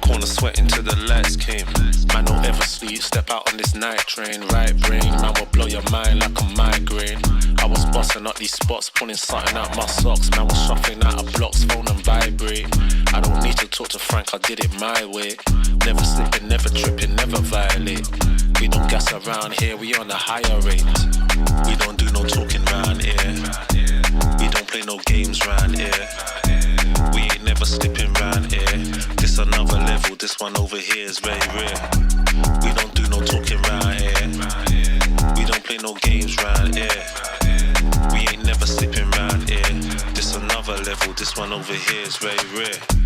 corner sweating till the lights came. Man don't ever sleep, step out on this night train. Right brain, man will blow your mind like a migraine. I was busting up these spots, pulling something out my socks. Man was shuffling out of blocks, phone and vibrate. I don't need to talk to Frank, I did it my way. Never slipping, never tripping, never violate. We don't gas around here, we on a higher rate. We don't do no talking round here. We don't play no games round here. We ain't never slipping round here. This another level, this one over here is very rare. We don't do no talking round here. We don't play no games round here. We ain't never slipping round here. This another level, this one over here is very rare.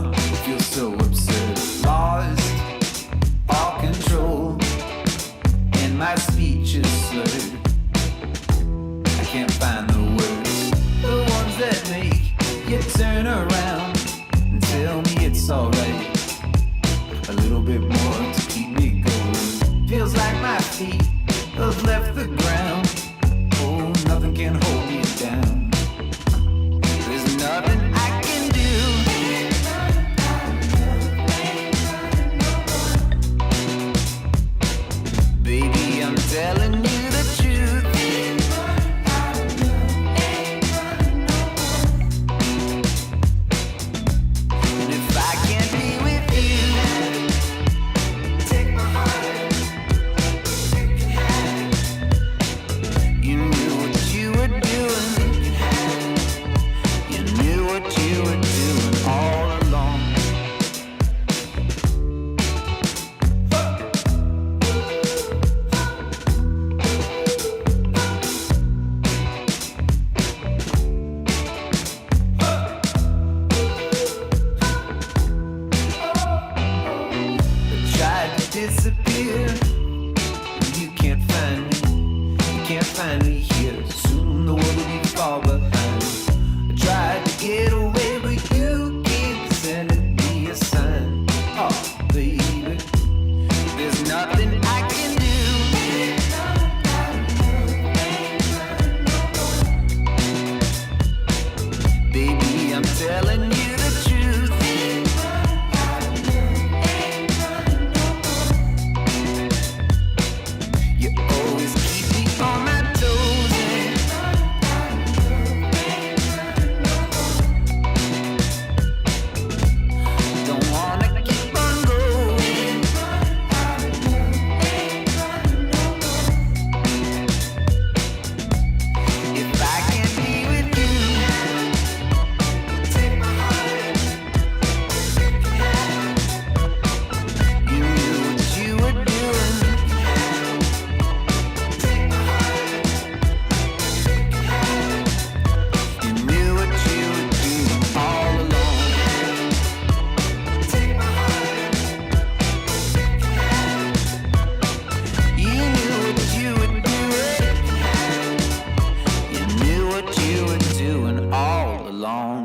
It feels so absurd. Lost all control, and my speech is slurred. I can't find the words, the ones that make you turn around and tell me it's alright. A little bit more to keep me going. Feels like my feet have left the ground. Oh, nothing can hold me down. There's nothing I can do. Baby, I'm telling you the truth. And if I can't be with you, take my heart, you can have it. You knew what you were doing. You knew what you were doing all along. Tried to disappear. You can't find me. You can't find me here. Soon the world will be far behind. I tried to get away, but you keep sending me a sign. Oh, baby, there's nothing I can do. Baby, I'm telling you the truth. You always keep me on my toes. Don't wanna keep on going. If I can't be with you, take my heart, you can have it. You knew what you were doing. Take my heart, you can have it. You knew what you were doing all along. Take my heart, you can have it. You knew what you were doing. You knew what you were doing all along.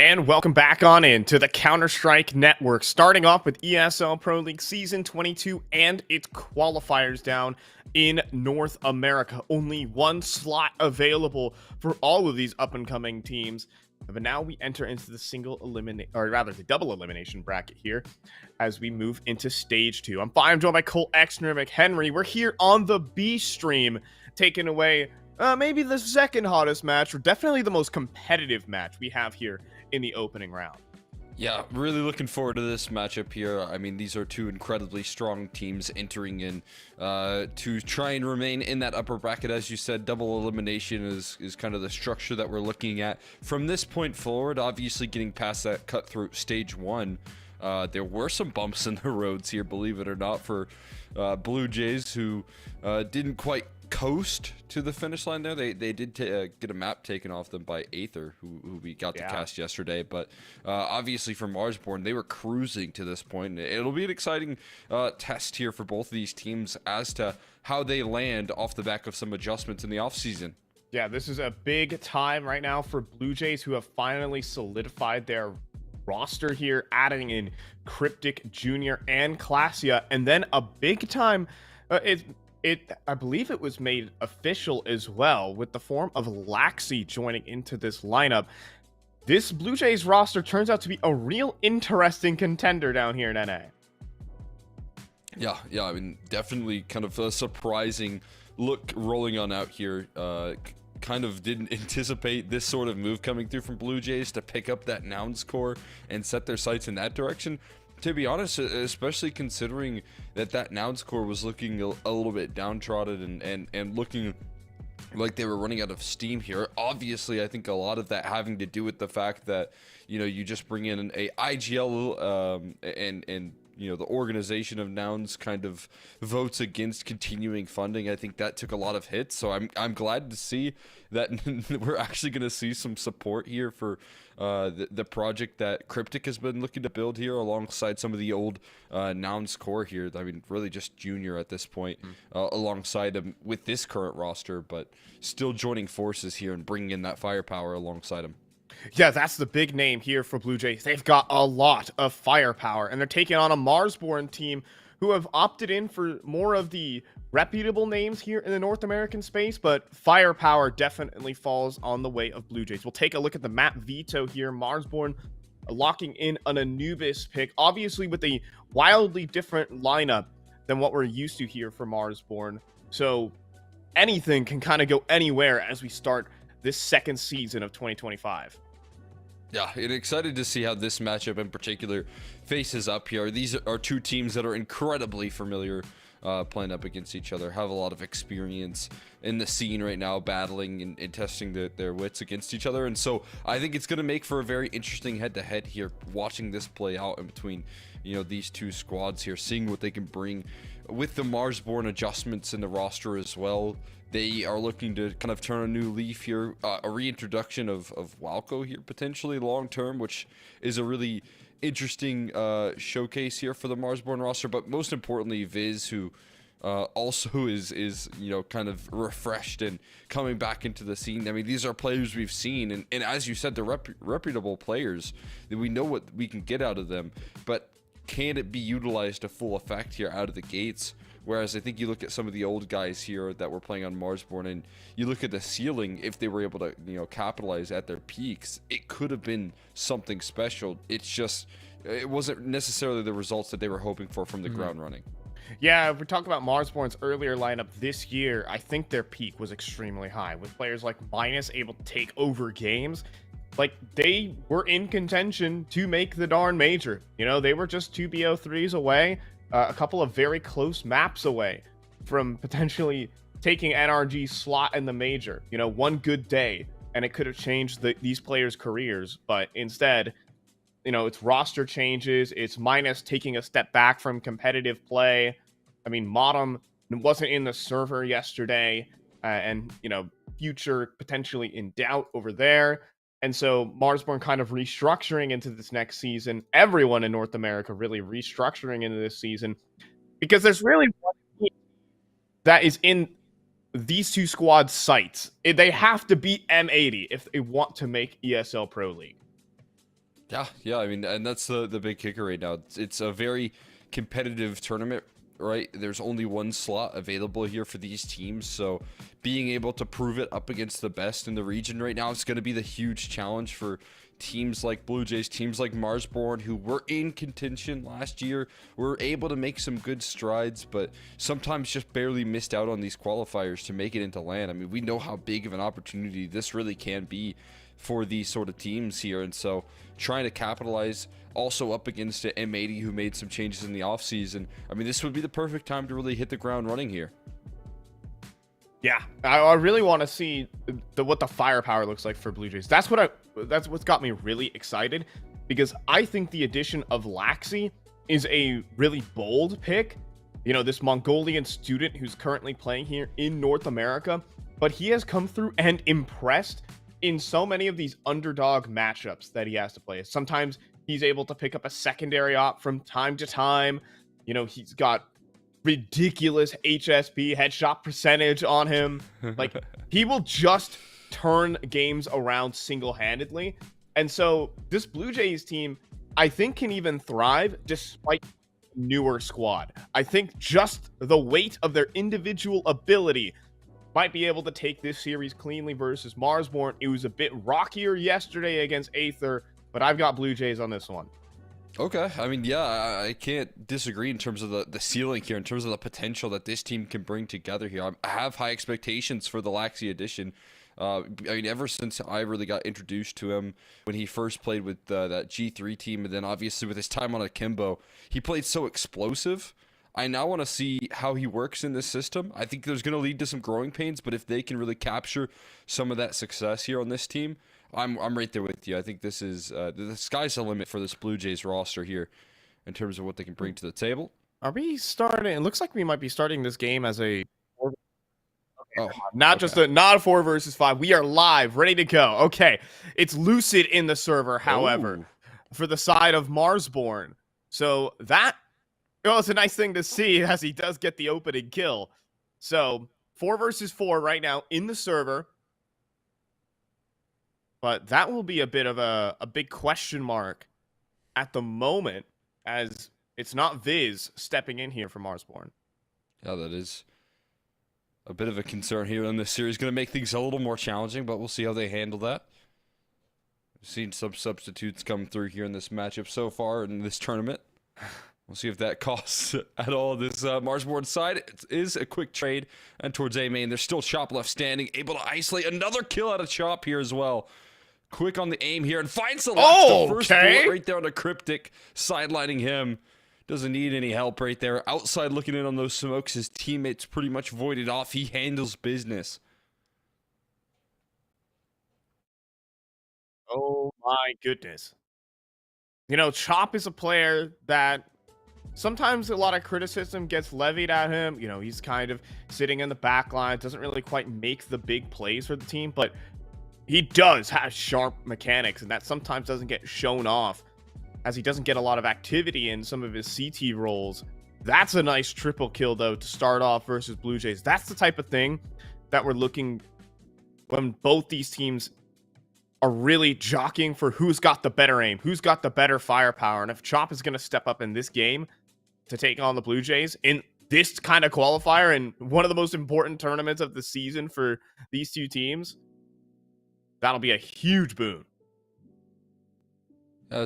And welcome back on in to the Counter-Strike Network, starting off with ESL Pro League Season 22 and its qualifiers down in North America. Only one slot available for all of these up-and-coming teams. But now we enter into the double elimination bracket here as we move into Stage 2. I'm joined by Cole Exner, McHenry. We're here on the B stream, taking away maybe the second hottest match, or definitely the most competitive match we have here in the opening round. Yeah, really looking forward to this matchup here. I mean, these are two incredibly strong teams entering in to try and remain in that upper bracket. As you said, double elimination is kind of the structure that we're looking at. From this point forward, obviously getting past that cut through Stage 1, there were some bumps in the roads here, believe it or not, for Blue Jays, who didn't quite coast to the finish line there. They did get a map taken off them by Aether, who we got to cast yesterday, but obviously for Marsborn, they were cruising to this point. It'll be an exciting test here for both of these teams as to how they land off the back of some adjustments in the offseason. Yeah, this is a big time right now for Blue Jays, who have finally solidified their roster here, adding in Cryptic Jr. and Classia, and then a big time I believe it was made official as well with the form of Laxi joining into this lineup. This Blue Jays roster turns out to be a real interesting contender down here in NA. Yeah, I mean, definitely kind of a surprising look rolling on out here. Kind of didn't anticipate this sort of move coming through from Blue Jays to pick up that Nouns core and set their sights in that direction. To be honest, especially considering that Nouns core was looking a little bit downtrodden and looking like they were running out of steam here. Obviously, I think a lot of that having to do with the fact that, you know, you just bring in a IGL and you know, the organization of Nouns kind of votes against continuing funding. I think that took a lot of hits, so I'm glad to see that we're actually going to see some support here for the project that Cryptic has been looking to build here alongside some of the old Nouns core here. I mean, really just Junior at this point, alongside him with this current roster, but still joining forces here and bringing in that firepower alongside him. Yeah, that's the big name here for Blue Jays. They've got a lot of firepower, and they're taking on a Marsborn team who have opted in for more of the reputable names here in the North American space, but firepower definitely falls on the way of Blue Jays. We'll take a look at the map veto here. Marsborn locking in an Anubis pick, obviously with a wildly different lineup than what we're used to here for Marsborn. So anything can kind of go anywhere as we start this second season of 2025. Yeah, and excited to see how this matchup in particular faces up here. These are two teams that are incredibly familiar playing up against each other, have a lot of experience in the scene right now, battling and testing their wits against each other. And so I think it's going to make for a very interesting head-to-head here, watching this play out in between, you know, these two squads here, seeing what they can bring with the Marsborn adjustments in the roster as well. They are looking to kind of turn a new leaf here, a reintroduction of Walco here potentially long term, which is a really interesting showcase here for the Marsborn roster. But most importantly, Viz, who also is you know, kind of refreshed and coming back into the scene. I mean, these are players we've seen, and as you said, they're reputable players that we know what we can get out of them, but can it be utilized to full effect here out of the gates? Whereas I think you look at some of the old guys here that were playing on Marsborn, and you look at the ceiling, if they were able to, you know, capitalize at their peaks, it could have been something special. It's just, it wasn't necessarily the results that they were hoping for from the ground running. Yeah, if we talk about Marsborn's earlier lineup this year, I think their peak was extremely high, with players like Minus able to take over games. Like, they were in contention to make the darn major. You know, they were just 2 BO3s away, a couple of very close maps away from potentially taking NRG's slot in the major. You know, one good day, and it could have changed these players' careers. But instead, you know, it's roster changes. It's Minus taking a step back from competitive play. I mean, Modem wasn't in the server yesterday, and, you know, future potentially in doubt over there. And so Marsborn kind of restructuring into this next season. Everyone in North America really restructuring into this season, because there's really one team that is in these two squads' sights. They have to beat M80 if they want to make ESL Pro League. Yeah. I mean, and that's the big kicker right now. It's a very competitive tournament, right? There's only one slot available here for these teams, so being able to prove it up against the best in the region right now is going to be the huge challenge for teams like Blue Jays, teams like Marsborn, who were in contention last year, were able to make some good strides, but sometimes just barely missed out on these qualifiers to make it into LAN. I mean, we know how big of an opportunity this really can be for these sort of teams here, and so trying to capitalize also up against an M80 who made some changes in the offseason. I mean, this would be the perfect time to really hit the ground running here. Yeah, I really want to see what the firepower looks like for Blue Jays. That's what's got me really excited, because I think the addition of Laxi is a really bold pick. You know, this Mongolian student who's currently playing here in North America, but he has come through and impressed in so many of these underdog matchups that he has to play. Sometimes he's able to pick up a secondary op from time to time. You know, he's got ridiculous HSP, headshot percentage on him. Like, he will just turn games around single-handedly. And so this Blue Jays team, I think, can even thrive despite newer squad. I think just the weight of their individual ability might be able to take this series cleanly versus Marsborn. It was a bit rockier yesterday against Aether, but I've got Blue Jays on this one. Okay, I mean, yeah, I can't disagree in terms of the ceiling here, in terms of the potential that this team can bring together here. I have high expectations for the Laxi addition. I mean, ever since I really got introduced to him when he first played with that G3 team, and then obviously with his time on Akimbo, he played so explosive. I now want to see how he works in this system. I think there's going to lead to some growing pains, but if they can really capture some of that success here on this team, I'm right there with you. I think this is the sky's the limit for this Blue Jays roster here in terms of what they can bring to the table. Are we starting? It looks like we might be starting this game as a not a 4 versus 5. We are live, ready to go. Okay, it's Lucid in the server, however, for the side of Marsborn. So that, well, it's a nice thing to see as he does get the opening kill. So 4 versus 4 right now in the server. But that will be a bit of a big question mark at the moment, as it's not Viz stepping in here for Marsborn. Yeah, that is a bit of a concern here in this series. Going to make things a little more challenging, but we'll see how they handle that. We've seen some substitutes come through here in this matchup so far in this tournament. We'll see if that costs at all. This Marsborn side, it is a quick trade and towards A main. There's still Chop left standing, able to isolate another kill out of Chop here as well. Quick on the aim here and finds the last first bullet right there on the Cryptic, sidelining him. Doesn't need any help right there. Outside looking in on those smokes. His teammates pretty much voided off. He handles business. Oh my goodness. You know, Chop is a player that sometimes a lot of criticism gets levied at him. You know, he's kind of sitting in the back line, doesn't really quite make the big plays for the team, but he does have sharp mechanics, and that sometimes doesn't get shown off, as he doesn't get a lot of activity in some of his CT roles. That's a nice triple kill, though, to start off versus Blue Jays. That's the type of thing that we're looking when both these teams are really jockeying for who's got the better aim, who's got the better firepower. And if Chop is going to step up in this game to take on the Blue Jays in this kind of qualifier and one of the most important tournaments of the season for these two teams, that'll be a huge boon.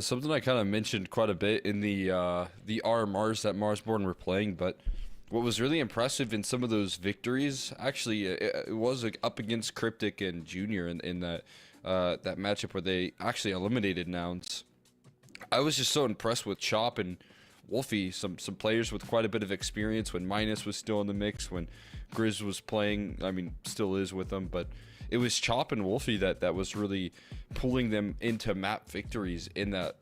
Something I kind of mentioned quite a bit in the RMRs that Marsborn were playing, but what was really impressive in some of those victories, actually, it was up against Cryptic and Junior in that that matchup where they actually eliminated Nouns. I was just so impressed with Chop and Wolfie, some players with quite a bit of experience when Minus was still in the mix, when Grizz was playing, I mean, still is with them, but it was Chop and Wolfie that was really pulling them into map victories in that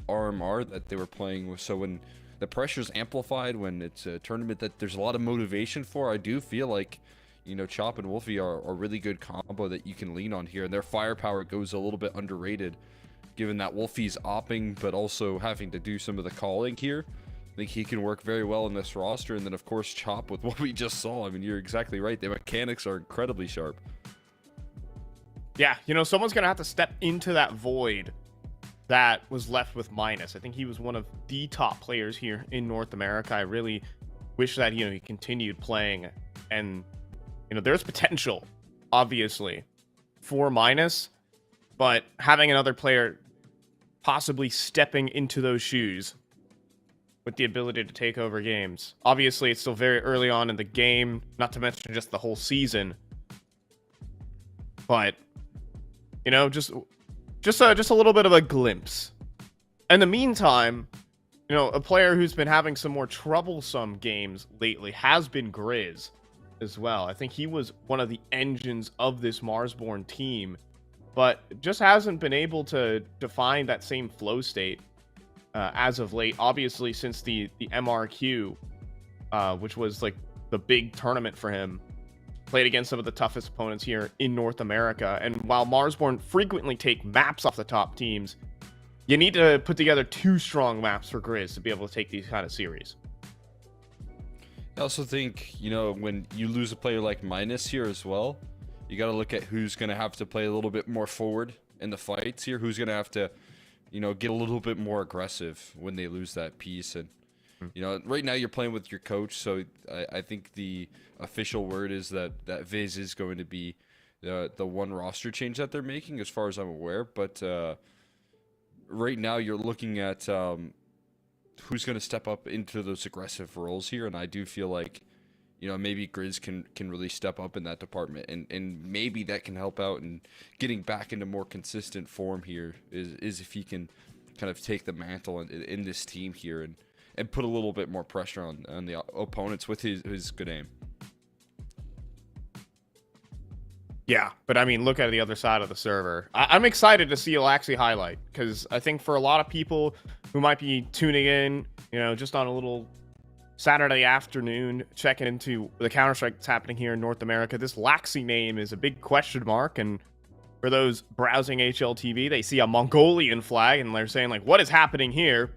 RMR that they were playing with. So when the pressure's amplified, when it's a tournament that there's a lot of motivation for, I do feel like, you know, Chop and Wolfie are a really good combo that you can lean on here, and their firepower goes a little bit underrated, given that Wolfie's opping, but also having to do some of the calling here. I think he can work very well in this roster, and then of course Chop with what we just saw. I mean, you're exactly right. The mechanics are incredibly sharp. Yeah, you know, someone's going to have to step into that void that was left with Minus. I think he was one of the top players here in North America. I really wish that, you know, he continued playing, and, you know, there's potential, obviously, for Minus, but having another player possibly stepping into those shoes with the ability to take over games. Obviously, it's still very early on in the game, not to mention just the whole season. But, you know, just a little bit of a glimpse. In the meantime, you know, a player who's been having some more troublesome games lately has been Grizz as well. I think he was one of the engines of this Marsborn team, but just hasn't been able to define that same flow state as of late. Obviously, since the MRQ, which was like the big tournament for him, played against some of the toughest opponents here in North America. And while Marsborn frequently take maps off the top teams, you need to put together 2 strong maps for Grizz to be able to take these kind of series. I also think, you know, when you lose a player like Minus here as well, you got to look at who's going to have to play a little bit more forward in the fights here, who's going to have to, you know, get a little bit more aggressive when they lose that piece. And, you know, right now you're playing with your coach, so I think the official word is that Viz is going to be the one roster change that they're making, as far as I'm aware. But right now you're looking at who's going to step up into those aggressive roles here, and I do feel like, you know, maybe Grizz can really step up in that department, and maybe that can help out in getting back into more consistent form here, is if he can kind of take the mantle in this team here and put a little bit more pressure on the opponents with his good aim. Yeah, but I mean, look at the other side of the server. I'm excited to see Alaxi highlight, because I think for a lot of people who might be tuning in, you know, just on a little Saturday afternoon, checking into the Counter-Strike that's happening here in North America, this Laxi name is a big question mark. And for those browsing HLTV, they see a Mongolian flag and they're saying, like, what is happening here?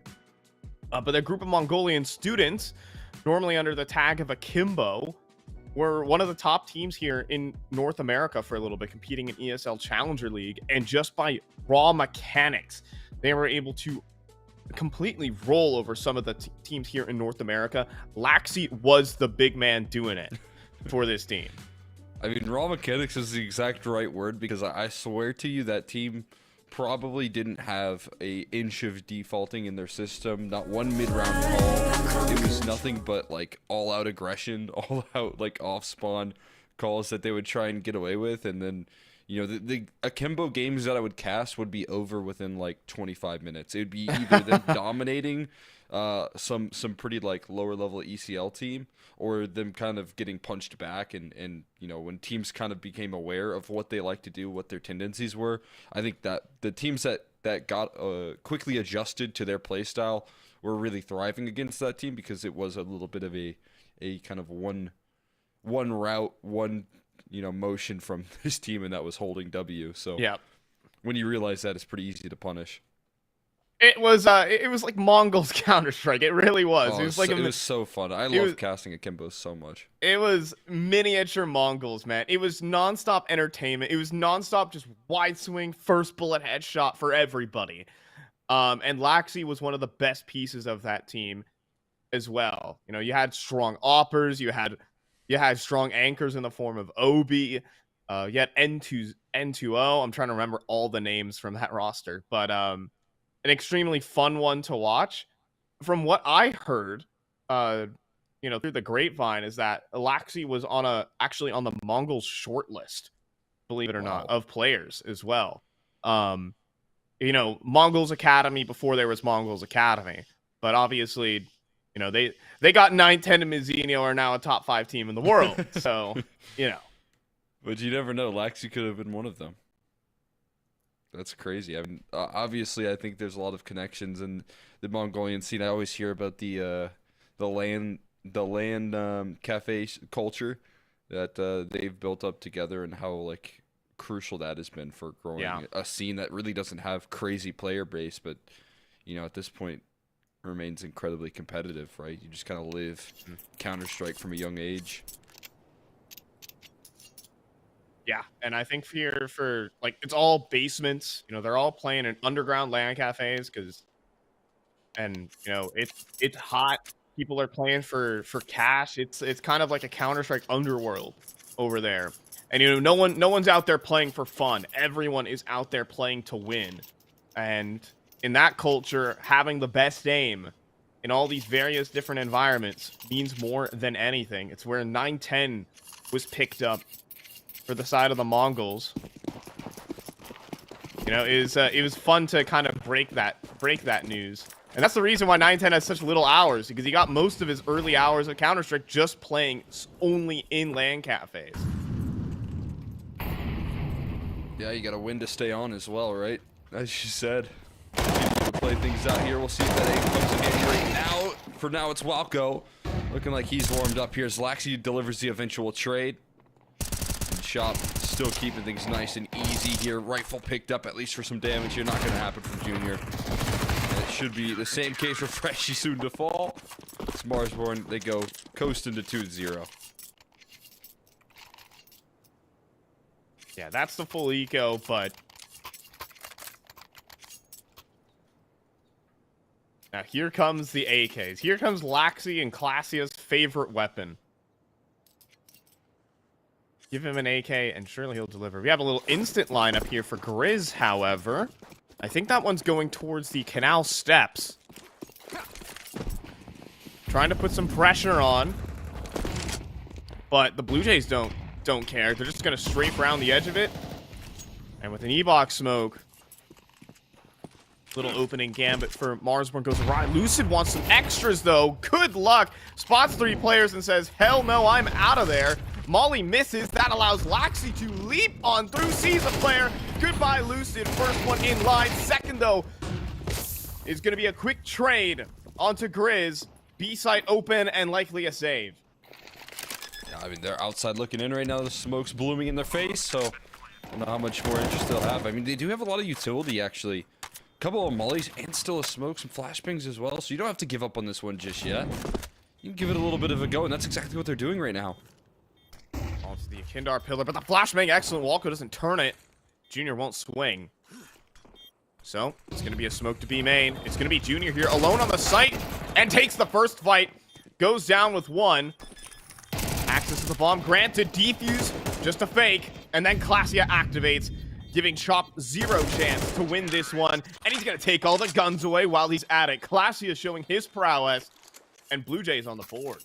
But a group of Mongolian students, normally under the tag of Akimbo, were one of the top teams here in North America for a little bit, competing in ESL Challenger League. And just by raw mechanics, they were able to completely roll over some of the teams here in North America. Laxi was the big man doing it for this team. I mean, raw mechanics is the exact right word, because I swear to you that team probably didn't have an inch of defaulting in their system, not one mid-round call. It was nothing but like all-out aggression, all-out like off-spawn calls that they would try and get away with. And then, you know, the Akimbo games that I would cast would be over within like 25 minutes. It would be either them dominating some pretty like lower level ECL team, or them kind of getting punched back. And you know, when teams kind of became aware of what they like to do, what their tendencies were, I think that the teams that got quickly adjusted to their play style were really thriving against that team, because it was a little bit of a kind of one route, one, you know, motion from this team, and that was holding W. So yeah, when you realize that, it's pretty easy to punish. It was like Mongols Counter-Strike. It really was. Oh, It was like it was so fun. I love casting Akimbo so much. It was miniature Mongols, man. It was nonstop entertainment. It was nonstop just wide swing, first bullet headshot for everybody. And Laxi was one of the best pieces of that team as well. You know, you had strong oppers, you had strong anchors in the form of Obi, you had N2O. I'm trying to remember all the names from that roster, but an extremely fun one to watch. From what I heard, you know, through the grapevine, is that Alaxi was actually on the Mongols shortlist, believe it or not, of players as well. You know, Mongols Academy before there was Mongols Academy, but obviously, you know, they got 9-10 to Mizzino, are now a top 5 team in the world. So, you know. But you never know. Laxi could have been one of them. That's crazy. I mean, obviously, I think there's a lot of connections in the Mongolian scene. I always hear about the land cafe culture that they've built up together, and how like crucial that has been for growing a scene that really doesn't have crazy player base, but you know, at this point remains incredibly competitive, right? You just kind of live Counter-Strike from a young age. Yeah, and I think for like it's all basements. You know, they're all playing in underground LAN cafes and it's hot. People are playing for cash. It's kind of like a Counter-Strike underworld over there. And no one's out there playing for fun. Everyone is out there playing to win. And in that culture, having the best aim in all these various different environments means more than anything. It's where 910 was picked up for the side of the Mongols. You know, it was fun to kind of break that news. And that's the reason why 910 has such little hours, because he got most of his early hours of Counter-Strike just playing only in LAN cafes. Yeah, you got to win to stay on as well, right? As you said. We'll play things out here. We'll see if that egg comes in handy right now. For now, it's Walco. Looking like he's warmed up here as Laxi delivers the eventual trade. And Shop still keeping things nice and easy here. Rifle picked up at least for some damage here. Not going to happen from Junior. And it should be the same case for Freshy soon to fall. It's Marsborn. They go coasting to 2-0. Yeah, that's the full eco, but now here comes the AKs. Here comes Laxi and Classia's favorite weapon. Give him an AK and surely he'll deliver. We have a little instant lineup here for Grizz, however. I think that one's going towards the canal steps. Trying to put some pressure on. But the Blue Jays don't care. They're just going to strafe around the edge of it. And with an E-box smoke, little opening gambit for Marsborn goes awry. Lucid wants some extras, though. Good luck. Spots 3 players and says, hell no, I'm out of there. Molly misses. That allows Laxi to leap on through, sees a player. Goodbye, Lucid. First one in line. Second, though, is going to be a quick trade onto Grizz. B-site open and likely a save. Yeah, I mean, they're outside looking in right now. The smoke's blooming in their face, so I don't know how much more interest they'll have. I mean, they do have a lot of utility, actually. A couple of mollies and still a smoke, some flashbangs as well, so you don't have to give up on this one just yet. You can give it a little bit of a go, and that's exactly what they're doing right now. Oh, it's the Kindar pillar, but the flashbang, excellent. Walco doesn't turn it. Junior won't swing. So, it's going to be a smoke to B main. It's going to be Junior here alone on the site and takes the first fight. Goes down with 1. Access to the bomb granted. Defuse, just a fake. And then Classia activates, giving Chop 0 chance to win this one. And he's going to take all the guns away while he's at it. Classia showing his prowess. And Blue Jays on the board.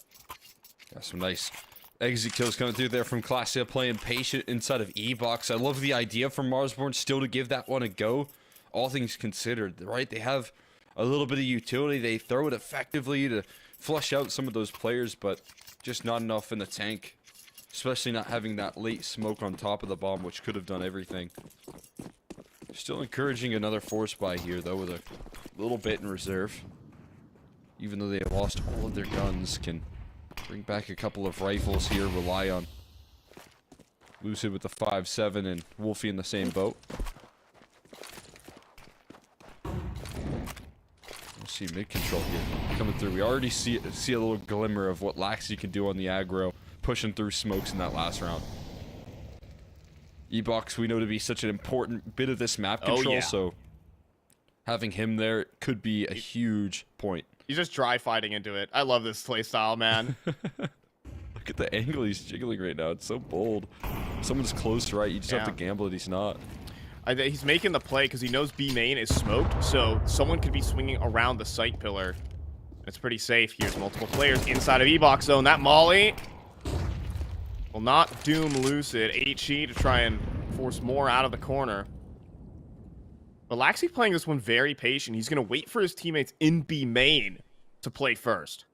Got some nice exit kills coming through there from Classia, playing patient inside of E-box. I love the idea from Marsborn still to give that one a go. All things considered, right? They have a little bit of utility. They throw it effectively to flush out some of those players, but just not enough in the tank. Especially not having that late smoke on top of the bomb, which could have done everything. Still encouraging another force buy here, though, with a little bit in reserve. Even though they have lost all of their guns, can bring back a couple of rifles here, rely on Lucid with the 5.7 and Wolfie in the same boat. See mid control here coming through. We already see a little glimmer of what Laxi can do on the aggro, pushing through smokes in that last round. E-box we know to be such an important bit of this map control, yeah. So having him there could be a huge point. He's just dry fighting into it. I love this playstyle, man. Look at the angle he's jiggling right now. It's so bold. If someone's close to right, you just have to gamble that he's not. He's making the play because he knows B main is smoked, so someone could be swinging around the site pillar. It's pretty safe. Here's multiple players inside of E-box zone. That molly will not doom Lucid. HE to try and force more out of the corner. But Laxi playing this one very patient. He's going to wait for his teammates in B main to play first.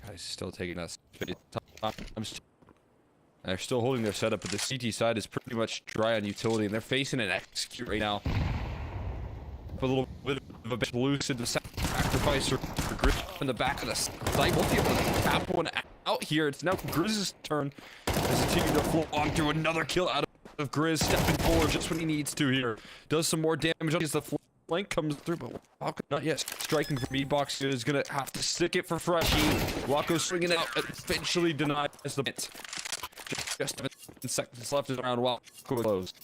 Guys still taking that time. They're still holding their setup, but the CT side is pretty much dry on utility, and they're facing an execute right now. Put a little bit of a bit Lucid to sacrifice for Grizz in the back of the site. Won't be able to tap one out here. It's now Grizz's turn. As continue to flow on through another kill out of Grizz, stepping forward just when he needs to here. Does some more damage on the Link comes through, but Walko not yet striking from E-Box. Is going to have to stick it for Freshie. Walko swinging out, eventually denied as the hit. Just 7 seconds left in the round. Walko closed.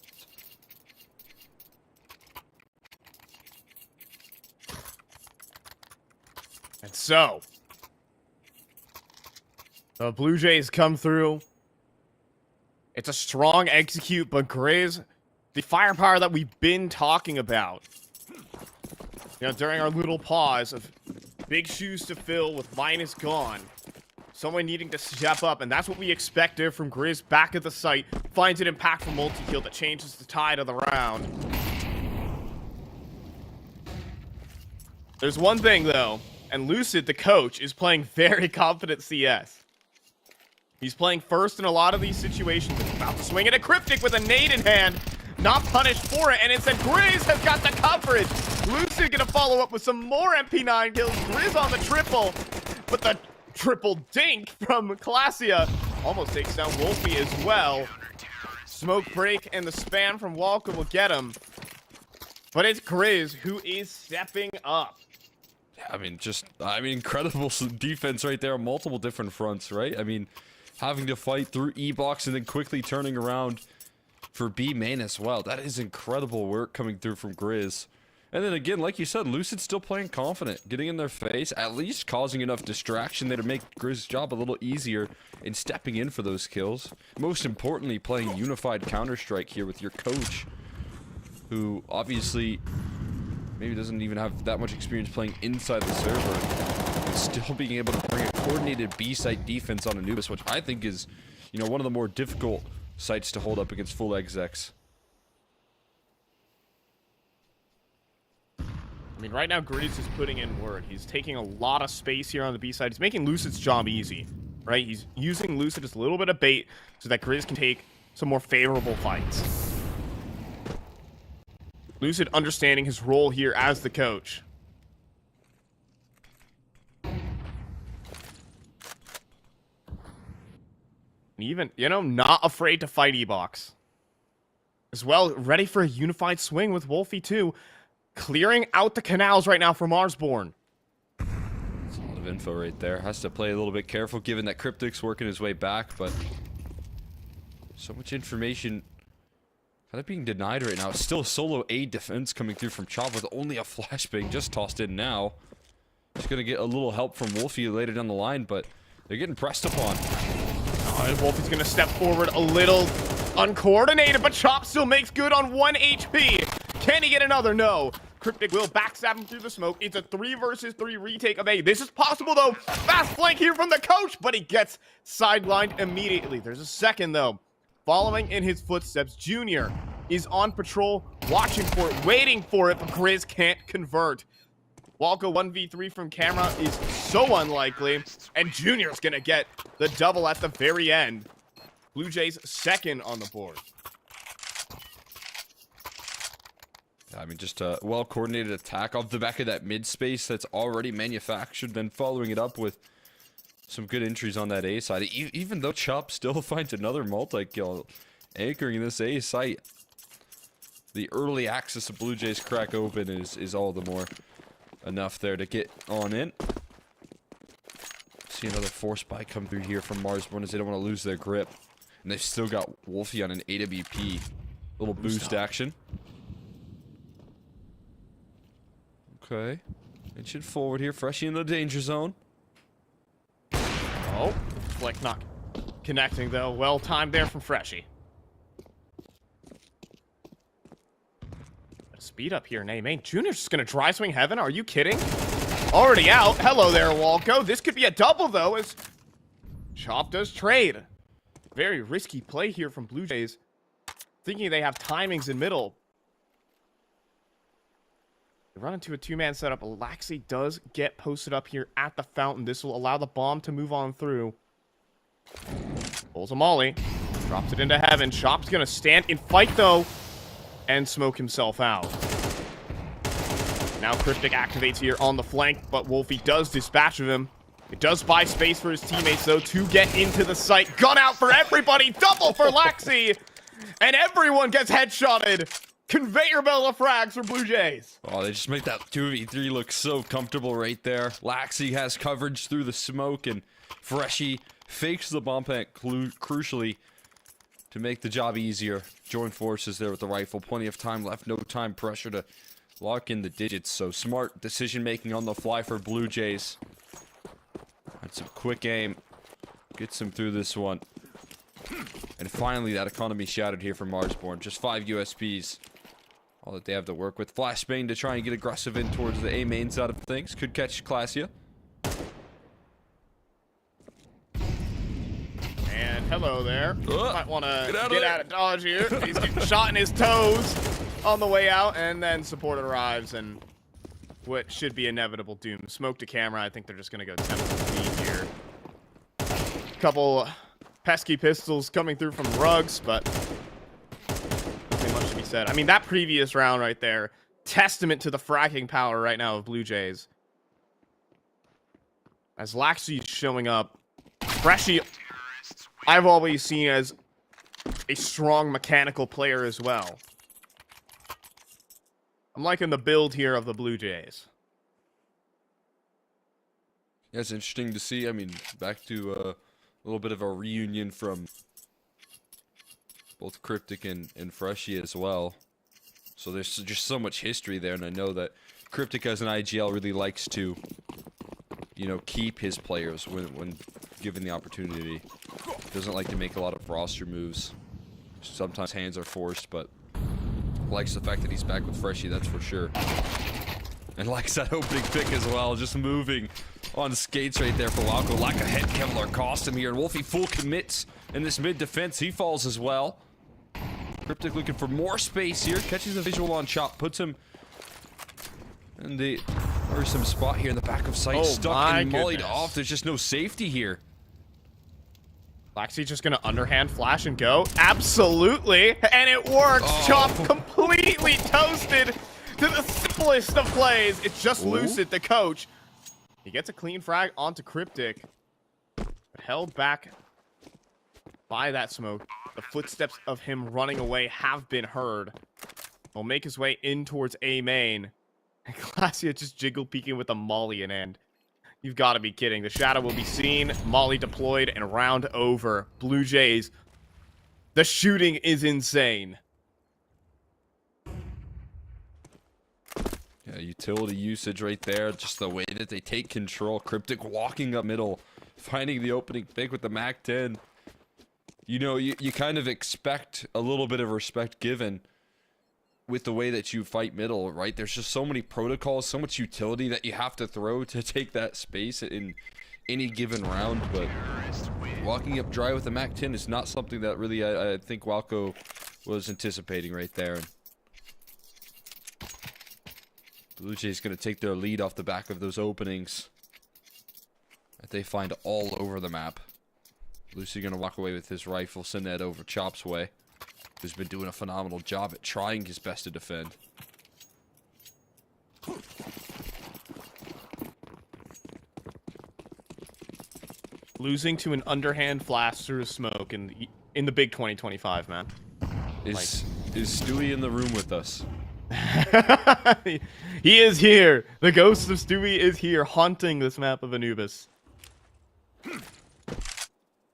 And so, the Blue Jays come through. It's a strong execute, but Grizz, the firepower that we've been talking about, you know, during our little pause of big shoes to fill with Linus gone, someone needing to step up, and that's what we expect there from Grizz back at the site. Finds an impactful multi-kill that changes the tide of the round. There's one thing, though, and Lucid, the coach, is playing very confident CS. He's playing first in a lot of these situations. He's about to swing at a Cryptic with a nade in hand. Not punished for it, and instead Grizz has got the coverage. Lucid gonna follow up with some more MP9 kills. Grizz on the triple, but the triple dink from Classia almost takes down Wolfie as well. Smoke break and the span from Walker will get him. But it's Grizz who is stepping up. I mean, incredible defense right there on multiple different fronts, right? I mean, having to fight through E-Box and then quickly turning around for B main as well. That is incredible work coming through from Grizz. And then again, like you said, Lucid's still playing confident, getting in their face, at least causing enough distraction there to make Grizz's job a little easier in stepping in for those kills. Most importantly, playing unified Counter-Strike here with your coach, who obviously maybe doesn't even have that much experience playing inside the server, and still being able to bring a coordinated B-site defense on Anubis, which I think is, you know, one of the more difficult sites to hold up against full execs. I mean, right now, Grizz is putting in work. He's taking a lot of space here on the B side. He's making Lucid's job easy, right? He's using Lucid as a little bit of bait so that Grizz can take some more favorable fights. Lucid understanding his role here as the coach. Even, you know, not afraid to fight E-Box. As well, ready for a unified swing with Wolfie too. Clearing out the canals right now for Marsborn. That's a lot of info right there. Has to play a little bit careful given that Cryptic's working his way back, but so much information kind of being denied right now. It's still a solo A defense coming through from Chop with only a flashbang just tossed in now. Just gonna get a little help from Wolfie later down the line, but they're getting pressed upon. And Wolfie's gonna step forward a little uncoordinated, but Chop still makes good on 1 HP. Can he get another? No. Cryptic will backstab him through the smoke. It's a 3 versus 3 retake of A. This is possible, though. Fast flank here from the coach, but he gets sidelined immediately. There's a second, though. Following in his footsteps, Junior is on patrol, watching for it, waiting for it, but Grizz can't convert. Walko 1v3 from camera is so unlikely, and Junior's gonna get the double at the very end. Blue Jays second on the board. I mean, just a well-coordinated attack off the back of that mid-space that's already manufactured, then following it up with some good entries on that A side. Even though Chop still finds another multi-kill anchoring this A site, the early access of Blue Jays crack open is all the more enough there to get on in. See another force buy come through here from Marsborn as they don't want to lose their grip. And they've still got Wolfie on an AWP. Little boost action. Okay. Inching forward here. Freshie in the danger zone. Oh, flick not connecting, though. Well timed there from Freshie. Speed up here, Nay Main. Junior's just gonna dry swing heaven. Are you kidding? Already out. Hello there, Walko. This could be a double, though, as Chop does trade. Very risky play here from Blue Jays. Thinking they have timings in middle. They run into a 2-man setup. Laxi does get posted up here at the fountain. This will allow the bomb to move on through. Pulls a molly. Drops it into heaven. Chop's gonna stand and fight, though, and smoke himself out. Now Cryptic activates here on the flank, but Wolfie does dispatch of him. It does buy space for his teammates, though, to get into the site. Gun out for everybody. Double for Laxi. And everyone gets headshotted. Conveyor belt of frags for Blue Jays. Oh, they just make that 2v3 look so comfortable right there. Laxi has coverage through the smoke, and Freshy fakes the bomb plant crucially to make the job easier. Join forces there with the rifle. Plenty of time left. No time pressure to lock in the digits. So smart decision making on the fly for Blue Jays. That's a quick aim. Gets him through this one. And finally, that economy shattered here for Marsborn. Just 5 USPs. All that they have to work with. Flashbang to try and get aggressive in towards the A main side of things. Could catch Classia. And hello there. Might want to get out of dodge here. He's getting shot in his toes on the way out, and then support arrives, and what should be inevitable doom. Smoke to camera. I think they're just going to go 10 speed here. Couple pesky pistols coming through from Rugs, but nothing much to be said. I mean, that previous round right there, testament to the fracking power right now of Blue Jays. As Laxi's showing up, Freshy, I've always seen as a strong mechanical player as well. I'm liking the build here of the Blue Jays. Yeah, it's interesting to see. I mean, back to a little bit of a reunion from both Cryptic and Freshy as well. So there's just so much history there, and I know that Cryptic as an IGL really likes to, you know, keep his players when given the opportunity. Doesn't like to make a lot of roster moves. Sometimes hands are forced, but likes the fact that he's back with Freshy, that's for sure. And likes that opening pick as well, just moving on skates right there for Walco. Lack of head Kevlar cost him here, and Wolfie full commits in this mid defense. He falls as well. Cryptic looking for more space here, catches a visual on Chop, puts him in the worrisome spot here in the back of sight. Stuck and mollied off. There's just no safety here. Laxi just gonna underhand flash and go. Absolutely, and it works. Chop completely toasted to the simplest of plays. It's just Lucid, the coach. He gets a clean frag onto Cryptic, but held back by that smoke. The footsteps of him running away have been heard. He'll make his way in towards A main. And Classia just jiggle peeking with a molly in hand. You've got to be kidding. The shadow will be seen, molly deployed, and round over. Blue Jays. The shooting is insane. Yeah, utility usage right there. Just the way that they take control. Cryptic walking up middle, finding the opening pick with the MAC-10. You know, you kind of expect a little bit of respect given with the way that you fight middle, right? There's just so many protocols, so much utility that you have to throw to take that space in any given round, but walking up dry with the MAC-10 is not something that really I think Walco was anticipating right there. Blue Jays going to take their lead off the back of those openings that they find all over the map. Lucy going to walk away with his rifle, send that over Chop's way, who's been doing a phenomenal job at trying his best to defend. Losing to an underhand flash through smoke in the big 2025, man. Is Stewie in the room with us? He is here. The ghost of Stewie is here, haunting this map of Anubis.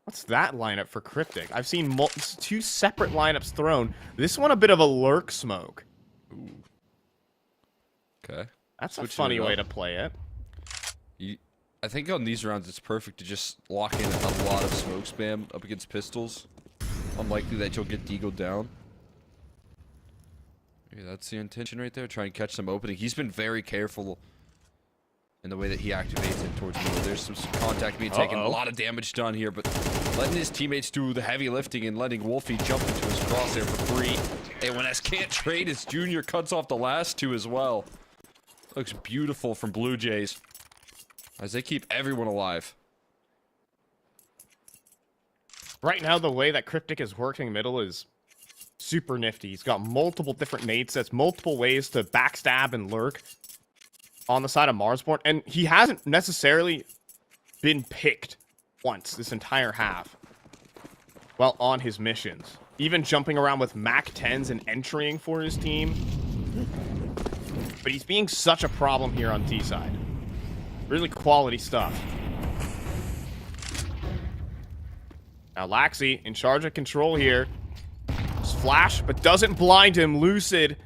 What's that lineup for Cryptic? I've seen two separate lineups thrown. This one a bit of a lurk smoke. Ooh. Okay. That's a funny way to play it. I think on these rounds it's perfect to just lock in a lot of smoke spam up against pistols. Unlikely that you'll get Deagle down. Maybe that's the intention right there. Try and catch some opening. He's been very careful in the way that he activates it towards middle. There's some contact being taken. A lot of damage done here, but letting his teammates do the heavy lifting and letting Wolfie jump into his crosshair for free. A1S can't trade. His junior cuts off the last two as well. Looks beautiful from Blue Jays as they keep everyone alive. Right now, the way that Cryptic is working middle is super nifty. He's got multiple different nade sets, multiple ways to backstab and lurk on the side of Marsborn, and he hasn't necessarily been picked once this entire half while on his missions. even jumping around with Mac 10s and entering for his team. But he's being such a problem here on T side. Really quality stuff. Now Laxi in charge of control here. Flash, but doesn't blind him. Lucid.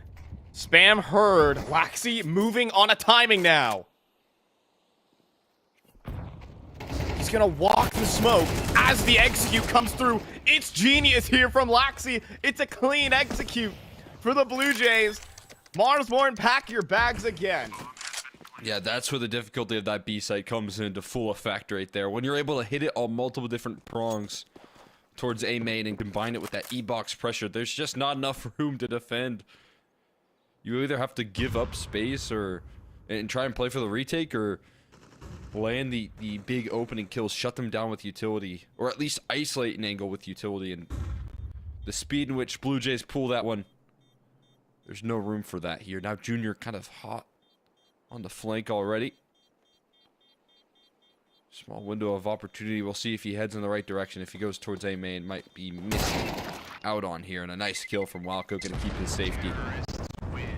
Spam heard. Laxi moving on a timing now. He's gonna walk the smoke as the execute comes through. It's genius here from Laxi. It's a clean execute for the Blue Jays. Marsborn, pack your bags again. Yeah, that's where the difficulty of that B site comes into full effect right there. When you're able to hit it on multiple different prongs towards A main and combine it with that E-box pressure, there's just not enough room to defend. You either have to give up space and try and play for the retake, or land the big opening kills, shut them down with utility, or at least isolate an angle with utility. And the speed in which Blue Jays pull that one, there's no room for that here. Now Junior kind of hot on the flank already. Small window of opportunity. We'll see if he heads in the right direction. If he goes towards A main, might be missing out on here. And a nice kill from Walco, gonna keep his safety.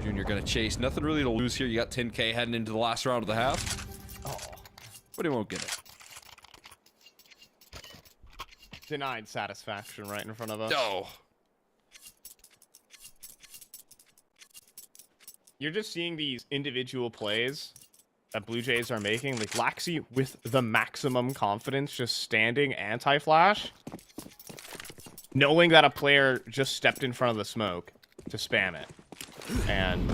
Junior gonna chase. Nothing really to lose here. You got 10K heading into the last round of the half. Oh, but he won't get it. Denied satisfaction right in front of us. No. You're just seeing these individual plays that Blue Jays are making. Like Laxi with the maximum confidence, just standing anti-flash. Knowing that a player just stepped in front of the smoke to spam it. And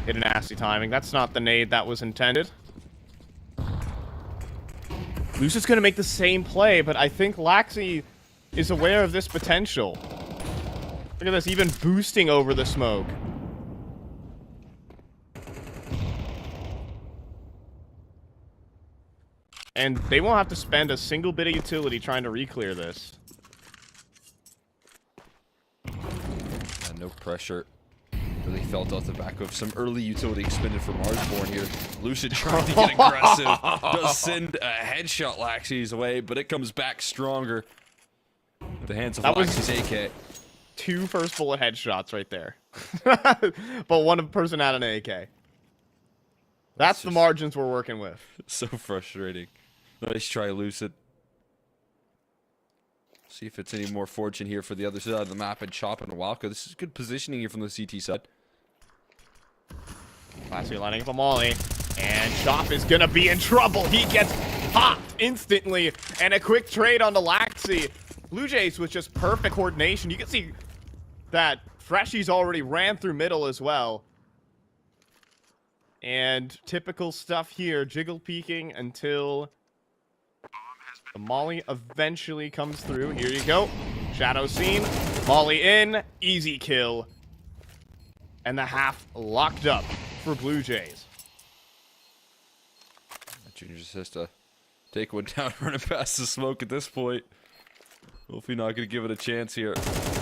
hit a nasty timing. That's not the nade that was intended. Lucid's going to make the same play, but I think Laxi is aware of this potential. Look at this, even boosting over the smoke. And they won't have to spend a single bit of utility trying to re-clear this. No pressure. Really felt off the back of some early utility expended from Marsborn here. Lucid trying to get aggressive. Does send a headshot Laxi's way, but it comes back stronger. At the hands of Laxi's AK. 2 first bullet headshots right there. But one person had an AK. That's the margins we're working with. So frustrating. Nice try, Lucid. See if it's any more fortune here for the other side of the map and Chop and Walco. This is good positioning here from the CT side. Classy lining up a molly. And Chop is going to be in trouble. He gets popped instantly. And a quick trade on the Laxi. Blue Jays with just perfect coordination. You can see that Freshies already ran through middle as well. And typical stuff here. Jiggle peeking until the molly eventually comes through. Here you go. Shadow seen. Molly in. Easy kill. And the half locked up for Blue Jays. Junior just has to take one down, running past the smoke at this point. Hopefully not going to give it a chance here.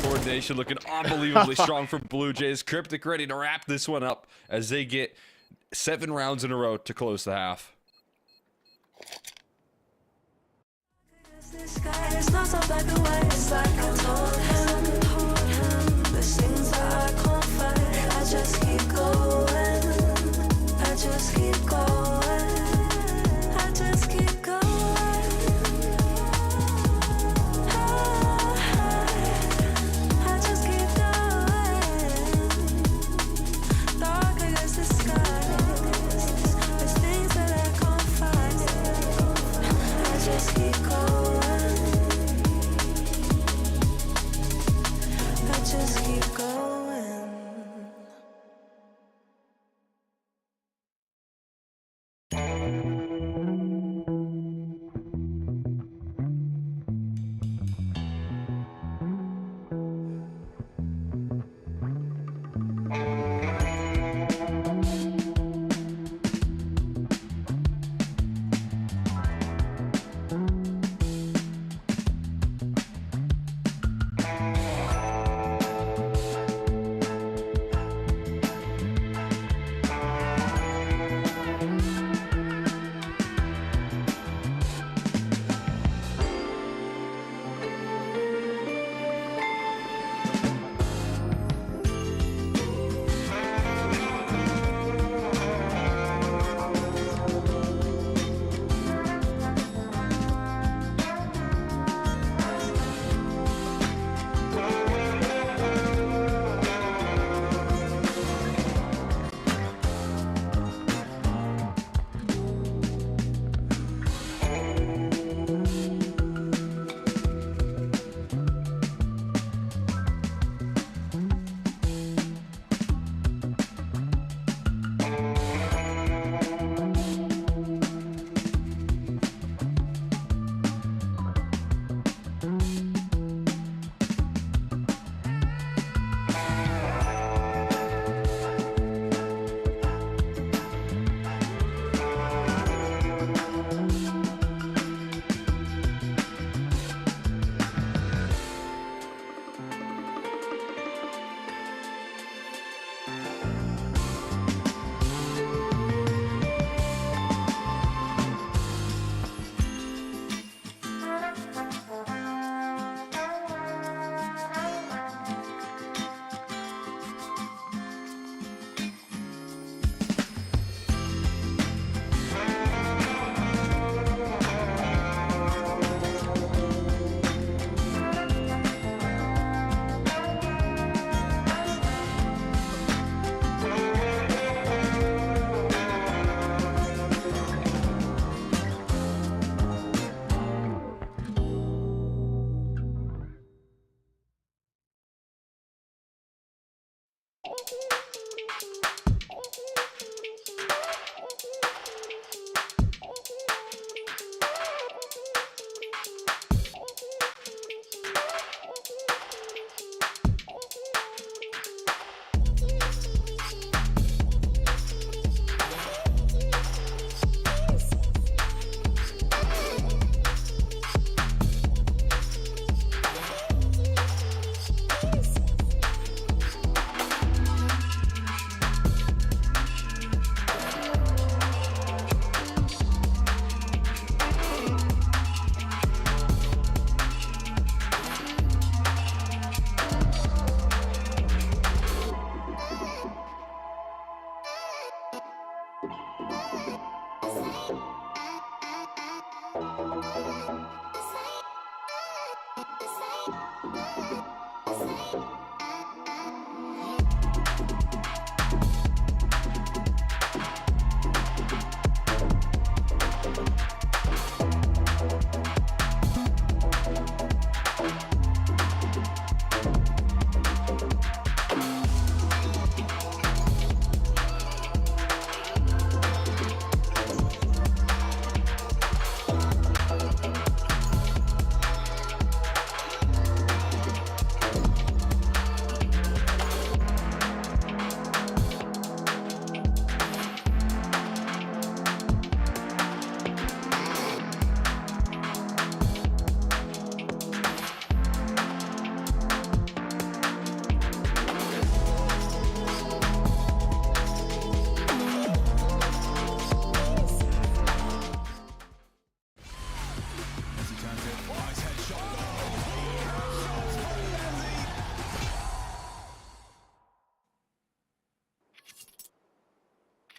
Coordination looking unbelievably strong from Blue Jays. Cryptic ready to wrap this one up as they get 7 rounds in a row to close the half. This guy is not so black and white, it's like I told him. There's things that I can't fight, I just keep going. I just keep going.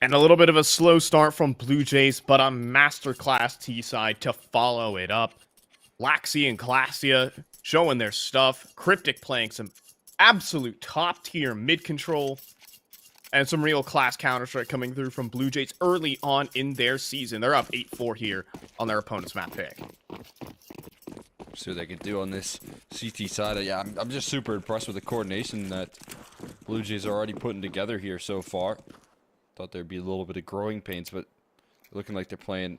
And a little bit of a slow start from Blue Jays, but a masterclass T-side to follow it up. Laxi and Glacia showing their stuff. Cryptic playing some absolute top-tier mid-control. And some real class Counter-Strike coming through from Blue Jays early on in their season. They're up 8-4 here on their opponent's map pick. See what they can do on this CT side. Yeah, I'm just super impressed with the coordination that Blue Jays are already putting together here so far. Thought there'd be a little bit of growing pains, but looking like they're playing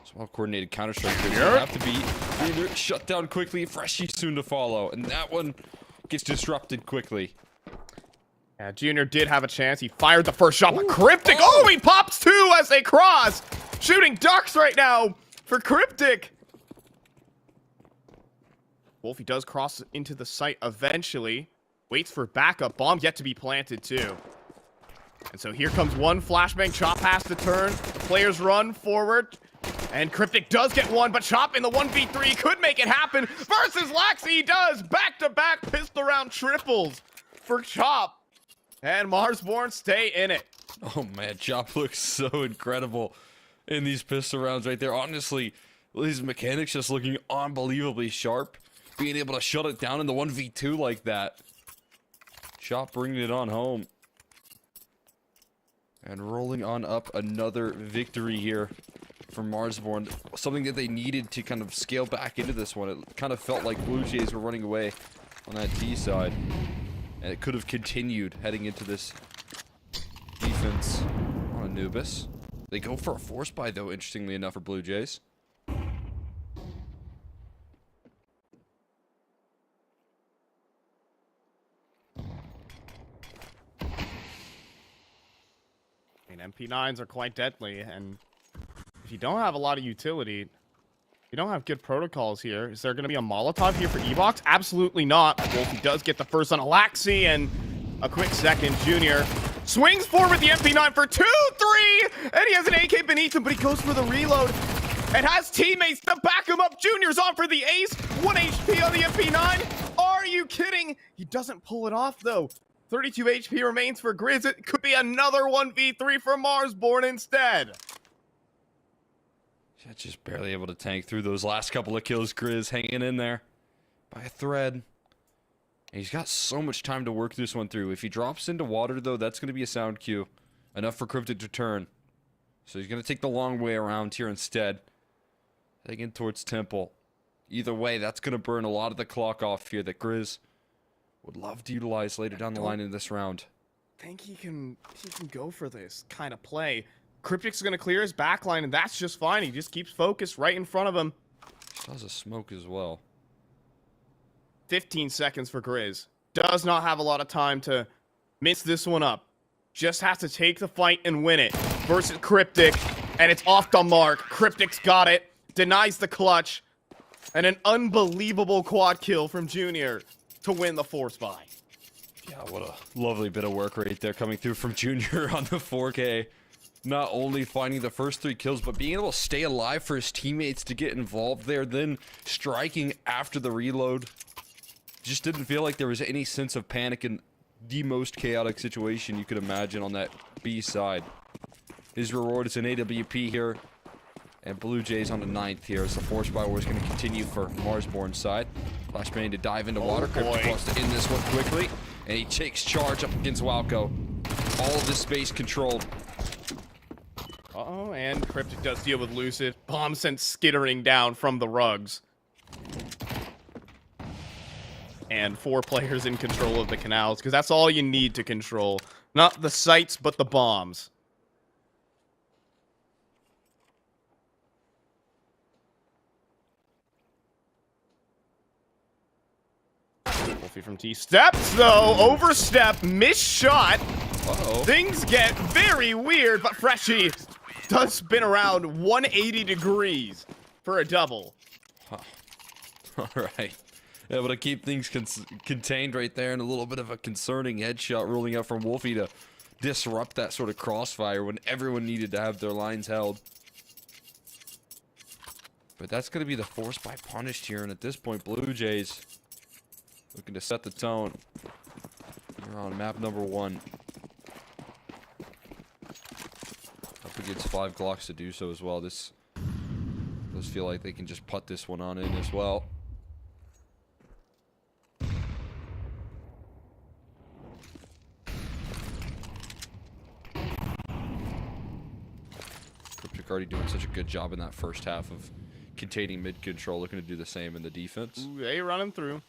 some well-coordinated Counter-Strike. They have to be either shut down quickly, Freshie soon to follow, and that one gets disrupted quickly. Yeah, Junior did have a chance. He fired the first shot, but Cryptic, oh, he pops two as they cross. Shooting ducks right now for Cryptic. Wolfie does cross into the site eventually. Waits for backup. Bomb yet to be planted too. And so here comes one flashbang. Chop has to turn. Players run forward. And Cryptic does get one, but Chop in the 1v3 could make it happen. Versus Laxi, he does. Back-to-back pistol round triples for Chop. And Marsborn stay in it. Oh man, Chop looks so incredible in these pistol rounds right there. Honestly, his mechanics just looking unbelievably sharp. Being able to shut it down in the 1v2 like that. Chop bringing it on home. And rolling on up another victory here for Marsborn. Something that they needed to kind of scale back into this one. It kind of felt like Blue Jays were running away on that T side. And it could have continued heading into this defense on Anubis. They go for a force buy though, interestingly enough, for Blue Jays. MP9s are quite deadly, and if you don't have a lot of utility, you don't have good protocols here. Is there going to be a Molotov here for Evox? Absolutely not. Wolfie does get the first on Alaxi, and a quick second. Junior swings forward the MP9 for 2-3, and he has an AK beneath him, but he goes for the reload and has teammates to back him up. Junior's on for the ace. 1 HP on the MP9. Are you kidding? He doesn't pull it off, though. 32 HP remains for Grizz. It could be another 1v3 for Marsborn instead. Yeah, just barely able to tank through those last couple of kills. Grizz hanging in there by a thread. And he's got so much time to work this one through. If he drops into water, though, that's going to be a sound cue. Enough for Cryptic to turn. So he's going to take the long way around here instead. Heading in towards Temple. Either way, that's going to burn a lot of the clock off here that Grizz would love to utilize later down the line in this round. I think he can go for this kind of play. Cryptic's going to clear his backline, and that's just fine. He just keeps focused right in front of him. Still has a smoke as well. 15 seconds for Grizz. Does not have a lot of time to miss this one up. Just has to take the fight and win it. Versus Cryptic, and it's off the mark. Cryptic's got it. Denies the clutch. And an unbelievable quad kill from Junior to win the force buy. Yeah, what a lovely bit of work right there coming through from Junior on the 4K. Not only finding the first 3 kills, but being able to stay alive for his teammates to get involved there, then striking after the reload. Just didn't feel like there was any sense of panic in the most chaotic situation you could imagine on that B side. His reward is an AWP here. And Blue Jays on the 9th here as the force buy war is going to continue for Marsborn's side. Flashbang to dive into water. Cryptic wants to end this one quickly. And he takes charge up against Walco. All of this space controlled. Uh-oh, and Cryptic does deal with Lucid. Bomb sent skittering down from the rugs. And 4 players in control of the canals, because that's all you need to control. Not the sites, but the bombs. Wolfie from T steps, though. Overstep, missed shot. Uh-oh. Things get very weird, but Freshie does spin around 180 degrees for a double. Huh. All right. Able to keep things contained right there, and a little bit of a concerning headshot rolling out from Wolfie to disrupt that sort of crossfire when everyone needed to have their lines held. But that's going to be the force by punished here, and at this point, Blue Jays looking to set the tone. We're on map number 1. Up against 5 Glocks to do so as well. This does feel like they can just put this one on in as well. Cryptic already doing such a good job in that first half of containing mid control, looking to do the same in the defense. Ooh, they running through.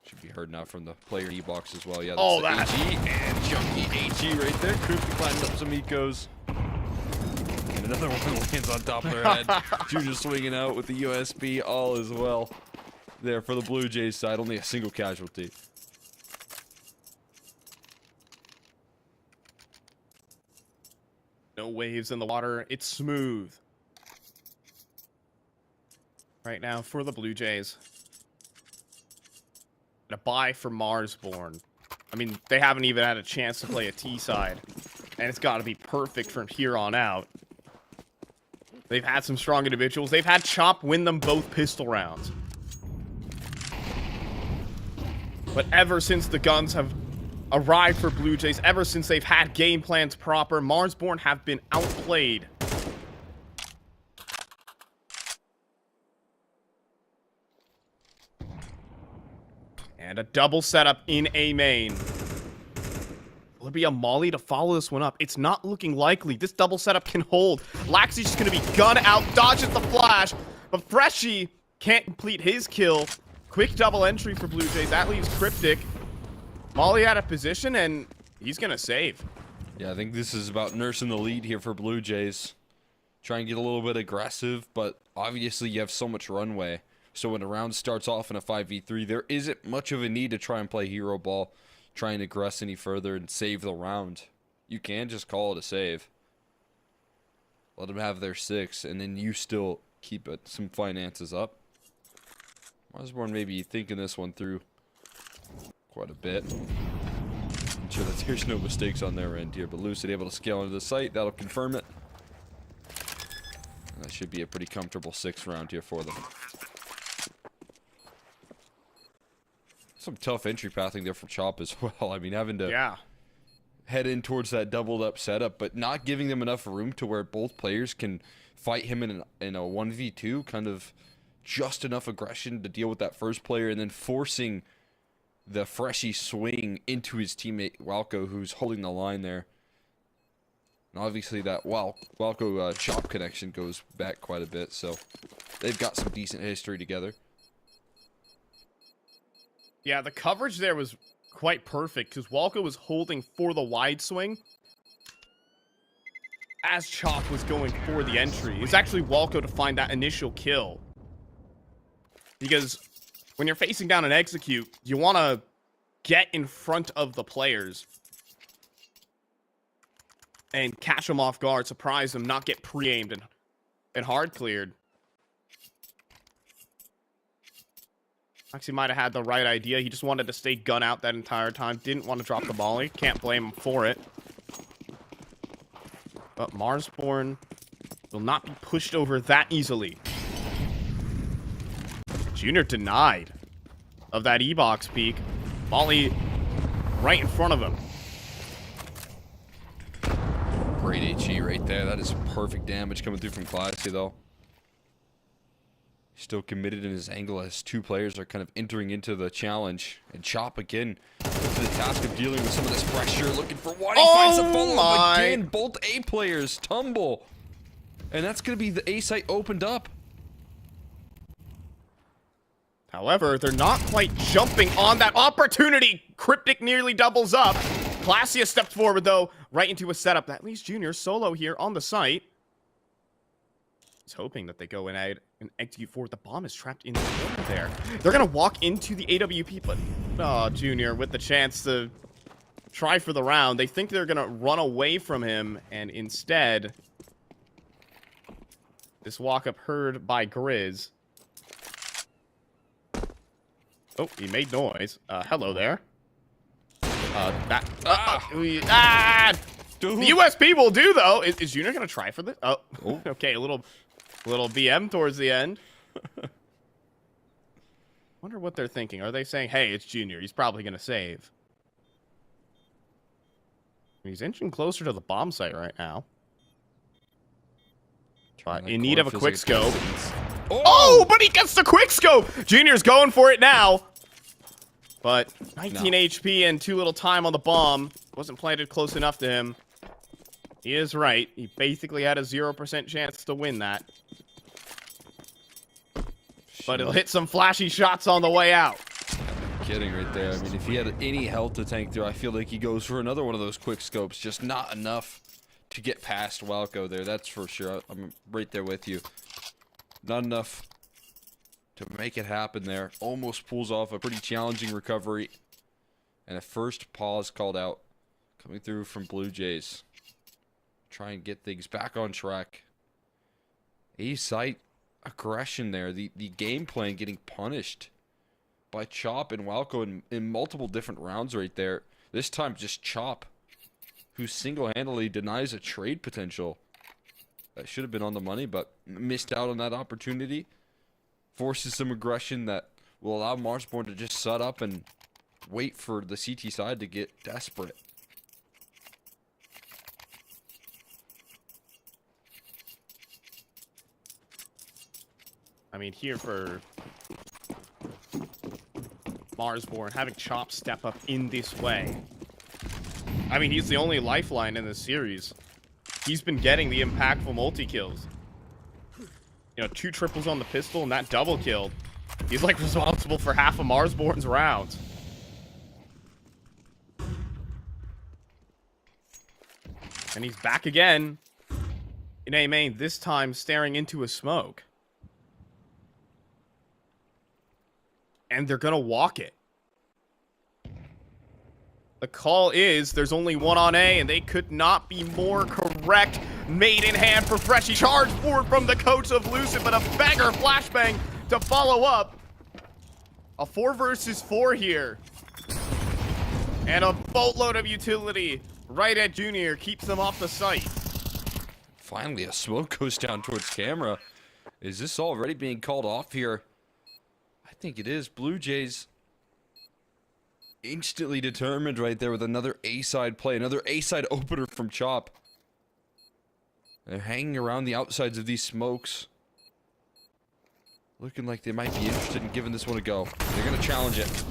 Should be heard now from the player E-box as well. Yeah, Oh, that's that- the AG and chunky AG right there. Cryptic climbing up some ecos. And another one lands on top of their head. Junior swinging out with the USB all as well. There for the Blue Jays side, only a single casualty. No waves in the water. It's smooth. Right now for the Blue Jays. And a bye for Marsborn. I mean, they haven't even had a chance to play a T side. And it's got to be perfect from here on out. They've had some strong individuals. They've had Chop win them both pistol rounds. But ever since the guns have arrived for Blue Jays, ever since they've had game plans proper, Marsborn have been outplayed. And a double setup in A main. Will it be a molly to follow this one up? It's not looking likely. This double setup can hold. Laxy's just going to be gun out, dodges the flash, but Freshie can't complete his kill. Quick double entry for Blue Jays. That leaves Cryptic. Molly out of position, and he's going to save. Yeah, I think this is about nursing the lead here for Blue Jays. Try and get a little bit aggressive, but obviously you have so much runway. So when a round starts off in a 5v3, there isn't much of a need to try and play hero ball, try and aggress any further and save the round. You can just call it a save. Let them have their 6, and then you still keep some finances up. Marsborn maybe thinking this one through quite a bit. Ensure that there's no mistakes on their end here, but Lucid able to scale into the site. That'll confirm it. And that should be a pretty comfortable 6th round here for them. Some tough entry pathing there from Chop as well. I mean, having to head in towards that doubled up setup, but not giving them enough room to where both players can fight him in a 1v2, kind of just enough aggression to deal with that first player, and then forcing the Freshie swing into his teammate Walco, who's holding the line there. And obviously that Walco Chop connection goes back quite a bit, so they've got some decent history together. Yeah, the coverage there was quite perfect because Walco was holding for the wide swing as Chop was going for the entry. It's actually Walco to find that initial kill. Because when you're facing down an execute, you want to get in front of the players and catch them off guard, surprise them, not get pre-aimed and hard cleared. Actually might have had the right idea. He just wanted to stay gun out that entire time. Didn't want to drop the volley. Can't blame him for it. But Marsborn will not be pushed over that easily. Junior denied of that E-box peek. Volley right in front of him. Great HE right there. That is perfect damage coming through from Classy, though. Still committed in his angle as 2 players are kind of entering into the challenge. And Chop again to the task of dealing with some of this pressure, looking for one. He finds a follow-up again. Both A players tumble. And that's going to be the A site opened up. However, they're not quite jumping on that opportunity. Cryptic nearly doubles up. Classius stepped forward, though, right into a setup. That leaves Junior solo here on the site. He's hoping that they go and execute forward. The bomb is trapped in the corner there. They're going to walk into the AWP, but Junior with the chance to try for the round. They think they're going to run away from him, and instead, this walk-up heard by Grizz. Oh, he made noise. Hello there. The USP will do, though. Is Junior going to try for this? Oh. Okay, a little BM towards the end. Wonder what they're thinking. Are they saying, hey, it's Junior. He's probably going to save. He's inching closer to the bomb site right now. That In need of a feels quick like scope. distance. Oh, but he gets the quick scope. Junior's going for it now. But 19 HP and too little time on the bomb. Wasn't planted close enough to him. He is right. He basically had a 0% chance to win that. But he'll hit some flashy shots on the way out. Kidding right there. I mean, if he had any health to tank through, I feel like he goes for another one of those quick scopes. Just not enough to get past Walco there. That's for sure. I'm right there with you. Not enough to make it happen there. Almost pulls off a pretty challenging recovery. And a first pause called out. Coming through from Blue Jays. Try and get things back on track. A-site aggression there. The game plan getting punished by Chop and Walco in multiple different rounds right there. This time just Chop, who single-handedly denies a trade potential. That should have been on the money, but missed out on that opportunity. Forces some aggression that will allow Marsborn to just set up and wait for the CT side to get desperate. I mean, here for Marsborn, having Chop step up in this way. I mean, he's the only lifeline in this series. He's been getting the impactful multi-kills. You know, 2 triples on the pistol and that double kill. He's like responsible for half of Marsborn's rounds. And he's back again in A main, this time staring into a smoke. And they're gonna walk it. The call is there's only one on A, and they could not be more correct. Made in hand for Freshy. Charge forward from the coach of Lucid, but a bagger flashbang to follow up. A 4 versus 4 here. And a boatload of utility right at Junior. Keeps them off the site. Finally, a smoke goes down towards camera. Is this already being called off here? I think it is. Blue Jays instantly determined right there with another A-side play. Another A-side opener from Chop. They're hanging around the outsides of these smokes. Looking like they might be interested in giving this one a go. They're going to challenge it.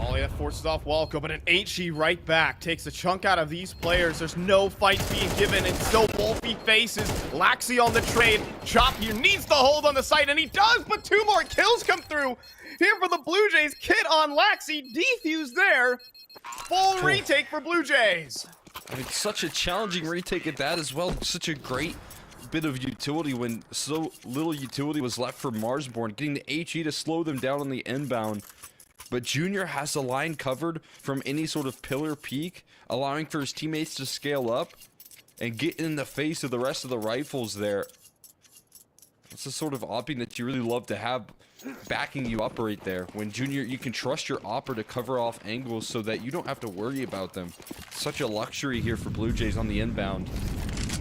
Ollie forces off Walco, but an HE right back takes a chunk out of these players. There's no fights being given, and so Wolfie faces Laxi on the trade. Chop here needs to hold on the site, and he does, but 2 more kills come through here for the Blue Jays. Kit on Laxi, defuse there. Full retake for Blue Jays. I mean, such a challenging retake at that as well. Such a great bit of utility when so little utility was left for Marsborn. Getting the HE to slow them down on the inbound. But Junior has the line covered from any sort of pillar peak, allowing for his teammates to scale up and get in the face of the rest of the rifles there. It's the sort of opping that you really love to have backing you up right there. When Junior, you can trust your opper to cover off angles so that you don't have to worry about them. Such a luxury here for Blue Jays on the inbound.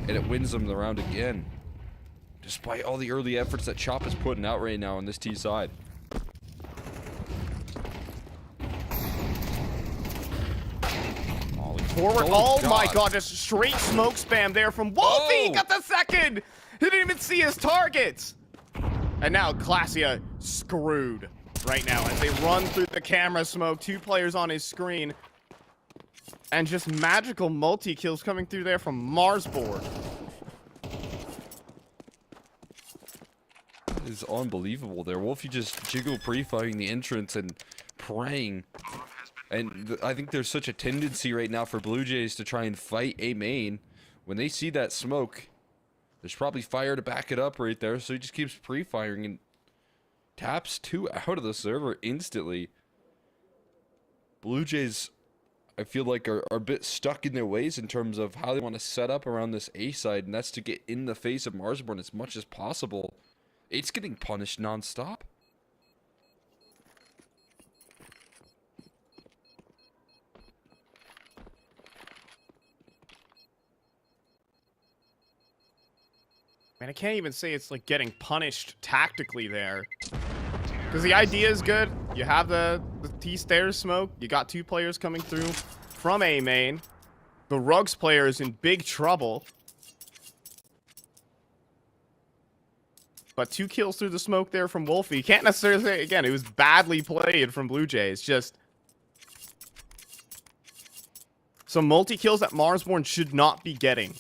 And it wins them the round again. Despite all the early efforts that Chop is putting out right now on this T side. Forward. Oh my god, just straight smoke spam there from Wolfie. Got the second. He didn't even see his targets. And now Classia screwed right now as they run through the camera smoke. 2 players on his screen. And just magical multi-kills coming through there from Marsborn. Is unbelievable there. Wolfie just jiggle pre-firing the entrance and praying. And I think there's such a tendency right now for Blue Jays to try and fight A main. When they see that smoke, there's probably fire to back it up right there. So he just keeps pre-firing and taps 2 out of the server instantly. Blue Jays, I feel like, are a bit stuck in their ways in terms of how they want to set up around this A side. And that's to get in the face of Marsborn as much as possible. It's getting punished non-stop. Man, I can't even say it's like getting punished tactically there. Because the idea is good. You have the T-stairs smoke. You got 2 players coming through from A main. The Rugs player is in big trouble. But 2 kills through the smoke there from Wolfie. Can't necessarily say, again, it was badly played from Blue Jays. Just some multi-kills that Marsborn should not be getting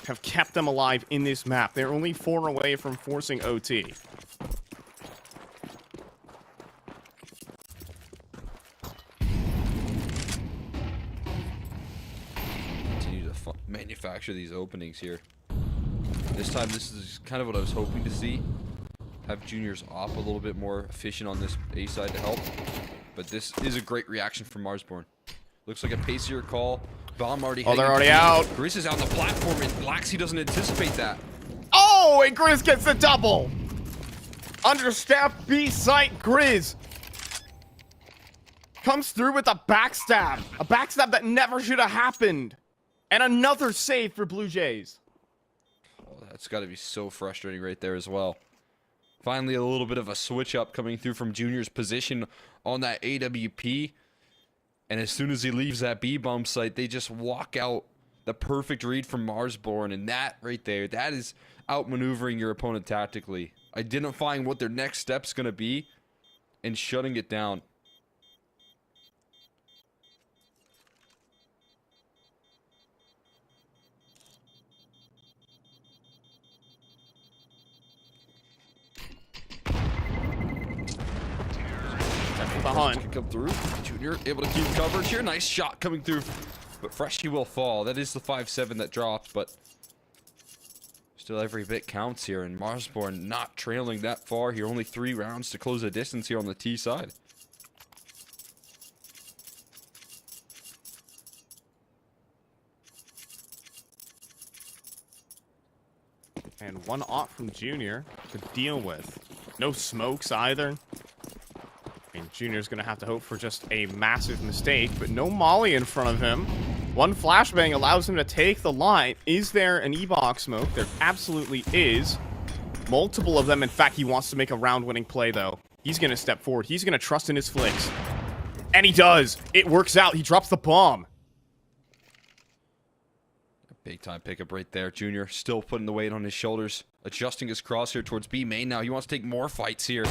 have kept them alive in this map. They're only 4 away from forcing OT. Continue to manufacture these openings here. This time, this is kind of what I was hoping to see. Have juniors op a little bit more efficient on this A side to help. But this is a great reaction from Marsborn. Looks like a pacier call. Bomb already. Oh, they're already out. Grizz is out on the platform, and Laxi doesn't anticipate that. Oh, and Grizz gets the double. Understaffed B site Grizz comes through with a backstab. A backstab that never should have happened. And another save for Blue Jays. Oh, that's got to be so frustrating right there as well. Finally, a little bit of a switch up coming through from Junior's position on that AWP. And as soon as he leaves that B-bomb site, they just walk out. The perfect read from Marsborn. And that right there, that is outmaneuvering your opponent tactically. Identifying what their next step's going to be and shutting it down. Behind. Can come through. Junior able to keep coverage here. Nice shot coming through. But Freshie will fall. That is the 5-7 that dropped, but still every bit counts here. And Marsborn not trailing that far here. Only 3 rounds to close the distance here on the T side. And 1 off from Junior to deal with. No smokes either. And Junior's going to have to hope for just a massive mistake, but no molly in front of him. 1 flashbang allows him to take the line. Is there an E-box smoke? There absolutely is. Multiple of them. In fact, he wants to make a round-winning play, though. He's going to step forward. He's going to trust in his flicks. And he does. It works out. He drops the bomb. Big time pickup right there. Junior still putting the weight on his shoulders. Adjusting his crosshair towards B main now. He wants to take more fights here.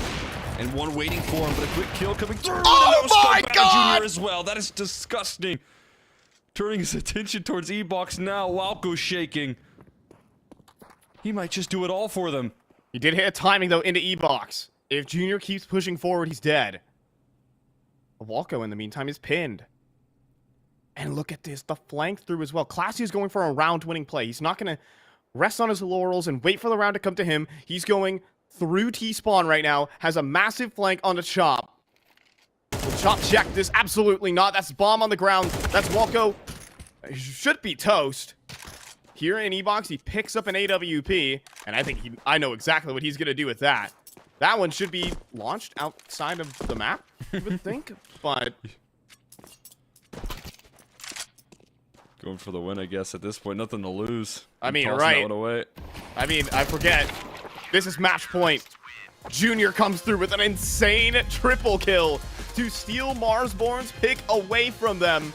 And 1 waiting for him, but a quick kill coming through. Oh my God! Junior as well. That is disgusting. Turning his attention towards E-box now. Walco's shaking. He might just do it all for them. He did hit a timing, though, into E-box. If Junior keeps pushing forward, he's dead. Walco, in the meantime, is pinned. And look at this, the flank through as well. Classy is going for a round-winning play. He's not going to rest on his laurels and wait for the round to come to him. He's going through T-spawn right now. Has a massive flank on the chop. Will chop check this? Absolutely not. That's bomb on the ground. That's Walco. Should be toast. Here in E-box, he picks up an AWP. And I think I know exactly what he's going to do with that. That one should be launched outside of the map, you would think. But going for the win, I guess, at this point. Nothing to lose. I mean, Tossing right. that one away. I mean, I forget. This is match point. Junior comes through with an insane triple kill to steal Marsborn's pick away from them.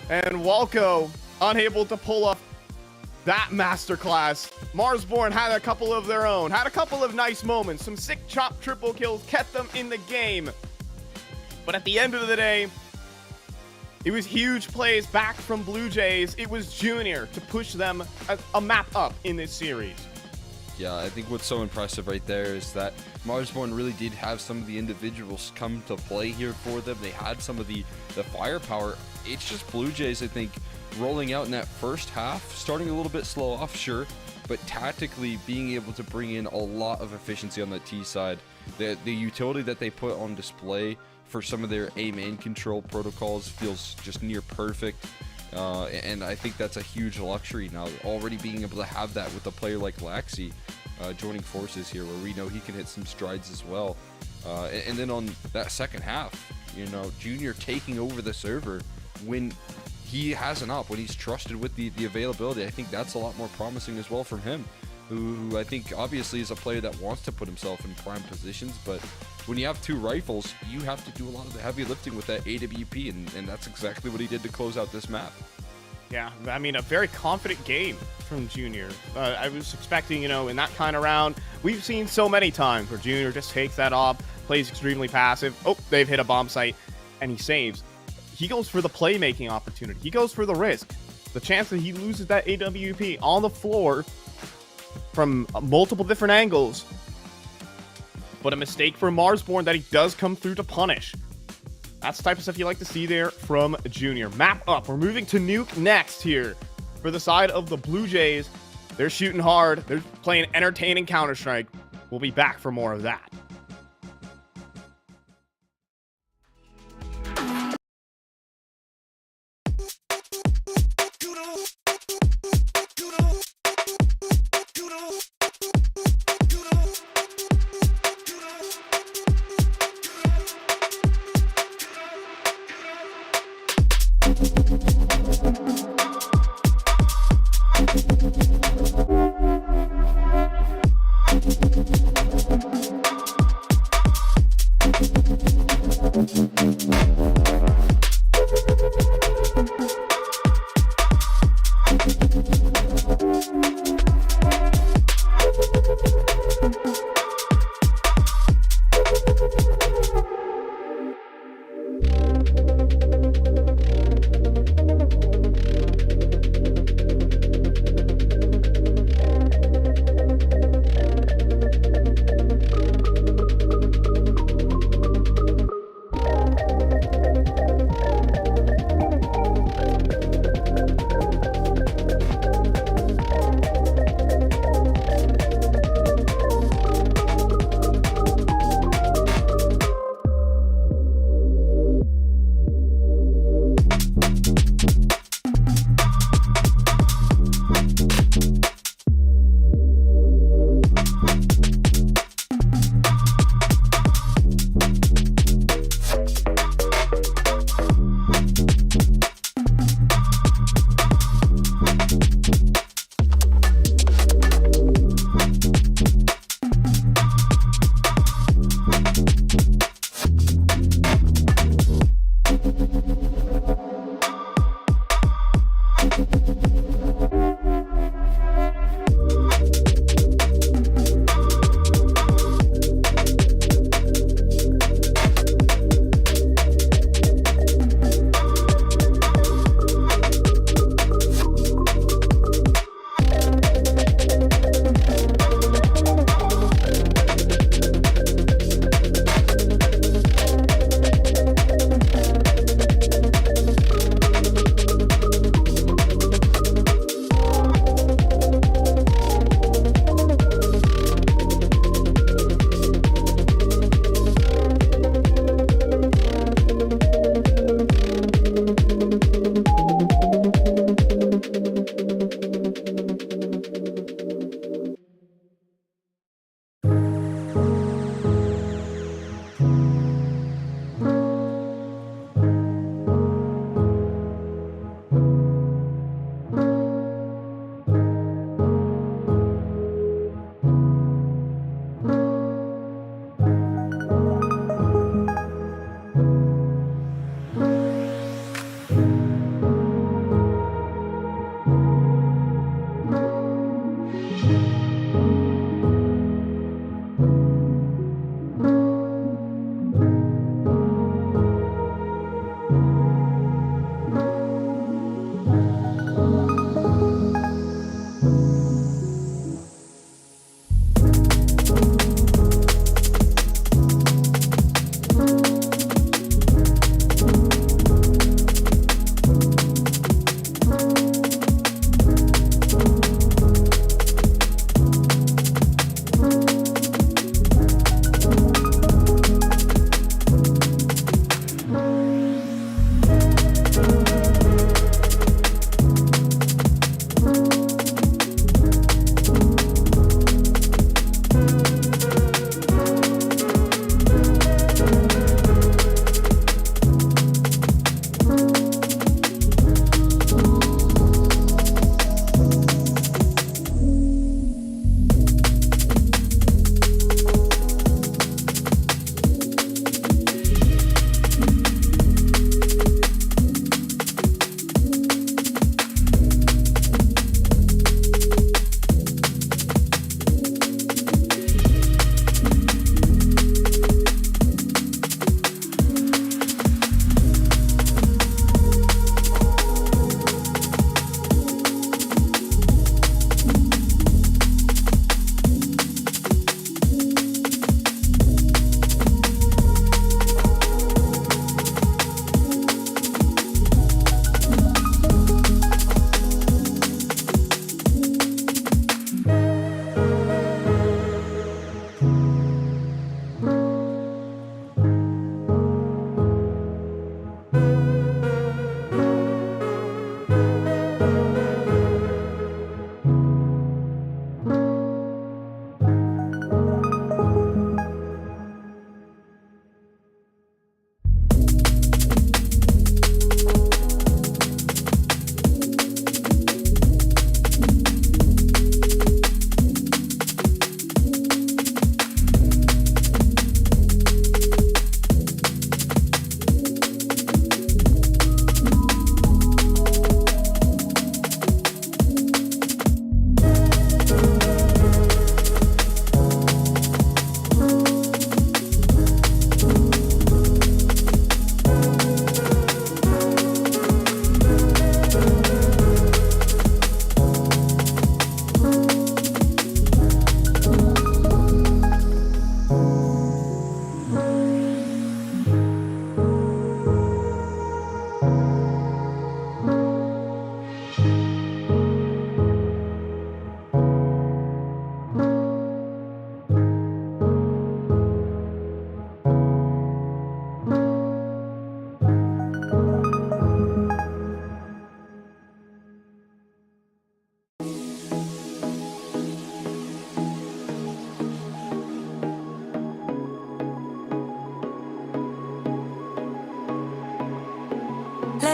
And Walco unable to pull up that masterclass. Marsborn had a couple of their own. Had a couple of nice moments. Some sick chop triple kills kept them in the game. But at the end of the day, it was huge plays back from Blue Jays. It was Junior to push them a map up in this series. Yeah, I think what's so impressive right there is that Marsborn really did have some of the individuals come to play here for them. They had some of the firepower. It's just Blue Jays, I think, rolling out in that first half, starting a little bit slow off, sure, but tactically being able to bring in a lot of efficiency on the T side. The utility that they put on display for some of their A-main control protocols feels just near perfect. And I think that's a huge luxury now, already being able to have that with a player like Laxi joining forces here, where we know he can hit some strides as well. And then on that second half, you know, Junior taking over the server when he has an up, when he's trusted with the availability. I think that's a lot more promising as well from him. who I think obviously is a player that wants to put himself in prime positions, but when you have two rifles, you have to do a lot of the heavy lifting with that AWP, and that's exactly what he did to close out this map. Yeah, I mean, a very confident game from Junior. I was expecting, in that kind of round, we've seen so many times where Junior just takes that off, plays extremely passive. Oh, they've hit a bomb site, and he saves. He goes for the playmaking opportunity. He goes for the risk. The chance that he loses that AWP on the floor from multiple different angles. But a mistake for Marsborn that he does come through to punish. That's the type of stuff you like to see there from Junior. Map up. We're moving to Nuke next here. For the side of the Blue Jays, they're shooting hard. They're playing entertaining Counter-Strike. We'll be back for more of that.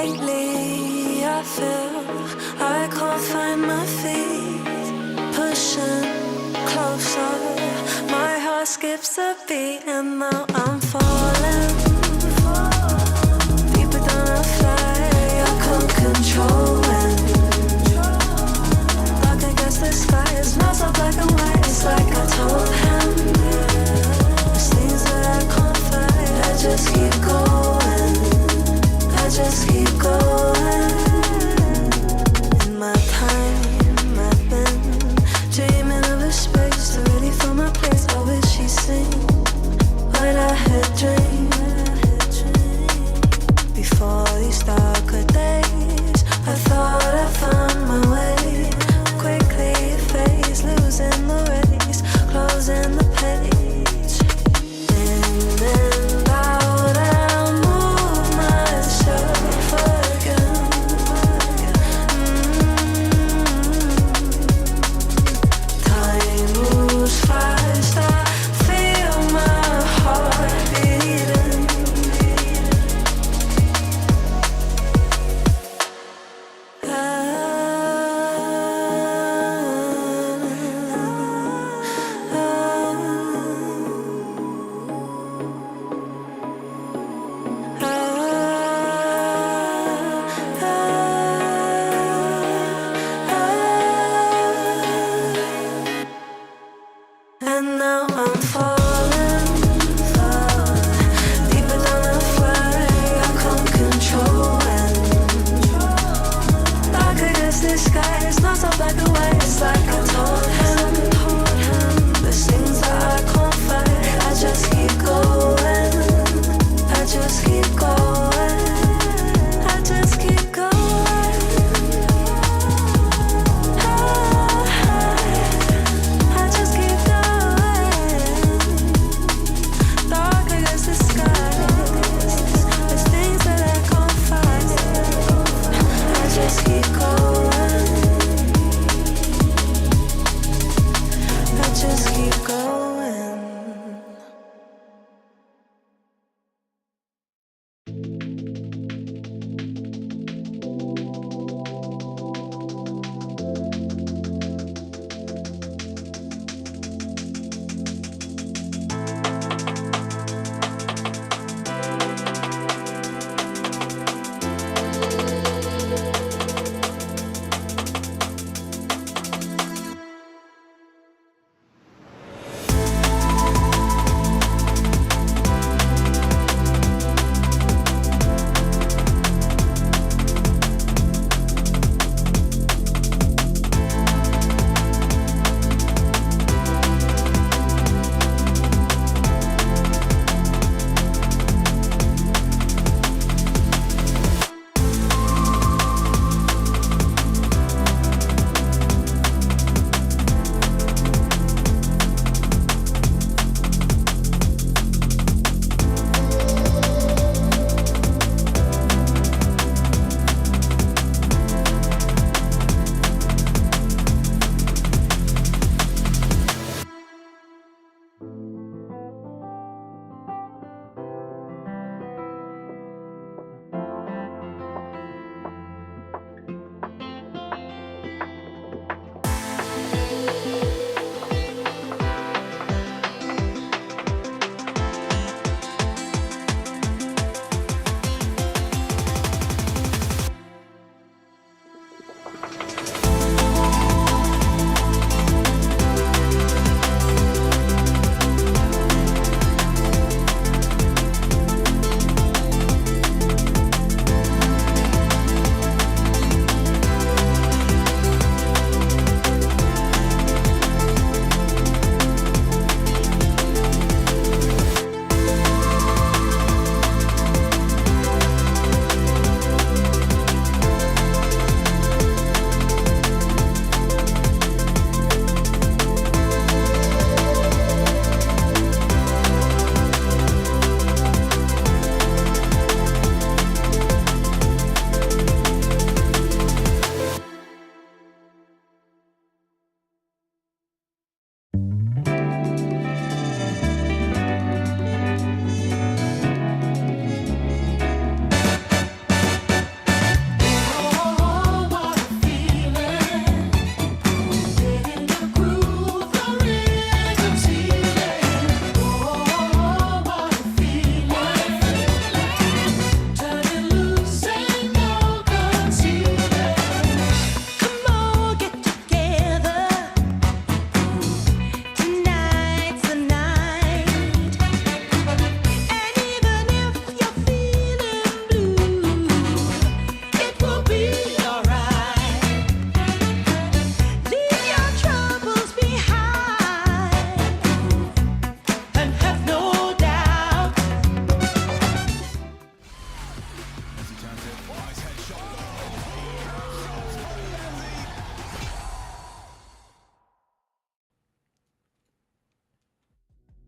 lately I feel I can't find my feet. Pushing closer, my heart skips a beat, and now I'm falling deeper than I fly. I can't control it. Dark against the sky, it's not so black and white. It's like I told him, there's things that I can't fight. I just keep going, I just keep going. In my time, I've been dreaming of a space to really fill my place. I wish she'd sing what I had dreamed. Before these darker days, I thought I found my way. Quickly it fades, losing the race, closing the page. In and out, I'll move myself again. Time moves fast, I feel my heart beating. And now I'm falling, deeper than I fly. I can't control it. Dark against the sky, it's not so black and white. It's like I told him, there's things that I can't fight. I just keep going, I just keep going, I just keep going. I just keep going. Dark against the sky, there's things that I can't fight. I just keep going.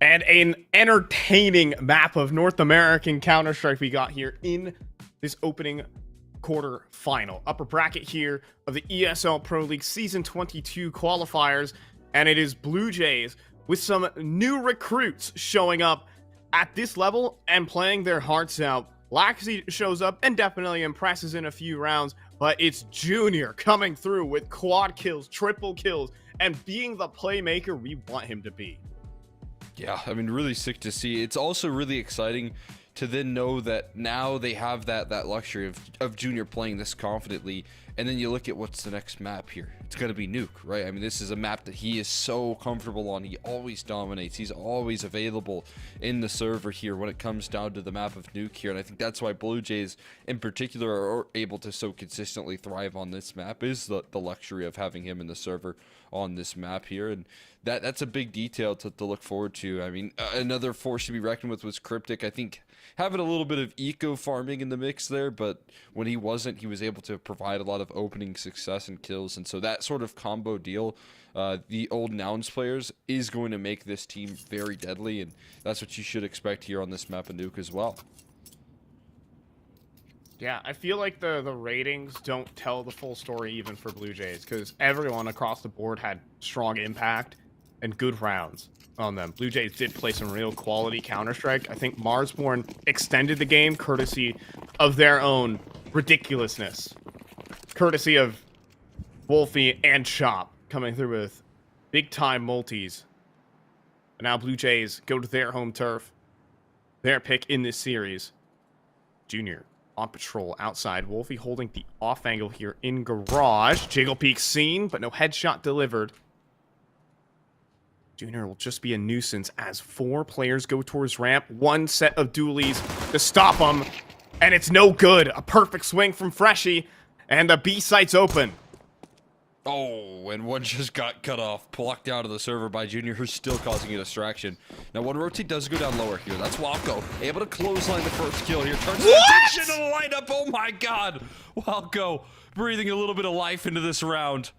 And an entertaining map of North American Counter-Strike we got here in this opening quarter final. Upper bracket here of the ESL Pro League Season 22 qualifiers. And it is Blue Jays with some new recruits showing up at this level and playing their hearts out. Laxey shows up and definitely impresses in a few rounds, but it's Junior coming through with quad kills, triple kills, and being the playmaker we want him to be. Yeah, I mean, really sick to see. It's also really exciting to then know that now they have that luxury of Junior playing this confidently. And then you look at what's the next map here. It's going to be Nuke, right? I mean, this is a map that he is so comfortable on. He always dominates. He's always available in the server here when it comes down to the map of Nuke here. And I think that's why Blue Jays in particular are able to so consistently thrive on this map, is the luxury of having him in the server on this map here. And that's a big detail to look forward to. I mean, another force to be reckoned with was Cryptic. I think having a little bit of eco farming in the mix there, but when he wasn't, he was able to provide a lot of opening success and kills. And so that sort of combo deal, the old Nouns players, is going to make this team very deadly, and that's what you should expect here on this map of Nuke as well. Yeah, I feel like the ratings don't tell the full story even for Blue Jays, because everyone across the board had strong impact and good rounds on them. Blue Jays did play some real quality Counter-Strike. I think Marsborn extended the game courtesy of their own ridiculousness. Courtesy of Wolfie and Chop coming through with big-time multis. And now Blue Jays go to their home turf. Their pick in this series. Junior on patrol outside. Wolfie holding the off angle here in garage. Jiggle peek seen, but no headshot delivered. Junior will just be a nuisance as 4 players go towards ramp. 1 set of dualies to stop him. And it's no good. A perfect swing from Freshie. And the B site's open. Oh, and one just got cut off, plucked out of the server by Junior, who's still causing a distraction. Now, one rotate does go down lower here. That's Walco, able to clothesline the first kill here. Turns the attention to the lineup. Oh my god. Walco breathing a little bit of life into this round.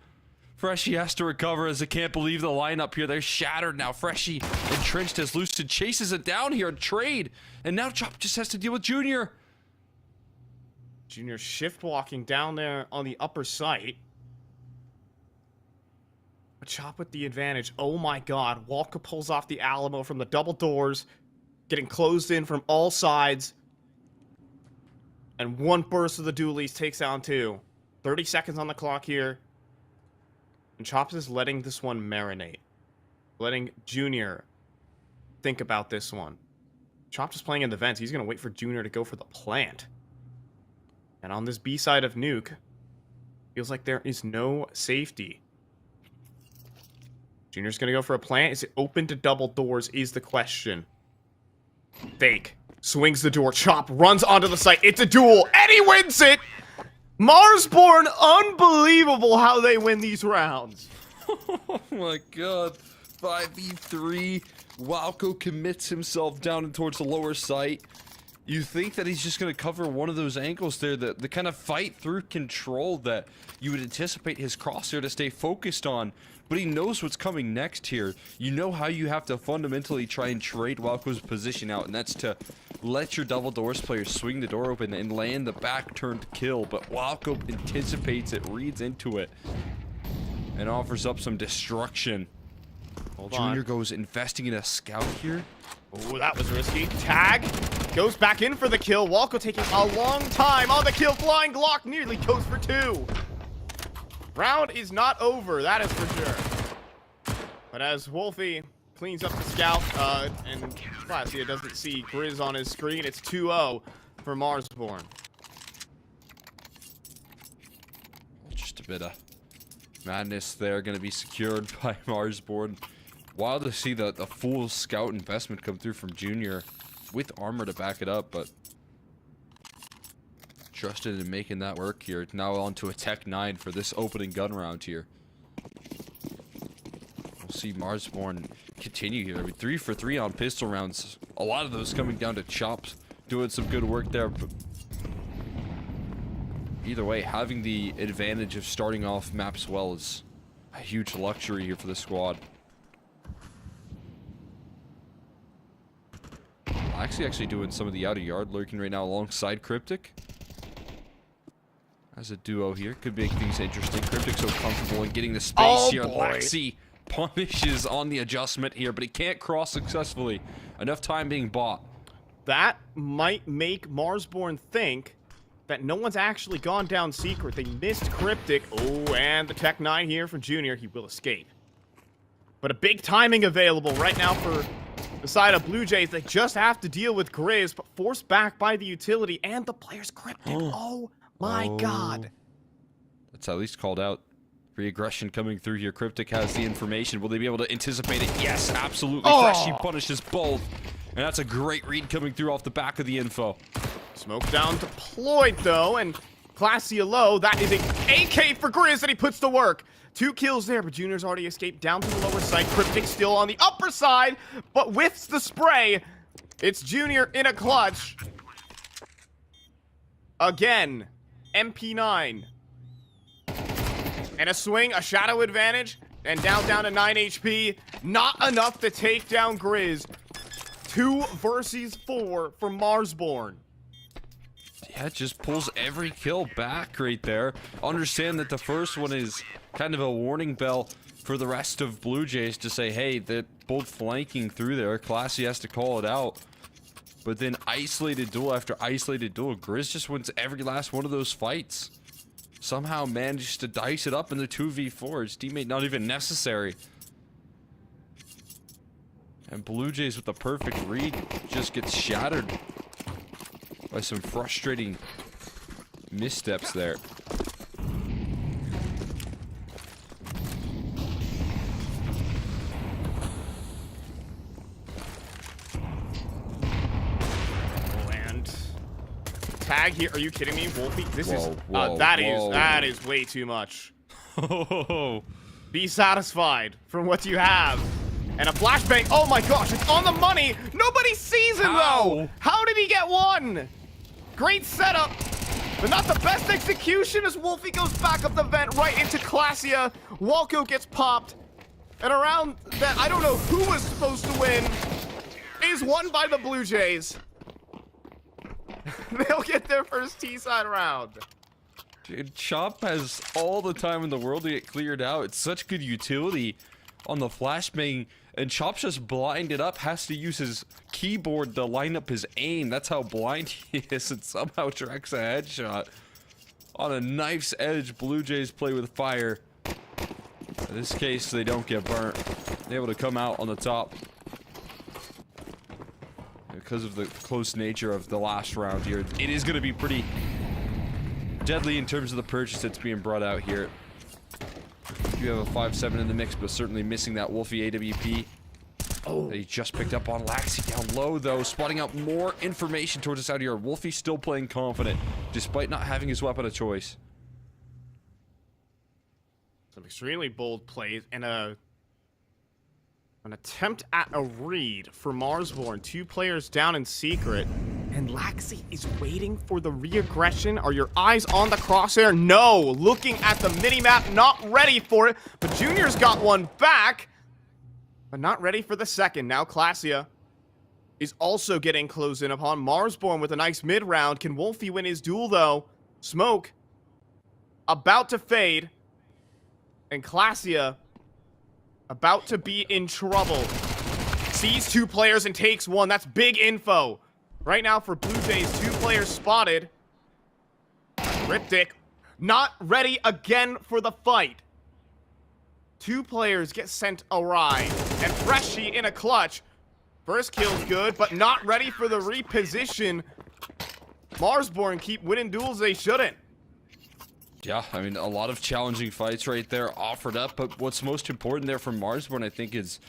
Freshie has to recover as they can't believe the lineup here. They're shattered now. Freshie entrenched as Lucid chases it down here. A trade. And now Chop just has to deal with Junior. Junior shift walking down there on the upper site. But Chop with the advantage. Oh my god. Walker pulls off the Alamo from the double doors. Getting closed in from all sides. And 1 burst of the dualies takes down 2. 30 seconds on the clock here. And Chops is letting this one marinate. Letting Junior think about this one. Chops is playing in the vents. He's going to wait for Junior to go for the plant. And on this B side of Nuke, feels like there is no safety. Junior's going to go for a plant. Is it open to double doors is the question. Fake. Swings the door. Chop runs onto the site. It's a duel. And he wins it! Marsborn, unbelievable how they win these rounds. Oh my god. 5v3. Walco commits himself down and towards the lower site. You think that he's just going to cover one of those angles there, the kind of fight through control that you would anticipate his crosshair to stay focused on, but he knows what's coming next here. You know how you have to fundamentally try and trade Walco's position out, and that's to let your double doors player swing the door open and land the back turned kill, but Walco anticipates it, reads into it, and offers up some destruction. Junior goes investing in a scout here. Oh, that was risky. Tag goes back in for the kill. Walco taking a long time on the kill. Flying Glock nearly goes for 2. Round is not over, that is for sure. But as Wolfie cleans up the scout, and Classy doesn't see Grizz on his screen, it's 2-0 for Marsborn. Just a bit of madness there, going to be secured by Marsborn. Wild to see the full scout investment come through from Junior with armor to back it up, but trusted in making that work here. Now on to a Tech 9 for this opening gun round here. We'll see Marsborn continue here. I mean, 3 for 3 on pistol rounds. A lot of those coming down to Chops, doing some good work there. But either way, having the advantage of starting off maps well is a huge luxury here for the squad. Laxi actually doing some of the outer yard, lurking right now alongside Cryptic. As a duo here, could make things interesting. Cryptic so comfortable in getting the space here. Boy. Laxi punishes on the adjustment here, but he can't cross successfully. Enough time being bought. That might make Marsborn think that no one's actually gone down secret. They missed Cryptic. Oh, and the Tech 9 here from Junior. He will escape. But a big timing available right now for the side of Blue Jays. They just have to deal with Grizz, but forced back by the utility and the player's Cryptic. Oh my god. That's at least called out. Free aggression coming through here. Cryptic has the information. Will they be able to anticipate it? Yes, absolutely. Freshie punishes both. And that's a great read coming through off the back of the info. Smoke down deployed though, and Classy low. That is an AK for Grizz that he puts to work. 2 kills there, but Junior's already escaped down to the lower side. Cryptic still on the upper side, but whiffs the spray. It's Junior in a clutch. Again, MP9. And a swing, a shadow advantage, and down to 9 HP. Not enough to take down Grizz. 2 versus 4 for Marsborn. Yeah, it just pulls every kill back right there. Understand that the first one is kind of a warning bell for the rest of Blue Jays to say, hey, they're both flanking through there. Classy has to call it out. But then isolated duel after isolated duel, Grizz just wins every last one of those fights. Somehow manages to dice it up in the 2v4. His teammate not even necessary. And Blue Jays with the perfect read just gets shattered by some frustrating missteps there. And tag here. Are you kidding me, Wolfie? This Whoa, that is way too much. Oh, Be satisfied from what you have. And a flashbang. Oh my gosh, it's on the money. Nobody sees him though. How did he get one? Great setup, but not the best execution as Wolfie goes back up the vent right into Classia. Walco gets popped. And around that, I don't know who was supposed to win, is won by the Blue Jays. They'll get their first T-side round. dude, Chop has all the time in the world to get cleared out. It's such good utility on the flashbang, and Chop's just blinded up, has to use his keyboard to line up his aim. That's how blind he is, and somehow tracks a headshot. On a knife's edge, Blue Jays play with fire. In this case, they don't get burnt. They're able to come out on the top. Because of the close nature of the last round here, it is going to be pretty deadly in terms of the purchase that's being brought out here. You have a 5-7 in the mix, but certainly missing that Wolfie AWP. Oh, that he just picked up on Laxi down low, though, spotting out more information towards us out here. Wolfie still playing confident, despite not having his weapon of choice. Some extremely bold plays and an attempt at a read for Marsborn. 2 players down in secret. And Laxi is waiting for the re-aggression. Are your eyes on the crosshair? No. Looking at the mini-map, not ready for it. But Junior's got one back, but not ready for the second. Now Classia is also getting close in upon Marsborn with a nice mid-round. Can Wolfie win his duel, though? Smoke about to fade. And Classia about to be in trouble. Sees 2 players and takes one. That's big info. Right now for Blue Jays, 2 players spotted. Cryptic not ready again for the fight. 2 players get sent awry. And Freshie in a clutch. First kill's good, but not ready for the reposition. Marsborn keep winning duels they shouldn't. Yeah, I mean, a lot of challenging fights right there offered up, but what's most important there from Marsborn, I think, is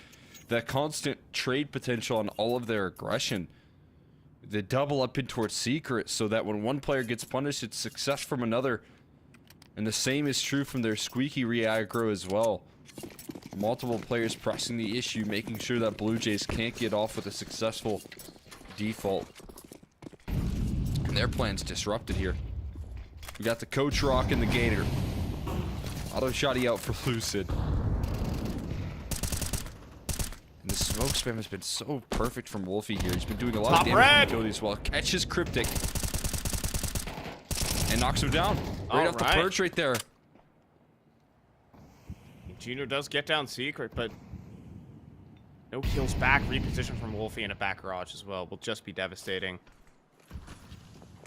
that constant trade potential on all of their aggression. They double up in towards secret so that when one player gets punished, it's success from another. And the same is true from their squeaky re-aggro as well. Multiple players pressing the issue, making sure that Blue Jays can't get off with a successful default. And their plan's disrupted here. We got the Coach Rock and the Gator. Auto shotty out for Lucid. And this smoke spam has been so perfect from Wolfie here. He's been doing a lot Top of damage red. to utility as well. Catches Cryptic. And knocks him down. Right off the perch right there. Junior does get down Secret, but no kills back. Reposition from Wolfie in a back garage as well will just be devastating.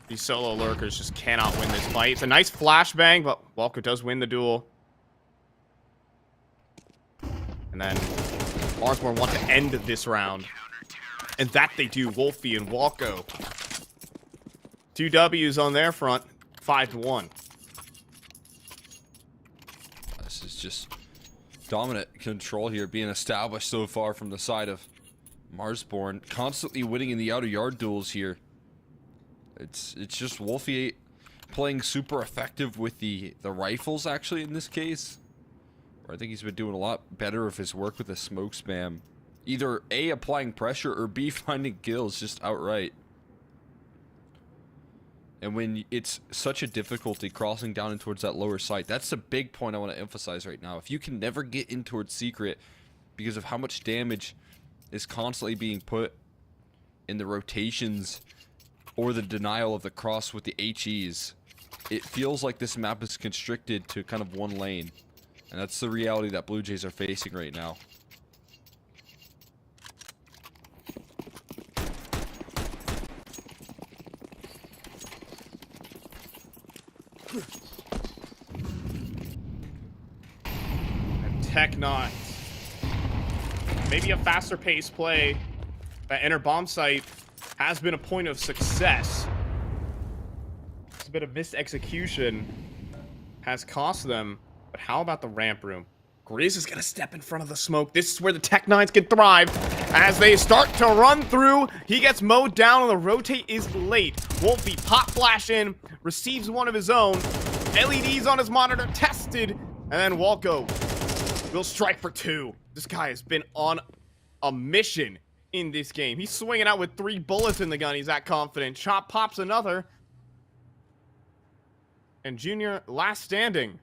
These solo lurkers just cannot win this fight. It's a nice flashbang, but Walker does win the duel. And then Marsborn want to end this round. And that they do. Wolfie and Walko. 2 W's on their front. 5-1. This is just dominant control here being established so far from the side of Marsborn. Constantly winning in the outer yard duels here. It's just Wolfie playing super effective with the rifles actually in this case. I think he's been doing a lot better of his work with the smoke spam. Either A, applying pressure, or B, finding kills just outright. And when it's such a difficulty crossing down in towards that lower site, that's the big point I want to emphasize right now. If you can never get in towards Secret because of how much damage is constantly being put in the rotations or the denial of the cross with the HEs, it feels like this map is constricted to kind of one lane. And that's the reality that Blue Jays are facing right now. Tech-Not. Maybe a faster pace play. That enter bomb site has been a point of success. It's a bit of missed execution has cost them. But how about the ramp room? Grizz is going to step in front of the smoke. This is where the Tech-Nines can thrive. As they start to run through, he gets mowed down and the rotate is late. Wolfie pop flash in, receives one of his own. LEDs on his monitor tested. And then Walko will strike for 2. This guy has been on a mission in this game. He's swinging out with 3 bullets in the gun. He's that confident. Chop pops another. And Junior last standing.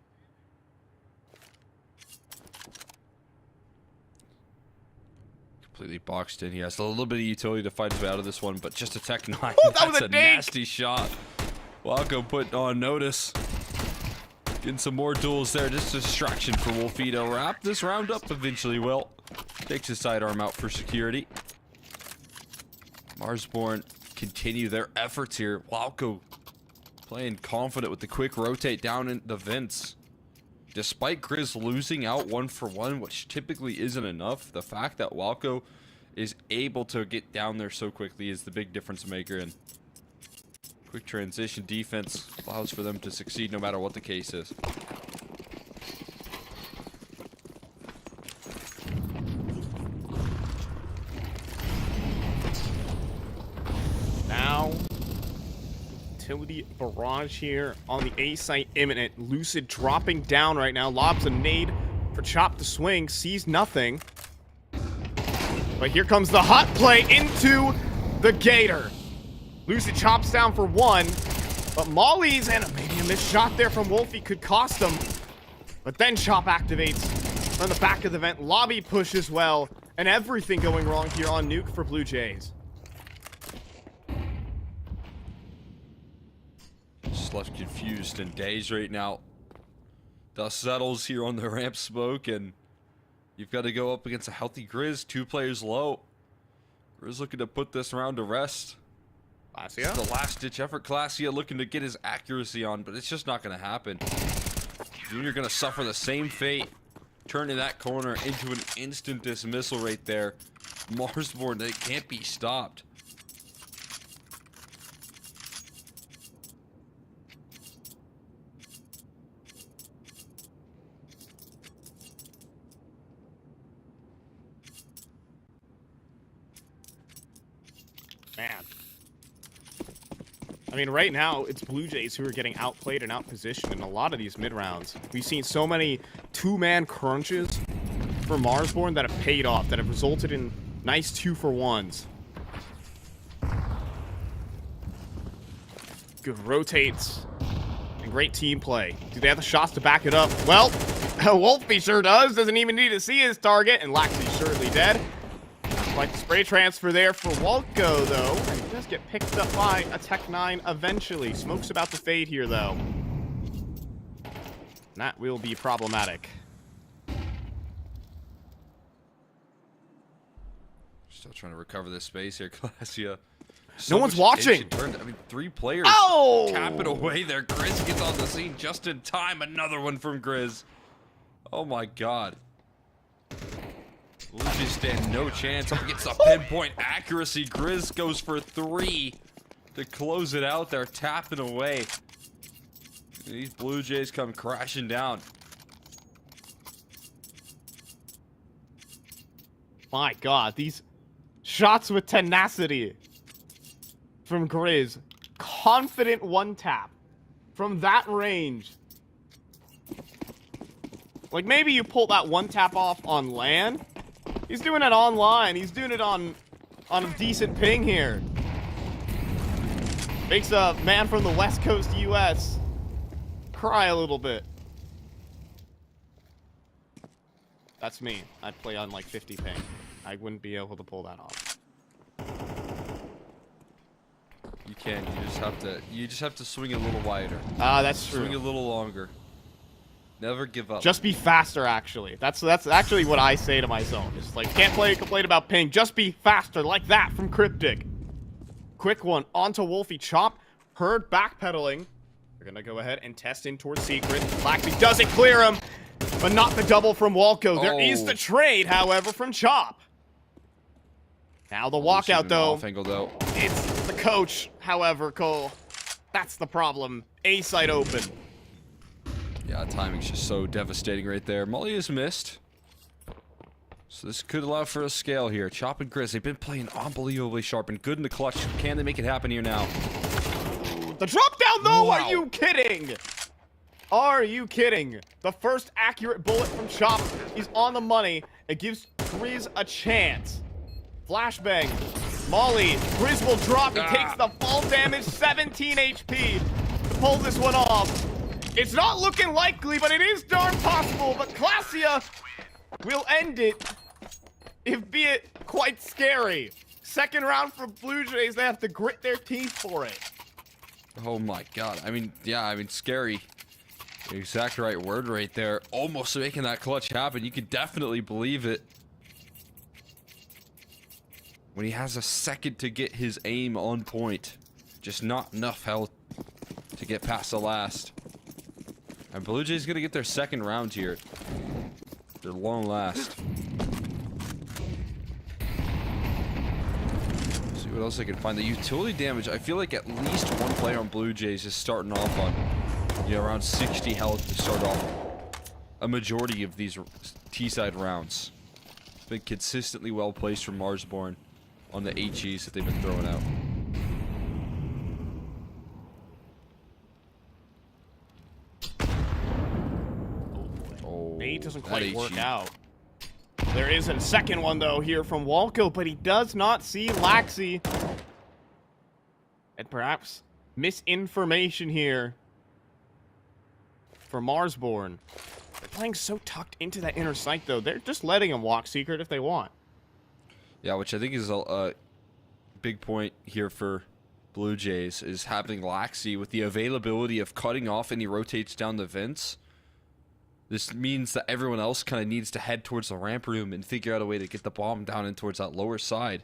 Completely boxed in. He has a little bit of utility to fight his way out of this one, but just a Tech-9. Oh, that was That's a a dink. nasty shot. Walko put on notice. Getting some more duels there. Just a distraction for Wolfie to wrap this round up eventually. Well, takes his sidearm out for security. Marsborn continue their efforts here. Walko playing confident with the quick rotate down in the vents. Despite Grizz losing out 1-for-1, which typically isn't enough, the fact that Walko is able to get down there so quickly is the big difference maker. And quick transition defense allows for them to succeed no matter what the case is. Now, utility barrage here on the A site imminent. Lucid dropping down right now. Lobs a nade for Chop to swing. Sees nothing. But here comes the hot play into the Gator. Lucid chops down for 1. But Molly's and maybe a missed shot there from Wolfie could cost him. But then Chop activates from the back of the vent. Lobby push as well. And everything going wrong here on Nuke for Blue Jays. Just left confused and dazed right now. Dust settles here on the ramp smoke, and you've got to go up against a healthy Grizz. 2 players low. Grizz looking to put this round to rest. Glacia. It's the last-ditch effort. Glacia looking to get his accuracy on, but it's just not going to happen. Junior going to suffer the same fate. Turning that corner into an instant dismissal right there. Marsborn, they can't be stopped. Man. I mean, right now, it's Blue Jays who are getting outplayed and outpositioned in a lot of these mid-rounds. We've seen so many 2-man crunches for Marsborn that have paid off, that have resulted in nice 2-for-1s. Good rotates and great team play. Do they have the shots to back it up? Well, Wolfie sure does. Doesn't even need to see his target, and Laxey's surely dead. Like the spray transfer there for Walco, though. And he does get picked up by a Tech 9 eventually. Smoke's about to fade here, though. That will be problematic. Still trying to recover this space here, Glacia. No one's watching. Turned, I mean, 3 players tap it away there. Grizz gets on the scene just in time. Another one from Grizz. Oh my god. Lucius stand no chance up against the pinpoint accuracy. Grizz goes for 3 to close it out there, tapping away. These Blue Jays come crashing down. My god, these shots with tenacity from Grizz. Confident 1-tap from that range. Like, maybe you pull that 1-tap off on LAN. He's doing it online. He's doing it on a decent ping here. Makes a man from the West Coast US cry a little bit. That's me. I'd play on like 50 ping. I wouldn't be able to pull that off. You can. You just have to swing a little wider. Ah, that's true. Swing a little longer. Never give up. Just be faster, actually. That's actually what I say to myself. It's like, can't complain about ping. Just be faster, like that from Cryptic. Quick one onto Wolfie. Chop. Herd backpedaling. They're gonna go ahead and test in towards Secret. Blackbeak doesn't clear him, but not the double from Walco. There is the trade, however, from Chop. Now the walkout, though. Off angle, though. It's the coach, however, Cole. That's the problem. A side open. Yeah, timing's just so devastating right there. Molly is missed. So this could allow for a scale here. Chop and Grizz, they've been playing unbelievably sharp and good in the clutch. Can they make it happen here now? The drop down, though? Wow. Are you kidding? Are you kidding? The first accurate bullet from Chop is on the money. It gives Grizz a chance. Flashbang. Molly. Grizz will drop. He takes the full damage. 17 HP to pull this one off. It's not looking likely, but it is darn possible. But Glacia will end it, if be it quite scary. Second round for Blue Jays. They have to grit their teeth for it. Oh my god. I mean, yeah, I mean, scary. The exact right word right there. Almost making that clutch happen. You could definitely believe it. When he has a second to get his aim on point. Just not enough health to get past the last. And Blue Jays gonna get their second round here. Their long last. See what else I can find. The utility damage, I feel like at least one player on Blue Jays is starting off on, you know, around 60 health to start off a majority of these T-side rounds. It's been consistently well placed from Marsborn on the HEs that they've been throwing out. Nate doesn't quite work out. There is a second one, though, here from Walco, but he does not see Laxi. And perhaps misinformation here for Marsborn. They're playing so tucked into that inner sight, though. They're just letting him walk Secret if they want. Yeah, which I think is a big point here for Blue Jays, is having Laxi with the availability of cutting off any rotates down the vents. This means that everyone else kind of needs to head towards the ramp room and figure out a way to get the bomb down in towards that lower side.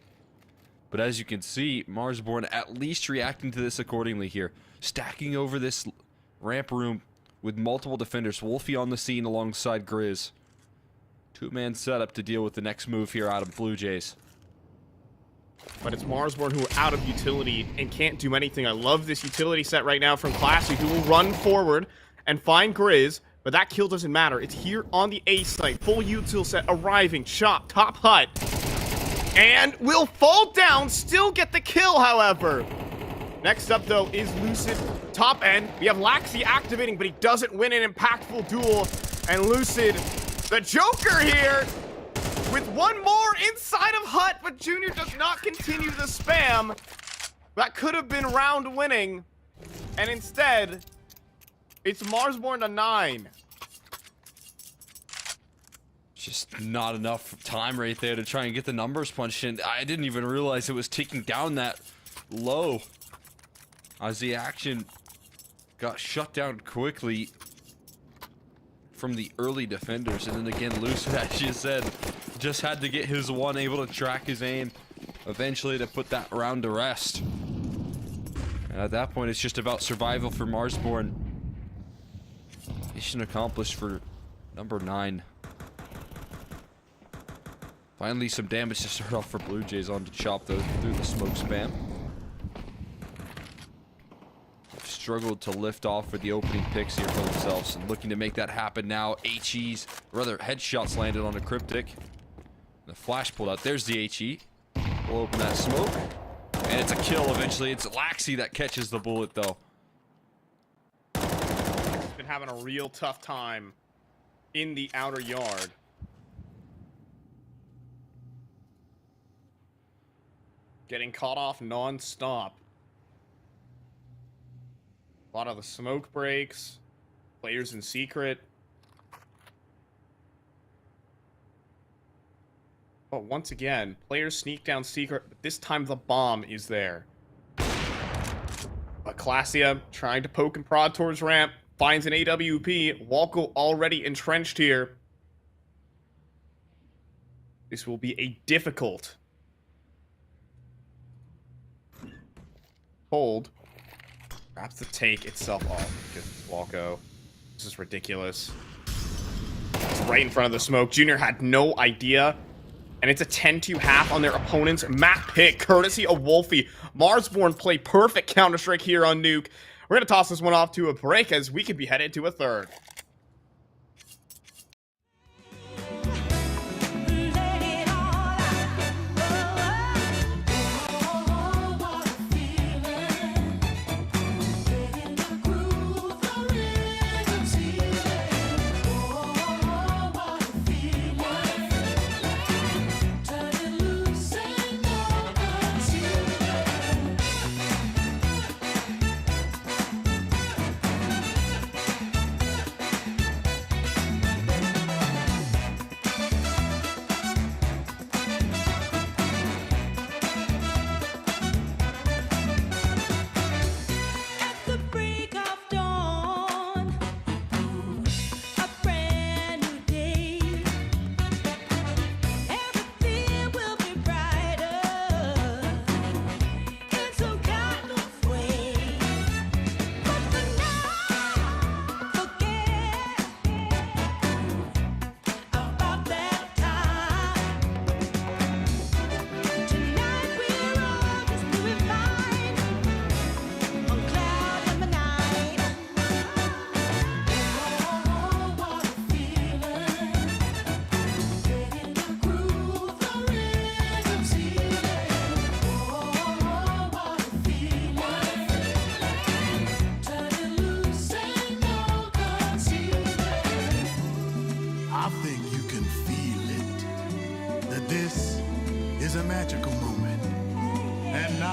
But as you can see, Marsborn at least reacting to this accordingly here. Stacking over this ramp room with multiple defenders. Wolfie on the scene alongside Grizz. Two-man setup to deal with the next move here out of Blue Jays. But it's Marsborn who are out of utility and can't do anything. I love this utility set right now from Classy, who will run forward and find Grizz. But that kill doesn't matter. It's here on the A site. Full util set arriving. Chop, top hut. And will fall down. Still get the kill, however. Next up, though, is Lucid. Top end. We have Laxi activating, but he doesn't win an impactful duel. And Lucid, the Joker here, with one more inside of hut, but Junior does not continue the spam. That could have been round winning. And instead, it's Marsborn to 9. Just not enough time right there to try and get the numbers punched in. I didn't even realize it was ticking down that low as the action got shut down quickly from the early defenders. And then again, Lucid, as you said, just had to get his one, able to track his aim eventually to put that round to rest. And at that point, it's just about survival for Marsborn. Mission accomplished for number 9. Finally, some damage to start off for Blue Jays on to chop those through the smoke spam. Struggled to lift off for the opening picks here for themselves, and looking to make that happen now. HE's, rather headshots landed on a Cryptic. The flash pulled out. There's the HE. We'll open that smoke, and it's a kill eventually. It's Laxi that catches the bullet though. He's been having a real tough time in the outer yard. Getting caught off non-stop. A lot of the smoke breaks. Players in secret. But once again, players sneak down secret, but this time the bomb is there. But Classia trying to poke and prod towards ramp. Finds an AWP. Walko already entrenched here. This will be a difficult hold. Perhaps the take itself off. Goodness, Walko. This is ridiculous. It's right in front of the smoke. Junior had no idea. And it's a 10-2 half on their opponent's map pick, courtesy of Wolfie. Marsborn play perfect Counter-Strike here on Nuke. We're going to toss this one off to a break as we could be headed to a third.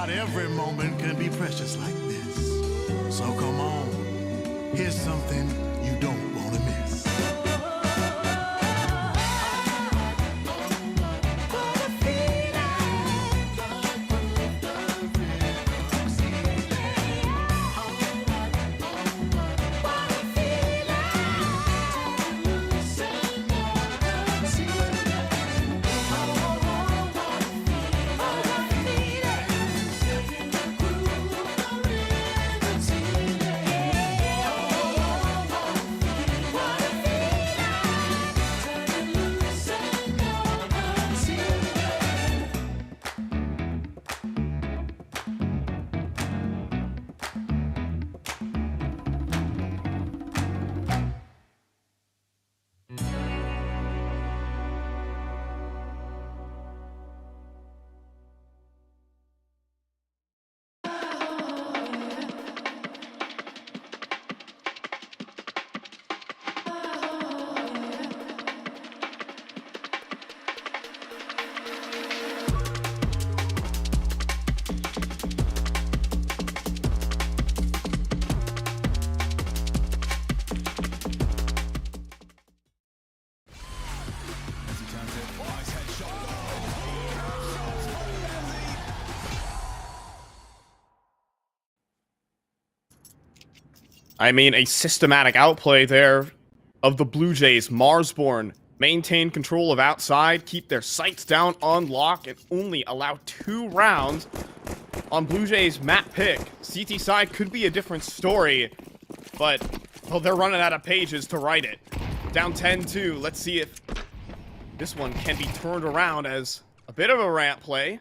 Every moment can be precious like this. So come on, here's something you don't want to miss. I mean, a systematic outplay there of the Blue Jays. Marsborn maintain control of outside, keep their sights down on lock, and only allow 2 rounds on Blue Jays' map pick. CT side could be a different story, but well, they're running out of pages to write it. Down 10-2. Let's see if this one can be turned around as a bit of a ramp play,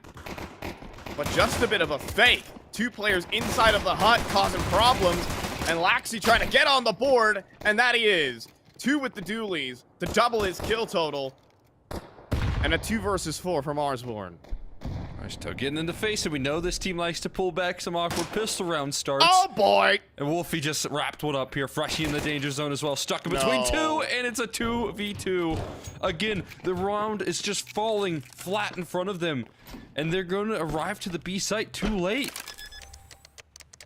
but just a bit of a fake. 2 players inside of the hut causing problems, and Laxi trying to get on the board, and that he is. 2 with the dualies to double his kill total, and a 2 versus 4 from Marsborn. Nice toe getting in the face, and we know this team likes to pull back some awkward pistol round starts. Oh boy! And Wolfie just wrapped one up here. Freshie in the danger zone as well. Stuck in between 2, and it's a 2v2. Again, the round is just falling flat in front of them, and they're going to arrive to the B site too late.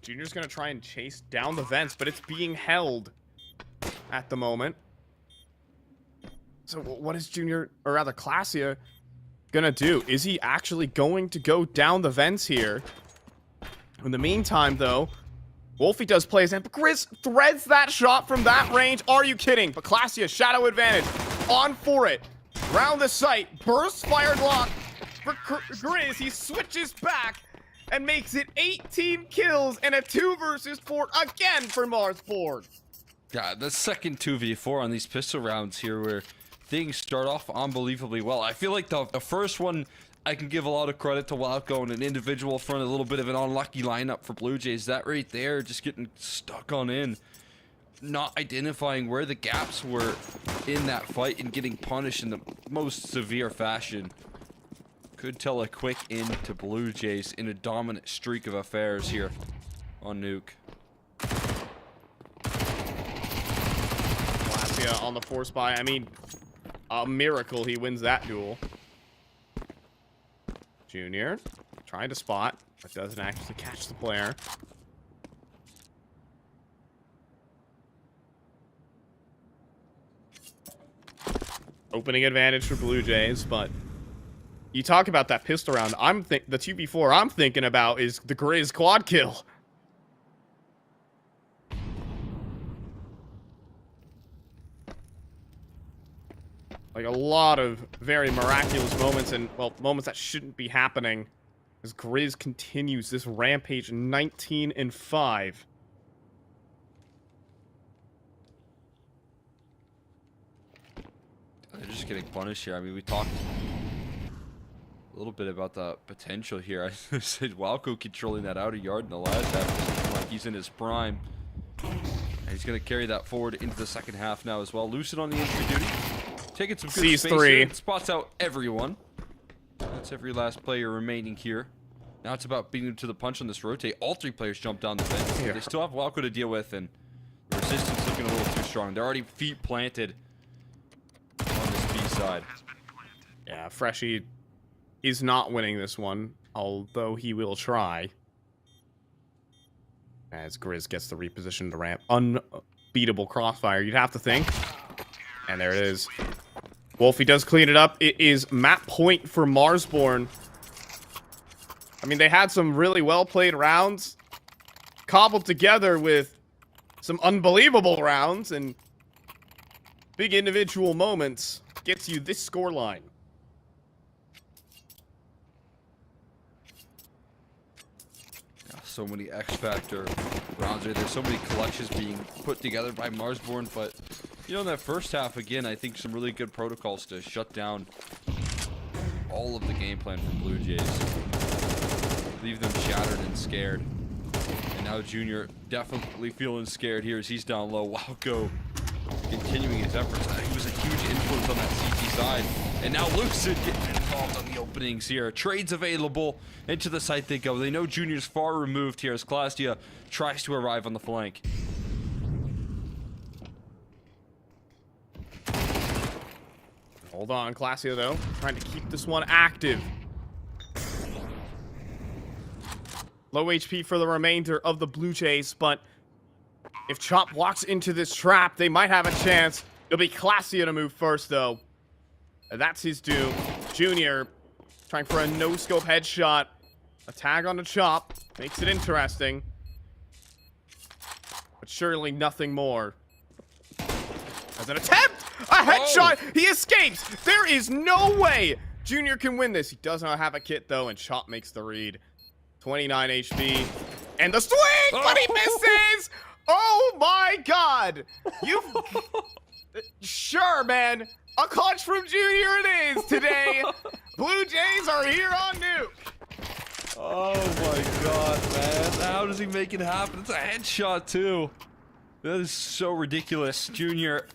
Junior's gonna try and chase down the vents, but it's being held at the moment. So what is Junior, or rather Classia, gonna do? Is he actually going to go down the vents here? In the meantime, though, Wolfie does play his end, but Grizz threads that shot from that range. Are you kidding? But Classia, shadow advantage, on for it. Round the site, burst fired lock for Grizz. He switches back and makes it 18 kills and a 2 versus 4 again for Marsborn. Yeah, the second 2v4 on these pistol rounds here where things start off unbelievably well. I feel like the first one, I can give a lot of credit to Walco and an individual front, a little bit of an unlucky lineup for Blue Jays. That right there, just getting stuck on in. Not identifying where the gaps were in that fight and getting punished in the most severe fashion. Could tell a quick end to Blue Jays in a dominant streak of affairs here on Nuke. Classia on the force buy. I mean, a miracle he wins that duel. Junior trying to spot, but doesn't actually catch the player. Opening advantage for Blue Jays, but you talk about that pistol round. The 2v4 I'm thinking about is the Grizz quad kill. Like a lot of very miraculous moments, and well, moments that shouldn't be happening as Grizz continues this rampage 19-5. They're just getting punished here. I mean, we talked a little bit about the potential here. I said Walco controlling that outer yard in the last half, like he's in his prime. And he's going to carry that forward into the second half now as well. Lucid on the entry duty. Taking some good Sees space 3. here. Spots out everyone. That's every last player remaining here. Now it's about beating them to the punch on this rotate. All 3 players jump down the fence. Yeah. They still have Walco to deal with, and the resistance looking a little too strong. They're already feet planted on this B side. Yeah, Freshie is not winning this one, although he will try. As Grizz gets the reposition to ramp. Unbeatable crossfire, you'd have to think. And there it is. Wolfie does clean it up. It is map point for Marsborn. I mean, they had some really well-played rounds, cobbled together with some unbelievable rounds, and big individual moments gets you this scoreline. So many X-Factor rounds here. There's so many collections being put together by Marsborn, but you know, in that first half, again, I think some really good protocols to shut down all of the game plan for Blue Jays. Leave them shattered and scared. And now Junior definitely feeling scared here as he's down low. Walco continuing his efforts. He was a huge influence on that CT side. And now Lucid getting involved on the openings here. Trades available. Into the site they go. They know Junior's far removed here as Classia tries to arrive on the flank. Hold on, Classia, though. Trying to keep this one active. Low HP for the remainder of the Blue Jays, but if Chop walks into this trap, they might have a chance. It'll be Classia to move first, though. That's his doom. Junior trying for a no-scope headshot. A tag on the Chop. Makes it interesting. But but surely nothing more. As an attempt, a headshot, he escapes. There is no way Junior can win this. He does not have a kit though, and Chop makes the read. 29 HP, and the swing, but he misses. Oh my God! You, sure, man. A clutch from Junior it is today. Blue Jays are here on Nuke. Oh my God, man. How does he make it happen? It's a headshot, too. That is so ridiculous. Junior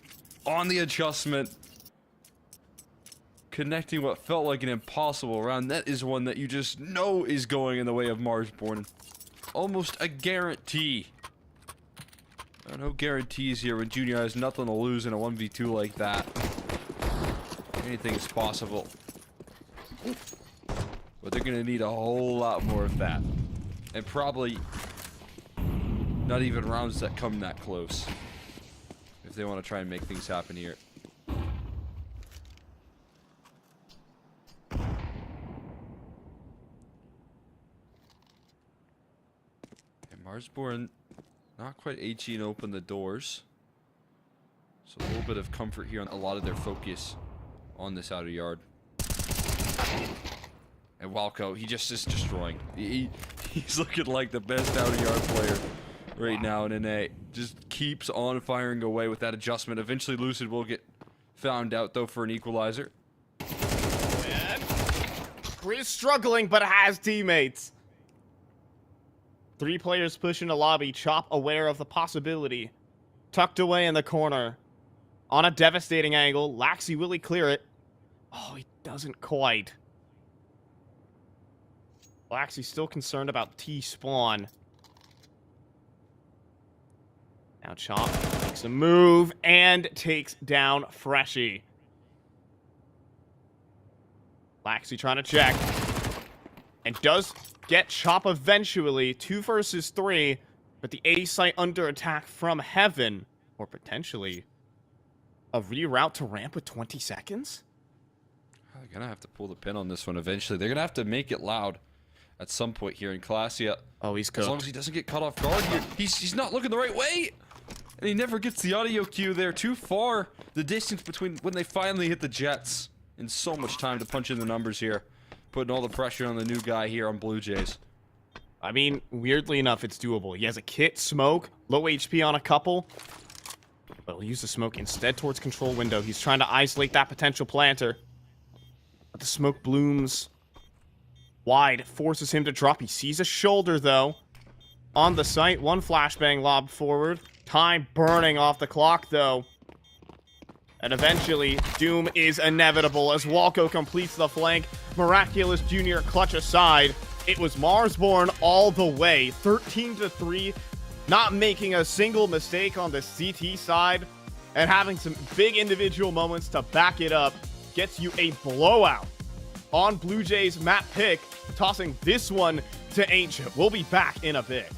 on the adjustment. Connecting what felt like an impossible round. That is one that you just know is going in the way of Marsborn. Almost a guarantee. No guarantees here when Junior has nothing to lose in a 1v2 like that. Anything is possible. But they're gonna need a whole lot more of that. And probably not even rounds that come that close. If they want to try and make things happen here. And Marsborn not quite HE and open the doors. So a little bit of comfort here on a lot of their focus on this outer yard. And Walco, he just is destroying. He's looking like the best outer yard player right now in NA. Just keeps on firing away with that adjustment. Eventually Lucid will get found out though for an equalizer. Man. He's struggling, but has teammates. 3 players pushing the lobby. Chop aware of the possibility. Tucked away in the corner. On a devastating angle. Laxi, will he clear it? Oh, he doesn't quite. Laxi's still concerned about T-spawn. Now Chop makes a move and takes down Freshie. Laxi trying to check. And does get Chop eventually. 2 versus 3. But the A site under attack from Heaven. Or potentially a reroute to ramp with 20 seconds? They're gonna have to pull the pin on this one eventually. They're gonna have to make it loud at some point here in Classia. Oh, he's cooked. As long as he doesn't get caught off guard here. He's not looking the right way! And he never gets the audio cue there. Too far the distance between when they finally hit the jets. And so much time to punch in the numbers here. Putting all the pressure on the new guy here on Blue Jays. I mean, weirdly enough, it's doable. He has a kit, smoke, low HP on a couple. But he'll use the smoke instead towards control window. He's trying to isolate that potential planter. But the smoke blooms wide. It forces him to drop. He sees a shoulder, though. On the site, 1 flashbang lobbed forward. Time burning off the clock, though. And eventually, doom is inevitable as Walco completes the flank. Miraculous Junior clutch aside. It was Marsborn all the way. 13-3. Not making a single mistake on the CT side. And having some big individual moments to back it up. Gets you a blowout on Blue Jays map pick. Tossing this one to Ancient. We'll be back in a bit.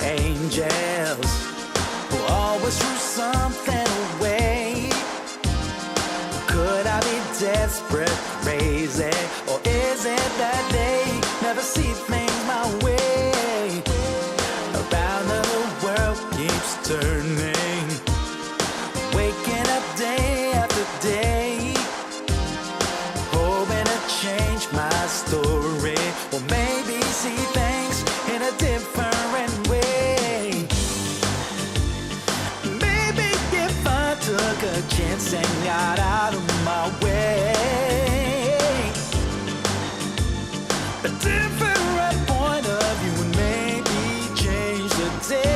Angels who always threw something away. Could I be desperate, crazy, or is it that they never see things my way? Around the world keeps turning, waking up day after day, hoping to change my story, or maybe see things in a different way. Maybe if I took a chance and got out of my way, a different point of view would maybe change the day.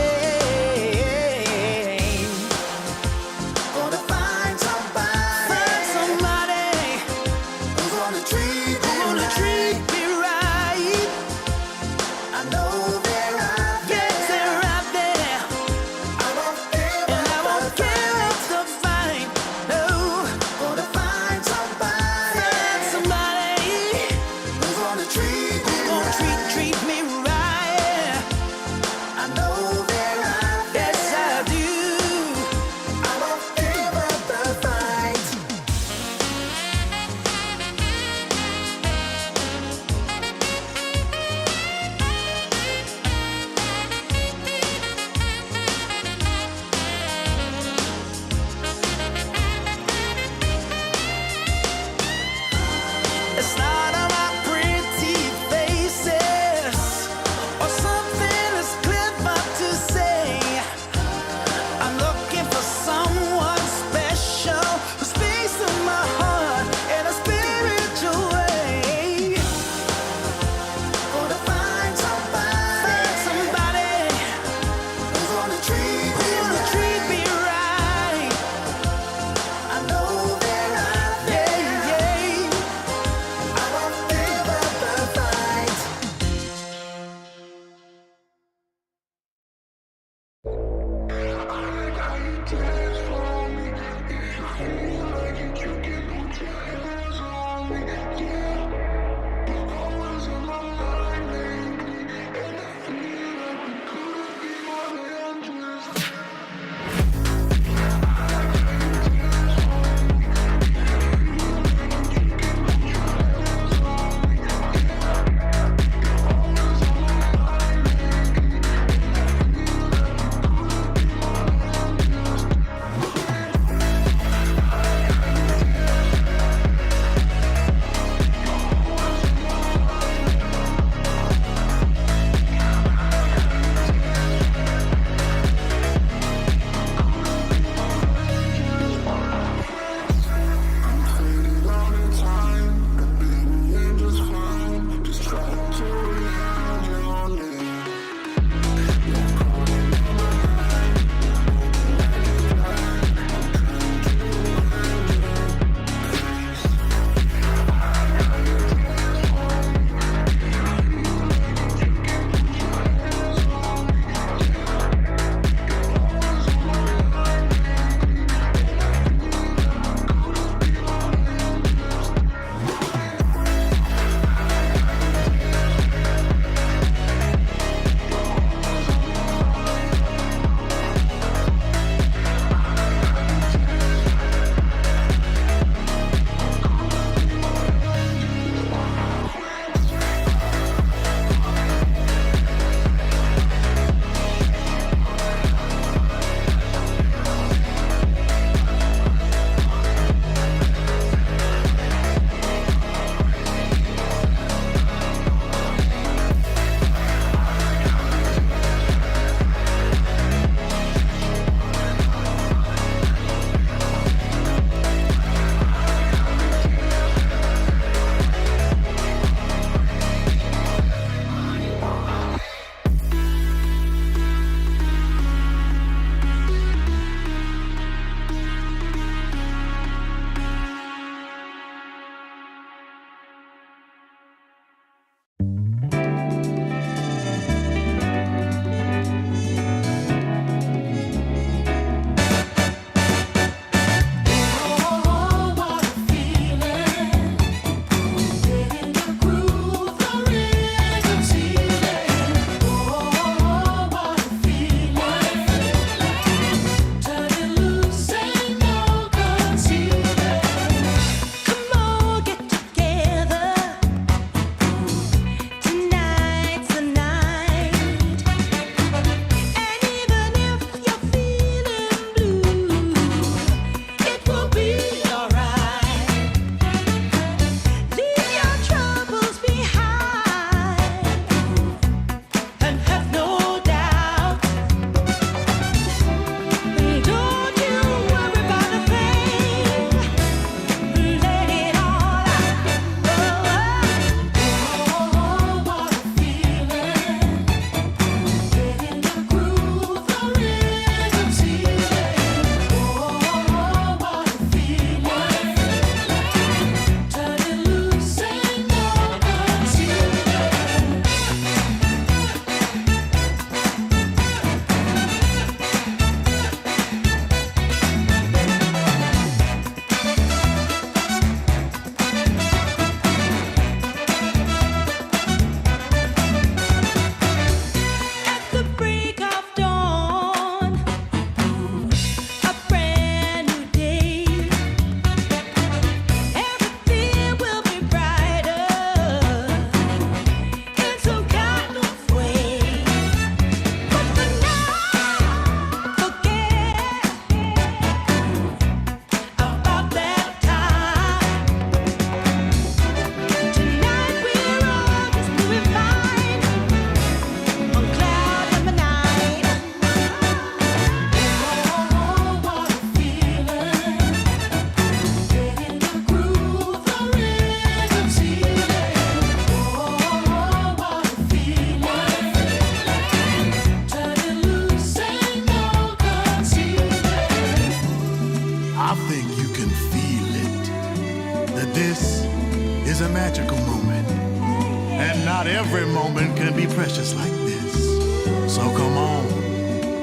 Not every moment can be precious like this. So come on,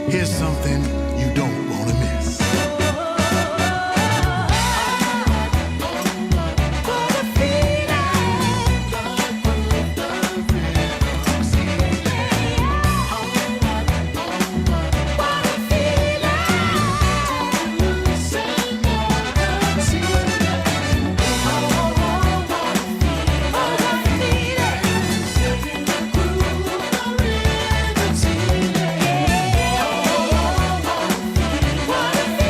here's something you don't want to miss. What a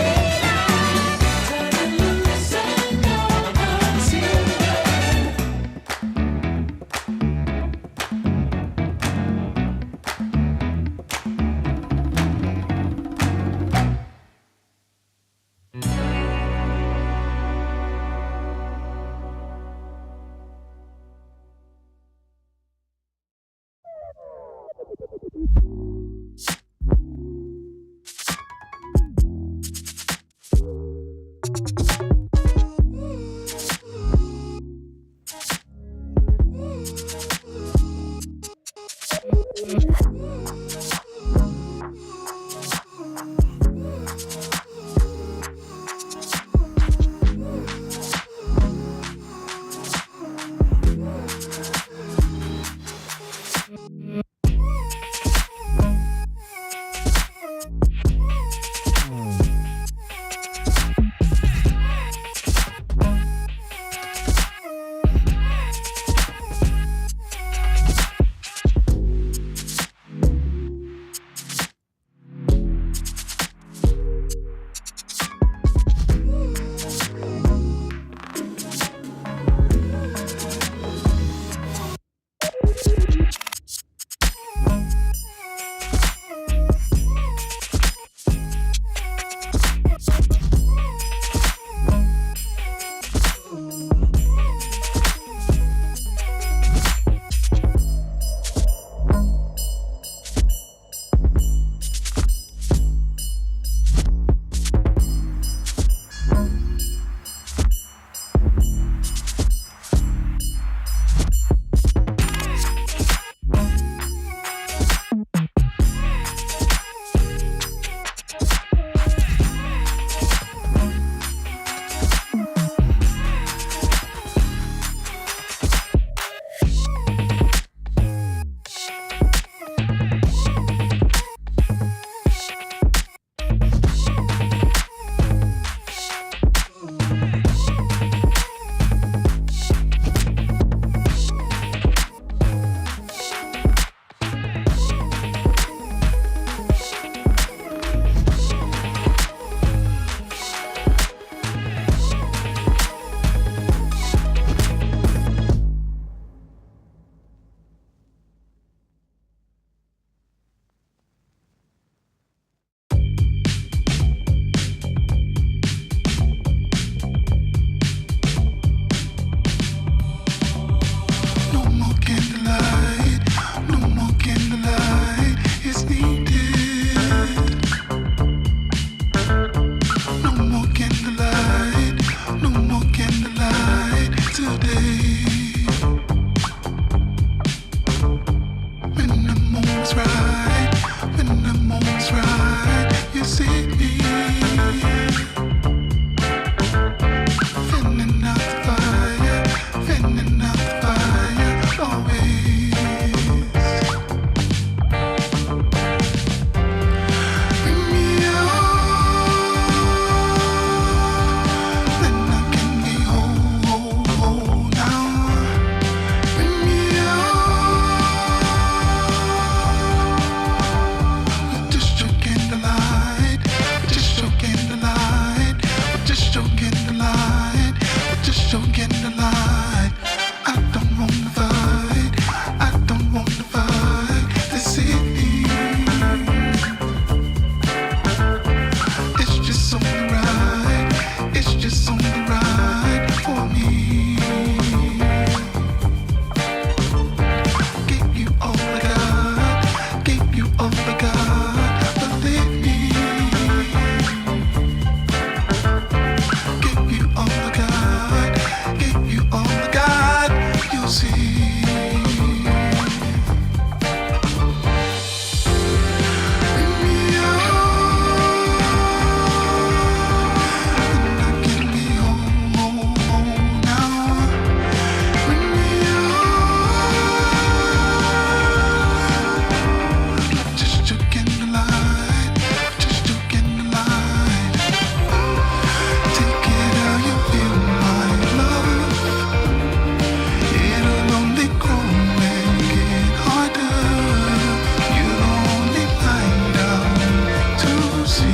see.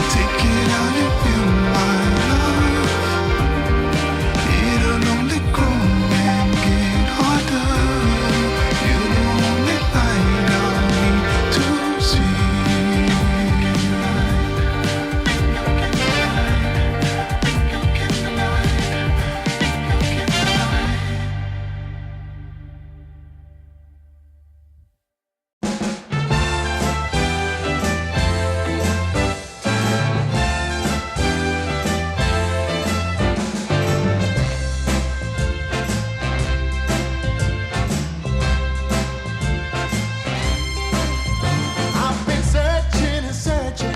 Take it how you feel, my love. It'll only grow and get harder. You're the only light I need to see. I've been searching and searching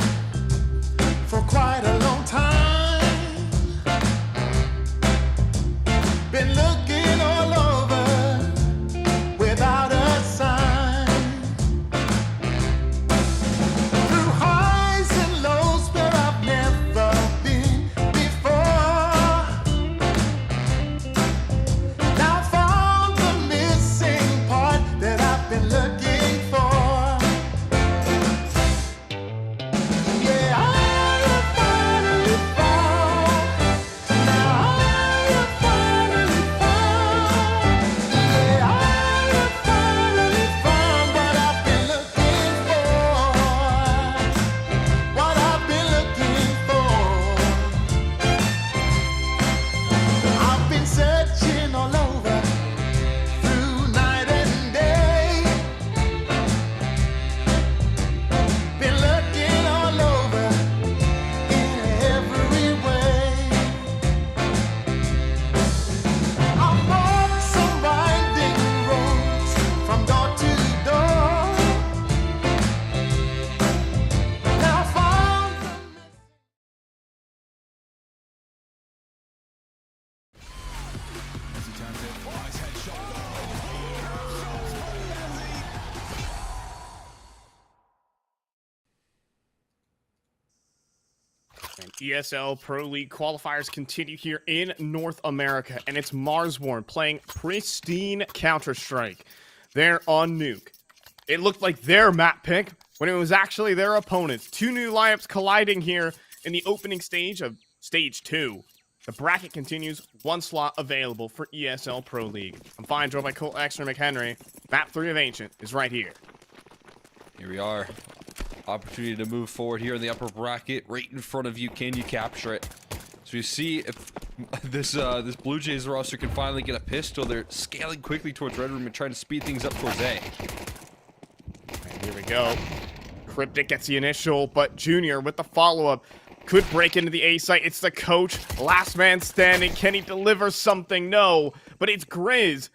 for quite a long time. Been looking all over without a sign. Through highs and lows where I've never been before. Now found the missing part that I've been looking for. Yeah, I have finally found. Now I have finally found. Yeah, I have finally found what I've been looking for. What I've been looking for. I've been searching all over through night and day. Been looking all over in every way. I've walked some winding roads from door to door. Now found the And ESL Pro League qualifiers continue here in North America, and it's Marsborn playing pristine Counter-Strike. They're on Nuke. It looked like their map pick when it was actually their opponents. Two new lineups colliding here in the opening stage of Stage 2. The bracket continues, one slot available for ESL Pro League. I'm fine, joined by Colt Exner McHenry. Map 3 of Ancient is right here. Here we are. Opportunity to move forward here in the upper bracket, right in front of you. Can you capture it? So you see if this Blue Jays roster can finally get a pistol. They're scaling quickly towards Red Room and trying to speed things up towards A. And here we go. Cryptic gets the initial, but Junior with the follow-up could break into the A site. It's the coach, last man standing. Can he deliver something? No, but it's Grizz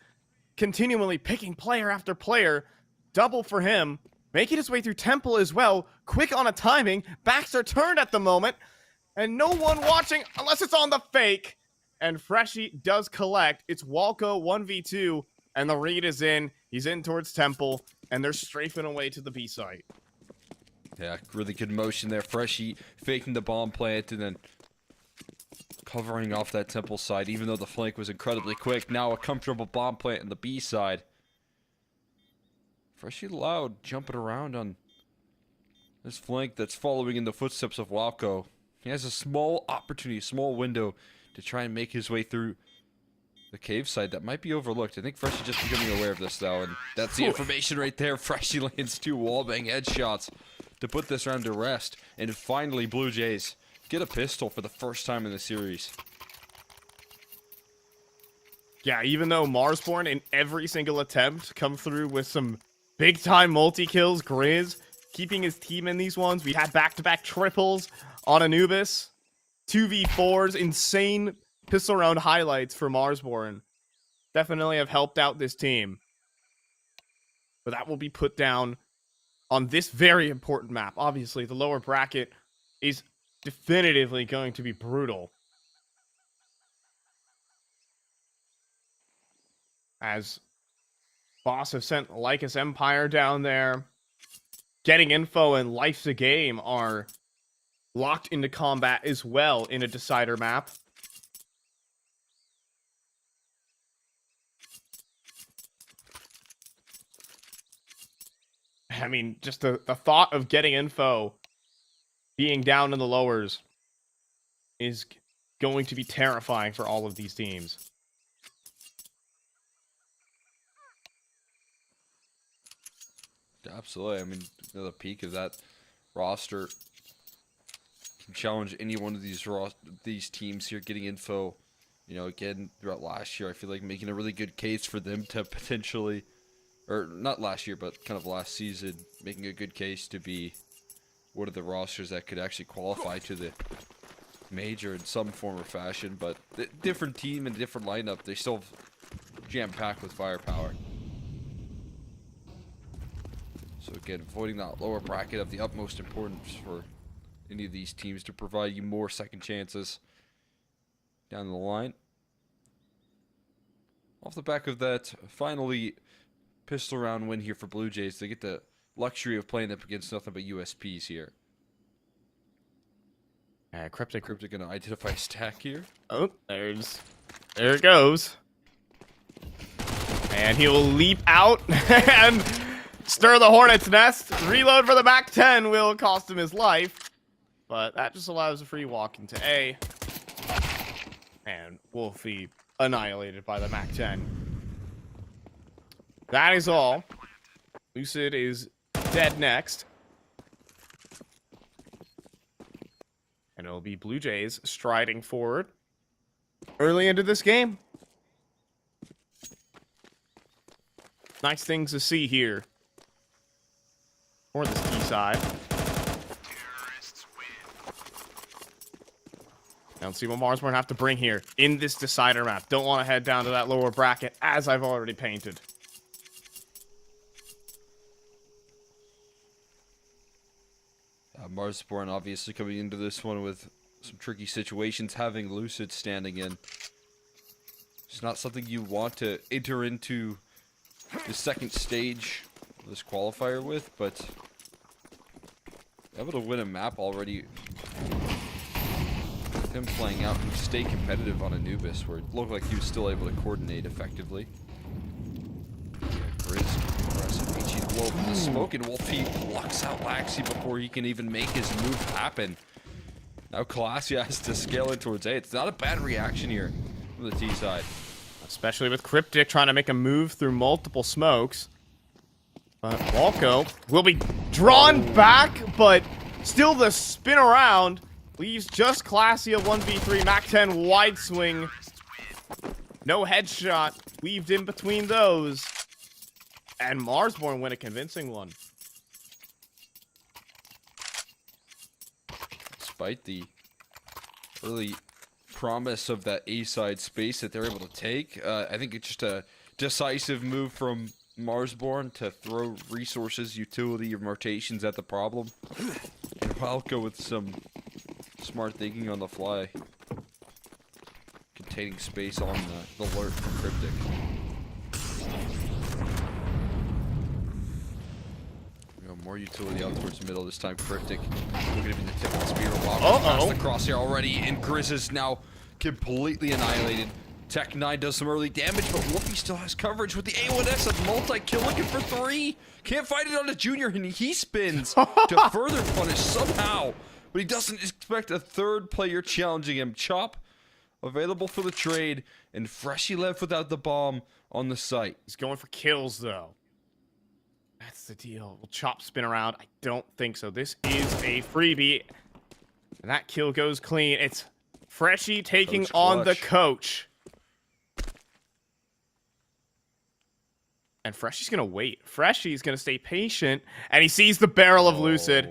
continually picking player after player. Double for him. Making his way through Temple as well. Quick on a timing. Backs are turned at the moment. And no one watching unless it's on the fake. And Freshie does collect. It's Walco 1v2. And the read is in. He's in towards Temple. And they're strafing away to the B site. Yeah, really good motion there. Freshie faking the bomb plant and then covering off that Temple side. Even though the flank was incredibly quick. Now a comfortable bomb plant on the B side. Freshie Loud jumping around on this flank that's following in the footsteps of Walco. He has a small opportunity, a small window to try and make his way through the cave side that might be overlooked. I think Freshie just becoming aware of this though, and that's the information right there. Freshie lands 2 wallbang headshots to put this round to rest. And finally, Blue Jays get a pistol for the first time in the series. Yeah, even though Marsborn in every single attempt come through with some big-time multi-kills, Grizz keeping his team in these ones. We had back-to-back triples on Anubis. 2v4s, insane pistol round highlights for Marsborn. Definitely have helped out this team. But that will be put down on this very important map. Obviously, the lower bracket is definitively going to be brutal. As Boss have sent Lycus Empire down there. Getting Info and Life's a Game are locked into combat as well in a decider map. I mean, just the thought of getting info, being down in the lowers, is going to be terrifying for all of these teams. Absolutely. I mean, the peak of that roster can challenge any one of these teams here getting info. You know, again, throughout last year, I feel like making a really good case for them to potentially, or not last year, but kind of last season, making a good case to be one of the rosters that could actually qualify to the major in some form or fashion. But different team and different lineup, they still jam-packed with firepower. So again, avoiding that lower bracket of the utmost importance for any of these teams to provide you more second chances down the line. Off the back of that, finally, pistol round win here for Blue Jays. They get the luxury of playing up against nothing but USPs here. Cryptic gonna identify a stack here. Oh, there it goes. And he will leap out and stir the hornet's nest. Reload for the Mac 10 will cost him his life, but that just allows a free walk into A. And Wolfie annihilated by the Mac 10. That is all. Lucid is dead next. And it'll be Blue Jays striding forward early into this game. Nice things to see here for this key side. Now let's see what Marsborn have to bring here in this decider map. Don't want to head down to that lower bracket, as I've already painted. Marsborn obviously coming into this one with some tricky situations, having Lucid standing in. It's not something you want to enter into the second stage of this qualifier with, but able to win a map already. With him playing out and stay competitive on Anubis, where it looked like he was still able to coordinate effectively. Grizz impressive, reaching low from the smoke, and Wolfie blocks out Laxi before he can even make his move happen. Now Colasia has to scale in towards A. It's not a bad reaction here from the T side. Especially with Cryptic trying to make a move through multiple smokes. But Walco will be drawn back, but still the spin around leaves just Colasia 1v3. Mac 10 wide swing. No headshot weaved in between those. And Marsborn win a convincing one. Despite the early promise of that A-side space that they're able to take, I think it's just a decisive move from Marsborn to throw resources, utility, or rotations at the problem. And Walco with some smart thinking on the fly. Containing space on the alert from Cryptic. More utility out towards the middle this time. Cryptic looking to be the tip of the spear. Past the crosshair already, and Grizz is now completely annihilated. Tech 9 does some early damage, but Wolfie still has coverage with the A1S of multi-kill, looking for 3. Can't find it on a junior, and he spins to further punish somehow. But he doesn't expect a third player challenging him. Chop available for the trade, and Freshie left without the bomb on the site. He's going for kills, though. That's the deal. Will Chop spin around? I don't think so. This is a freebie. And that kill goes clean. It's Freshie taking on the coach. And Freshie's going to wait. Freshie's going to stay patient. And he sees the barrel of Lucid.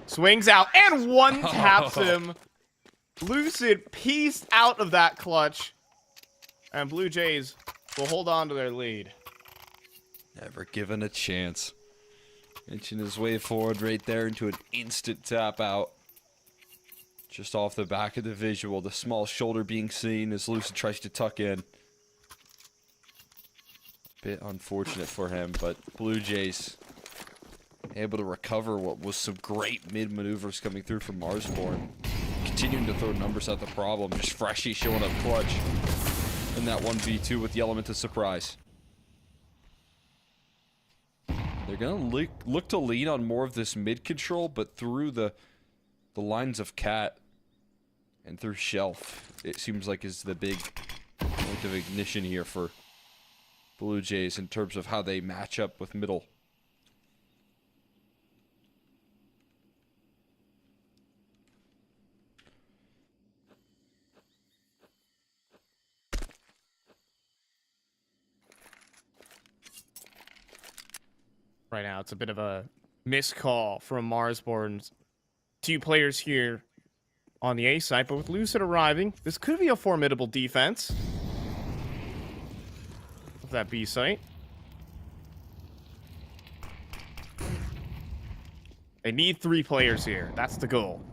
Swings out and one taps him. Lucid pieced out of that clutch. And Blue Jays will hold on to their lead. Never given a chance. Inching his way forward right there into an instant tap out. Just off the back of the visual, the small shoulder being seen as Lucid tries to tuck in. Bit unfortunate for him, but Blue Jays able to recover what was some great mid maneuvers coming through from Marsborn. Continuing to throw numbers at the problem. Just Freshie showing up clutch in that 1v2 with the element of surprise. They're gonna look to lean on more of this mid control, but through the lines of Cat and through Shelf, it seems like is the big point of ignition here for Blue Jays in terms of how they match up with middle. Right now, it's a bit of a miscall from Marsborn's 2 players here on the A side, but with Lucid arriving, this could be a formidable defense of that B site. They need 3 players here. That's the goal.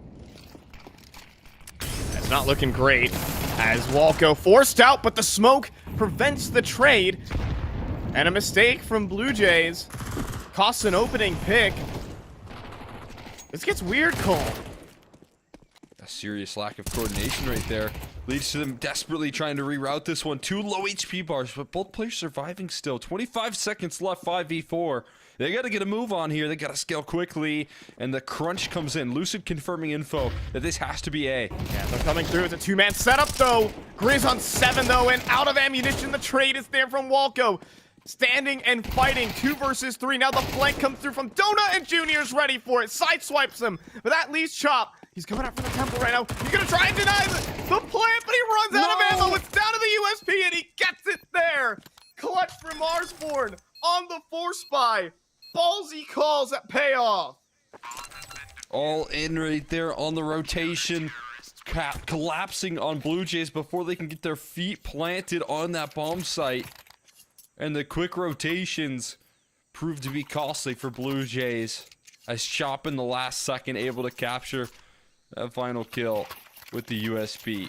It's not looking great as Walco forced out, but the smoke prevents the trade. And a mistake from Blue Jays costs an opening pick. This gets weird, Cole. A serious lack of coordination right there leads to them desperately trying to reroute this one. 2 low HP bars, but both players surviving still. 25 seconds left, 5v4. They got to get a move on here. They got to scale quickly, and the crunch comes in. Lucid confirming info that this has to be A. Yeah, they're coming through. It's a 2-man setup, though. Grizz on 7, though, and out of ammunition. The trade is there from Walco. Standing and fighting, 2 versus 3. Now the flank comes through from Donut, and Junior's ready for it. Sideswipes him, but that leaves Chop. He's coming out from the temple right now. He's gonna try and deny the plant, but he runs out of ammo. It's down to the USP, and he gets it there. Clutch from Marsborn on the force buy. Ballsy calls that payoff. All in right there on the rotation. Cap collapsing on Blue Jays before they can get their feet planted on that bomb site. And the quick rotations proved to be costly for Blue Jays, as Chop in the last second able to capture that final kill with the USP.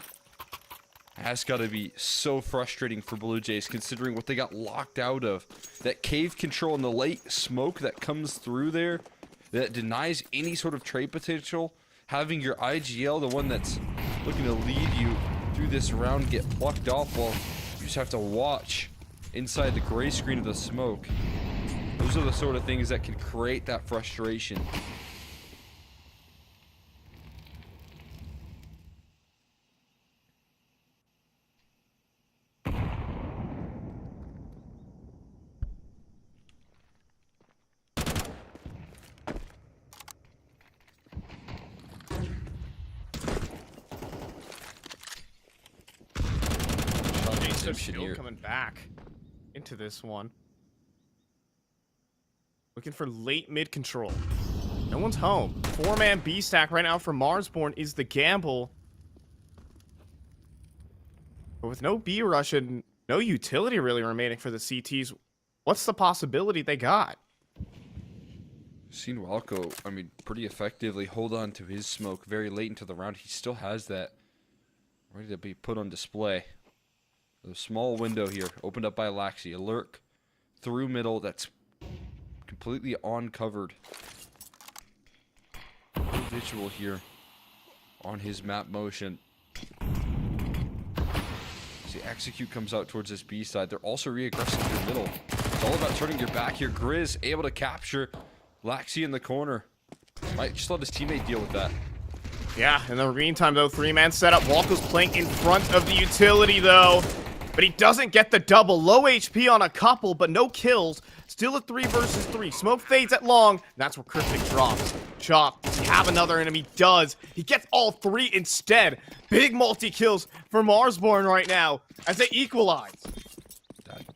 That's got to be so frustrating for Blue Jays, considering what they got locked out of. That cave control and the late smoke that comes through there, that denies any sort of trade potential. Having your IGL, the one that's looking to lead you through this round, get plucked off, well, you just have to watch inside the gray screen of the smoke. Those are the sort of things that can create that frustration. Shield coming back into this one. Looking for late mid control. No one's home. 4-man B stack right now for Marsborn is the gamble. But with no B rush and no utility really remaining for the CTs, what's the possibility they got? Seen Walco, I mean, pretty effectively hold on to his smoke very late into the round. He still has that ready to be put on display. A small window here, opened up by Laxi. A lurk through middle that's completely uncovered. No visual here on his map motion. See, Execute comes out towards this B side. They're also re-aggressive through middle. It's all about turning your back here. Grizz able to capture Laxi in the corner. Might just let his teammate deal with that. Yeah, in the meantime, though, 3-man setup. Walco's playing in front of the utility, though. But he doesn't get the double. Low HP on a couple, but no kills. Still a 3 versus 3. Smoke fades at long. That's where Cryptic drops. Chop, does he have another enemy? Does. He gets all 3 instead. Big multi-kills for Marsborn right now as they equalize.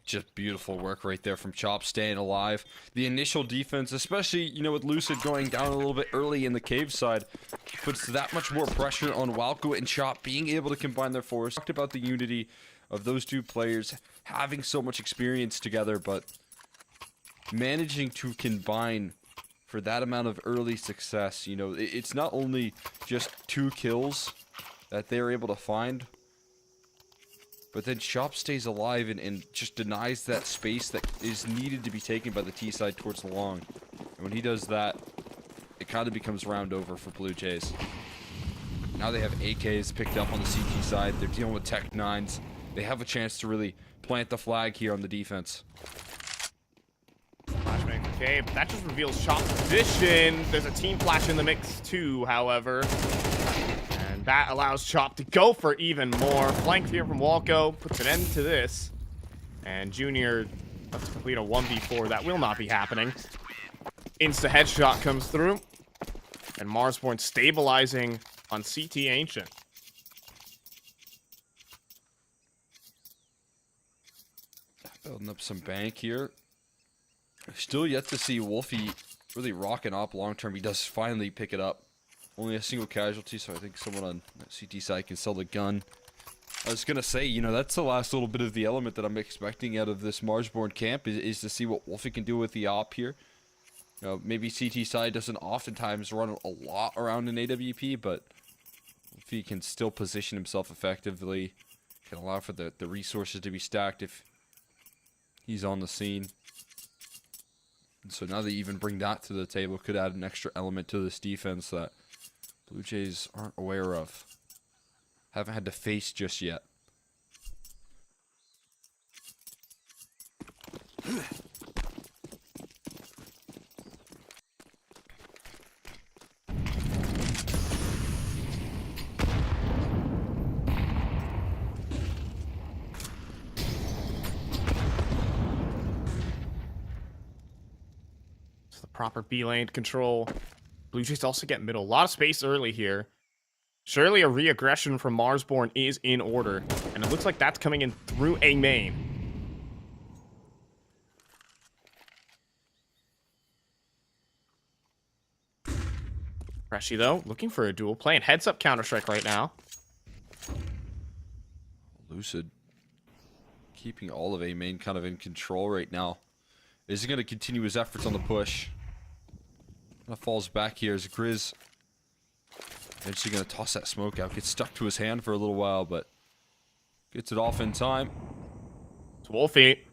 Just beautiful work right there from Chop, staying alive. The initial defense, especially, you know, with Lucid going down a little bit early in the cave side, puts that much more pressure on Walco and Chop being able to combine their force. Talked about the unity of those 2 players having so much experience together, but managing to combine for that amount of early success. You know, it's not only just 2 kills that they're able to find, but then Chop stays alive and just denies that space that is needed to be taken by the T side towards the long. And when he does that, it kind of becomes round over for Blue Jays. Now they have AKs picked up on the CT side. They're dealing with Tech 9s. They have a chance to really plant the flag here on the defense. Flashbang Okay, but that just reveals shot position. There's a team flash in the mix too, however. And that allows Chop to go for even more. Flank here from Walco puts an end to this. And Junior has to complete a 1v4. That will not be happening. Insta headshot comes through. And Marsborn stabilizing on CT Ancient. Building up some bank here. Still yet to see Wolfie really rocking up long term. He does finally pick it up. Only a single casualty, so I think someone on that CT side can sell the gun. I was going to say, you know, that's the last little bit of the element that I'm expecting out of this Marsborn camp is to see what Wolfie can do with the op here. You know, maybe CT side doesn't oftentimes run a lot around an AWP, but if he can still position himself effectively, can allow for the resources to be stacked if he's on the scene. And so now they even bring that to the table, could add an extra element to this defense that Blue Jays aren't aware of. Haven't had to face just yet. Proper B lane control. Blue Jays also get middle. A lot of space early here. Surely a re-aggression from Marsborn is in order. And it looks like that's coming in through A main. Freshy, though, looking for a duel. Playing heads-up Counter-Strike right now. Lucid keeping all of A main kind of in control right now. Is he going to continue his efforts on the push? Falls back here as Grizz eventually going to toss that smoke out. Gets stuck to his hand for a little while, but gets it off in time. It's Wolfie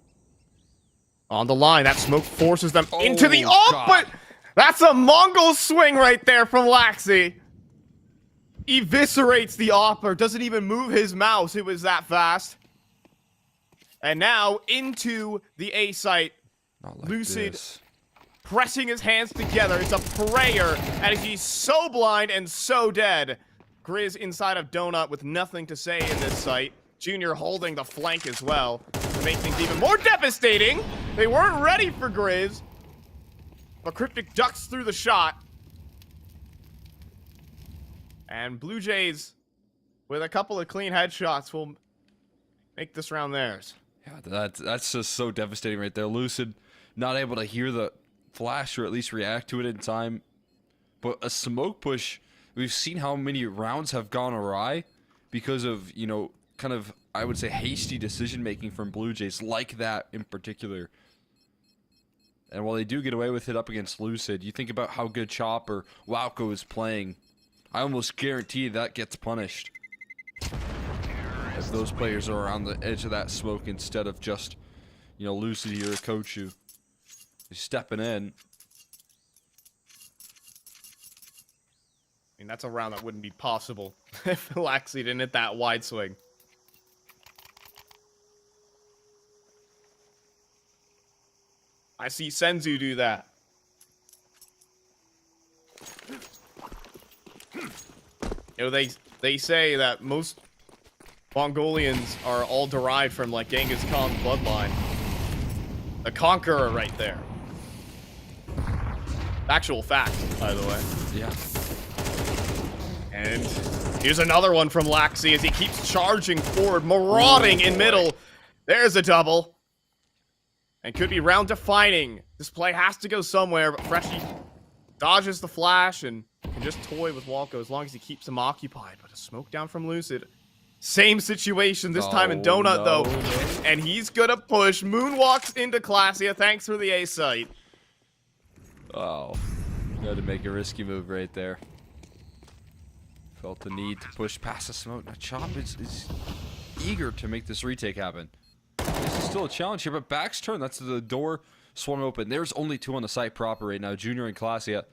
on the line. That smoke forces them into the op, but that's a Mongol swing right there from Laxi. Eviscerates the opper. Doesn't even move his mouse. It was that fast. And now into the A site. Like Lucid this. Pressing his hands together. It's a prayer, and he's so blind and so dead. Grizz inside of Donut with nothing to say in this site. Junior holding the flank as well to make things even more devastating. They weren't ready for Grizz. But Cryptic ducks through the shot. And Blue Jays, with a couple of clean headshots, will make this round theirs. Yeah, that's just so devastating right there. Lucid not able to hear the flash or at least react to it in time. But a smoke push, we've seen how many rounds have gone awry because of, you know, kind of, I would say, hasty decision making from Blue Jays, like that in particular. And while they do get away with it up against Lucid, you think about how good Chop or Wauco is playing. I almost guarantee that gets punished if those players are around the edge of that smoke instead of just, you know, Lucid here or Kochu. He's stepping in. I mean, that's a round that wouldn't be possible if Laxi didn't hit that wide swing. I see Senzu do that. You know, they say that most Mongolians are all derived from, like, Genghis Khan's bloodline. The conqueror right there. Actual fact, by the way. Yeah. And here's another one from Laxi as he keeps charging forward, marauding in middle. There's a double. And could be round defining. This play has to go somewhere, but Freshy dodges the flash and can just toy with Walco as long as he keeps him occupied. But a smoke down from Lucid. Same situation, this time in Donut, though. And he's gonna push. Moonwalks into Classia. Thanks for the A site. Oh, had to make a risky move right there. Felt the need to push past the smoke. Now Chop is eager to make this retake happen. This is still a challenge here, but back's turn. That's the door swung open. There's only two on the site proper right now, Junior and Classia.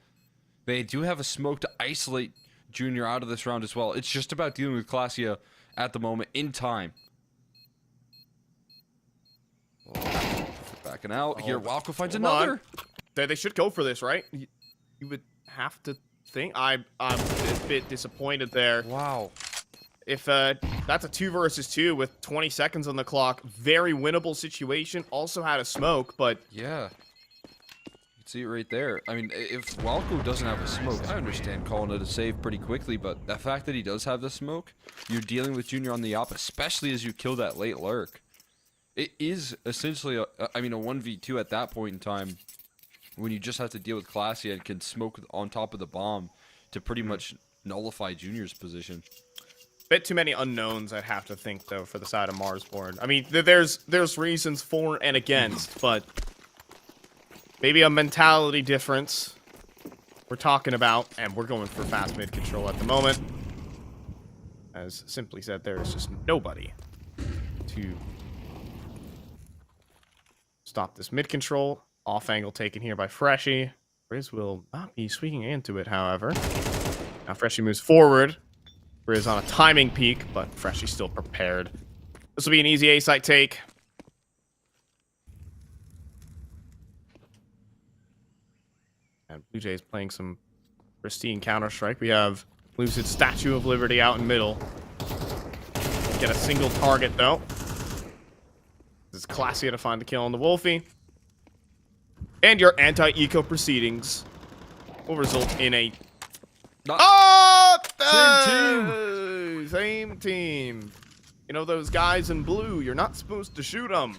They do have a smoke to isolate Junior out of this round as well. It's just about dealing with Classia at the moment in time. Backing out here. Walco finds another. They should go for this, right? You would have to think. I'm a bit disappointed there. Wow. If that's a 2 versus 2 with 20 seconds on the clock, very winnable situation. Also had a smoke, but Yeah. You can see it right there. I mean, if Walco doesn't have a smoke, I understand calling it a save pretty quickly, but the fact that he does have the smoke, you're dealing with Junior on the op, especially as you kill that late lurk. It is essentially, a 1v2 at that point in time, when you just have to deal with Classy and can smoke on top of the bomb to pretty much nullify Junior's position. bit too many unknowns, I'd have to think, though, for the side of Marsborn. I mean, there's reasons for and against, but maybe a mentality difference we're talking about, and we're going for fast mid control at the moment. As Simply said, there is just nobody to stop this mid control. Off angle taken here by Freshie. Briz will not be swinging into it, however. Now Freshie moves forward. Briz on a timing peak, but Freshie's still prepared. This will be an easy A-site take. And Blue Jays playing some pristine Counter-Strike. We have Lucid Statue of Liberty out in middle. Get a single target, though. This is Classy to find the kill on the Wolfie. And your anti-eco proceedings will result in a... Same team. You know those guys in blue, you're not supposed to shoot them.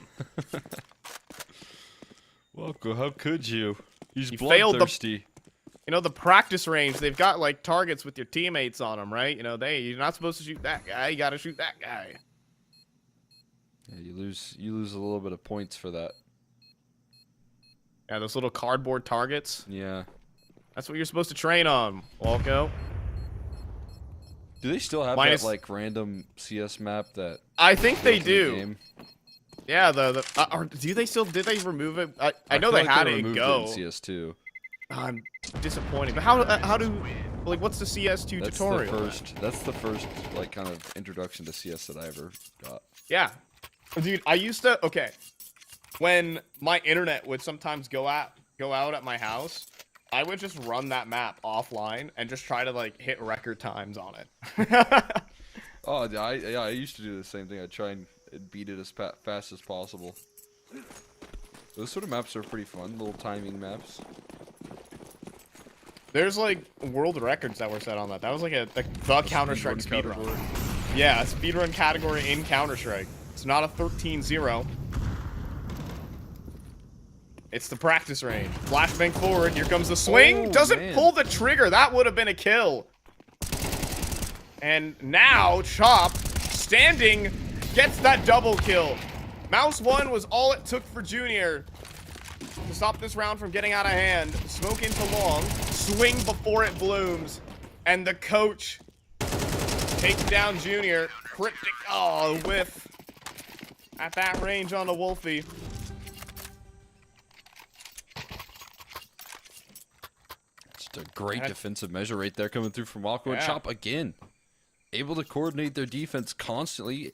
Walco, how could you? He's You failed the- bloodthirsty. You know, the practice range, they've got, like, targets with your teammates on them, right? You know, you're not supposed to shoot that guy, you gotta shoot that guy. Yeah, you lose a little bit of points for that. Yeah, those little cardboard targets. Yeah. That's what you're supposed to train on, Walco. Do they still have Minus- that like random CS map that? I think they goes in the do. game? Yeah, or do they still, did they remove it? I know feel they like had it removed go. in CS2. I'm disappointed. But how do, like, what's the CS2 That's tutorial? That's the first like kind of introduction to CS that I ever got. Yeah. Dude, I used to, okay. When my internet would sometimes go out at my house, I would just run that map offline and just try to, like, hit record times on it. Oh, I used to do the same thing. I'd try and beat it as fast as possible. Those sort of maps are pretty fun, little timing maps. There's, like, world records that were set on that. That was, like, the Counter-Strike speedrun. category. Yeah, a speedrun category in Counter-Strike. It's not a 13-0. It's the practice range. Flashbang forward. Here comes the swing. Oh, Doesn't man. pull the trigger. That would have been a kill. And now Chop, standing, gets that double kill. Mouse 1 was all it took for Junior to stop this round from getting out of hand. Smoke into long. Swing before it blooms. And the coach takes down Junior. Cryptic. Oh, whiff. At that range on the Wolfie. Just a great defensive measure right there coming through from Walco and Yeah. Chop again. Able to coordinate their defense constantly,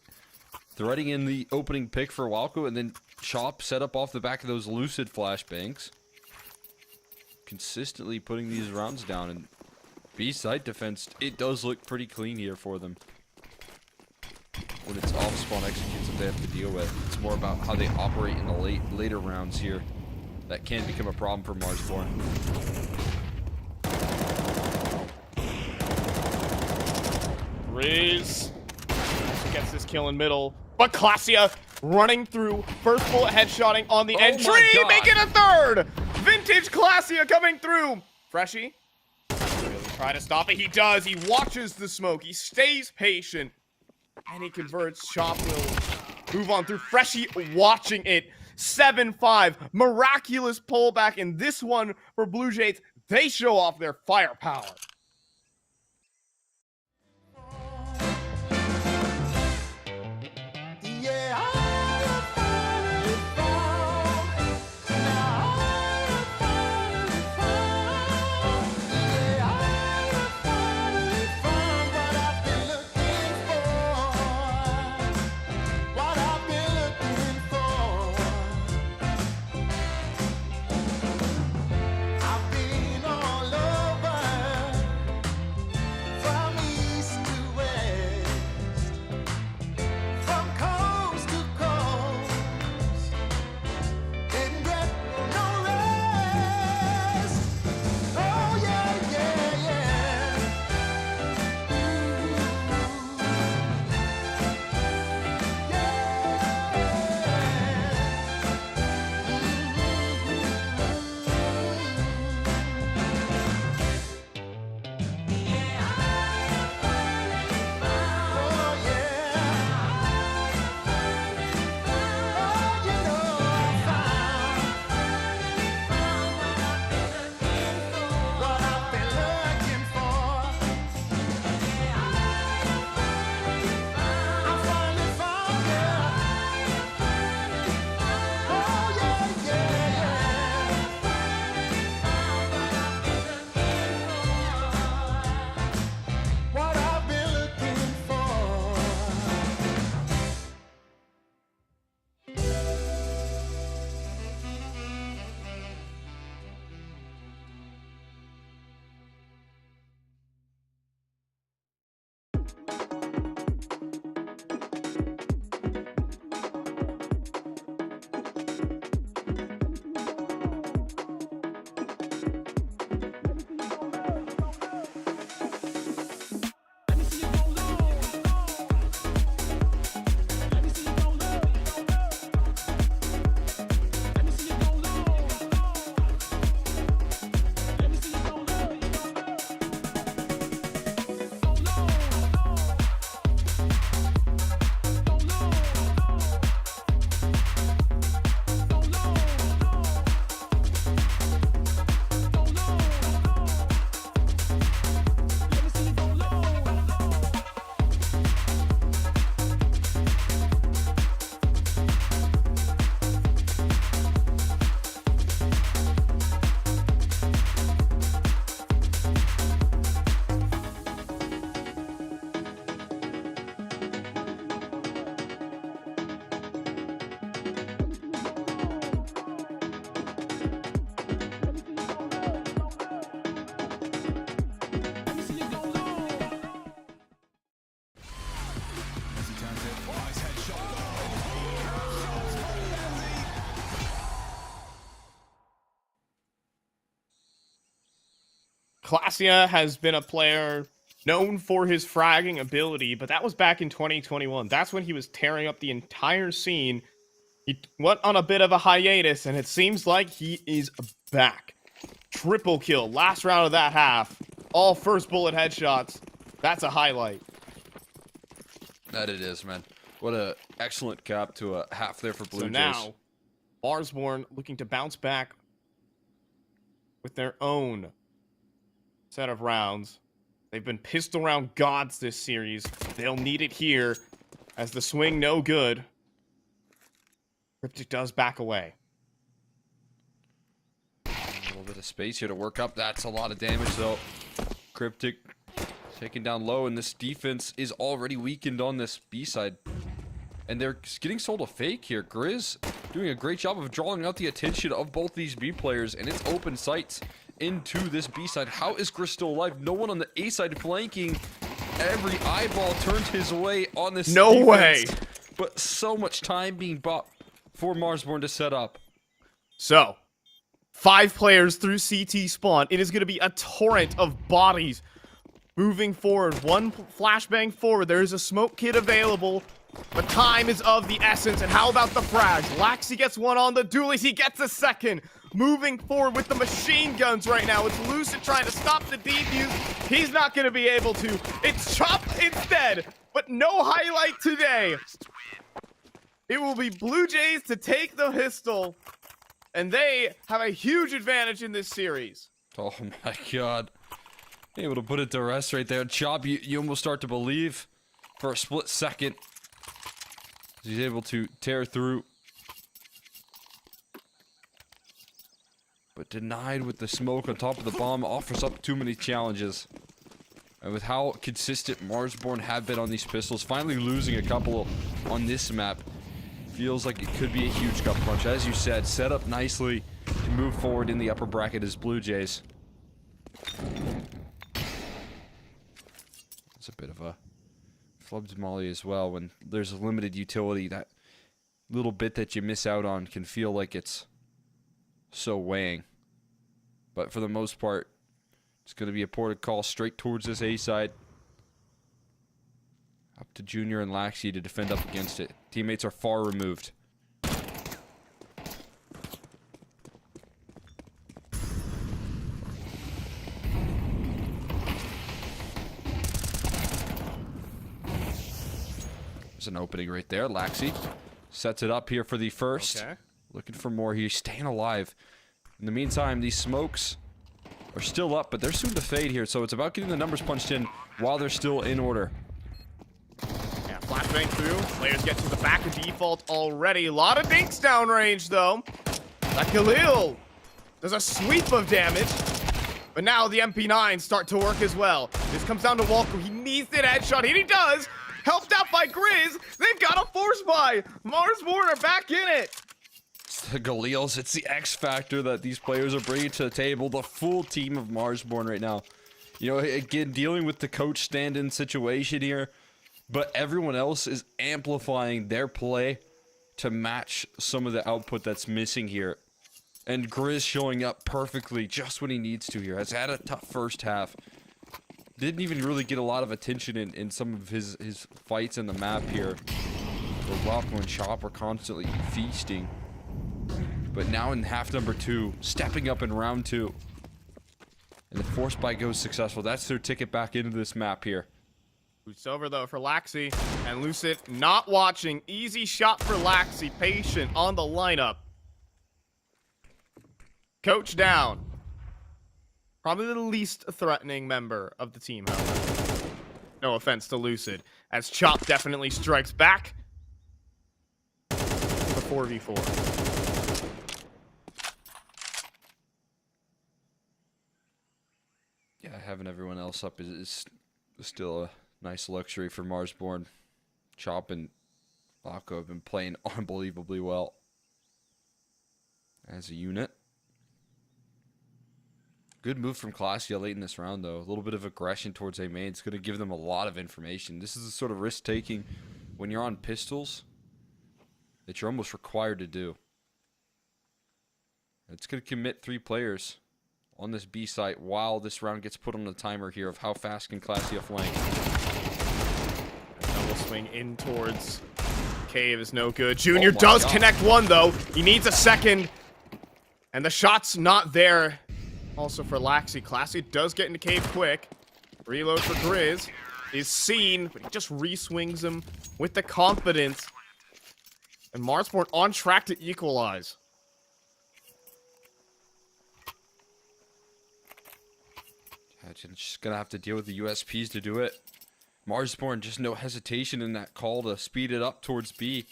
threading in the opening pick for Walco, and then Chop set up off the back of those Lucid flashbangs. Consistently putting these rounds down, and B-side defense, it does look pretty clean here for them. When it's off-spawn executes that they have to deal with, it's more about how they operate in the later rounds here. That can become a problem for Marsborn. Riz gets this kill in middle, but Clasia running through, first bullet headshotting on the Oh my entry, God. make it a third! Vintage Clasia coming through! Freshie, really try to stop it, he does, he watches the smoke, he stays patient, and he converts. Chop will move on through. Freshie watching it, 7-5, miraculous pullback in this one for Blue Jays. They show off their firepower. Klasia has been a player known for his fragging ability, but that was back in 2021. That's when he was tearing up the entire scene. He went on a bit of a hiatus, and it seems like he is back. Triple kill, last round of that half. All first bullet headshots. That's a highlight. That it is, man. What a excellent cap to a half there for Blue So Jays. now, Marsborn looking to bounce back with their own set of rounds. They've been pistol round gods this series. They'll need it here as the swing no good. Cryptic does back away. A little bit of space here to work up. That's a lot of damage, though. Cryptic taken down low, and this defense is already weakened on this B side. And they're getting sold a fake here. Grizz doing a great job of drawing out the attention of both these B players, and it's open sights into this B side. How is Grizz still alive? No one on the A side flanking. Every eyeball turned his way on this No defense. way. But so much time being bought for Marsborn to set up. So, 5 players through CT spawn. It is going to be a torrent of bodies moving forward. One flashbang forward. There is a smoke kit available. But time is of the essence. And how about the frags? Laxi gets one on the dualies. He gets a second. Moving forward with the machine guns right now. It's Lucid trying to stop the defuse. He's not going to be able to. It's Chop instead. But no highlight today. It will be Blue Jays to take the pistol. And they have a huge advantage in this series. Oh my god. Able to put it to rest right there. Chop, you almost start to believe for a split second. He's able to tear through. But denied with the smoke on top of the bomb. Offers up too many challenges. And with how consistent Marsborn have been on these pistols, finally losing a couple on this map, feels like it could be a huge gut punch. As you said, set up nicely to move forward in the upper bracket as Blue Jays. It's a bit of a flubbed molly as well. When there's a limited utility, that little bit that you miss out on can feel like it's so weighing. But for the most part, it's going to be a ported call straight towards this A side. Up to Junior and Laxi to defend up against it. Teammates are far removed. There's an opening right there. Laxi sets it up here for the first. Okay. Looking for more. He's staying alive. In the meantime, these smokes are still up, but they're soon to fade here. So it's about getting the numbers punched in while they're still in order. Yeah, flashbang through. Players get to the back of default already. A lot of dinks downrange, though. That Khalil does a sweep of damage. But now the MP9s start to work as well. This comes down to Walker. He needs that headshot. And he does. Helped out by Grizz. They've got a force buy. Marsborn are back in it. It's the Galils. It's the X factor that these players are bringing to the table. The full team of Marsborn right now. You know, again, dealing with the coach stand-in situation here. But everyone else is amplifying their play to match some of the output that's missing here. And Grizz showing up perfectly just when he needs to here. Has had a tough first half. Didn't even really get a lot of attention in some of his fights in the map here. Where Rocco and Chop are constantly feasting. But now in half number 2, stepping up in round 2. And the force buy goes successful. That's their ticket back into this map here. Boots over though for Laxi. And Lucid not watching. Easy shot for Laxi. Patient on the lineup. Coach down. Probably the least threatening member of the team, however. No offense to Lucid. As Chop definitely strikes back. The 4v4. Yeah, having everyone else up is still a nice luxury for Marsborn. Chop and Lako have been playing unbelievably well as a unit. Good move from Klasia late in this round, though. A little bit of aggression towards A main. It's going to give them a lot of information. This is the sort of risk-taking when you're on pistols that you're almost required to do. It's going to commit 3 players on this B site while this round gets put on the timer here of how fast can Classy flank. Double swing in towards Cave is no good. Junior Oh my does God. connect one, though. He needs a second. And the shot's not there. Also for Laxi. Classy does get into Cave quick. Reload for Grizz. Is seen, but he just re-swings him with the confidence. And Marsborn on track to equalize. Just gonna have to deal with the USPs to do it. Marsborn, just no hesitation in that call to speed it up towards B.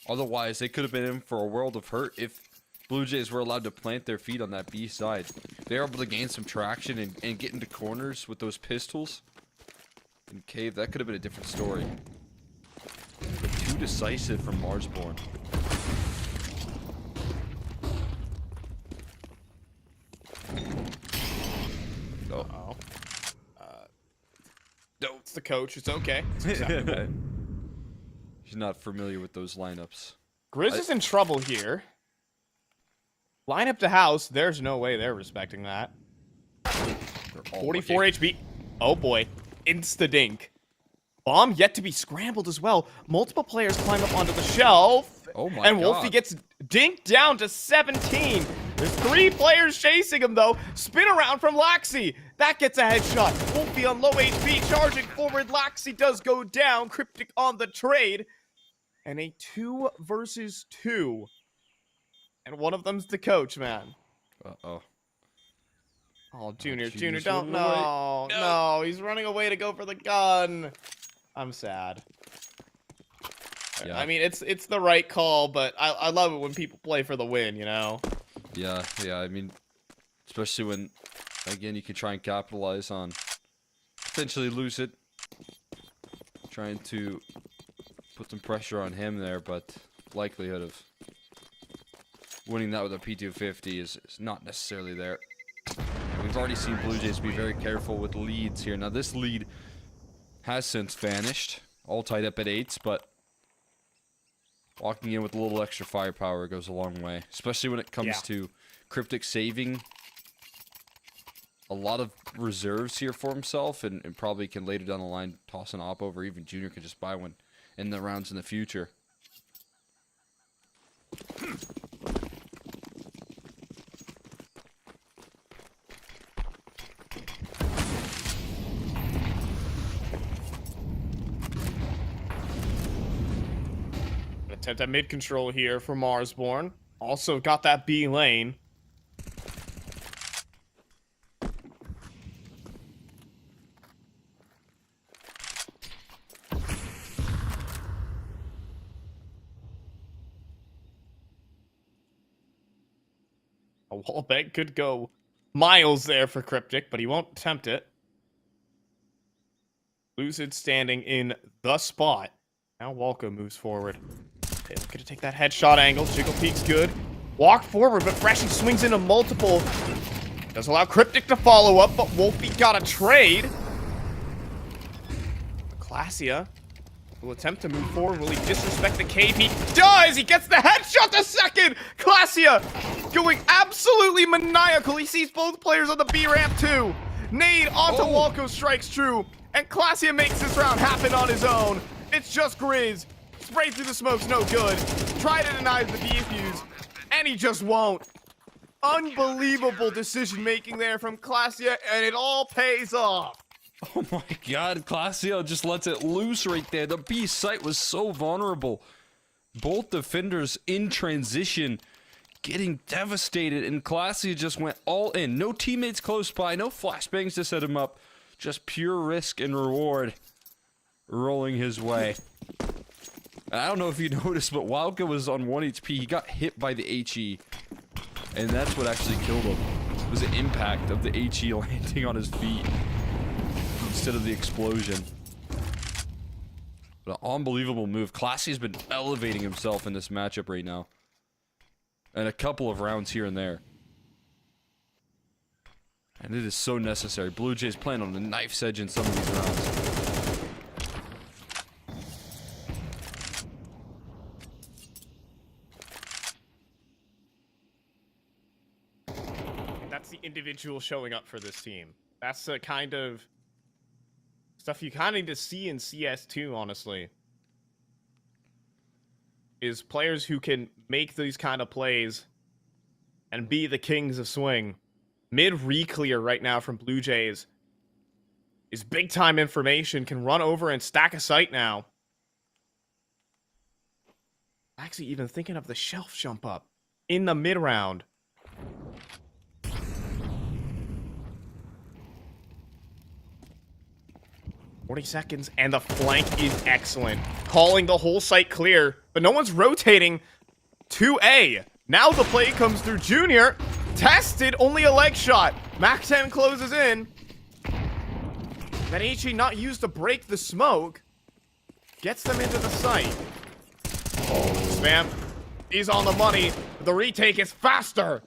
Otherwise, they could have been in for a world of hurt if Blue Jays were allowed to plant their feet on that B side. They were able to gain some traction and get into corners with those pistols. And Cave, that could have been a different story. But too decisive from Marsborn. Uh-oh. No, it's the coach. It's okay. It's acceptable. He's not familiar with those lineups. Grizz is in trouble here. Line up to house. There's no way they're respecting that. They're all 44 lucky. HP. Oh boy. Insta-dink. Bomb yet to be scrambled as well. Multiple players climb up onto the shelf. Oh my And Wolfie God. gets dinked down to 17. There's 3 players chasing him though. Spin around from Laxi. That gets a headshot. Wolfie on low HP charging forward. Laxi does go down. Cryptic on the trade. And a 2 versus 2. And one of them's the coach, man. Uh-oh. Oh, Junior, Junior's don't, running away. no, he's running away to go for the gun. I'm sad. Yeah. I mean, it's the right call, but I love it when people play for the win, you know? Yeah, I mean, especially when, again, you can try and capitalize on, potentially lose it. Trying to put some pressure on him there, but likelihood of winning that with a P250 is not necessarily there. And we've already seen Blue Jays be very careful with leads here. Now, this lead has since vanished, all tied up at 8s, but walking in with a little extra firepower goes a long way, especially when it comes to Cryptic saving a lot of reserves here for himself, and probably can later down the line toss an op over. Even Junior could just buy one in the rounds in the future. Attempt at mid control here for Marsborn. Also got that B lane. A wall bank could go miles there for Cryptic, but he won't attempt it. Lucid standing in the spot. Now Walco moves forward. Okay, looking to take that headshot angle. Jiggle peek's good. Walk forward, but Freshy swings into multiple. Does allow Cryptic to follow up, but Wolfie got a trade. Classia will attempt to move forward. Will he disrespect the cave? He does! He gets the headshot the second! Classia going absolutely maniacal. He sees both players on the B ramp too. Nade onto Walco strikes true. And Classia makes this round happen on his own. It's just Grizz. Spray through the smoke's no good. Try to deny the defuse. And he just won't. Unbelievable decision making there from Classia, and it all pays off. Oh my god, Classio just lets it loose right there. The B site was so vulnerable. Both defenders in transition, getting devastated, and Classio just went all in. No teammates close by, no flashbangs to set him up. Just pure risk and reward rolling his way. And I don't know if you noticed, but Wildcat was on 1 HP. He got hit by the HE. And that's what actually killed him. It was the impact of the HE landing on his feet instead of the explosion. But an unbelievable move. Classy's been elevating himself in this matchup right now. And a couple of rounds here and there. And it is so necessary. Blue Jays playing on the knife's edge in some of these rounds. That's the individual showing up for this team. That's the kind of stuff you kind of need to see in CS2, honestly. Is players who can make these kind of plays and be the kings of swing. Mid re-clear right now from Blue Jays is big time information. Can run over and stack a site now. Actually, even thinking of the shelf jump up in the mid round. $40 and the flank is excellent. Calling the whole site clear, but no one's rotating to A. Now the play comes through Junior. Tested, only a leg shot. Max 10 closes in. That HE not used to break the smoke. Gets them into the site. Spam is on the money. The retake is faster.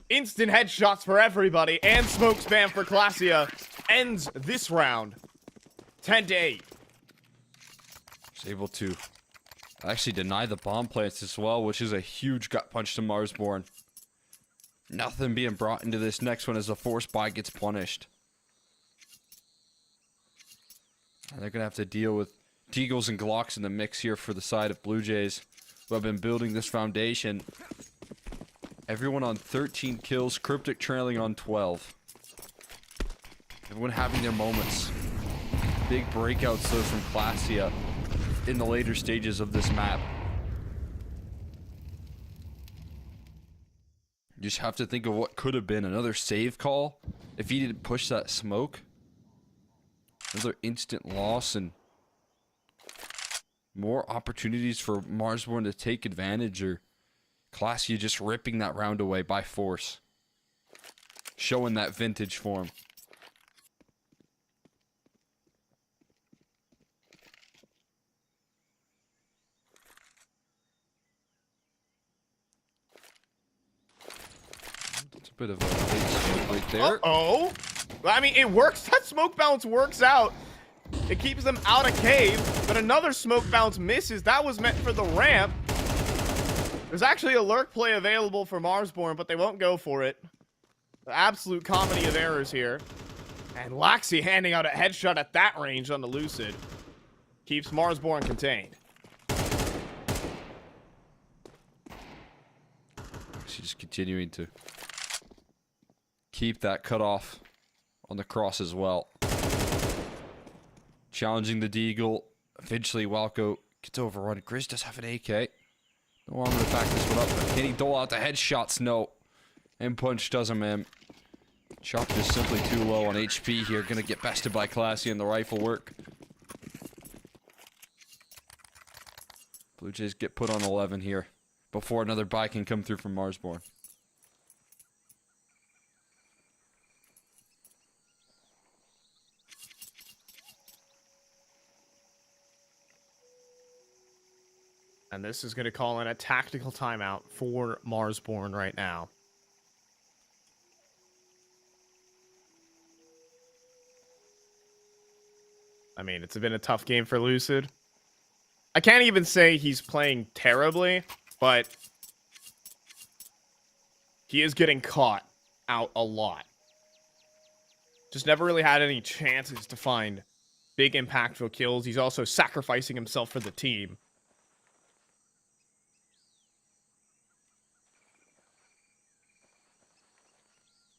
Instant headshots for everybody. And smoke spam for Clasia. Ends this round. 10-8. Was able to actually deny the bomb plants as well, which is a huge gut punch to Marsborn. Nothing being brought into this next one as a force buy gets punished. And they're going to have to deal with Deagles and Glocks in the mix here for the side of Blue Jays, who have been building this foundation. Everyone on 13 kills, Cryptic trailing on 12. Everyone having their moments. Big breakouts though from Clasia in the later stages of this map. You just have to think of what could have been another save call if he didn't push that smoke. Another instant loss and more opportunities for Marsborn to take advantage, or Clasia just ripping that round away by force. Showing that vintage form. That's a bit of a big smoke right there. Uh-oh. I mean, it works. That smoke bounce works out. It keeps them out of cave, but another smoke bounce misses. That was meant for the ramp. There's actually a lurk play available for Marsborn, but they won't go for it. The absolute comedy of errors here. And Laxi handing out a headshot at that range on the Lucid. Keeps Marsborn contained. She's just continuing to keep that cutoff on the cross as well. Challenging the Deagle. Eventually, Walco gets overrun. Grizz does have an AK. No, I'm going to back this one up. But can he dole out the headshots? No. And punch does him in. Chop is simply too low on HP here. Going to get bested by Classy and the rifle work. Blue Jays get put on 11 here before another buy can come through from Marsborn. And this is going to call in a tactical timeout for Marsborn right now. I mean, it's been a tough game for Lucid. I can't even say he's playing terribly, but he is getting caught out a lot. Just never really had any chances to find big impactful kills. He's also sacrificing himself for the team.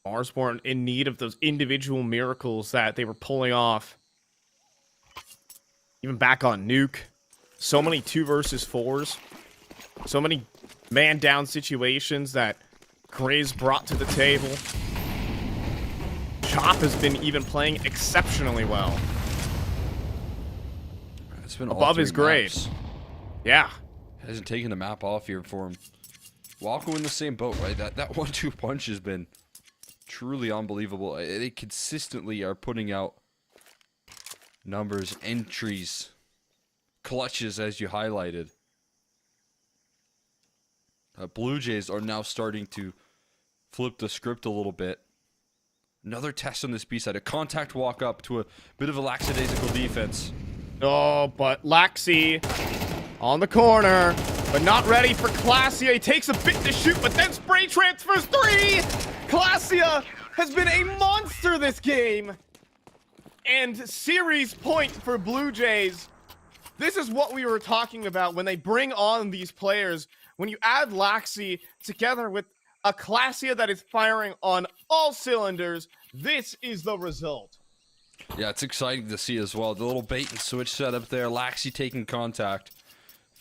Marsborn in need of those individual miracles that they were pulling off. Even back on Nuke. So many 2 versus 4s. So many man down situations that Grizz brought to the table. Chop has been even playing exceptionally well. It's been above his grade. Maps. Yeah. Hasn't taken the map off here for him. Walco in the same boat, right? That 1-2 punch has been truly unbelievable. They consistently are putting out numbers, entries, clutches, as you highlighted. Blue Jays are now starting to flip the script a little bit. Another test on this B side. A contact walk up to a bit of a lackadaisical defense. Oh, but Laxi on the corner, but not ready for Clasia. He takes a bit to shoot, but then spray transfers 3. Classia has been a monster this game. And series point for Blue Jays. This is what we were talking about when they bring on these players. When you add Laxi together with a Classia that is firing on all cylinders, this is the result. Yeah, it's exciting to see as well. The little bait and switch setup there. Laxi taking contact.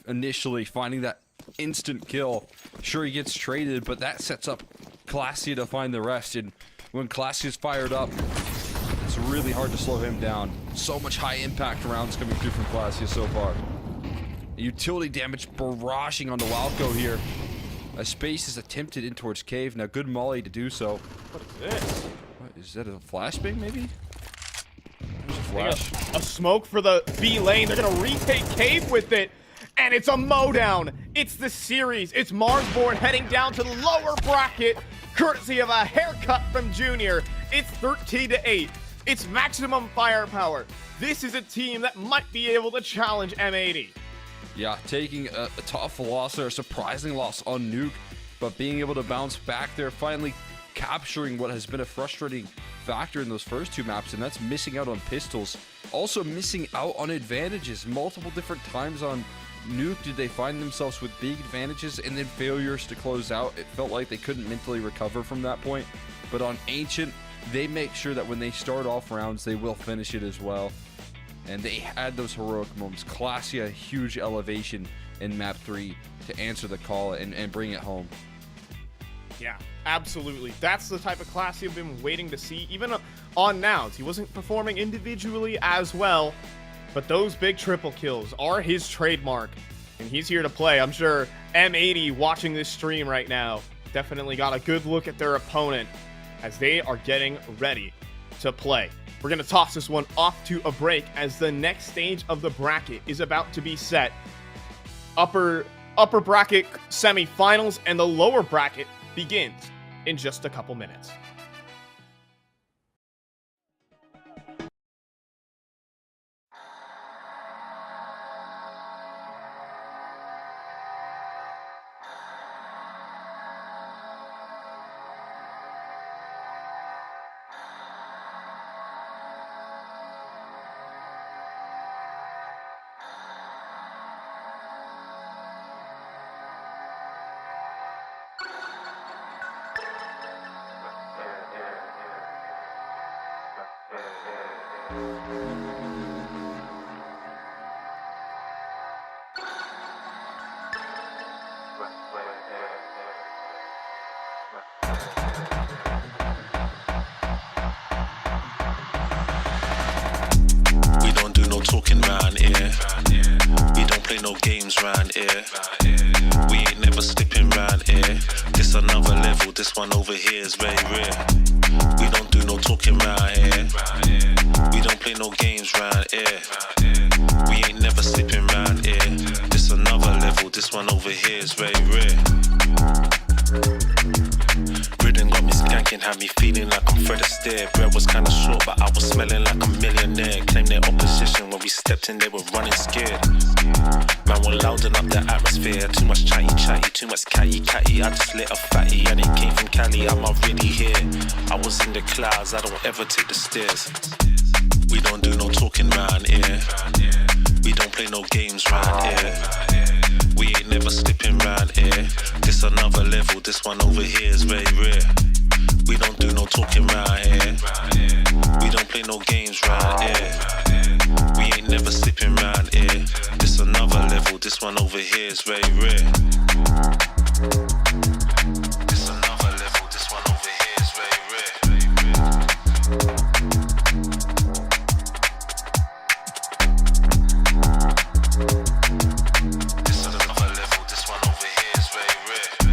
Initially finding that instant kill. Sure, he gets traded, but that sets up Classia to find the rest. And when Classia's fired up, it's really hard to slow him down. So much high impact rounds coming through from Classia so far. Utility damage barraging onto Walco here. A space is attempted in towards Cave. Now, good molly to do so. What is this? What, is that a flashbang, maybe? There's a flash. A smoke for the B lane. They're going to retake Cave with it. And it's a mowdown. It's the series. It's Marsborn heading down to the lower bracket, courtesy of a haircut from Junior. It's 13-8. It's maximum firepower. This is a team that might be able to challenge M80. Yeah, taking a tough loss there, a surprising loss on Nuke, but being able to bounce back there, finally capturing what has been a frustrating factor in those first two maps, and that's missing out on pistols. Also missing out on advantages. Multiple different times on Nuke did they find themselves with big advantages and then failures to close out. It felt like they couldn't mentally recover from that point. But on Ancient, they make sure that when they start off rounds, they will finish it as well. And they had those heroic moments. Classia, huge elevation in map 3 to answer the call and bring it home. Yeah, absolutely. That's the type of class you've been waiting to see, even on Nouns. He wasn't performing individually as well, but those big triple kills are his trademark, and he's here to play. I'm sure M80 watching this stream right now definitely got a good look at their opponent as they are getting ready to play. We're going to toss this one off to a break as the next stage of the bracket is about to be set. Upper bracket semifinals and the lower bracket begins in just a couple minutes. We don't do no talking round here. We don't play no games round here. We ain't never slipping round here. This another level, this one over here is very rare. We don't do no talking round here. We don't play no games round here. We ain't never slipping round here. This another level, this one over here is very rare. Ridden got me skanking, had me feeling like I'm Fred Astaire. Bread was kinda short, but I was smelling like a millionaire. Claimed their opposition when we stepped in, they were running scared. Man, we're louding up the atmosphere. Too much chatty, too much catty. I just lit a fatty and it came from Cali. I'm already here. I was in the clouds, I don't ever take the stairs. We don't do no talking round here. We don't play no games round here. We ain't never slipping round here. This another level, this one over here is very rare. We don't do no talking round here. We don't play no games round here. We ain't never slipping round here. This another level, this one over here is very rare. This another level, this one over here is very rare. This another level, this one over here is very rare.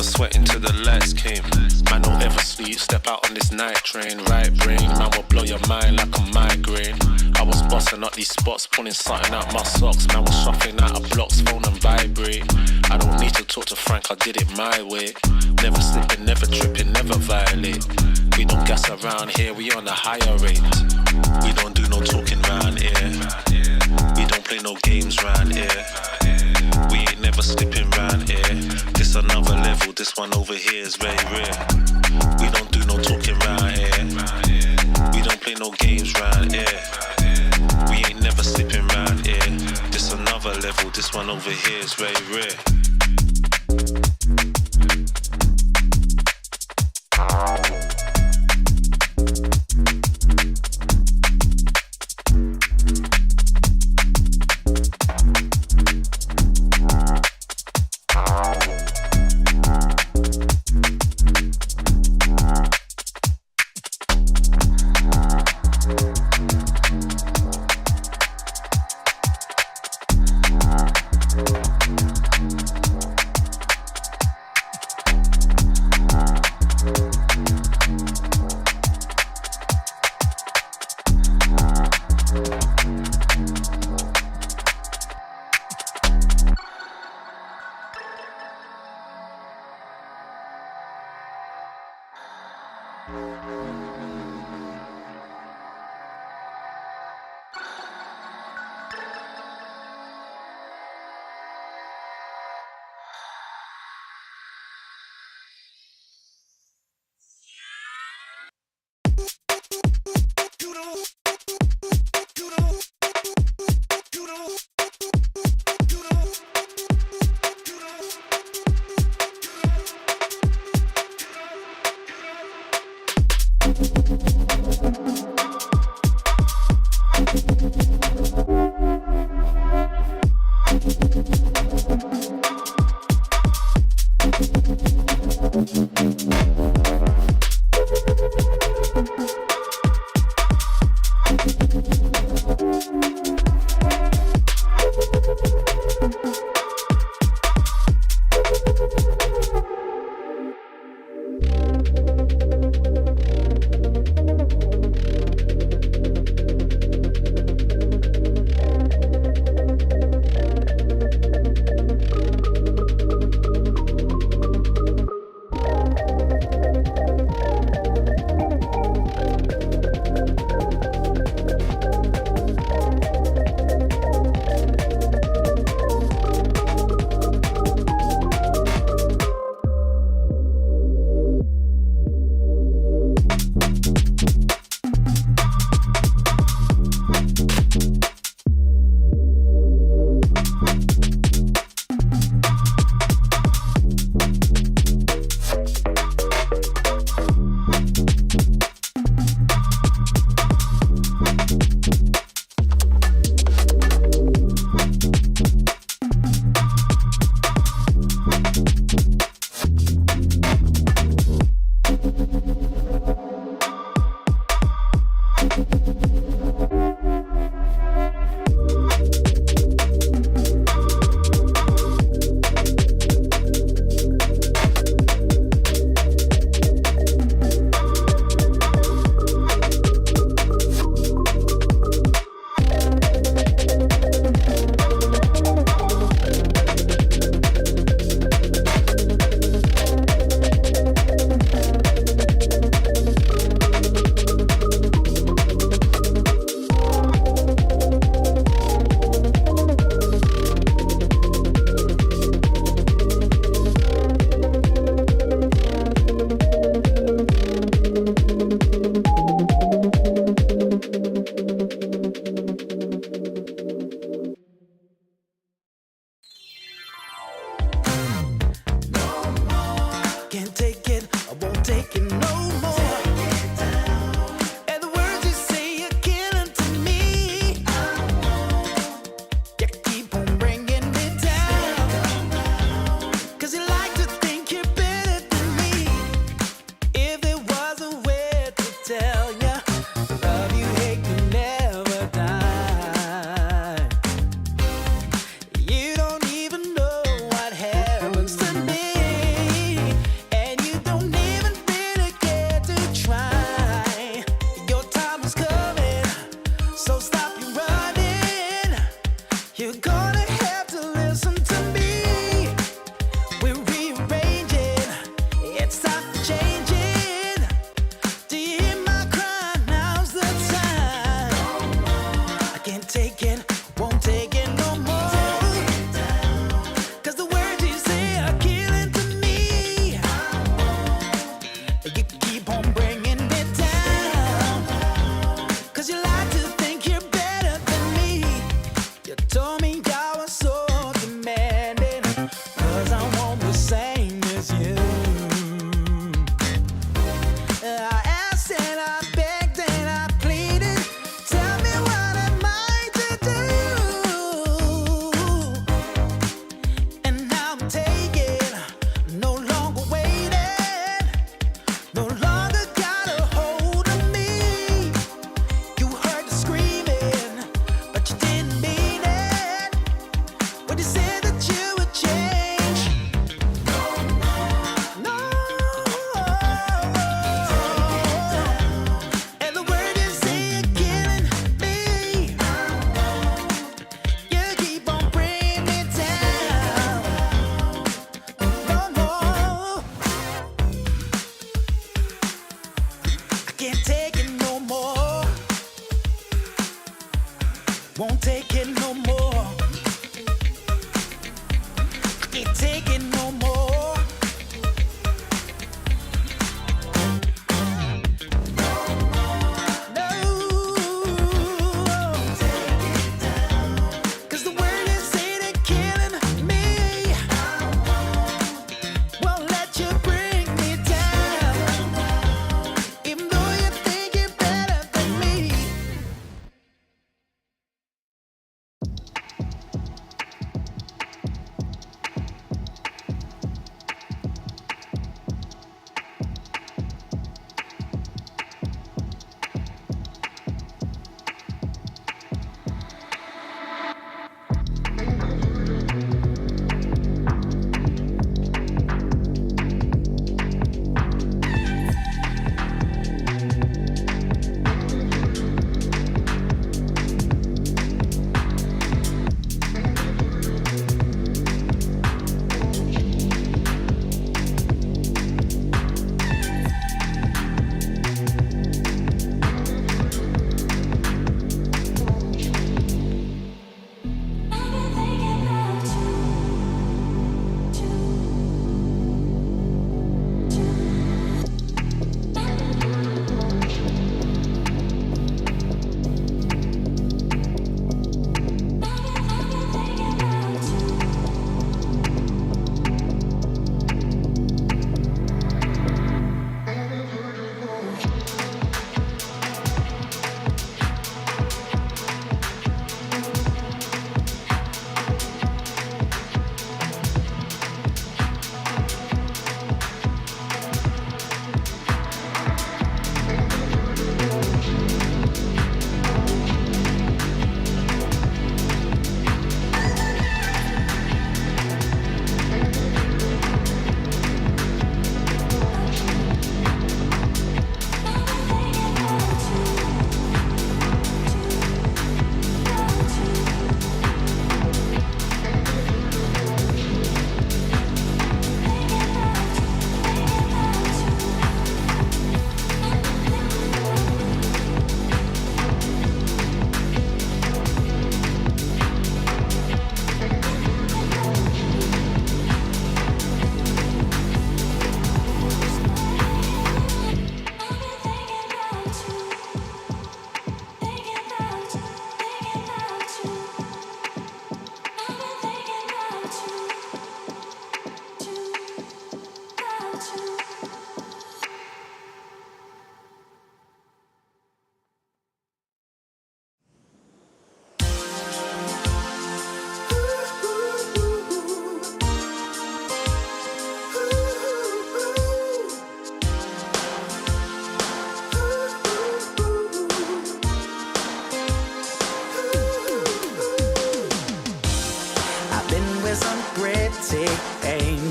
never sweating till the lights came. Man don't ever sleep, step out on this night train. Right brain, man will blow your mind like a migraine. I was busting up these spots, pulling something out my socks. Man was shuffling out of blocks, phone and vibrate. I don't need to talk to Frank, I did it my way. Never slipping, never tripping, never violate. We don't gas around here, we on a higher rate. We don't do no talking round here. We don't play no games round here. We ain't never slipping round here. This another level, this one over here is very rare. We don't do no talking round here. We don't play no games round here. We ain't never slipping round here. This another level, this one over here is very rare.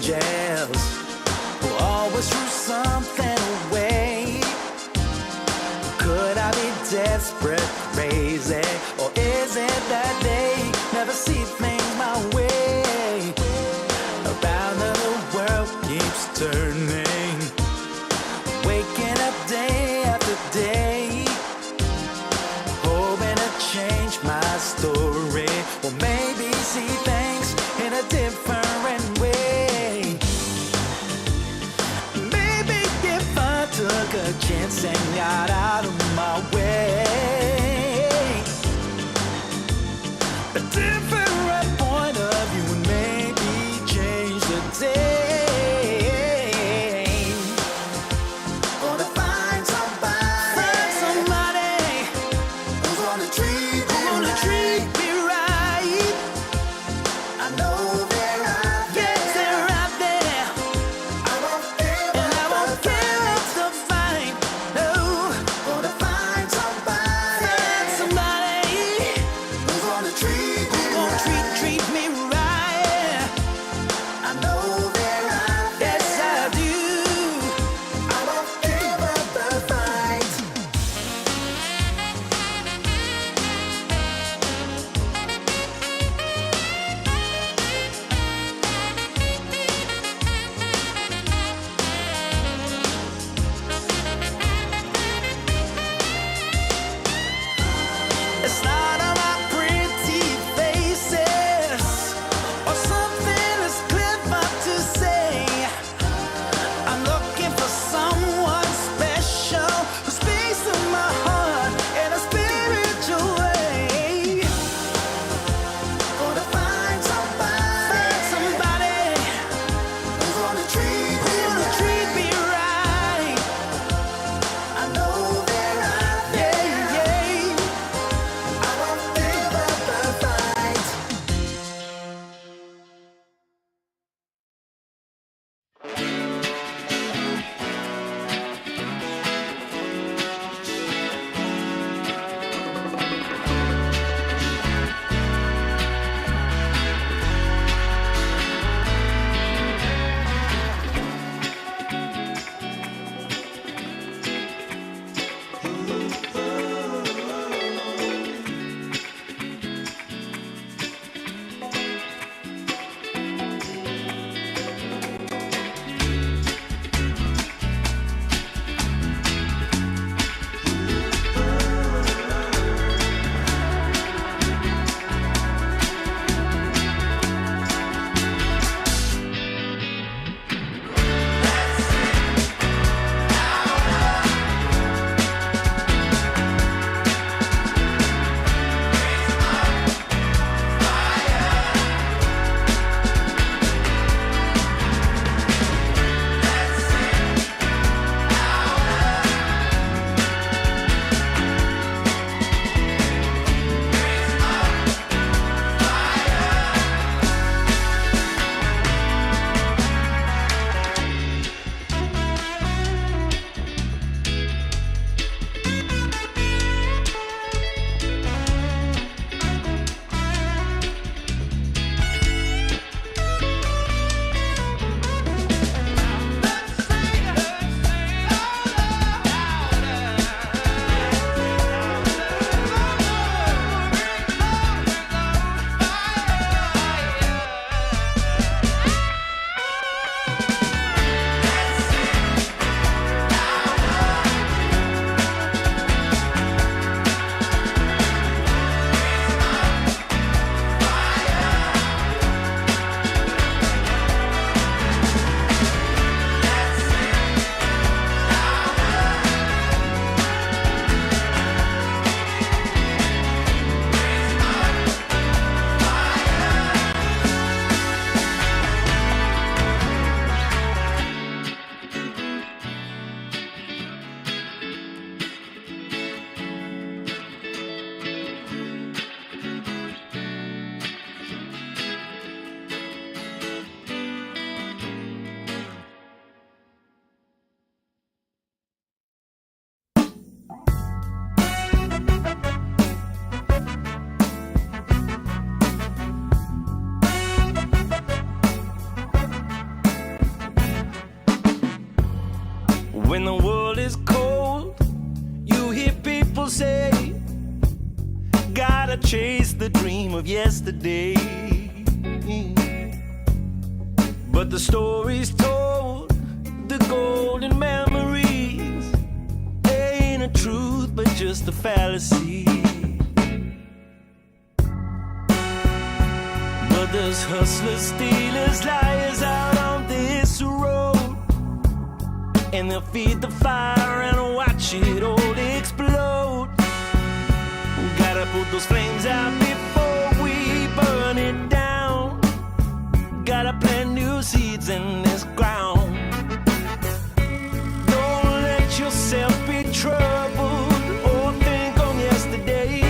angels who always threw something away. Could I be desperate, crazy, or is it that they never see things my way? Around the world keeps turning, waking up day after day, hoping to change my story, or maybe see things in a different way. Maybe if I took a chance and got out of my way, a different point of view would maybe change the day. Gonna find somebody who's gonna treat me right. I know they're out there. Yes, they're out there. I won't give up the fight. No, gonna to chase the dream of yesterday. But the stories told, the golden memories, ain't a truth but just a fallacy. But there's hustlers, stealers, liars out on this road, and they'll feed the fire and watch it all explode. Gotta put those flames out before we burn it down. Gotta plant new seeds in this ground. Don't let yourself be troubled or think on yesterday.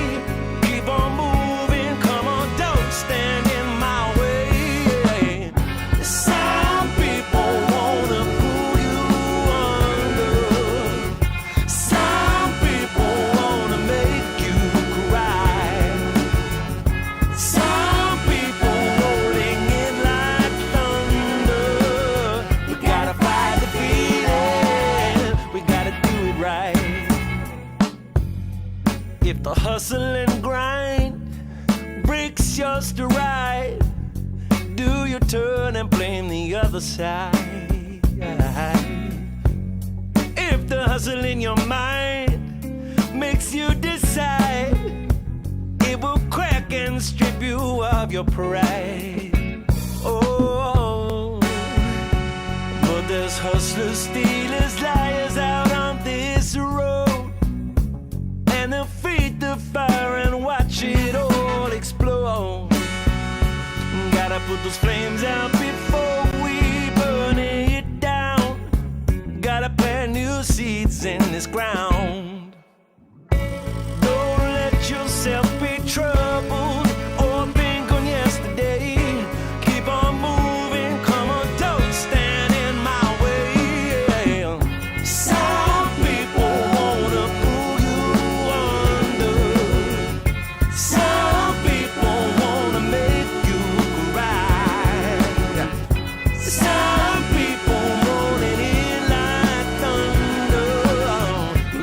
Keep on moving, come on, don't stand in my way. Some people wanna pull you under. Some people wanna make you cry. Some people rolling in like thunder. We gotta fight the feeling, we gotta do it right. If the hustle and grind breaks your stride, do your turn and blame the other side. If the hustle in your mind makes you decide, it will crack and strip you of your pride. Oh, but there's hustlers, stealers, liars out on this road, and they'll feed the fire and watch it all explode. Gotta put those flames out before we burn it down. Gotta plant new seeds in this ground. Don't let yourself be troubled or think on yesterday. Keep on moving, come on, don't stand in my way. Some people wanna pull you under. Some people wanna make you cry. Some people rolling in like thunder. We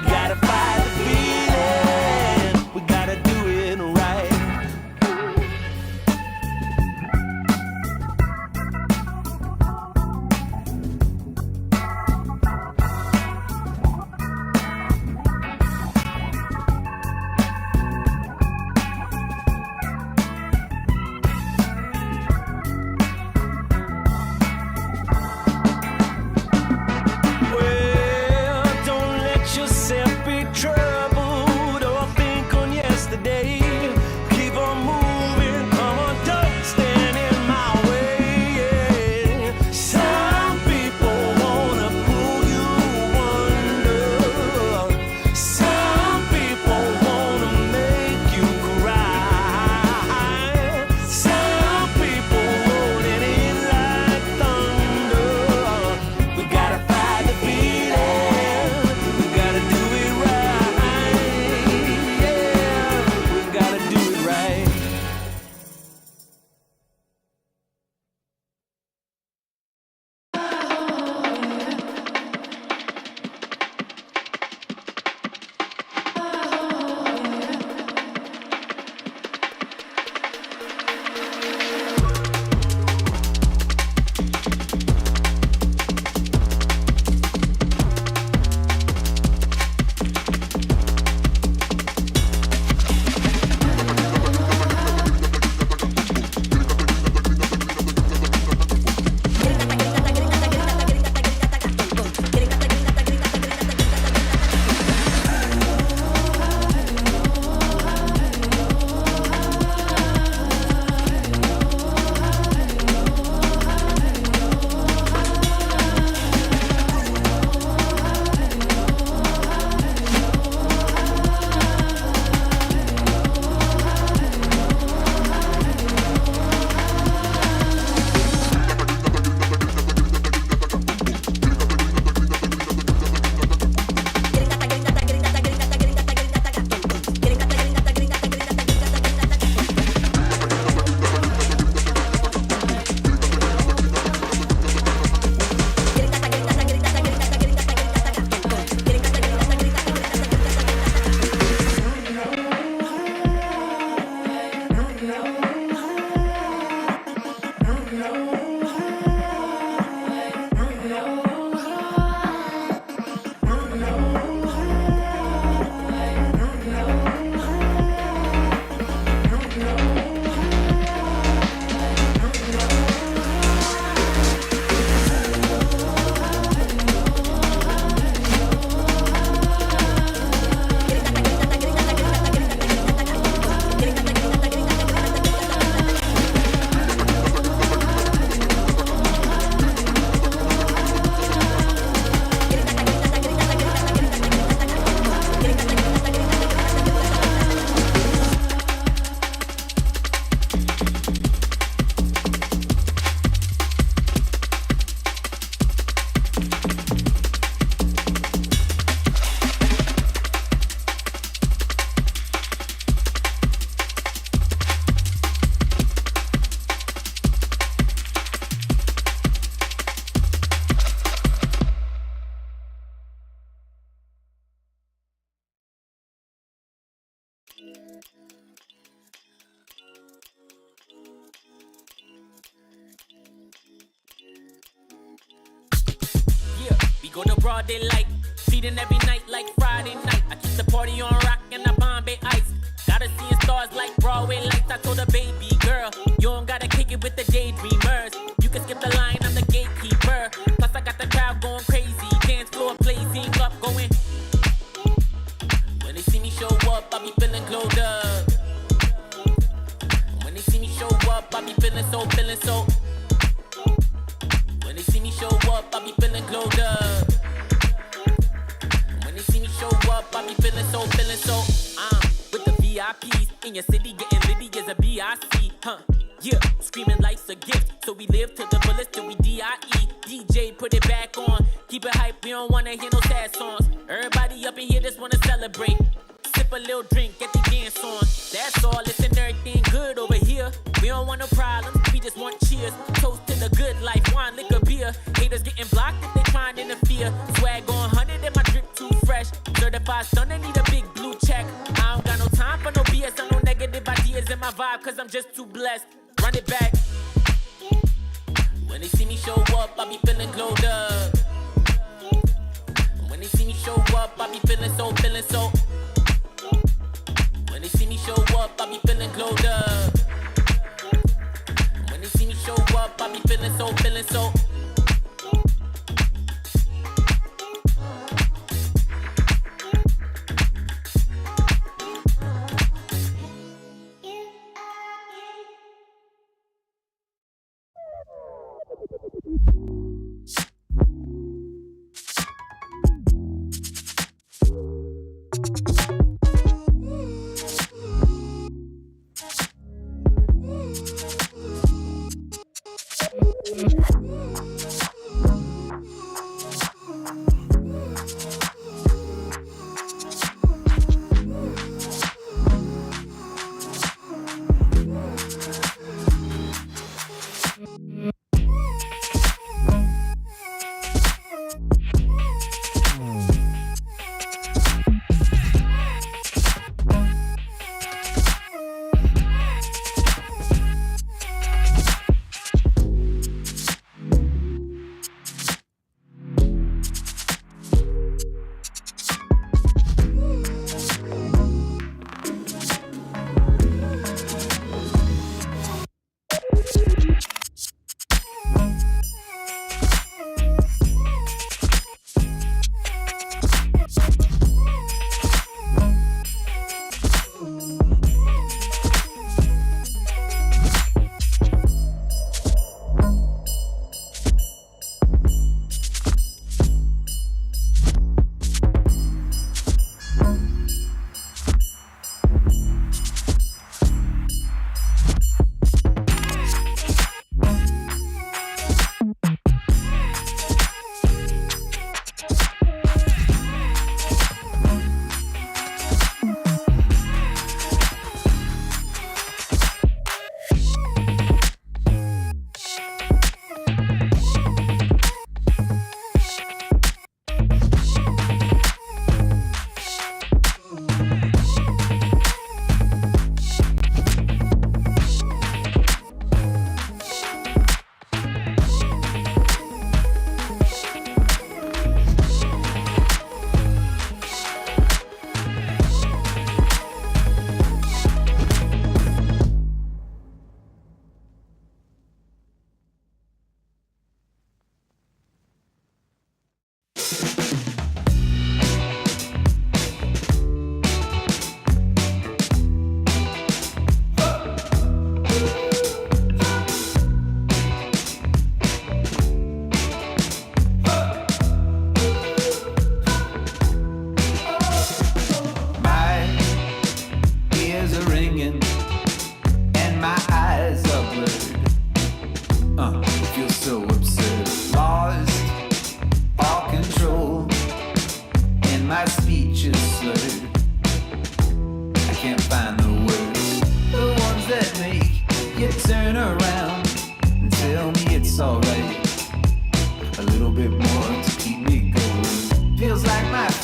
Yeah, we go to broad daylight, feeding every night like Friday night. I keep the party on rock and the Bombay ice. Gotta see stars like Broadway lights. I told a baby girl, you don't gotta kick it with the daydreamers. You can skip the line, I'm the gatekeeper. Plus I got the crowd going crazy, dance floor blazing up, going. When they see me show up, I be feeling glowed up. When they see me show up, I be feeling so, feeling so. When they see me show up, I be feeling glowed up. When they see me show up, I be feeling so, feeling so. With the VIPs in your city, getting litty as a BIC, huh? Yeah, screaming life's a gift, so we live to the fullest till we DIE. DJ, put it back on, keep it hype, we don't wanna hear no sad songs. Everybody up in here just wanna celebrate. Sip a little drink, get the dance on. That's all, listen, everything good over here. We don't want no problems, we just want cheers. Toast to the good life, wine, liquor, beer. Haters getting blocked if they trying to interfere. Swag on 100 and my drip too fresh. Certified stunner, need a big blue check. I don't got no time for no BS, I no negative ideas in my vibe, cause I'm just too blessed. Run it back. When they see me show up, I be feeling glowed up. When they see me show up, I be feeling so, feeling so. When they see me show up, I be feeling glowed up. When they see me show up, I be feeling so, feeling so.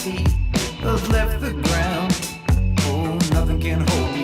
feet have left the ground. Oh, nothing can hold me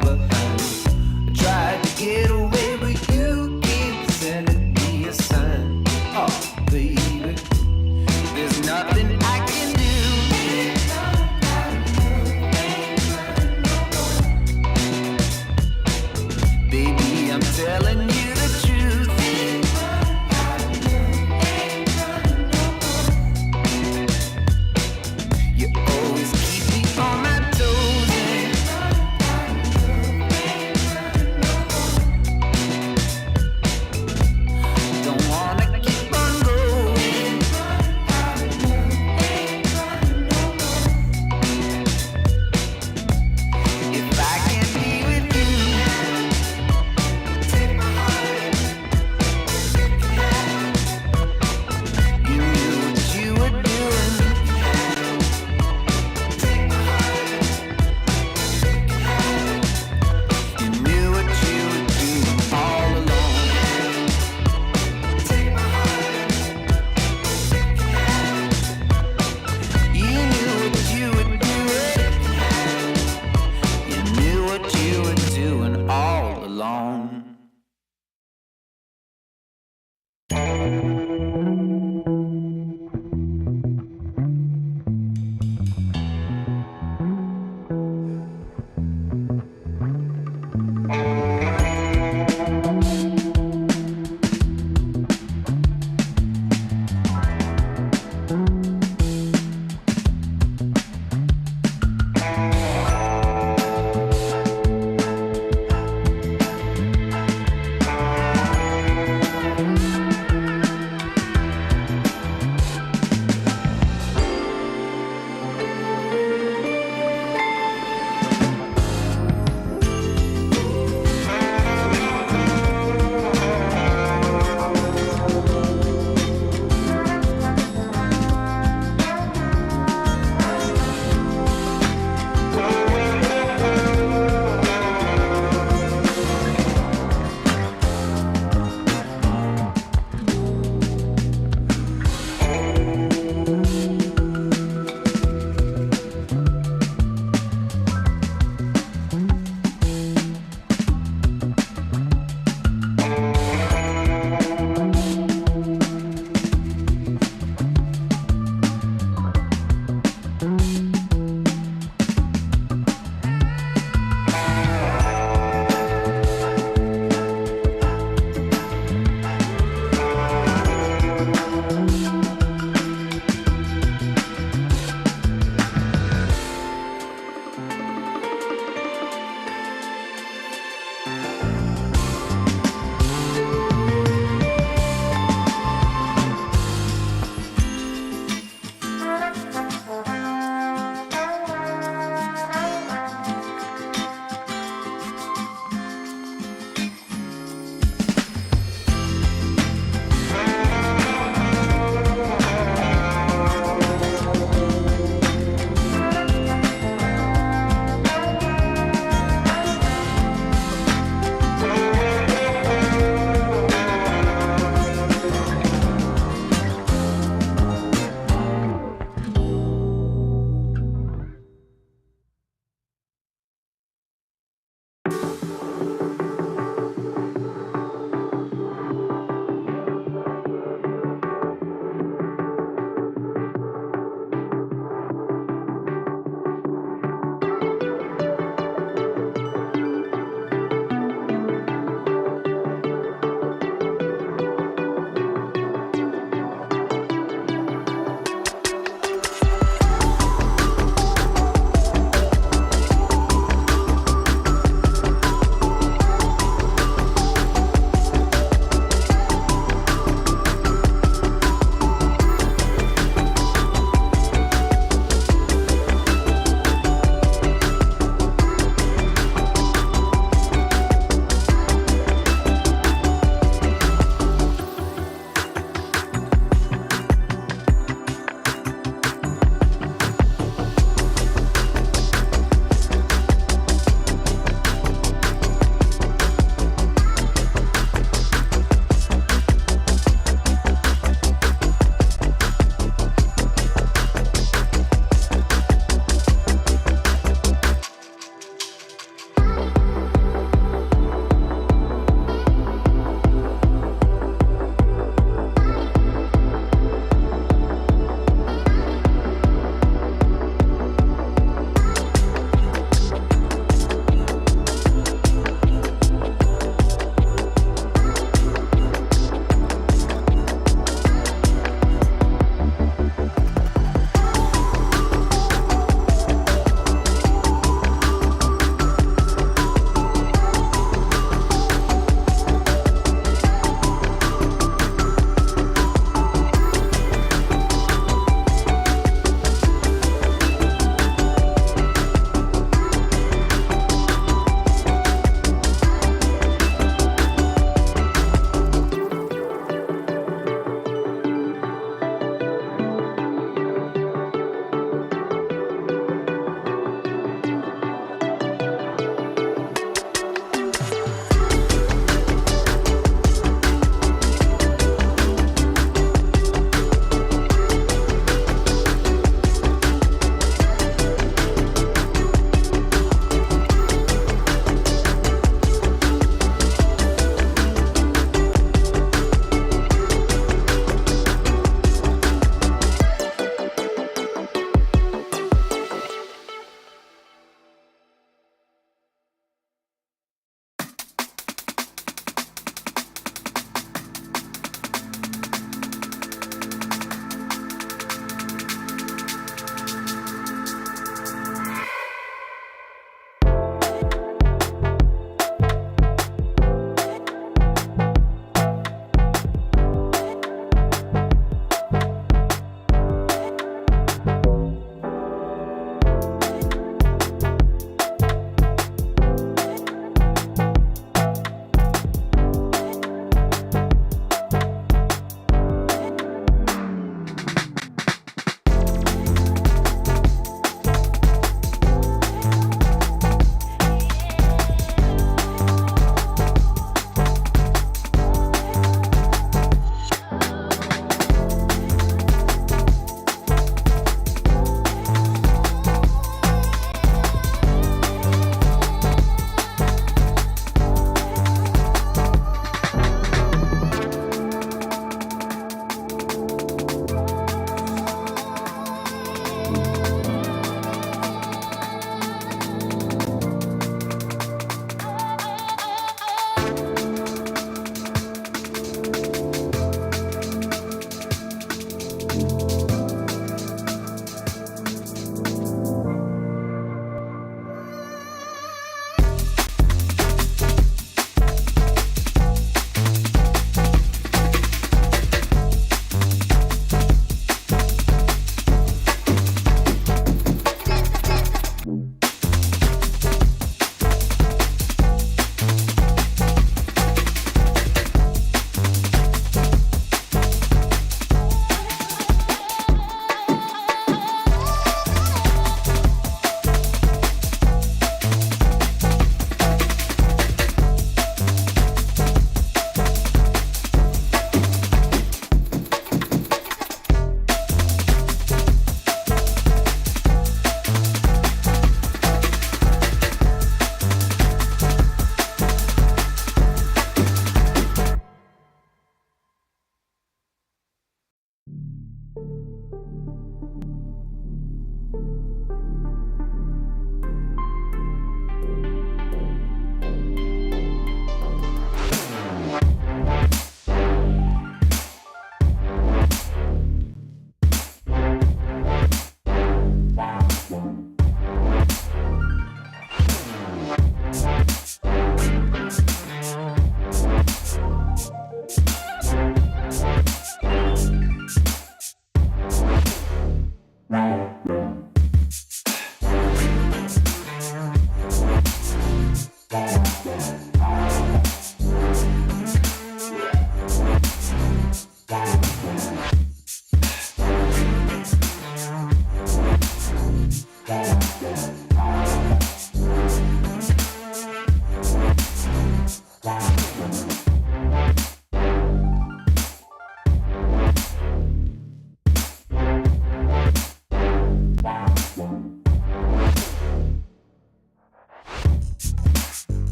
far behind. I tried to get away, but you keep sending me a sign. Oh, baby, there's nothing I can do. Baby, I'm telling you the truth. You always keep me on my toes.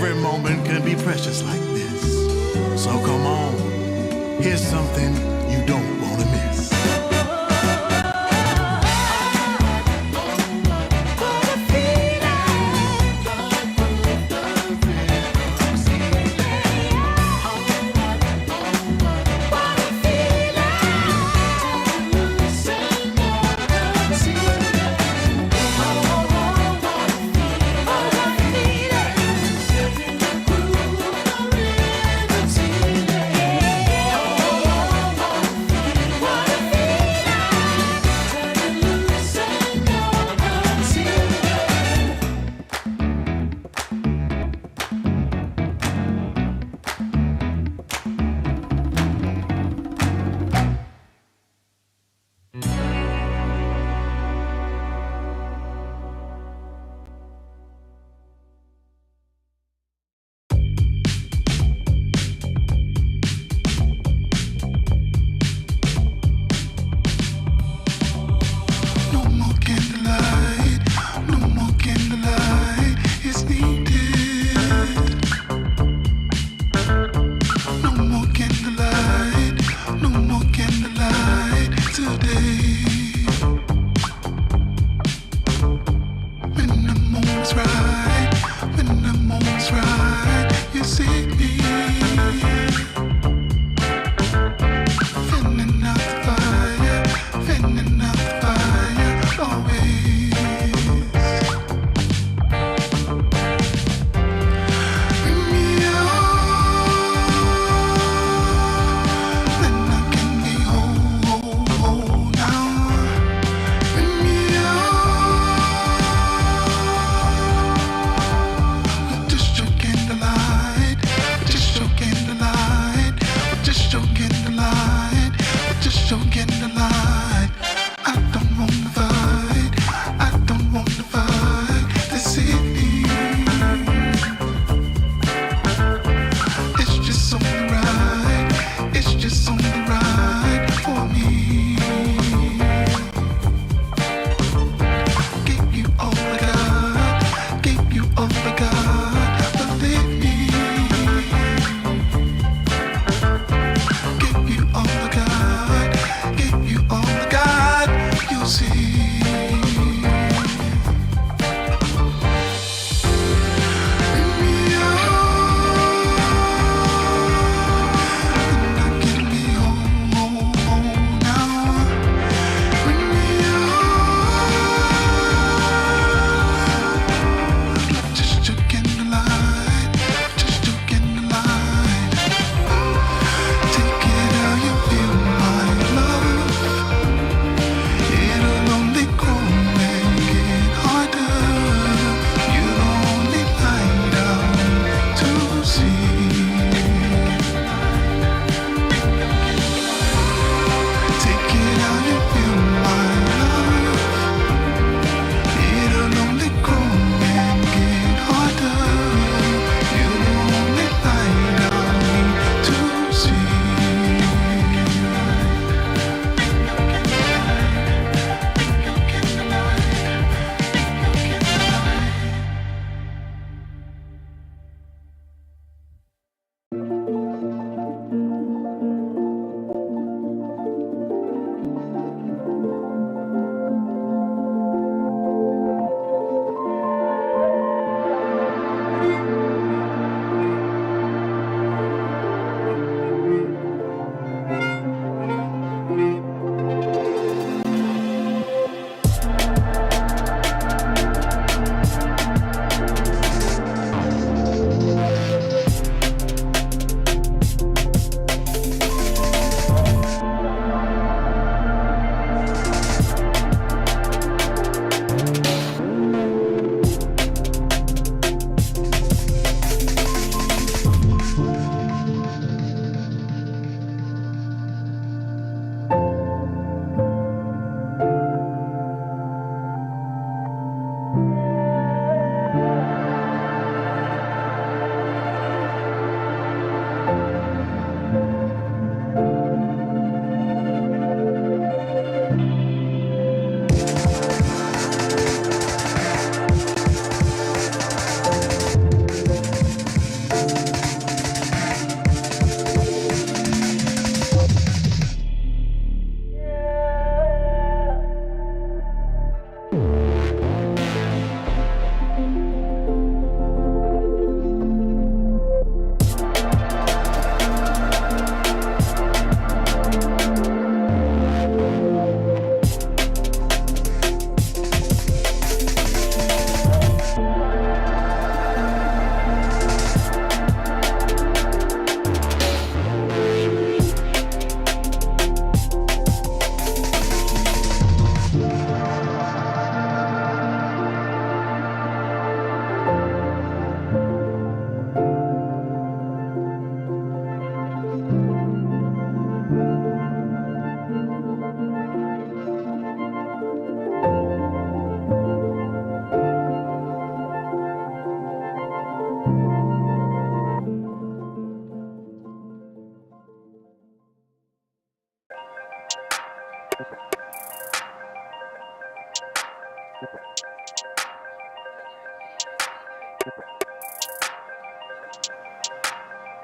Every moment can be precious like this. So come on, here's something you don't want to miss. No more candlelight, no more candlelight is needed. No more candlelight, no more candlelight today. When the moment's right, when the moment's right, you see me. Fanning out the fire, fanning out the fire, always. Bring me on, then I can be whole now. Bring me on, with just your candlelight, with just your candlelight.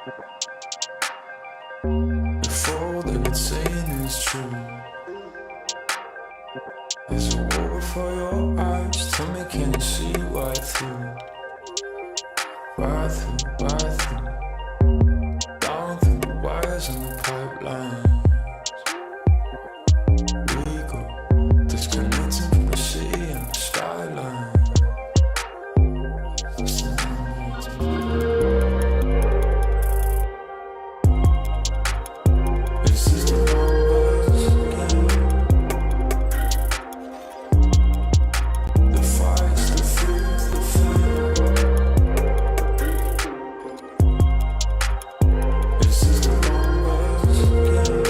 If all that it's saying is true, there's a wall before your eyes. Tell me, can you see right through? Right through, right through. Down through the wires and the pipelines. We go disconnecting from the city and the skyline. This is the numbers again. The fights, the fear, the fear. This is the numbers again.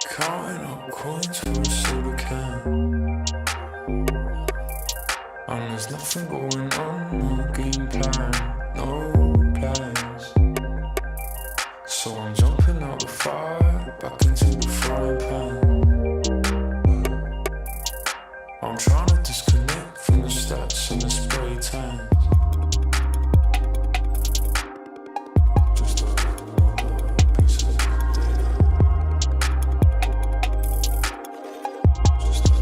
Counting up coins for a soda can. And there's nothing going on, no game plan, no plans. So I'm jumping out the fire, back into the frying pan. I'm trying to disconnect from the stats and the spray tans. Just a piece of data. Just a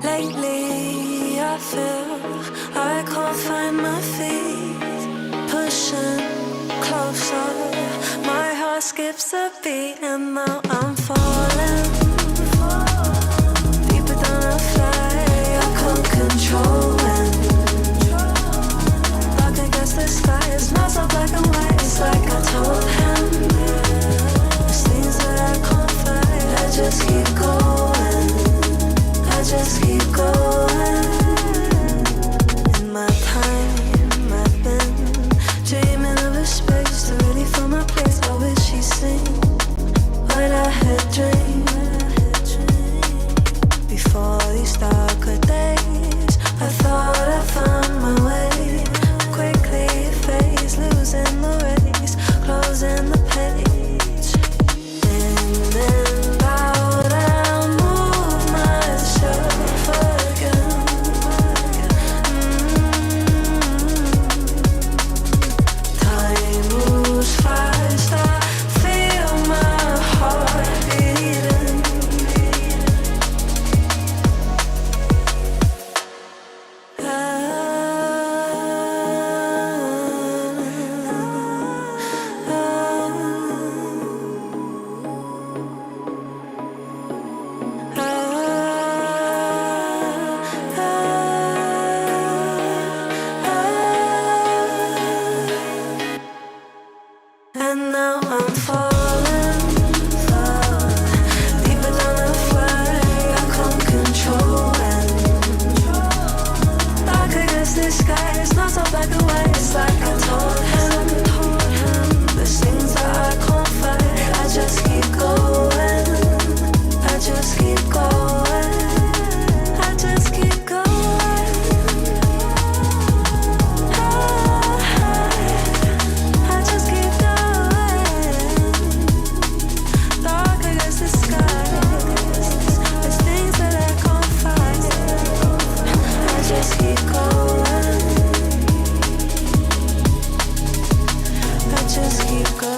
Lately, I feel I can't find my feet. Pushing closer, my heart skips a beat, and now I'm falling deeper than a fly. I can't control it. Dark against the sky, it's not so black and white. It's like I told him, there's things that I can't fight. I just keep going. I just keep going. In my time, I've been dreaming of a space to really find my place. I wish she'd seen what I had dreamed. Before these darker days, I thought I found my way. Quickly it fades, losing the race, closing the page. In and out, I move myself again. Time moves fast, I feel my heart beating. And now I'm falling deeper than a fly. I can't control it. Dark against the sky, it's not so black and white. It's like I told him, there's things that I can't fight. I just keep going. I just keep going. I just keep going. I just keep going. Dark against the skies, there's things that I can't fight. I just keep going. I just keep going.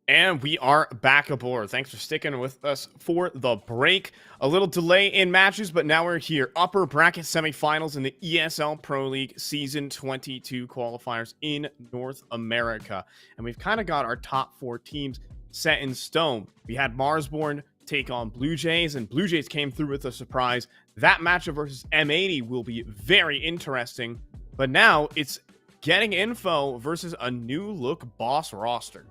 And we are back aboard. Thanks for sticking with us for the break. A little delay in matches, but now we're here. Upper bracket semifinals in the ESL Pro League Season 22 qualifiers in North America. And we've kind of got our top 4 teams set in stone. We had Marsborn take on Blue Jays, and Blue Jays came through with a surprise. That matchup versus M80 will be very interesting. But now it's getting info versus a new look boss roster.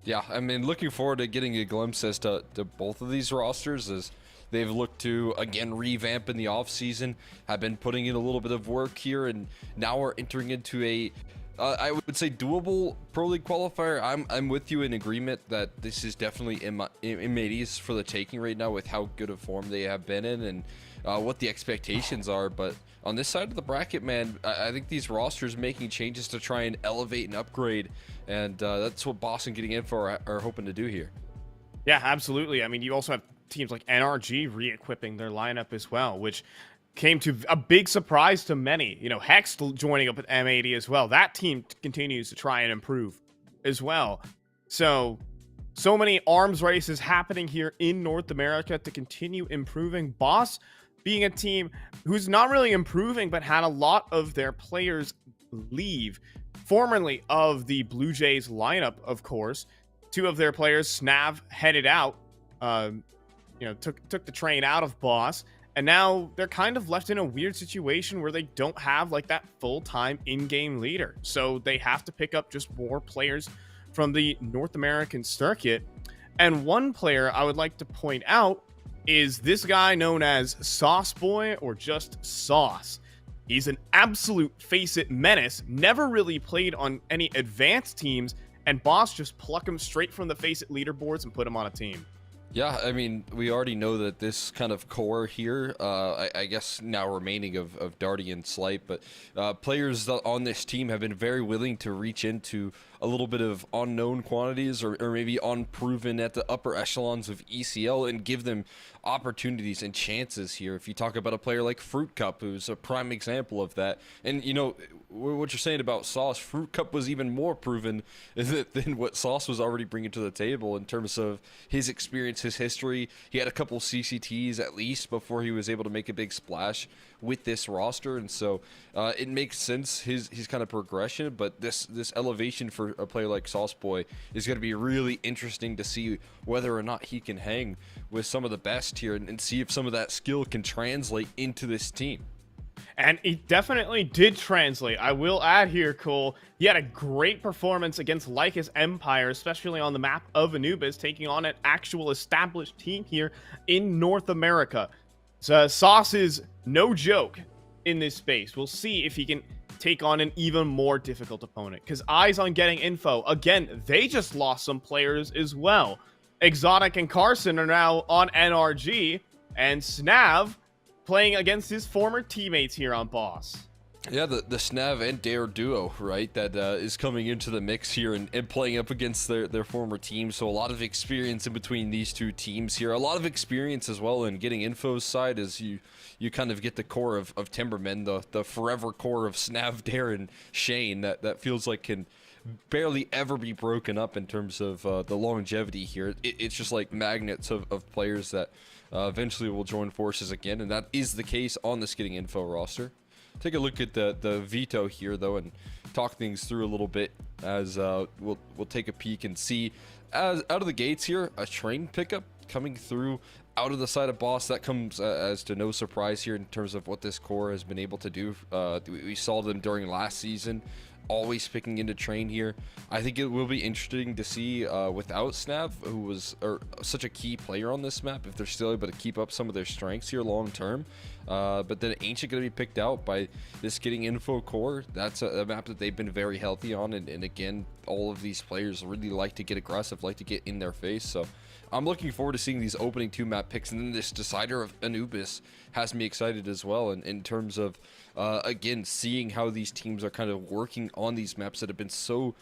Yeah, I mean, looking forward to getting a glimpse as to both of these rosters as they've looked to, again, revamp in the offseason, have been putting in a little bit of work here, and now we're entering into a I would say doable Pro League qualifier. I'm with you in agreement that this is definitely M80s for the taking right now with how good of form they have been in and what the expectations are. But on this side of the bracket, man, I think these rosters making changes to try and elevate and upgrade, and that's what Boston getting in for are hoping to do here. Yeah, absolutely. I mean, you also have teams like NRG re-equipping their lineup as well, which came to a big surprise to many. You know, Hex joining up with M80 as well. That team continues to try and improve as well. So many arms races happening here in North America to continue improving. Boss being a team who's not really improving, but had a lot of their players leave. Formerly of the Blue Jays lineup, of course. 2 of their players, Snav, headed out, took the train out of Boss. And now they're kind of left in a weird situation where they don't have like that full-time in-game leader. So they have to pick up just more players from the North American circuit. And one player I would like to point out is this guy known as Sauce Boy or just Sauce. He's an absolute face-it menace, never really played on any advanced teams, and Boss just pluck him straight from the face-it leaderboards and put him on a team. Yeah, I mean, we already know that this kind of core here, I guess now remaining of Darty and Slight, but players on this team have been very willing to reach into a little bit of unknown quantities or maybe unproven at the upper echelons of ECL and give them opportunities and chances here. If you talk about a player like Fruit Cup, who's a prime example of that, and you know, what you're saying about Sauce, Fruit Cup was even more proven than what Sauce was already bringing to the table in terms of his experience, his history. He had a couple CCTs at least before he was able to make a big splash with this roster, and so it makes sense his kind of progression. But this elevation for a player like Sauce Boy is going to be really interesting to see whether or not he can hang with some of the best here and see if some of that skill can translate into this team. And it definitely did translate. I will add here, Cole, he had a great performance against Lycus Empire, especially on the map of Anubis, taking on an actual established team here in North America. So Sauce is no joke in this space. We'll see if he can take on an even more difficult opponent, because Eyes on Getting Info, again, they just lost some players as well. Exotic and Carson are now on NRG, and Snav playing against his former teammates here on Boss. Yeah, the Snav and Dare duo, right, that is coming into the mix here and playing up against their former team. So a lot of experience in between these two teams here. A lot of experience as well in Getting Info's side as you kind of get the core of Timbermen, the forever core of Snav, Dare, and Shane that feels like can barely ever be broken up in terms of the longevity here. It's just like magnets of players that eventually will join forces again, and that is the case on this Getting Info roster. Take a look at the veto here, though, and talk things through a little bit as we'll take a peek and see. As out of the gates here, a train pickup coming through out of the side of Boss. That comes as to no surprise here in terms of what this core has been able to do. We saw them during last season, always picking into train here. I think it will be interesting to see without Snav, who was such a key player on this map, if they're still able to keep up some of their strengths here long term. But then Ancient going to be picked out by this Getting Info core. That's a map that they've been very healthy on, and again, all of these players really like to get aggressive, like to get in their face. So I'm looking forward to seeing these opening 2 map picks, and then this Decider of Anubis has me excited as well in terms of again, seeing how these teams are kind of working on these maps that have been so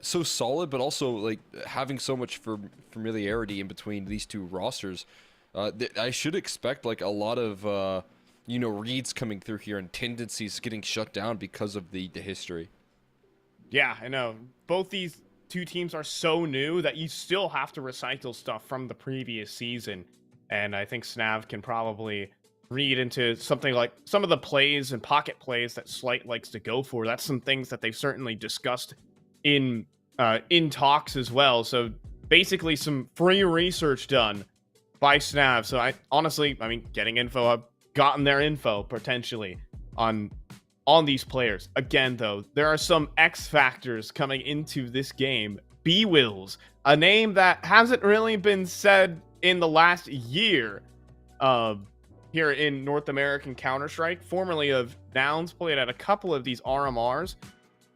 solid, but also like having so much familiarity in between these two rosters. I should expect like a lot of reads coming through here and tendencies getting shut down because of the history. Yeah, I know. Both these two teams are so new that you still have to recycle stuff from the previous season, and I think Snav can probably read into something like some of the plays and pocket plays that Slight likes to go for. That's some things that they've certainly discussed in talks as well. So basically some free research done by Snav. So I mean, Getting Info, I've gotten their info potentially on these players. Again, though, there are some X factors coming into this game. B-Wills, a name that hasn't really been said in the last year. Here in North American Counter-Strike, formerly of Nouns, played at a couple of these RMRs.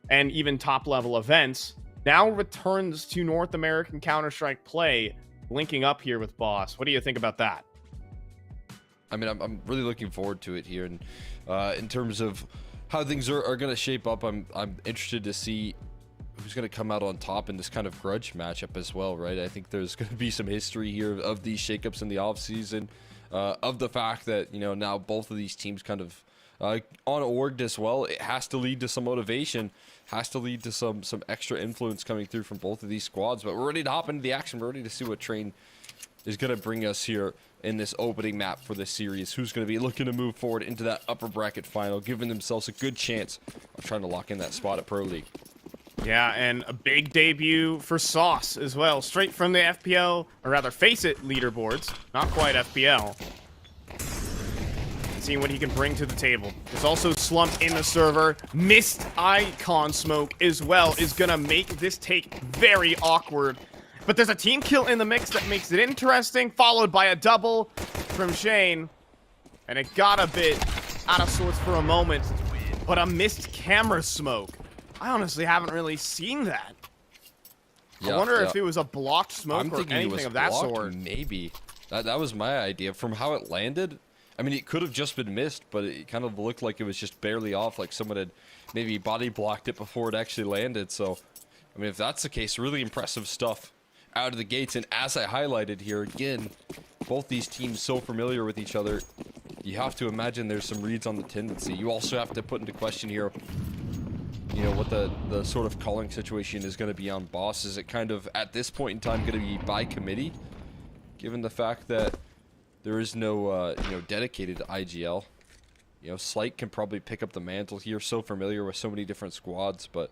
and even top-level events, now returns to North American Counter-Strike play, linking up here with Boss. What do you think about that? I mean, I'm really looking forward to it here, and in terms of how things are going to shape up, I'm interested to see who's going to come out on top in this kind of grudge matchup as well, right? I think there's going to be some history here of these shakeups in the offseason, of the fact that, you know, now both of these teams kind of on orged as well. It has to lead to some motivation, has to lead to some extra influence coming through from both of these squads. But we're ready to hop into the action. We're ready to see what Train is going to bring us here in this opening map for this series. Who's going to be looking to move forward into that upper bracket final, giving themselves a good chance of trying to lock in that spot at Pro League. Yeah, and a big debut for Sauce as well, straight from the FPL, or rather Face It leaderboards, not quite FPL. Seeing what he can bring to the table. There's also Slumped in the server. Missed icon smoke as well is gonna make this take very awkward. But there's a team kill in the mix that makes it interesting, followed by a double from Shane. And it got a bit out of sorts for a moment, but a missed camera smoke. I honestly haven't really seen that. I wonder if it was a blocked smoke or anything of that sort. Maybe. That was my idea. From how it landed, I mean, it could have just been missed, but it kind of looked like it was just barely off, like someone had maybe body blocked it before it actually landed. So, I mean, if that's the case, really impressive stuff out of the gates. And as I highlighted here, again, both these teams so familiar with each other, you have to imagine there's some reads on the tendency. You also have to put into question here, you know, what the sort of calling situation is going to be on Boss. Is it kind of, at this point in time, going to be by committee, given the fact that there is no, you know, dedicated IGL. You know, Slight can probably pick up the mantle here, so familiar with so many different squads, but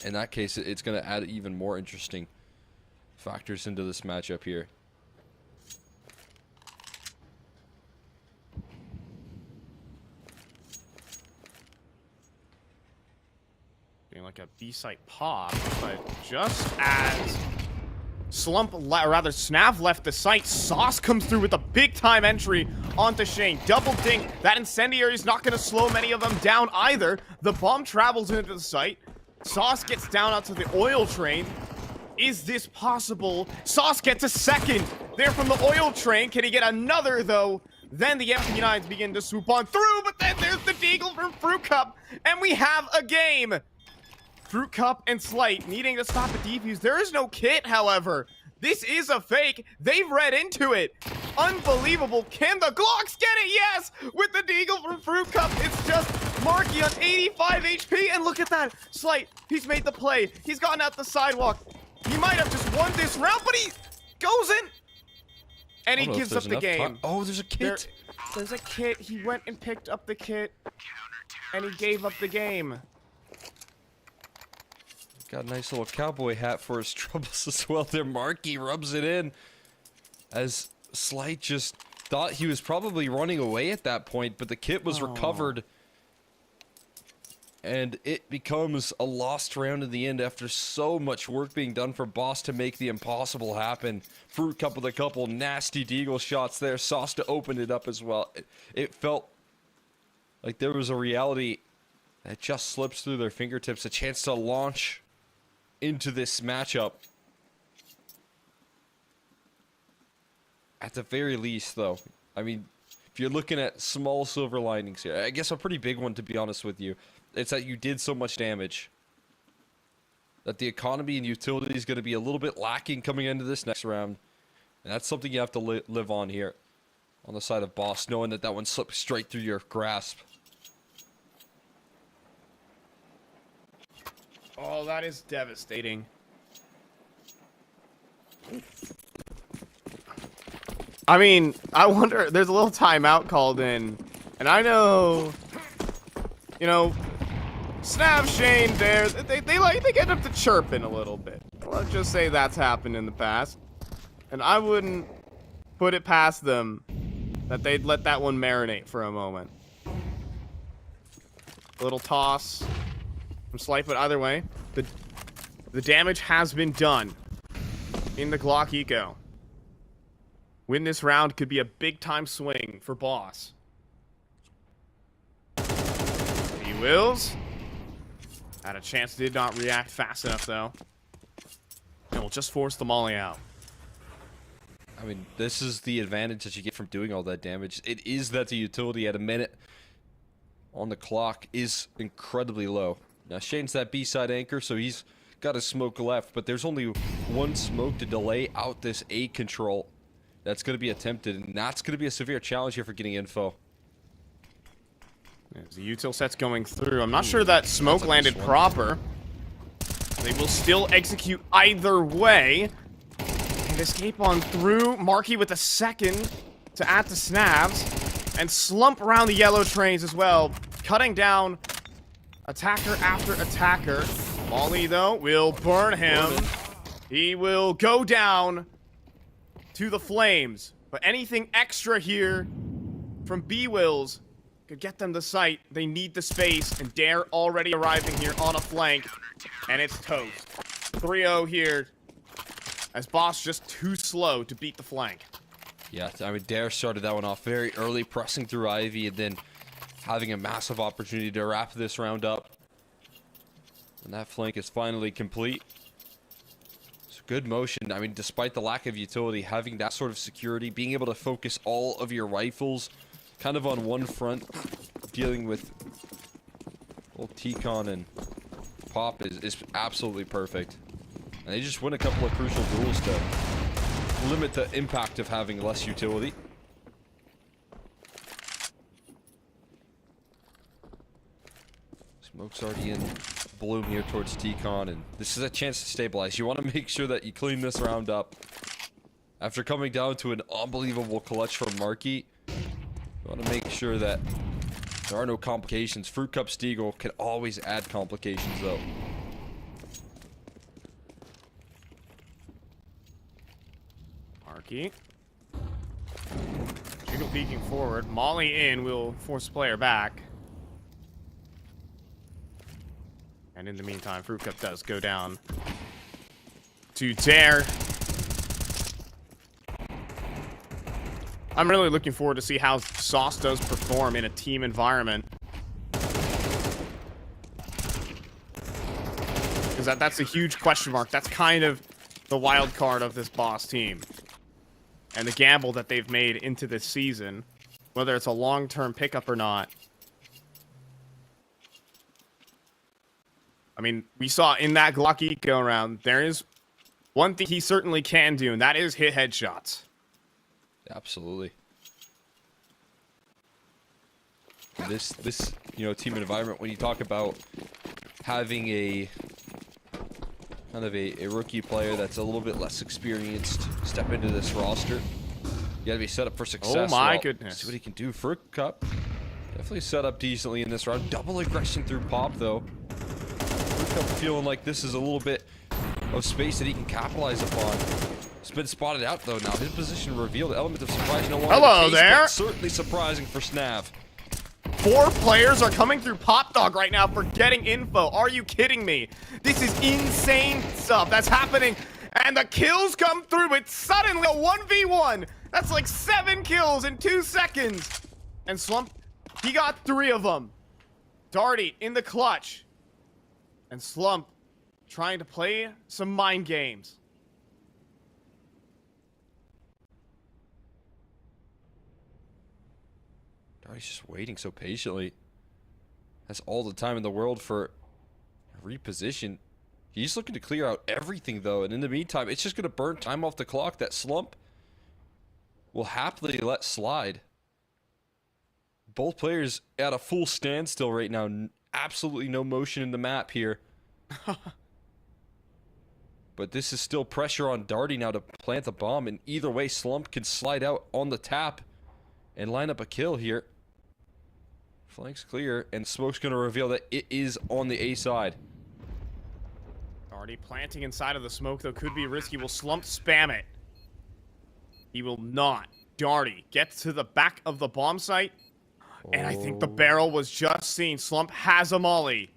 in that case, it's going to add even more interesting factors into this matchup here. Doing like a B-site pop, but just as Snav left the site, Sauce comes through with a big-time entry onto Shane. Double dink. That incendiary is not going to slow many of them down either. The bomb travels into the site. Sauce gets down onto the oil train. Is this possible? Sauce gets a second there from the oil train. Can he get another, though? Then the MP9s begin to swoop on through, but then there's the Deagle from Fruit Cup, and we have a game. Fruit Cup and Slight needing to stop a defuse. There is no kit, however. This is a fake. They've read into it. Unbelievable. Can the Glocks get it? Yes! With the Deagle from Fruit Cup, it's just Marky on 85 HP. And look at that. Slight, he's made the play. He's gotten out the sidewalk. He might have just won this round, but he goes in. And he gives up the game. Oh, there's a kit. There's a kit. He went and picked up the kit. And he gave up the game. Got a nice little cowboy hat for his troubles as well there. Marky rubs it in as Slight just thought he was probably running away at that point, but the kit was recovered. And it becomes a lost round in the end after so much work being done for Boss to make the impossible happen. Fruit Cup with a couple nasty Deagle shots there. Sauce to open it up as well. It felt like there was a reality that just slips through their fingertips. A chance to launch into this matchup. At the very least, though, I mean, if you're looking at small silver linings here, I guess a pretty big one, to be honest with you, it's that you did so much damage that the economy and utility is going to be a little bit lacking coming into this next round. And that's something you have to live on here on the side of Boss, knowing that that one slipped straight through your grasp. Oh, that is devastating. I mean, I wonder, there's a little timeout called in, and I know, you know, Snav, Shane, there, they get up to chirping a little bit. Let's just say that's happened in the past. And I wouldn't put it past them that they'd let that one marinate for a moment. A little toss from Slight, but either way, the damage has been done in the Glock Eco. Win this round could be a big-time swing for Boss. He wills. Had a chance, did not react fast enough though. And will just force the molly out. I mean, this is the advantage that you get from doing all that damage. It is that the utility at a minute on the clock is incredibly low. Now, Shane's that B-side anchor, so he's got a smoke left, but there's only one smoke to delay out this A control that's going to be attempted, and that's going to be a severe challenge here for getting info. As the util set's going through, I'm not sure that smoke landed proper. They will still execute either way. And escape on through. Marky with a second to add to Snavs. And slump around the yellow trains as well. Cutting down attacker after attacker. Molly, though, will burn him. He will go down to the flames. But anything extra here from B-Wills could get them the site. They need the space, and Dare already arriving here on a flank, and it's toast. 3-0 here, as Boss just too slow to beat the flank. Yeah, I mean, Dare started that one off very early, pressing through Ivy, and then having a massive opportunity to wrap this round up. And that flank is finally complete. It's good motion. I mean, despite the lack of utility, having that sort of security, being able to focus all of your rifles kind of on one front, dealing with old T-Con and Pop is absolutely perfect. And they just win a couple of crucial duels to limit the impact of having less utility. Smoke's already in bloom here towards T-Con, and this is a chance to stabilize. You want to make sure that you clean this round up. After coming down to an unbelievable clutch from Marky, you want to make sure that there are no complications. Fruit Cup Steagle can always add complications, though. Marky. Jiggle peeking forward. Molly in will force the player back. And in the meantime, Fruit Cup does go down to Dare. I'm really looking forward to see how Sauce does perform in a team environment. Because that's a huge question mark. That's kind of the wild card of this Boss team. And the gamble that they've made into this season. Whether it's a long-term pickup or not. I mean, we saw in that Glocky go-around, there is one thing he certainly can do, and that is hit headshots. Absolutely. This team environment, when you talk about having a kind of a rookie player that's a little bit less experienced step into this roster, you gotta be set up for success. Oh my goodness. See what he can do. Fruit Cup definitely set up decently in this round. Double aggression through Pop, though. Fruit Cup feeling like this is a little bit of space that he can capitalize upon. It's been spotted out, though, now. His position revealed. Element of surprise. No longer Hello the case, there. but certainly surprising for Snav. 4 players are coming through Pop Dog right now for getting info. Are you kidding me? This is insane stuff that's happening. And the kills come through. It's suddenly a 1v1. That's like 7 kills in 2 seconds. And Slump, he got 3 of them. Darty in the clutch. And Slump trying to play some mind games. He's just waiting so patiently. Has all the time in the world for a reposition. He's looking to clear out everything, though. And in the meantime, it's just going to burn time off the clock. That Slump will happily let slide. Both players at a full standstill right now. Absolutely no motion in the map here. But this is still pressure on Darty now to plant the bomb. And either way, Slump can slide out on the tap and line up a kill here. Flank's clear, and Smoke's going to reveal that it is on the A side. Already planting inside of the smoke, though, could be risky. Will Slump spam it? He will not. Darty gets to the back of the bomb site, and I think the barrel was just seen. Slump has a molly,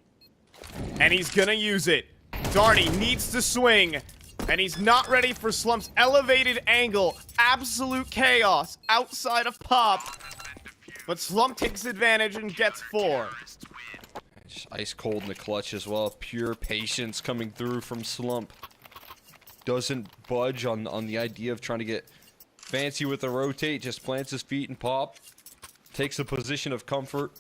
and he's going to use it. Darty needs to swing, and he's not ready for Slump's elevated angle. Absolute chaos outside of Pop. But Slump takes advantage and gets 4. Just ice cold in the clutch as well. Pure patience coming through from Slump. Doesn't budge on the idea of trying to get fancy with the rotate. Just plants his feet and pop. Takes a position of comfort.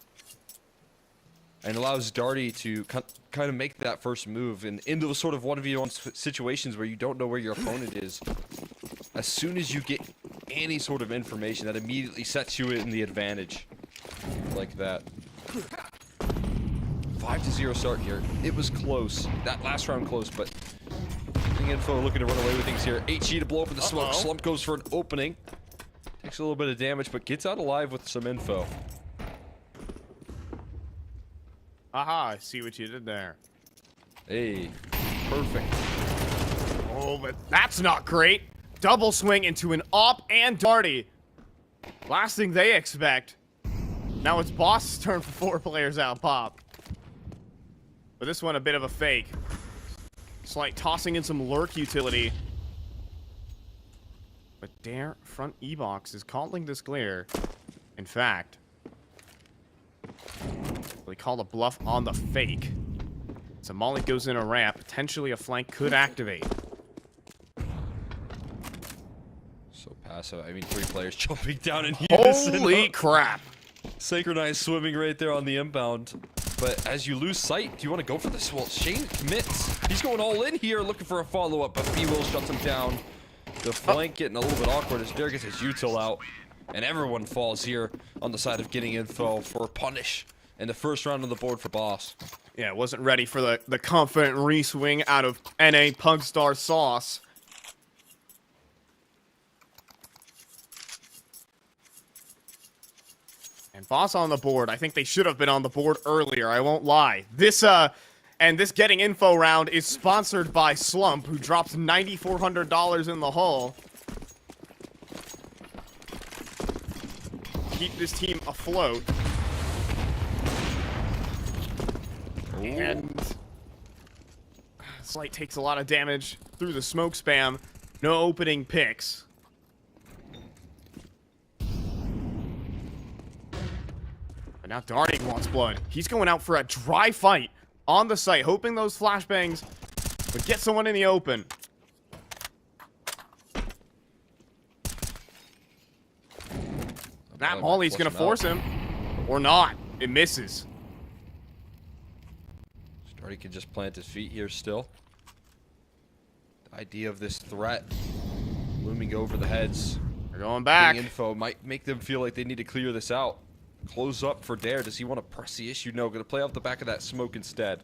And allows Darty to kind of make that first move. And into a sort of 1v1 situations where you don't know where your opponent is. As soon as you get any sort of information, that immediately sets you in the advantage. Like that. 5-0 start here. It was close. That last round close, but getting info looking to run away with things here. HG to blow up in the smoke. Slump goes for an opening. Takes a little bit of damage, but gets out alive with some info. Aha, I see what you did there. Hey, perfect. Oh, but that's not great. Double swing into an op and Darty. Last thing they expect. Now it's Boss's turn for 4 players out pop. But this one a bit of a fake. Slight tossing in some lurk utility. But Dare front E-box is calling this clear. In fact, they call a bluff on the fake. So Molly goes in a ramp. Potentially a flank could activate. So passive. I mean, 3 players jumping down in unison. Holy crap. Synchronized swimming right there on the inbound. But as you lose sight, do you want to go for this? Well, Shane commits. He's going all in here looking for a follow-up, but B-Will shuts him down. The flank getting a little bit awkward as Dare gets his util out. And everyone falls here on the side of getting info for a punish. And the first round on the board for Boss. Yeah, wasn't ready for the confident re-swing out of NA Pugstar Sauce. And Boss on the board. I think they should have been on the board earlier, I won't lie. This getting info round is sponsored by Slump, who drops $9,400 in the hole. Keep this team afloat. And Slight takes a lot of damage through the smoke spam. No opening picks. But now Darty wants blood. He's going out for a dry fight on the site, hoping those flashbangs would get someone in the open. That Molly's going to force him. Or not. It misses. Darty can just plant his feet here still. The idea of this threat looming over the heads. They're going back. Getting info might make them feel like they need to clear this out. Close up for Dare. Does he want to press the issue? No, going to play off the back of that smoke instead.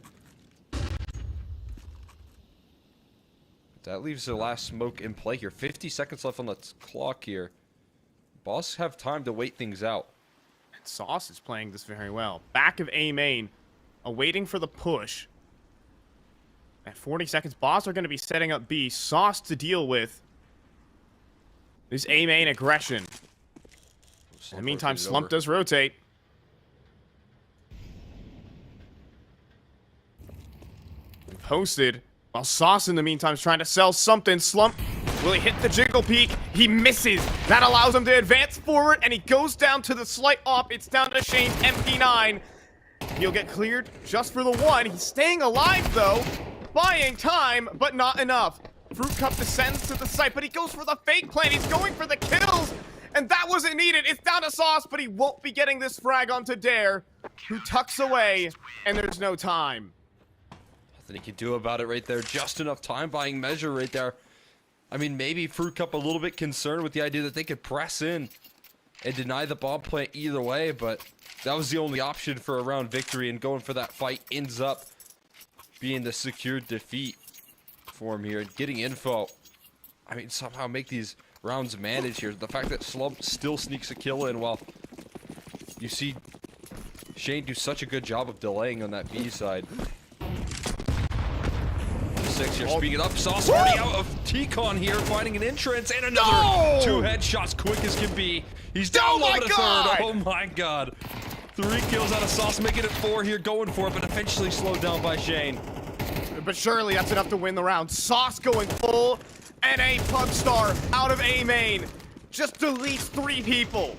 That leaves the last smoke in play here. 50 seconds left on the clock here. Boss have time to wait things out. And Sauce is playing this very well. Back of A main, awaiting for the push. At 40 seconds, Boss are going to be setting up B. Sauce to deal with this A main aggression. In the meantime, Slump does rotate. Posted. While Sauce in the meantime is trying to sell something. Slump, will he hit the jiggle peak? He misses. That allows him to advance forward, and he goes down to the slight op. It's down to Shane's MP9. He'll get cleared just for the one. He's staying alive, though. Buying time, but not enough. Fruit Cup descends to the site, but he goes for the fake plan. He's going for the kills, and that wasn't needed. It's down to Sauce, but he won't be getting this frag onto Dare, who tucks away, and there's no time. Nothing he can do about it right there. Just enough time buying measure right there. I mean, maybe Fruit Cup a little bit concerned with the idea that they could press in and deny the bomb plant either way, but that was the only option for a round victory, and going for that fight ends up being the secured defeat for him here. And getting info, I mean, somehow make these rounds manage here. The fact that Slump still sneaks a kill in while you see Shane do such a good job of delaying on that B side. 6 here, speeding it up. Sauce already out of T-Con here, finding an entrance, and another 2 headshots quick as can be. He's down low to third. Oh my god. 3 kills out of Sauce, making it 4 here, going for it, but eventually slowed down by Shane. But surely that's enough to win the round. Sauce going full NA Pugstar out of A main. Just deletes 3 people.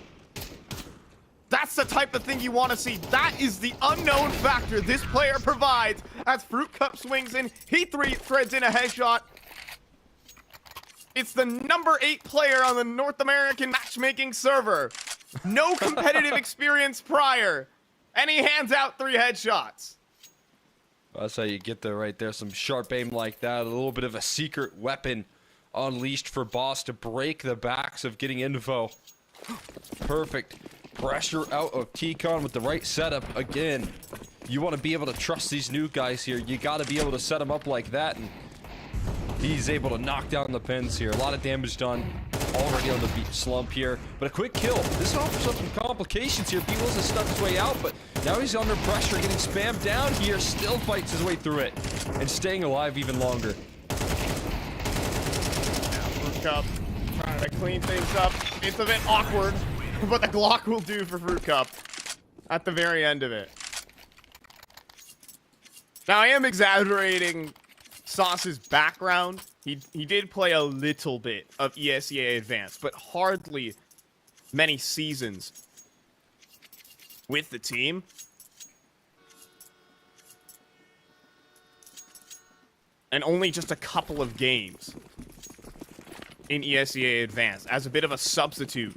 That's the type of thing you want to see. That is the unknown factor this player provides as Fruit Cup swings in. He threads in a headshot. It's the number 8 player on the North American matchmaking server. No competitive experience prior. And he hands out 3 headshots. That's how you get there right there. Some sharp aim like that. A little bit of a secret weapon unleashed for Boss to break the backs of getting info. Perfect pressure out of T-Con with the right setup. Again, you want to be able to trust these new guys here. You got to be able to set them up like that. And he's able to knock down the pins here. A lot of damage done. Already on the slump here. But a quick kill. This offers up some complications here. B-Wills has stuck his way out, but now he's under pressure, getting spammed down here. Still fights his way through it. And staying alive even longer. Fruit Cup trying to clean things up. It's a bit awkward, but the Glock will do for Fruit Cup at the very end of it. Now, I am exaggerating Sauce's background. He did play a little bit of ESEA Advanced, but hardly many seasons with the team. And only just a couple of games in ESEA Advanced as a bit of a substitute.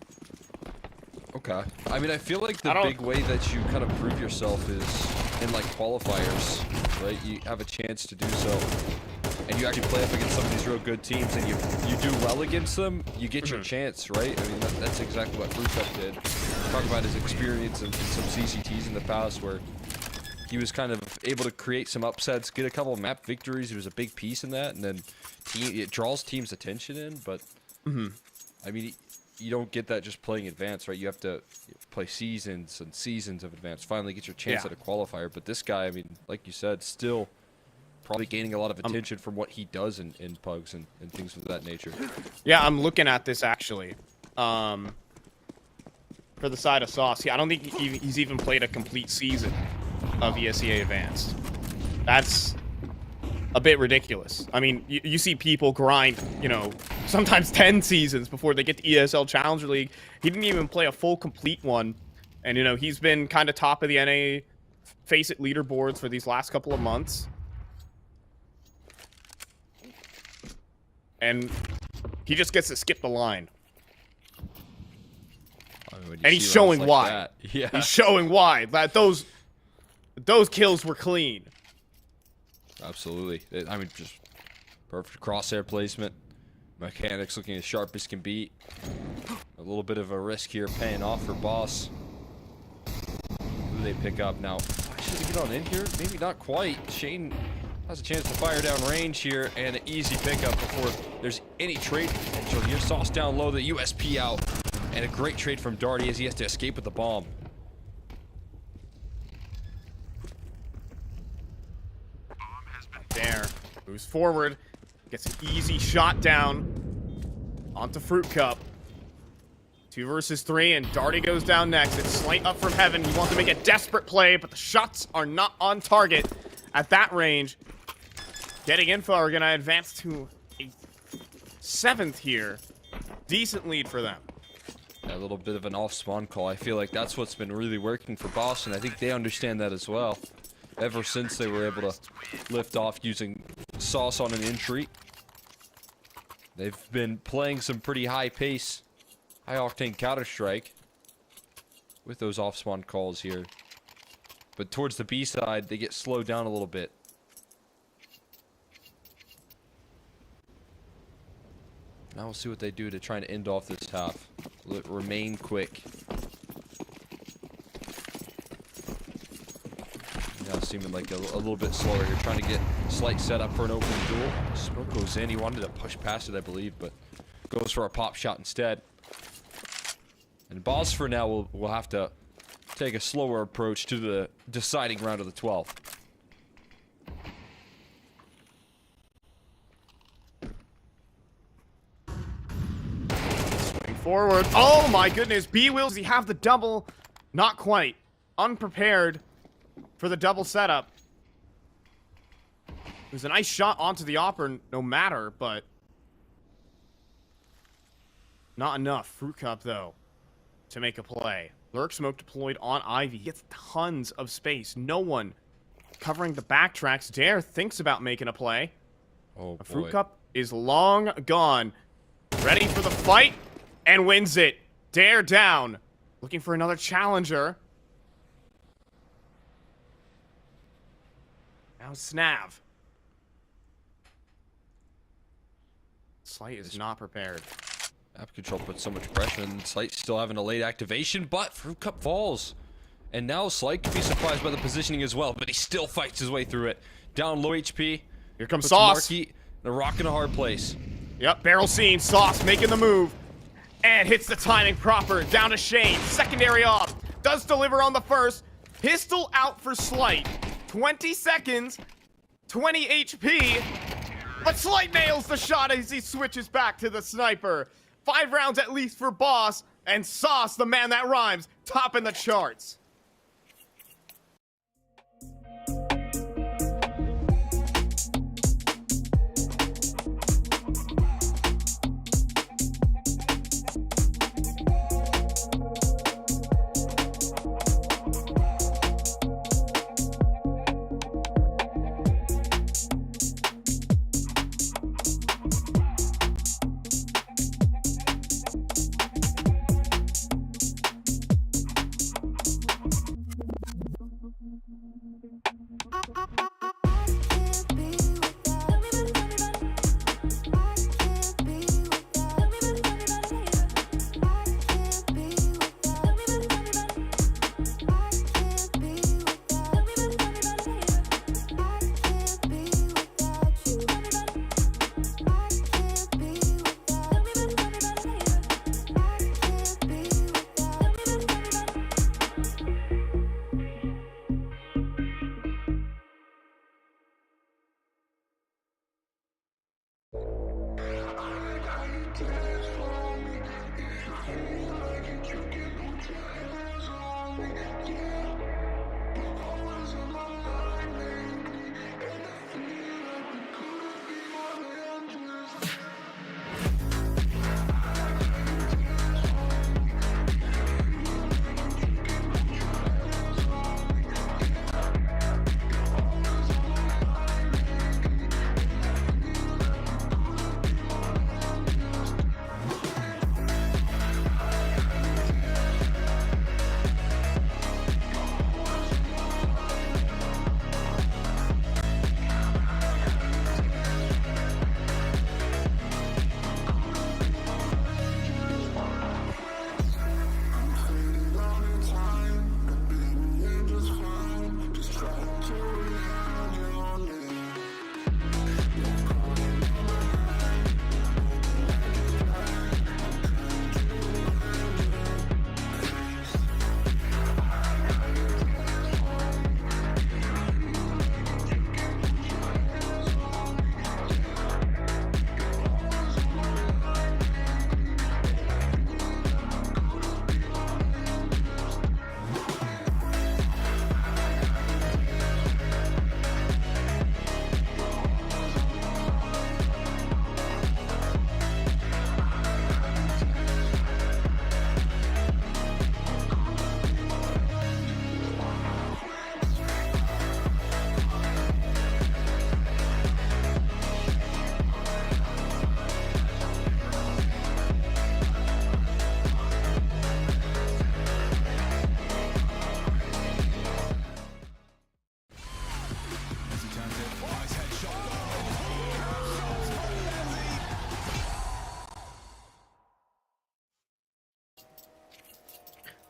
Okay. I mean, I feel like the big way that you kind of prove yourself is in, like, qualifiers, right? You have a chance to do so. And you actually play up against some of these real good teams, and you do well against them, you get your chance, right? I mean, that's exactly what Fruit Cup did. Talk about his experience in some CCTs in the past where he was kind of able to create some upsets, get a couple of map victories. He was a big piece in that, and then it draws teams' attention in, but I mean, you don't get that just playing advanced, right? You have to play seasons and seasons of advanced, finally get your chance at a qualifier. But this guy, I mean, like you said, still probably gaining a lot of attention from what he does in pugs and things of that nature. Yeah, I'm looking at this actually. For the side of Sauce, I don't think he's even played a complete season of ESEA Advanced. That's a bit ridiculous. I mean, you see people grind, you know, sometimes 10 seasons before they get to ESL Challenger League. He didn't even play a full complete one. And, you know, he's been kind of top of the NA Face It leaderboards for these last couple of months. And he just gets to skip the line. I mean, and he's showing like why. That. Yeah. He's showing why. That those kills were clean. Absolutely. I mean, just perfect crosshair placement. Mechanics looking as sharp as can be. A little bit of a risk here paying off for Boss. Who do they pick up now? Should they get on in here? Maybe not quite. Shane has a chance to fire down range here, and an easy pickup before there's any trade potential here. Sauce down low, the USP out, and a great trade from Darty as he has to escape with the bomb. There. Moves forward. Gets an easy shot down onto Fruit Cup. 2 versus 3, and Darty goes down next. It's Slight up from heaven. He wants to make a desperate play, but the shots are not on target at that range. Getting info are going to advance to a 7th here. Decent lead for them. A little bit of an off-spawn call. I feel like that's what's been really working for Boston. I think they understand that as well. Ever since they were able to lift off using Sauce on an entry, they've been playing some pretty high pace, high octane Counter-Strike with those off-spawn calls here. But towards the B side, they get slowed down a little bit. Now we'll see what they do to try and end off this half. Will it remain quick? Now seeming like a little bit slower here, trying to get Slight set up for an open duel. Smoke goes in. He wanted to push past it, I believe, but goes for a pop shot instead. And Boss for now will have to take a slower approach to the deciding round of the 12th. Forward. Oh my goodness. B-Will, does he have the double? Not quite. Unprepared for the double setup. It was a nice shot onto the Opera, no matter, but not enough. Fruit Cup, though, to make a play. Lurk smoke deployed on Ivy. He gets tons of space. No one covering the backtracks. Dare thinks about making a play. Oh, A Fruit boy. Cup is long gone. Ready for the fight and wins it. Dare down. Looking for another challenger. Now Snav. Slight is not prepared. App Control puts so much pressure, and Slight's still having a late activation, but Fruit Cup falls. And now Slight could be surprised by the positioning as well, but he still fights his way through it. Down low HP. Here comes Puts Sauce. Marky in a rock in a hard place. Yep, barrel scene. Sauce making the move. And hits the timing proper. Down to Shane. Secondary off. Does deliver on the first. Pistol out for Slight. 20 seconds. 20 HP. But Slight nails the shot as he switches back to the sniper. 5 rounds at least for Boss. And Sauce, the man that rhymes, topping the charts.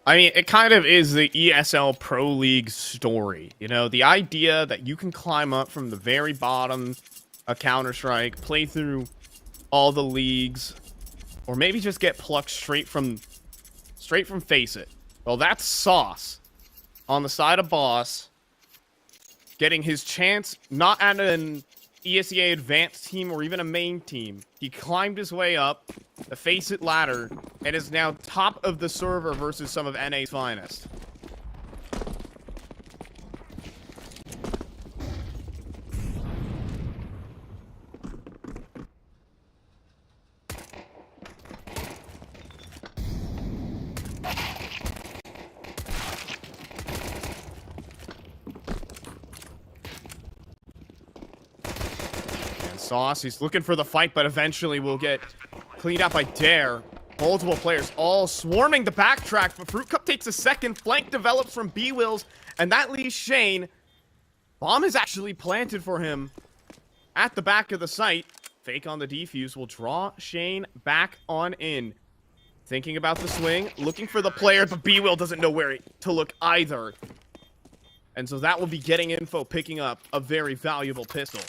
I mean, it kind of is the ESL Pro League story. You know, the idea that you can climb up from the very bottom of Counter-Strike, play through all the leagues, or maybe just get plucked straight from Face It. Well, that's Sauce on the side of Boss, getting his chance not at an ESEA advanced team or even a main team. He climbed his way up the Face It ladder and is now top of the server versus some of NA's finest. Sauce, he's looking for the fight, but eventually will get cleaned out by Dare. Multiple players all swarming the backtrack, but Fruit Cup takes a second. Flank develops from B-Wills, and that leaves Shane. Bomb is actually planted for him at the back of the site. Fake on the defuse will draw Shane back on in. Thinking about the swing, looking for the player, but B-Will doesn't know where to look either. And so that will be getting info, picking up a very valuable pistol.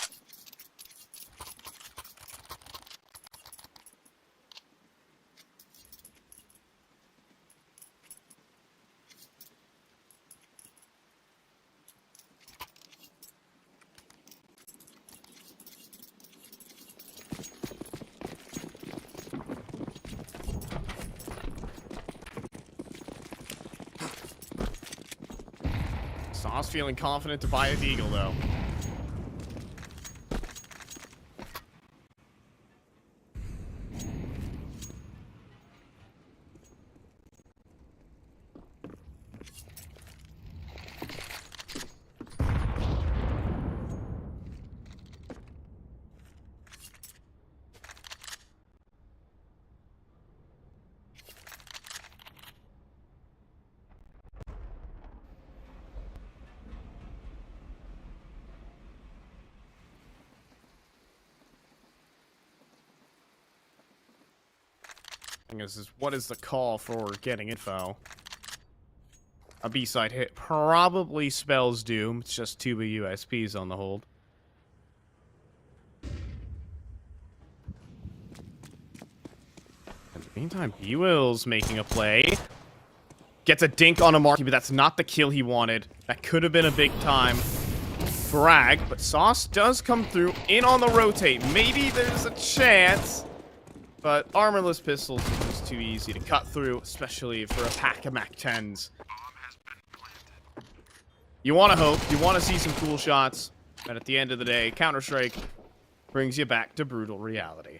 Sauce feeling confident to buy a Deagle, though. This is what is the call for getting info? A B-side hit probably spells doom. It's just 2 USPs on the hold. In the meantime, B-Will's making a play. Gets a dink on a Marky, but that's not the kill he wanted. That could have been a big time frag, but Sauce does come through in on the rotate. Maybe there's a chance. But armorless pistols are just too easy to cut through, especially for a pack of MAC-10s. You want to hope, you want to see some cool shots, and at the end of the day, Counter-Strike brings you back to brutal reality.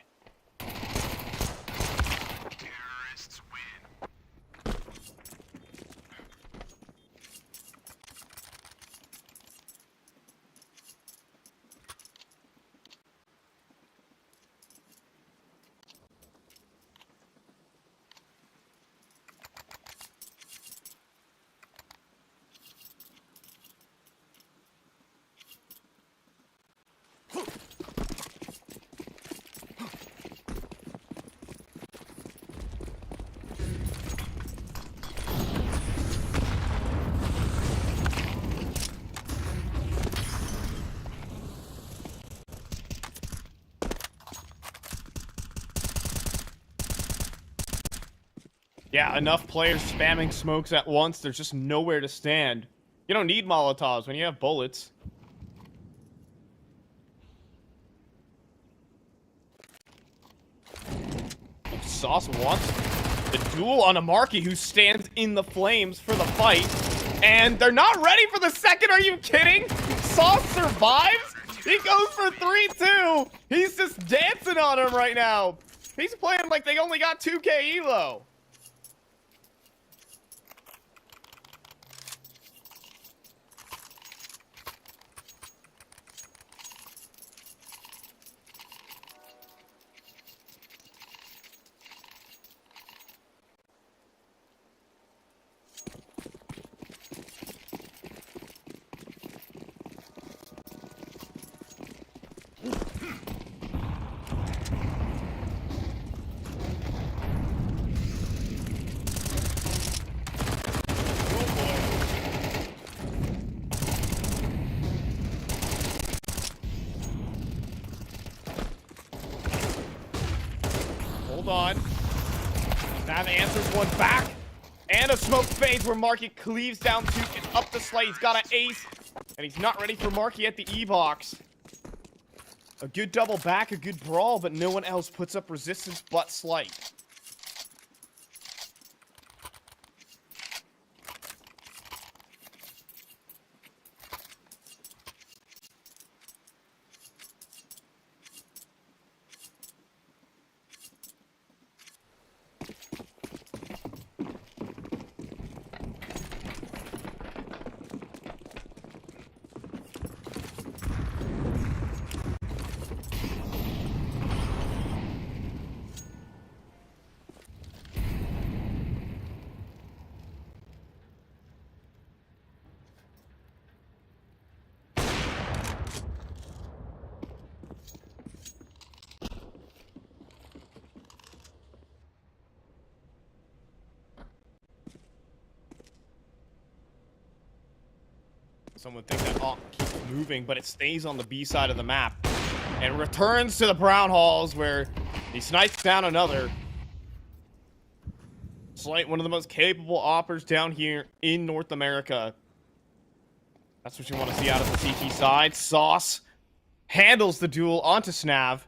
Yeah, enough players spamming smokes at once. There's just nowhere to stand. You don't need Molotovs when you have bullets. Sauce wants the duel on a Marky who stands in the flames for the fight. And they're not ready for the second. Are you kidding? Sauce survives? He goes for 3-2. He's just dancing on him right now. He's playing like they only got 2k elo. Hold on. That answers one back. And a smoke fades where Marky cleaves down two and up the slate. He's got an ace. And he's not ready for Marky at the E-box. A good double back, a good brawl, but no one else puts up resistance but Slight. Someone would think that Hawk keeps moving, but it stays on the B side of the map. And returns to the Brown Halls where he snipes down another. Slight, one of the most capable oppers down here in North America. That's what you want to see out of the CT side. Sauce handles the duel onto Snav.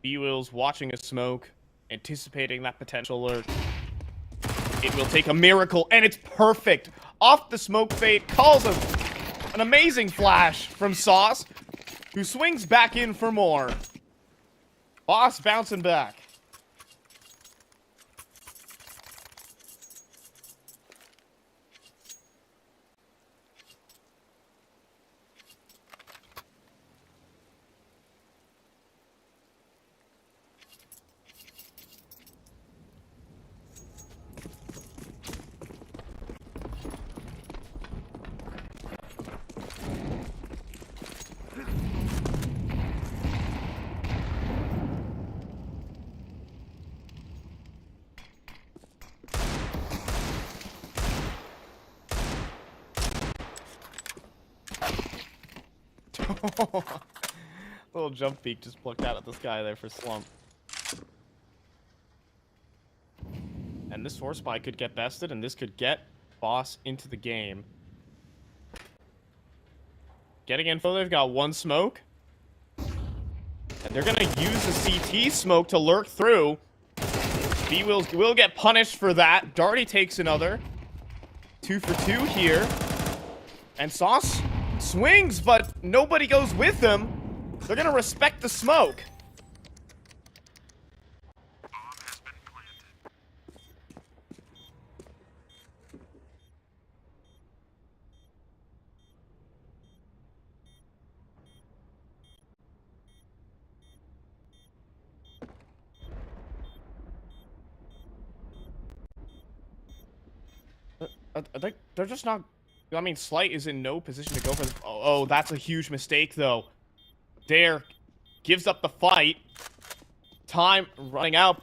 B-Will's watching a smoke, anticipating that potential lurk. It will take a miracle, and it's perfect. Off the smoke fade, calls an amazing flash from Sauce, who swings back in for more. Boss bouncing back. Little jump peek just plucked out at this guy there for Slump. And this force spy could get bested, and this could get Boss into the game. Getting info, they've got one smoke. And they're gonna use the CT smoke to lurk through. will get punished for that. Darty takes another. 2 for 2 here. And Sauce swings, but nobody goes with him. They're gonna respect the smoke. They're just not... I mean, Slight is in no position to go for this. Oh, that's a huge mistake, though. Dare gives up the fight. Time running out.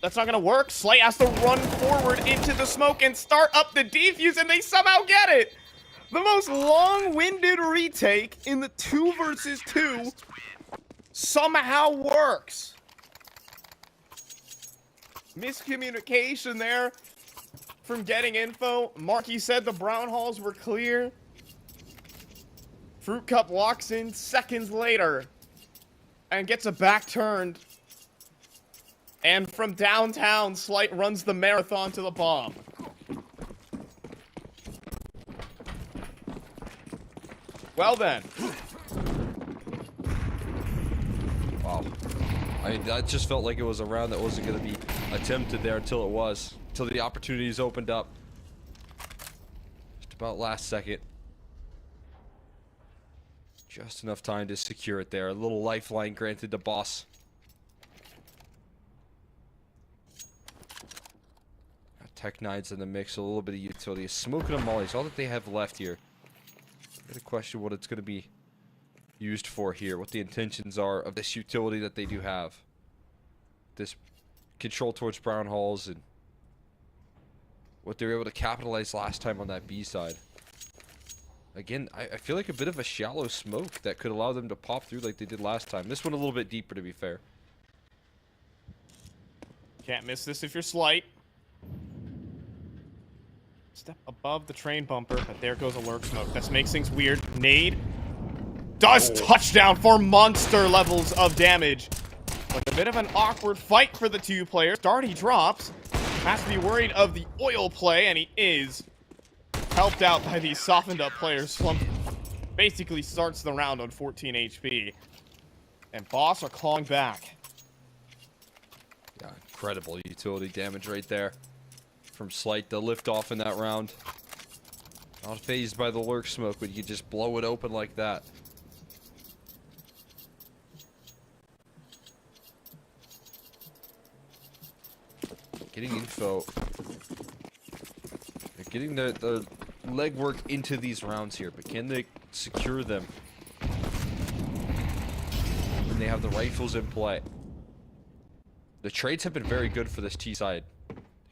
That's not gonna work. Slight has to run forward into the smoke and start up the defuse, and they somehow get it! The most long-winded retake in the 2 versus 2 somehow works. Miscommunication there from getting info. Marky said the Brown Halls were clear. Fruit Cup walks in seconds later and gets a back turned. And from downtown, Slight runs the marathon to the bomb. Well then. Wow. I mean, that just felt like it was a round that wasn't going to be attempted there until it was. Until the opportunities opened up. Just about last second. Just enough time to secure it there. A little lifeline granted to Boss. Tech-9's in the mix, a little bit of utility. Smoking and Molly's all that they have left here. Got to question what it's going to be used for here. What the intentions are of this utility that they do have. This control towards Brown Halls and what they were able to capitalize last time on that B side. Again, I feel like a bit of a shallow smoke that could allow them to pop through like they did last time. This one a little bit deeper, to be fair. Can't miss this if you're Slight. Step above the train bumper, but there goes a lurk smoke. This makes things weird. Nade does touchdown for monster levels of damage. Like a bit of an awkward fight for the 2 players. Darty drops. Has to be worried of the oil play, and he is. Helped out by these softened up players. Slump basically starts the round on 14 HP. And Boss are clawing back. Yeah, incredible utility damage right there. From Slight to lift off in that round. Not phased by the lurk smoke, but you just blow it open like that. Getting info. They're getting the legwork into these rounds here, but can they secure them? When they have the rifles in play. The trades have been very good for this T side.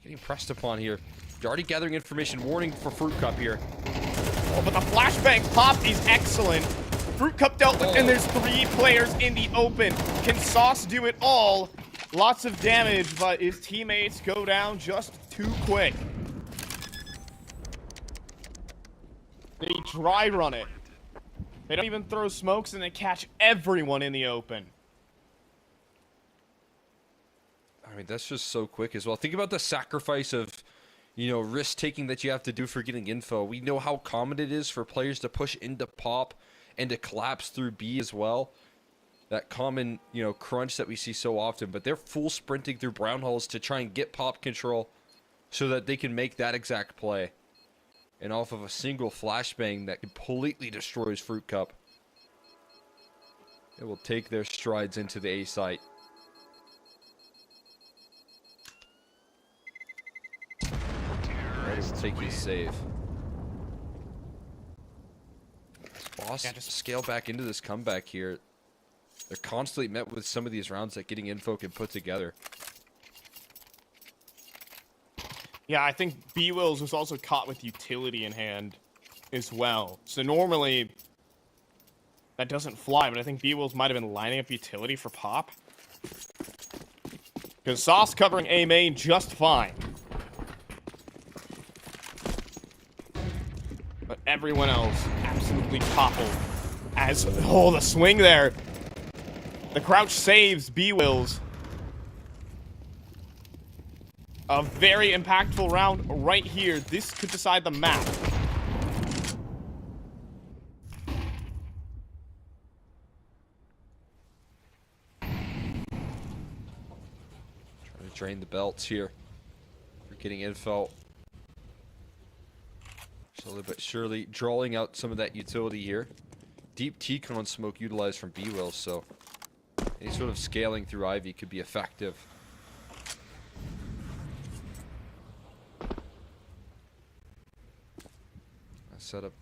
Getting pressed upon here Already gathering information. Warning for Fruit Cup here. Oh, but the flashbang pop is excellent. Fruit Cup dealt with, and there's 3 players in the open. Can Sauce do it all? Lots of damage, but his teammates go down just too quick. They dry run it. They don't even throw smokes, and they catch everyone in the open. I mean, that's just so quick as well. Think about the sacrifice of, you know, risk-taking that you have to do for getting info. We know how common it is for players to push into pop and to collapse through B as well. That common, you know, crunch that we see so often. But they're full sprinting through brown holes to try and get pop control so that they can make that exact play. And off of a single flashbang that completely destroys Fruit Cup. It will take their strides into the A site. It will take his save. Boss, Yeah, just scale back into this comeback here. They're constantly met with some of these rounds that getting info can put together. Yeah, I think B-Wills was also caught with utility in hand as well. So normally, that doesn't fly, but I think B-Wills might have been lining up utility for pop. Because Sauce covering A main just fine. But everyone else absolutely toppled. As, oh, the swing there. The crouch saves B-Wills. A very impactful round right here. This could decide the map. Trying to drain the belts here. We're getting info. Slowly but surely drawing out some of that utility here. Deep T-con smoke utilized from B-Wills, so any sort of scaling through Ivy could be effective. Setup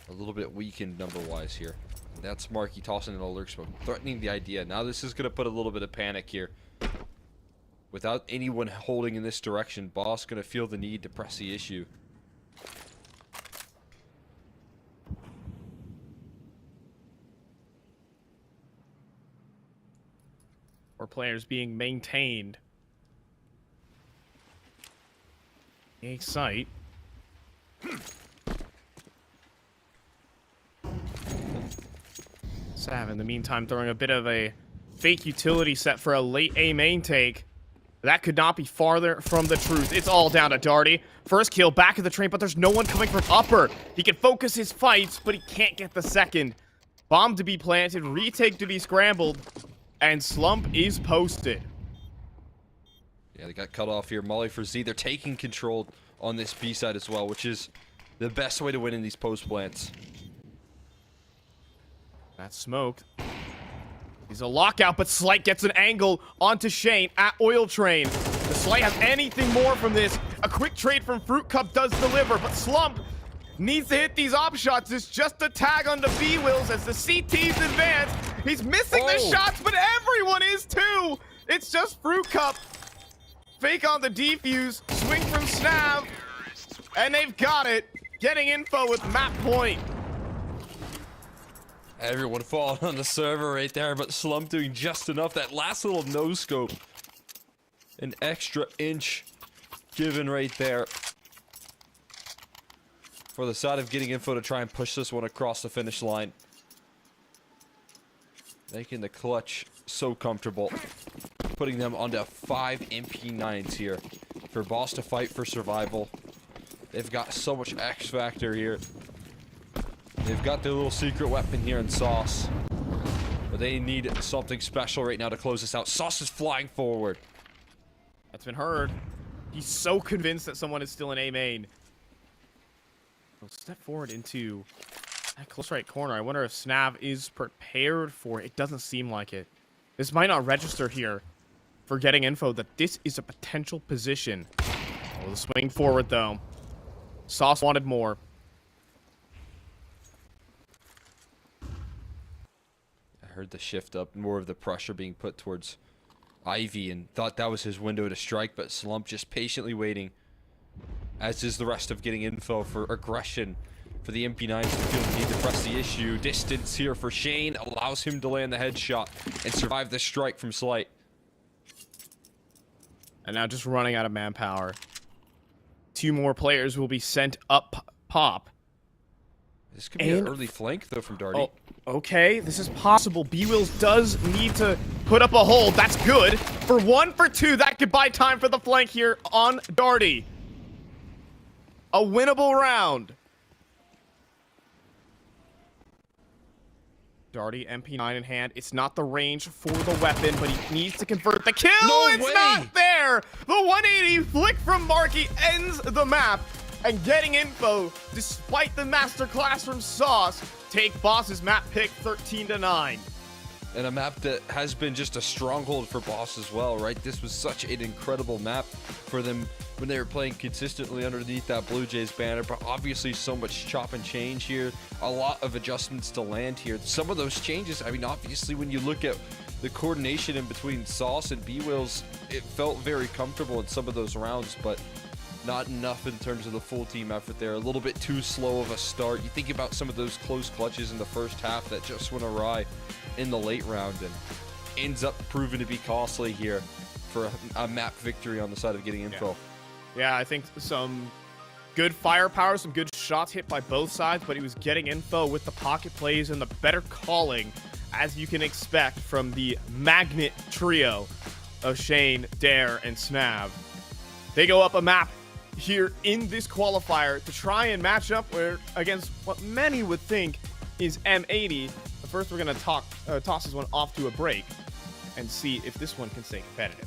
a little bit weakened number-wise here. And that's Marky tossing in a lurk smoke, threatening the idea. Now this is going to put a little bit of panic here. Without anyone holding in this direction, Boss going to feel the need to press the issue. Or players being maintained. A site. Sav, in the meantime, throwing a bit of a fake utility set for a late A main take. That could not be farther from the truth. It's all down to Darty. First kill, back of the train, but there's no one coming from upper. He can focus his fights, but he can't get the second. Bomb to be planted, retake to be scrambled, and Slump is posted. Yeah, they got cut off here. Molly for Z. They're taking control on this B side as well, which is the best way to win in these post plants. That's smoke. He's a lockout, but Slight gets an angle onto Shane at Oil Train. Does Slight have anything more from this? A quick trade from Fruit Cup does deliver, but Slump needs to hit these op shots. It's just a tag onto B-Wills as the CT's advance. He's missing the shots, but everyone is too. It's just Fruit Cup. Fake on the defuse, swing from Snav, and they've got it. Getting info with map point. Everyone falling on the server right there, but Slump doing just enough. That last little no-scope. An extra inch given right there. For the side of getting info to try and push this one across the finish line. Making the clutch so comfortable. Putting them onto 5 MP9s here. For Boss to fight for survival. They've got so much X factor here. They've got their little secret weapon here in Sauce. But they need something special right now to close this out. Sauce is flying forward. That's been heard. He's so convinced that someone is still in A main. He'll step forward into that close right corner. I wonder if Snav is prepared for it. It doesn't seem like it. This might not register here for getting info that this is a potential position. Oh, the swing forward, though. Sauce wanted more. Heard the shift up, more of the pressure being put towards Ivy, and thought that was his window to strike, but Slump just patiently waiting. as is the rest of getting info for aggression. For the MP9s, to feel the need to press the issue. Distance here for Shane allows him to land the headshot and survive the strike from Slight. And now just running out of manpower. 2 more players will be sent up pop. This could be an early flank, though, from Darty. Oh, okay, this is possible. B-Wills does need to put up a hold. That's good. For 1 for 2, that could buy time for the flank here on Darty. A winnable round. Darty, MP9 in hand. It's not the range for the weapon, but he needs to convert the kill. No it's way. not there. The 180 flick from Marky ends the map. And getting info, despite the masterclass from Sauce, take Boss's map pick 13-9. And a map that has been just a stronghold for Boss as well, right? This was such an incredible map for them when they were playing consistently underneath that Blue Jays banner, but obviously so much chop and change here, a lot of adjustments to land here. Some of those changes, I mean, obviously when you look at the coordination in between Sauce and B-Wills, it felt very comfortable in some of those rounds, but not enough in terms of the full team effort there. A little bit too slow of a start. You think about some of those close clutches in the first half that just went awry in the late round and ends up proving to be costly here for a map victory on the side of getting info. Yeah, I think some good firepower, some good shots hit by both sides, but he was getting info with the pocket plays and the better calling, as you can expect from the magnet trio of Shane, Dare, and Snav. They go up a map here in this qualifier to try and match up against what many would think is M80. But first, we're going to toss this one off to a break and see if this one can stay competitive.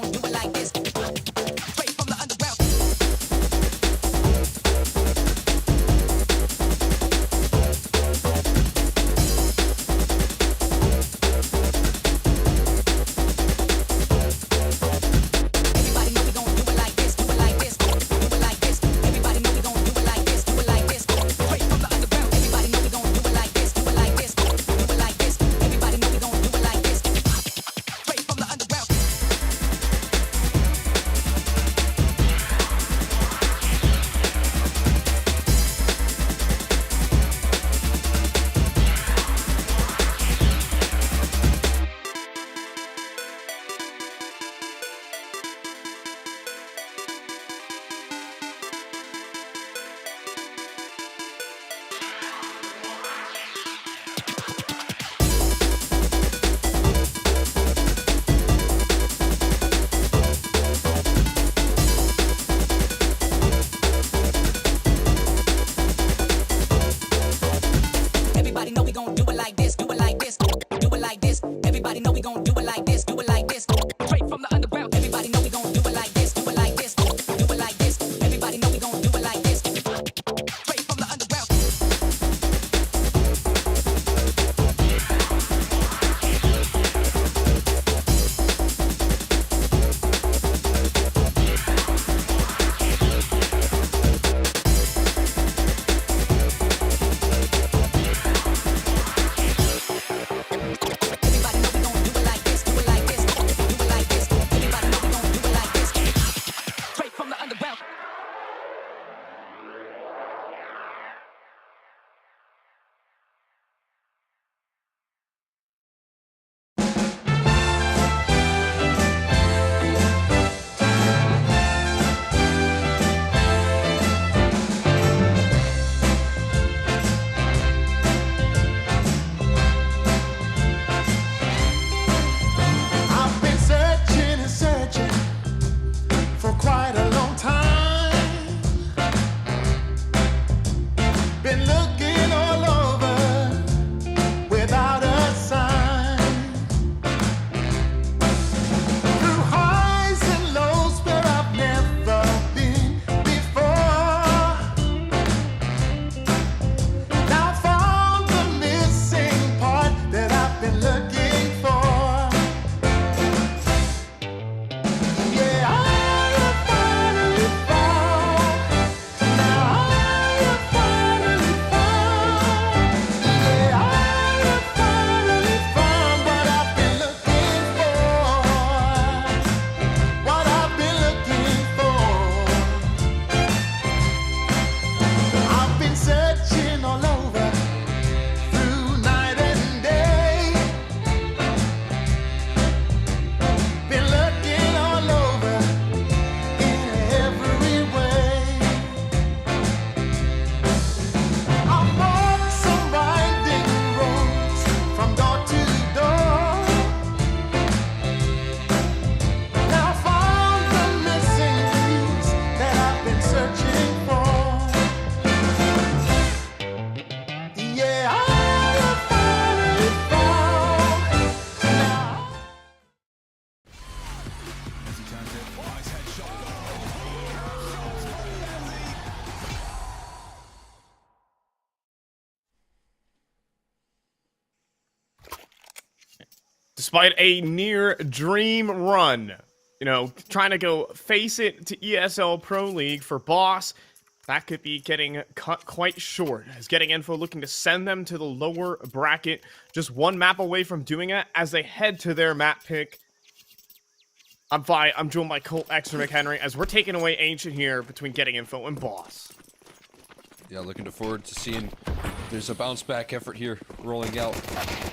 gon' do it like this. Straight from the underground. Everybody know we gon' do it like this, do it like this, do it like this. Everybody know we gon' do it like this, do it like this. Straight from the underground. Everybody know we gon' do it like this, do it like this, do it like this. Everybody know we gon' do it like this. Straight from the underground. Everybody know we gon' do it like this, do it like this, do it like this. Everybody know we gon' do it like this, do it like this. Straight from the underground. Everybody know we gon' do it like this, do it like this, do it like this. Everybody know we gon' do it like this. Straight from the underground. Everybody know we gon' do it like this, do it like this, do it like this. Everybody know we gon' do it like this. Straight from the underground. I've been searching and searching for quite a long time. Been looking all over without a sign. Through highs and lows where I've never been before. Now found the missing part that I've been looking for. Yeah, I have finally found. Now I have finally found. Yeah, I have finally found what I've been looking for. What I've been looking for. I've been searching all over through night and day. Been looking all over in every way. I've walked some winding roads from door to door. Now found the missing piece that I've been searching for. Yeah, I have finally found. Now. Despite a near dream run, trying to go face it to ESL Pro League for Boss, that could be getting cut quite short, as Getting Info looking to send them to the lower bracket, just one map away from doing it as they head to their map pick. I'm fine. I'm joined by Colt X or McHenry as we're taking away Ancient here between Getting Info and Boss. Yeah, looking forward to seeing if there's a bounce back effort here rolling out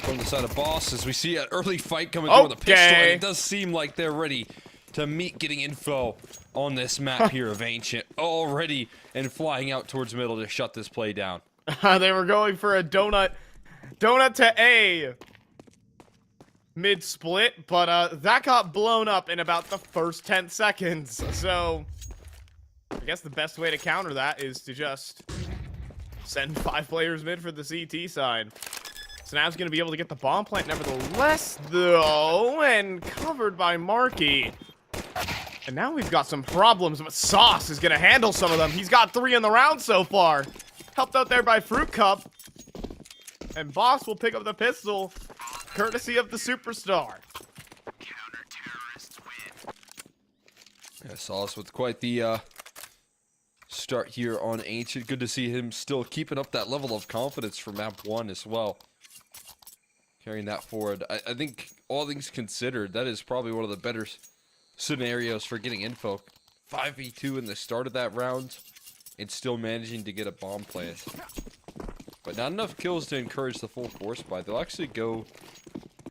from the side of Boss as we see an early fight coming through with a pistol. And it does seem like they're ready to meet Getting Info on this map here of Ancient, already and flying out towards middle to shut this play down. They were going for a donut to A mid split, but that got blown up in about the first 10 seconds. So I guess the best way to counter that is to just send 5 players mid for the CT side. Snap's going to be able to get the bomb plant nevertheless, though, and covered by Marky. And now we've got some problems, but Sauce is going to handle some of them. He's got 3 in the round so far. Helped out there by Fruit Cup. And Boss will pick up the pistol, courtesy of the superstar. Yeah, Sauce with quite the start here on Ancient. Good to see him still keeping up that level of confidence for map 1 as well. Carrying that forward. I think, all things considered, that is probably one of the better scenarios for getting info. 5v2 in the start of that round, and still managing to get a bomb plant. But not enough kills to encourage the full force buy. They'll actually go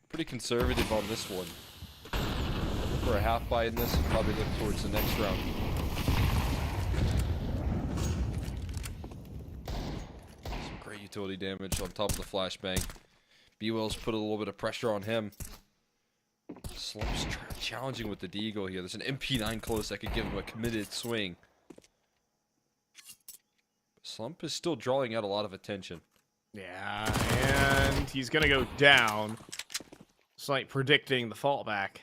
pretty conservative on this one. For a half buy in this, and probably look towards the next round. Some great utility damage on top of the flashbang. B-Will's put a little bit of pressure on him. Slump's challenging with the Deagle here. There's an MP9 close that could give him a committed swing. Slump is still drawing out a lot of attention. Yeah, and he's going to go down. It's like predicting the fallback.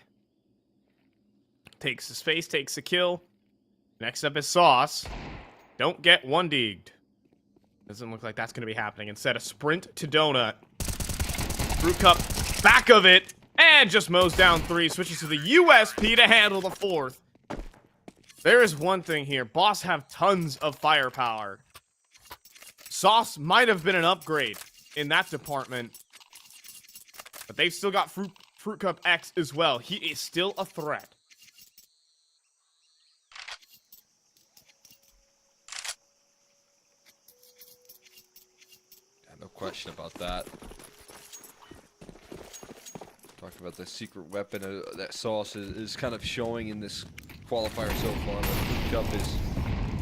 Takes the space, takes the kill. Next up is Sauce. Don't get 1-deagged. Doesn't look like that's going to be happening. Instead, a sprint to Donut. Fruit Cup, back of it, and just mows down 3. Switches to the USP to handle the 4th. There is one thing here. Boss have tons of firepower. Sauce might have been an upgrade in that department. But they've still got Fruit Cup X as well. He is still a threat. Yeah, no question about that. Talking about the secret weapon that Sauce is kind of showing in this qualifier so far. Fruit Cup is,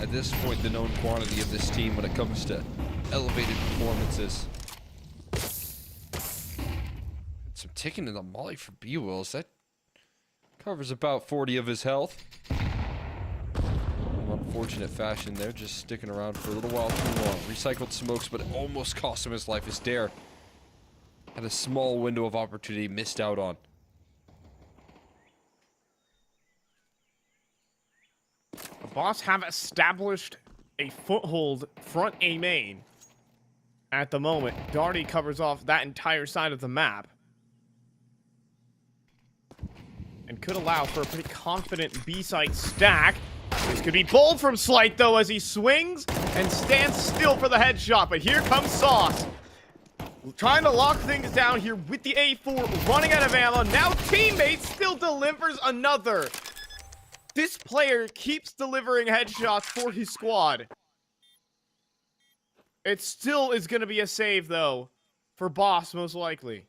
at this point, the known quantity of this team when it comes to elevated performances. Some ticking in the molly for B-Wills. That covers about 40 of his health. Unfortunate fashion there, just sticking around for a little while too long. Recycled smokes, but it almost cost him his life. As Dare had a small window of opportunity missed out on. The Boss have established a foothold front A main. At the moment, Darty covers off that entire side of the map. And could allow for a pretty confident B-side stack. This could be bold from Slight, though, as he swings and stands still for the headshot. But here comes Sauce. Trying to lock things down here with the A4, running out of ammo. Now Teammates still delivers another. This player keeps delivering headshots for his squad. It still is going to be a save, though, for Boss, most likely.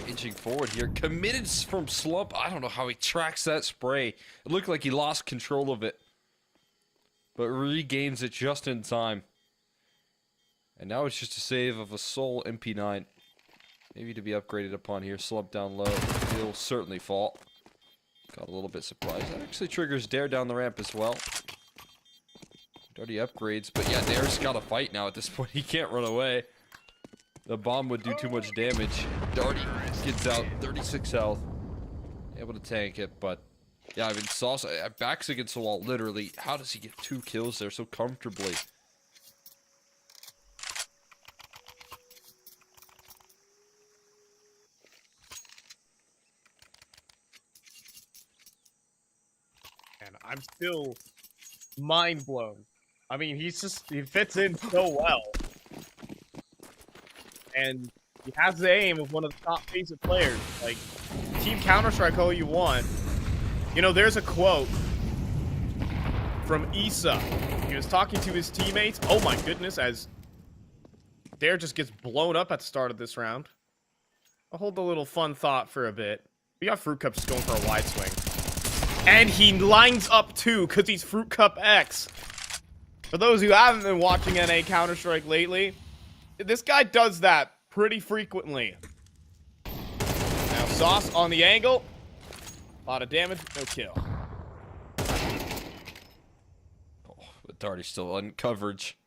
Inching forward here. Committed from Slump. I don't know how he tracks that spray. It looked like he lost control of it, but regains it just in time. And now it's just a save of a sole MP9. Maybe to be upgraded upon here. Slump down low. He'll certainly fall. Got a little bit surprised. That actually triggers Dare down the ramp as well. Dirty upgrades, but yeah, Dare's got to fight now at this point. He can't run away. The bomb would do too much damage. Darty gets out, 36 health. Able to tank it, but yeah, I mean, Sauce backs against the wall, literally. How does he get 2 kills there so comfortably? And I'm still mind blown. I mean, he fits in so well. And he has the aim of one of the top basic players. Like, Team Counter-Strike all you want. You know, there's a quote from Issa. He was talking to his teammates. Oh my goodness, as Dare just gets blown up at the start of this round. I'll hold the little fun thought for a bit. We got Fruit Cup just going for a wide swing. And he lines up too, because he's Fruit Cup X. For those who haven't been watching NA Counter-Strike lately, this guy does that pretty frequently. Now Sauce on the angle. A lot of damage, no kill. Oh, but Darty's still on coverage.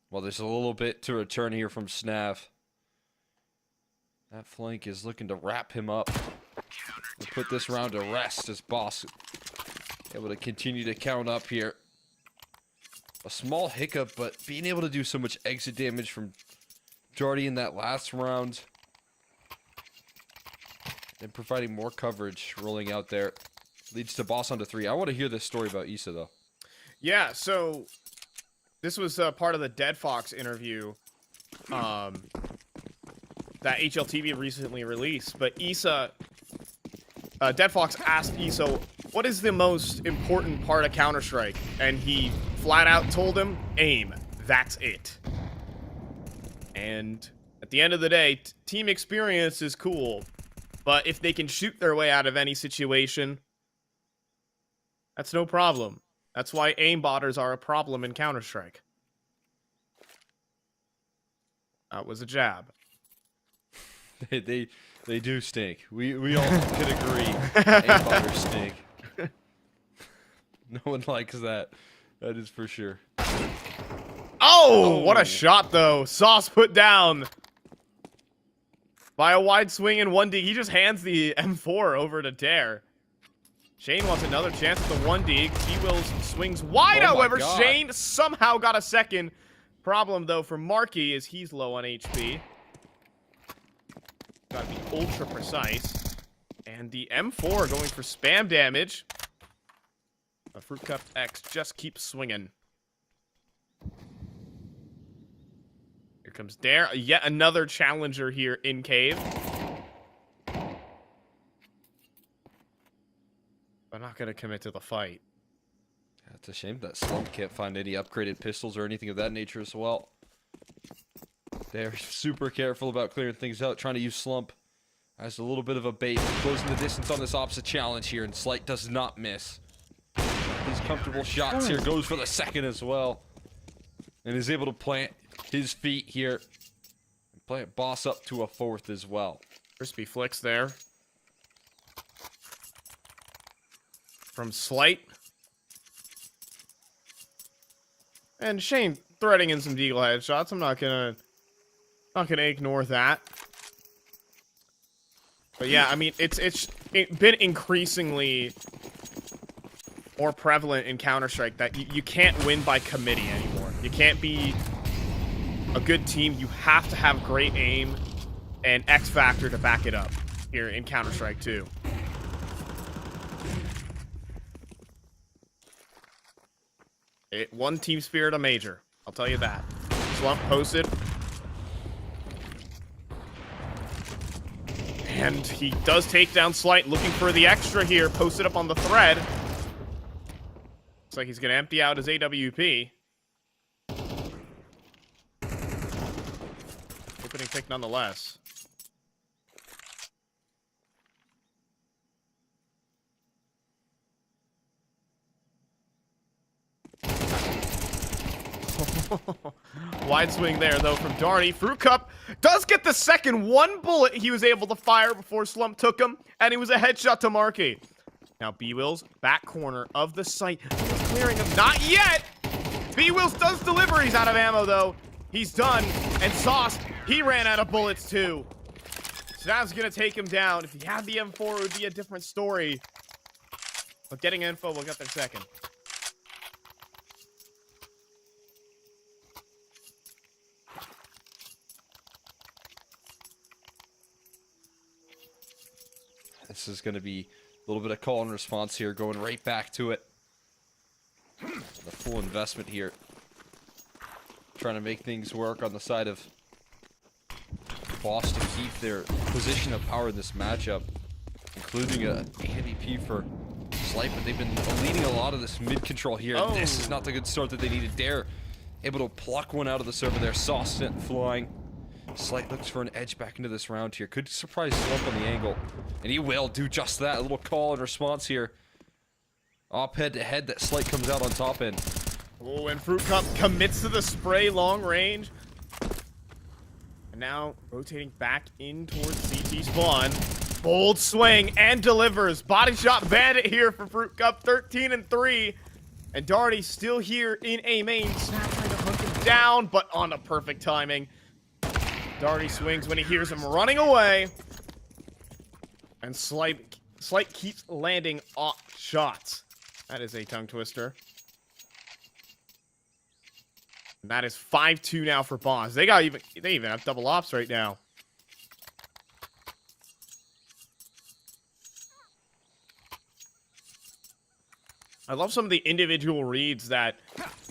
Well, there's a little bit to return here from Snav. That flank is looking to wrap him up and put this round to rest as Boss able to continue to count up here. A small hiccup, but being able to do so much exit damage from Jordy in that last round and providing more coverage rolling out there leads to Boss onto 3. I want to hear this story about Issa though. Yeah, so this was part of the Dead Fox interview that HLTV recently released, but Issa, Dead Fox asked Issa, what is the most important part of Counter-Strike? And he flat out told him, aim. That's it. And at the end of the day, team experience is cool, but if they can shoot their way out of any situation, that's no problem. That's why aimbotters are a problem in Counter-Strike. That was a jab. They do stink. We all can agree. Aimbotters stink. No one likes that. That is for sure. Oh, what a shot though. Sauce put down by a wide swing in 1D. He just hands the M4 over to Dare. Shane wants another chance at the 1D. T-Wills swings wide, however. Shane somehow got a second. Problem though for Marky is he's low on HP. Gotta be ultra precise. And the M4 going for spam damage. A Fruit Cup X just keeps swinging. Here comes Dare. Yet another challenger here in Cave. I'm not going to commit to the fight. Yeah, it's a shame that Slump can't find any upgraded pistols or anything of that nature as well. They're super careful about clearing things out, trying to use Slump as a little bit of a bait, closing the distance on this opposite challenge here, and Slight does not miss. His comfortable shots here, goes for the second as well, and is able to plant his feet here, and plant Boss up to a 4th as well. Crispy flicks there. From Slight. And Shane threading in some deagle headshots. I'm not gonna ignore that. But yeah, I mean, it's been increasingly more prevalent in Counter-Strike that you can't win by committee anymore. You can't be a good team. You have to have great aim and X factor to back it up here in Counter-Strike 2. It won Team Spirit a major. I'll tell you that. Slump posted. And he does take down Slight, looking for the extra here. Posted up on the thread. Looks like he's going to empty out his AWP. Opening pick nonetheless. Wide swing there, though, from Darny. Fruit Cup does get the second. One bullet he was able to fire before Slump took him, and he was a headshot to Marky. Now B-Wills, back corner of the site. He's clearing him. Not yet! B-Wills does deliver. He's out of ammo, though. He's done. And Sauce, he ran out of bullets, too. Snav's going to take him down. If he had the M4, it would be a different story. But getting info, we'll get there second. This is going to be a little bit of call and response here, going right back to it. The full investment here. Trying to make things work on the side of Boss to keep their position of power in this matchup, including a AWP for Slight, but they've been leading a lot of this mid-control here. Oh. This is not the good start that they needed. Dare able to pluck one out of the server there. Sauce sent flying. Slight looks for an edge back into this round here. Could surprise Slump on the angle. And he will do just that. A little call and response here. Op head to head that Slight comes out on top end. Oh, and Fruit Cup commits to the spray long range. And now rotating back in towards CT spawn. Bold swing and delivers. Body shot bandit here for Fruit Cup. 13-3. And Darty still here in A main. Snap trying to hunt him down, but on a perfect timing. Darty swings when he hears him running away. And Slight keeps landing off shots. That is a tongue twister. And that is 5-2 now for Boss. They even have double ops right now. I love some of the individual reads that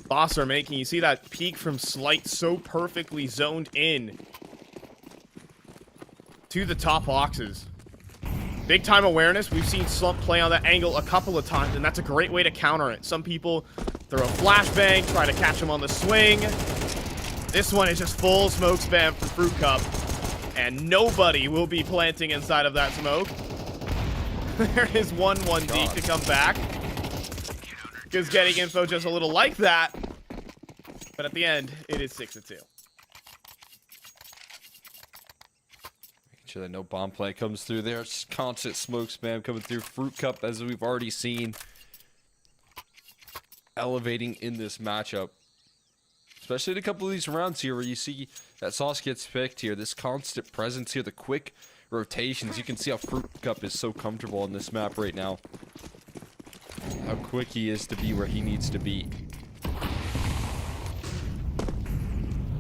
Boss are making. You see that peek from Slight so perfectly zoned in to the top boxes. Big time awareness. We've seen Slump play on that angle a couple of times, and that's a great way to counter it. Some people throw a flashbang, try to catch him on the swing. This one is just full smoke spam for Fruit Cup, and nobody will be planting inside of that smoke. There is 1-1 D to come back. Because getting info just a little like that. But at the end, it is 6-2. Making sure that no bomb play comes through there. It's constant smoke spam coming through. Fruit Cup, as we've already seen, elevating in this matchup. Especially in a couple of these rounds here where you see that Sauce gets picked here. This constant presence here, the quick rotations. You can see how Fruit Cup is so comfortable on this map right now. How quick he is to be where he needs to be.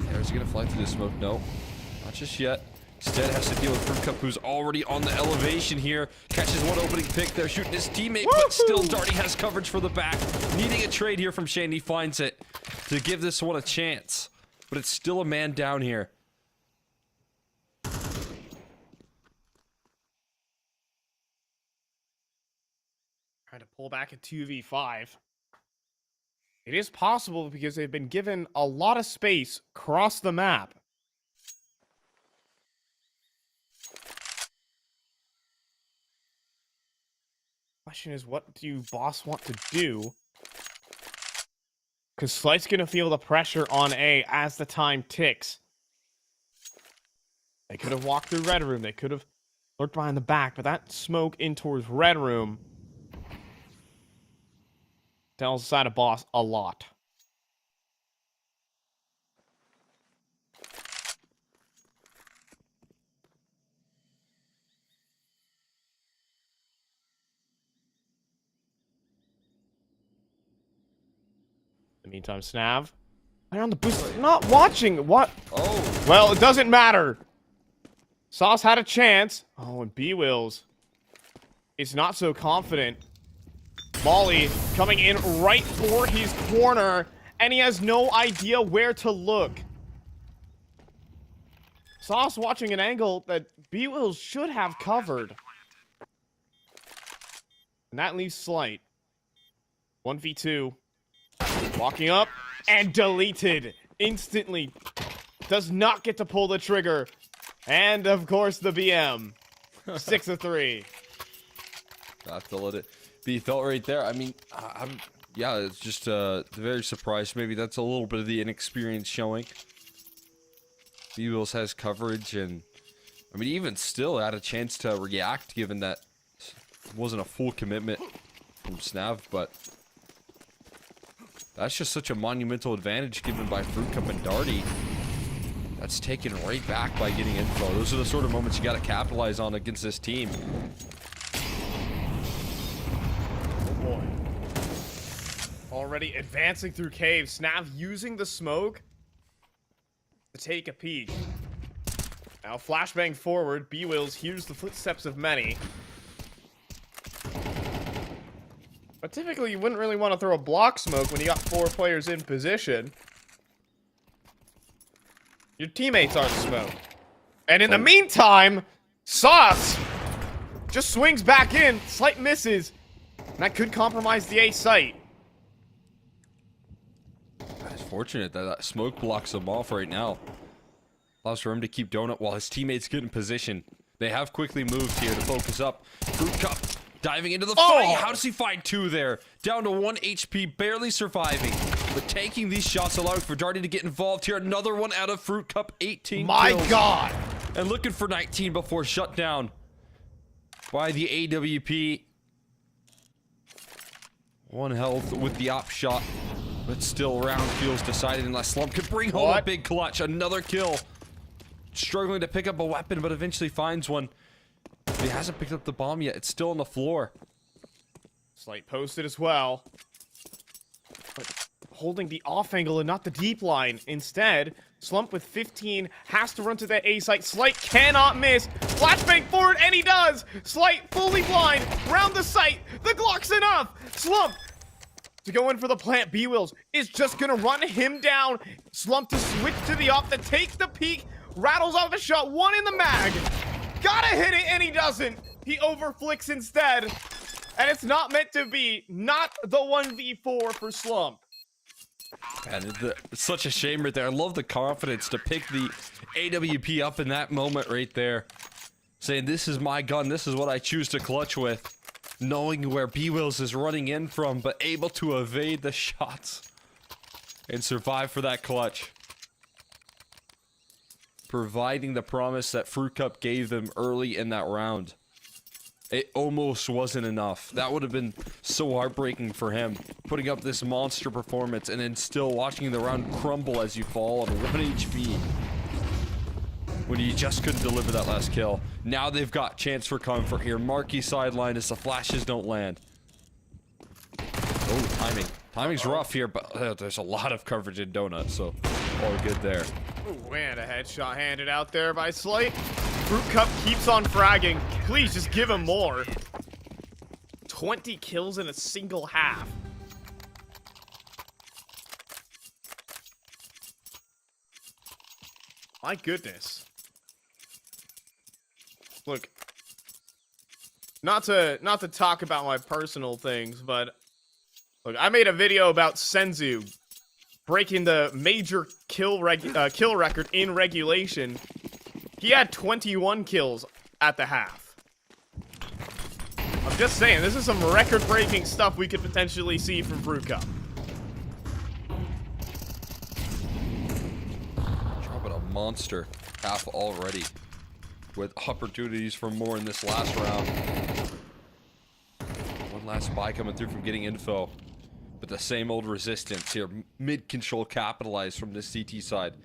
Yeah, is he gonna fly through the smoke? No, not just yet. Instead has to deal with Fruit Cup, who's already on the elevation here. Catches one opening pick there, shooting his teammate, but still Darty has coverage for the back. Needing a trade here from Shandy, finds it to give this one a chance. But it's still a man down here. Trying to pull back a 2v5. It is possible because they've been given a lot of space across the map. Question is, what do Boss want to do? Because Slight's going to feel the pressure on A as the time ticks. They could have walked through Red Room. They could have lurked behind the back, but that smoke in towards Red Room tells the side of Boss a lot. In the meantime, Snav. They're on the boost. Not watching. What? Oh. Well, it doesn't matter. Sauce had a chance. Oh, and B-Wills is not so confident. Molly coming in right for his corner, and he has no idea where to look. Sauce watching an angle that B-Wills should have covered. And that leaves Slight. 1v2. Walking up and deleted instantly. Does not get to pull the trigger. And of course the BM. 6-3. Have to let it be felt right there. I mean, yeah, it's just very surprised. Maybe that's a little bit of the inexperience showing. B-Wills has coverage, and I mean, even still had a chance to react, given that it wasn't a full commitment from Snav, but that's just such a monumental advantage given by Fruit Cup and Darty. That's taken right back by getting info. Those are the sort of moments you got to capitalize on against this team. Already advancing through caves. Snav using the smoke to take a peek. Now flashbang forward. B-Wills hears the footsteps of many. But typically you wouldn't really want to throw a block smoke when you got 4 players in position. Your teammates aren't smoke. And in the meantime, Sauce just swings back in. Slight misses. And that could compromise the A site. It's fortunate that that smoke blocks him off right now. Allows for him to keep Donut while his teammates get in position. They have quickly moved here to focus up. Fruit Cup diving into the fight. How does he find 2 there? Down to 1 HP, barely surviving. But taking these shots, allowing for Darty to get involved here. Another one out of Fruit Cup, 18 My kills. God! And looking for 19 before shut down by the AWP. 1 health with the op shot. But still, round feels decided unless Slump could bring home a big clutch. Another kill. struggling to pick up a weapon, but eventually finds one. He hasn't picked up the bomb yet. It's still on the floor. Slight posted as well. But holding the off angle and not the deep line. Instead, Slump with 15 has to run to that A site. Slight cannot miss. Flashbang forward, and he does. Slight fully blind. Round the site. The Glock's enough. Slump to go in for the plant. B-Wills is just gonna run him down. Slump to switch to the off, to take the peek. Rattles off a shot. One in the mag. Gotta hit it, and he doesn't. He overflicks instead. And it's not meant to be. Not the 1v4 for Slump. And it's such a shame right there. I love the confidence to pick the AWP up in that moment right there. Saying, this is my gun. This is what I choose to clutch with. Knowing where B-Wills is running in from, but able to evade the shots. And survive for that clutch. Providing the promise that Fruit Cup gave them early in that round. It almost wasn't enough. That would have been so heartbreaking for him. Putting up this monster performance and then still watching the round crumble as you fall on 1 HP. When you just couldn't deliver that last kill. Now they've got chance for comfort here. Marquee sideline as the flashes don't land. Oh, timing. Timing's rough here, but there's a lot of coverage in Donut, so all good there. Ooh, and a headshot handed out there by Slight. Fruit Cup keeps on fragging. Please just give him more. 20 kills in a single half. My goodness. Look, not to talk about my personal things, but look, I made a video about Senzu breaking the major kill record in regulation. He had 21 kills at the half. I'm just saying, this is some record-breaking stuff we could potentially see from Fruit Cup. Dropping a monster half already. With opportunities for more in this last round. One last buy coming through from getting info. But the same old resistance here. Mid-control capitalized from the CT side.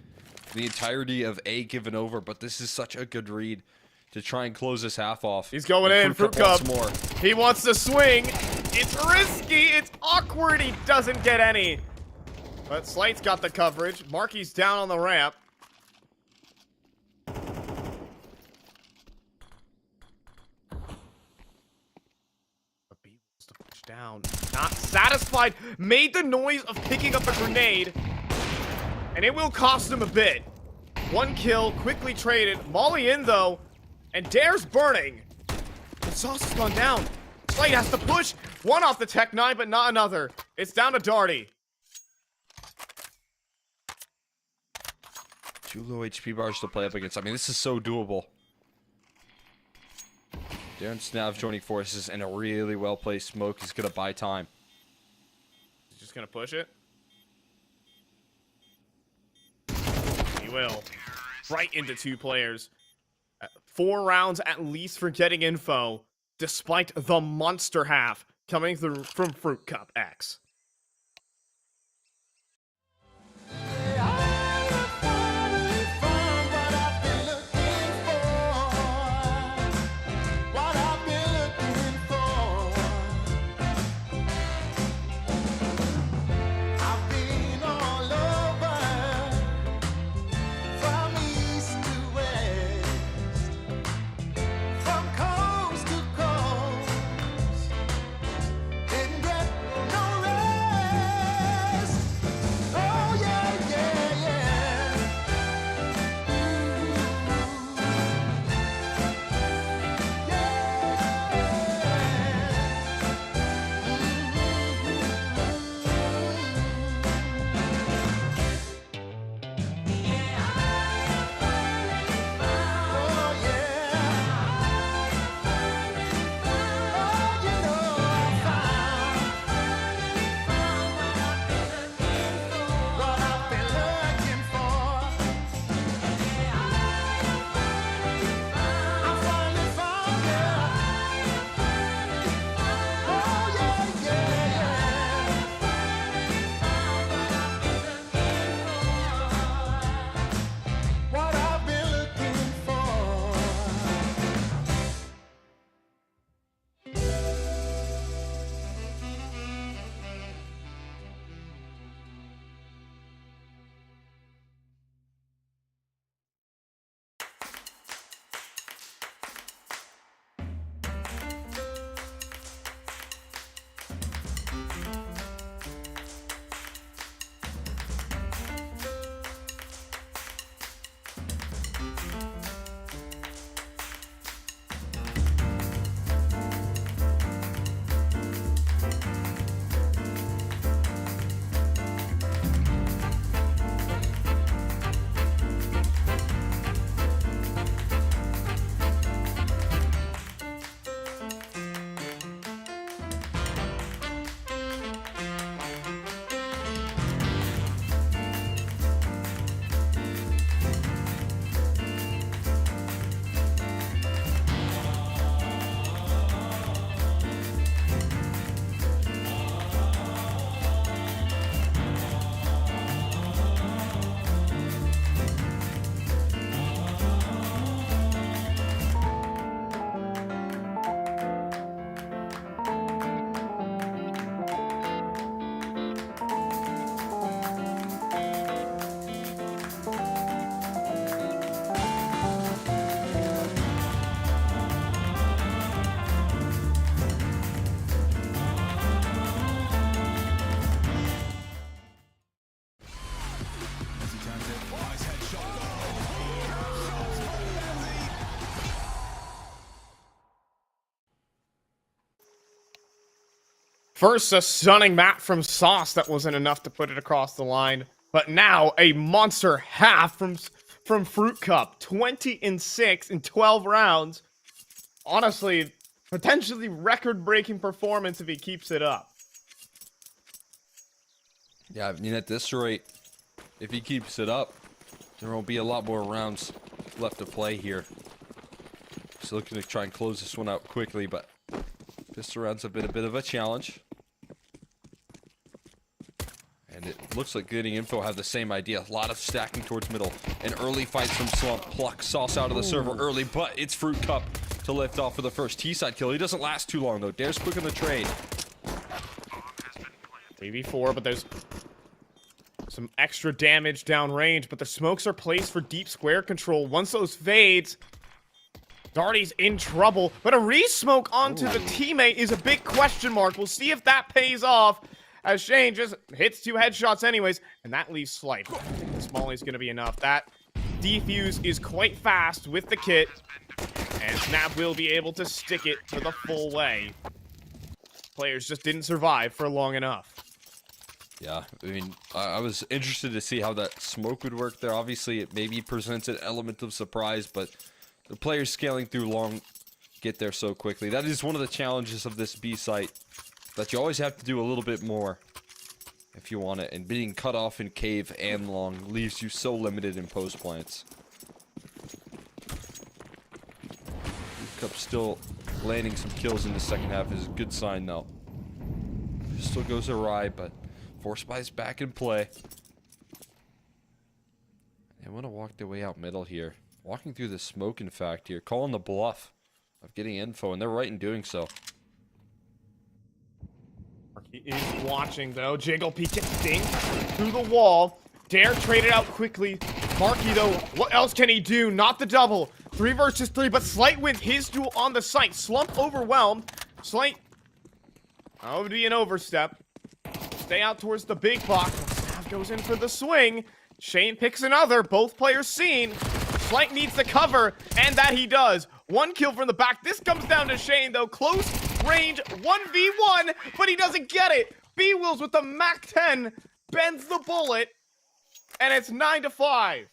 The entirety of A given over, but this is such a good read to try and close this half off. He's going in, Fruit Cup. More. He wants to swing. It's risky. It's awkward. He doesn't get any. But Slight's got the coverage. Marky's down on the ramp. But B wants to push down. Not satisfied. Made the noise of picking up a grenade. And it will cost him a bit. 1 kill, quickly traded. Molly in, though. And Dare's burning. And Sauce has gone down. Slate has to push. One off the Tech 9, but not another. It's down to Darty. 2 low HP bars to play up against. I mean, this is so doable. Darren Snav joining forces and a really well-placed smoke is going to buy time. He's just going to push it. He will. Right into 2 players. 4 rounds at least for getting info, despite the monster half coming through from Fruit Cup X. First, a stunning map from Sauce that wasn't enough to put it across the line. But now, a monster half from Fruit Cup. 20-6 in 12 rounds. Honestly, potentially record-breaking performance if he keeps it up. Yeah, I mean, at this rate, if he keeps it up, there won't be a lot more rounds left to play here. Just looking to try and close this one out quickly, but pistol rounds have been a bit of a challenge. And it looks like getting info have the same idea. A lot of stacking towards middle. An early fight from Slump. Pluck Sauce out of the server early, but it's Fruit Cup to lift off for the first T-side kill. He doesn't last too long, though. Dare's quick on the trade. 3v4, but there's some extra damage downrange, but the smokes are placed for deep square control. Once those fades, Darty's in trouble, but a re-smoke onto the teammate is a big question mark. We'll see if that pays off, as Shane just hits 2 headshots anyways, and that leaves Slight. I think the Smalley's gonna be enough. That defuse is quite fast with the kit, and Snap will be able to stick it for the full way. Players just didn't survive for long enough. Yeah, I mean, I was interested to see how that smoke would work there. Obviously, it maybe presents an element of surprise, but the players scaling through long get there so quickly. That is one of the challenges of this B site, that you always have to do a little bit more if you want it, and being cut off in cave and long leaves you so limited in post plants. Cup still landing some kills in the second half is a good sign, though. Still goes awry, but Force Spy's back in play. They want to walk their way out middle here. Walking through the smoke, in fact, here. Calling the bluff of getting info, and they're right in doing so. He is watching, though. Jiggle P gets dinged through the wall. Dare traded out quickly. Marky, though, what else can he do? Not the double. 3 versus 3, but Slight wins his duel on the site. Slump overwhelmed. Slight, that would be an overstep. Stay out towards the big box. Staff goes in for the swing. Shane picks another. Both players seen. Slight needs the cover, and that he does. 1 kill from the back. This comes down to Shane, though. Close range 1v1, but he doesn't get it. B-Wills with the Mac 10 bends the bullet, and it's 9-5.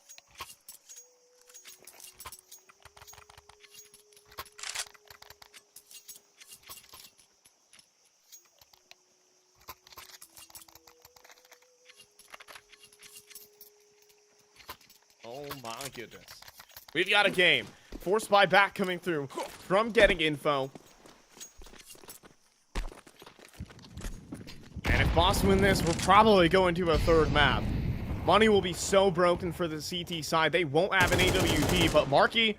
Oh my goodness. We've got a game. Force Spy back coming through from getting info. And if Boss win this, we're probably going to a 3rd map. Money will be so broken for the CT side. They won't have an AWP, but Marky,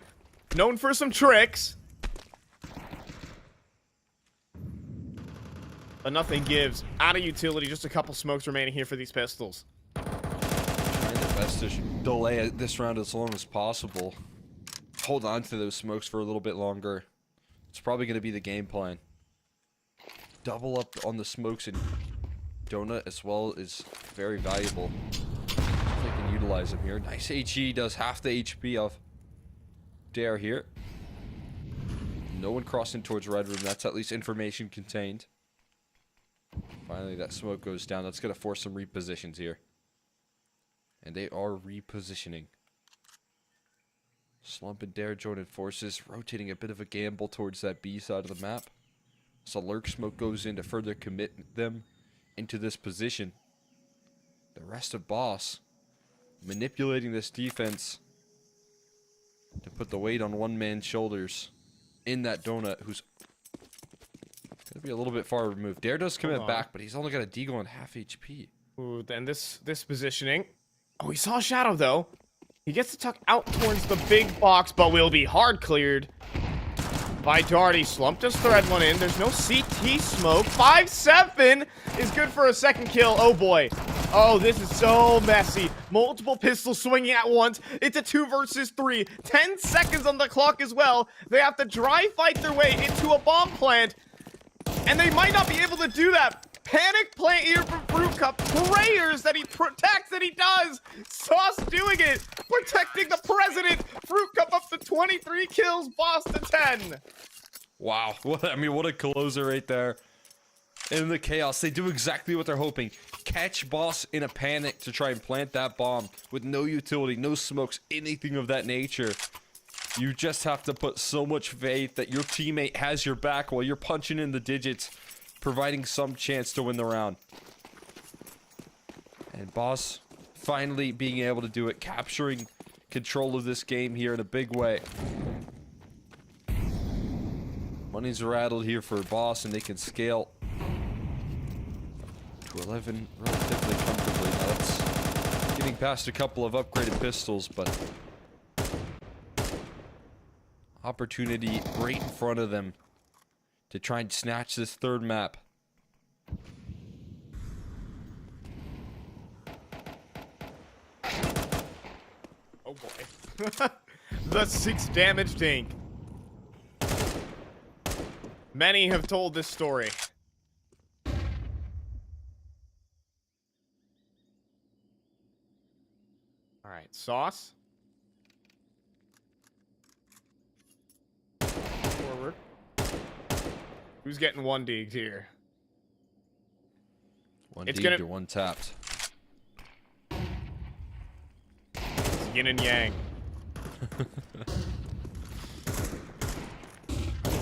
known for some tricks. But nothing gives. Out of utility, just a couple smokes remaining here for these pistols. Trying their best to delay this round as long as possible. Hold on to those smokes for a little bit longer. It's probably going to be the game plan. Double up on the smokes, and Donut as well is very valuable. They can utilize him here. Nice HE, does half the HP of Dare here. No one crossing towards Red Room. That's at least information contained. Finally, that smoke goes down. That's going to force some repositions here. And they are repositioning. Slump and Dare joining forces, rotating a bit of a gamble towards that B side of the map. So Lurk Smoke goes in to further commit them into this position. The rest of Boss manipulating this defense to put the weight on one man's shoulders in that Donut, who's going to be a little bit far removed. Dare does commit back, but he's only got a Deagle on half HP. Ooh, then this positioning. Oh, he saw a shadow, though. He gets to tuck out towards the big box, but will be hard cleared by Darty. Slump just thread one in. There's no CT smoke. 5-7 is good for a 2nd kill. Oh, boy. Oh, this is so messy. Multiple pistols swinging at once. It's a 2 versus 3. 10 seconds on the clock as well. They have to dry fight their way into a bomb plant, and they might not be able to do that. Panic plant here from Fruit Cup. Prayers that he protects, and he does. Sauce doing it. Protecting the president. Fruit Cup up to 23 kills. Boss to 10. Wow. What a closer right there. in the chaos, they do exactly what they're hoping. Catch Boss in a panic to try and plant that bomb with no utility, no smokes, anything of that nature. You just have to put so much faith that your teammate has your back while you're punching in the digits, providing some chance to win the round. And Boss finally being able to do it, capturing control of this game here in a big way. Money's rattled here for Boss, and they can scale to 11 relatively comfortably. Now that's getting past a couple of upgraded pistols, but opportunity right in front of them to try and snatch this third map. Oh boy. The 6 damage tank. Many have told this story. Alright, Sauce. Forward. Who's getting 1 digged here? One It's deed gonna- or one tapped. It's yin and yang. I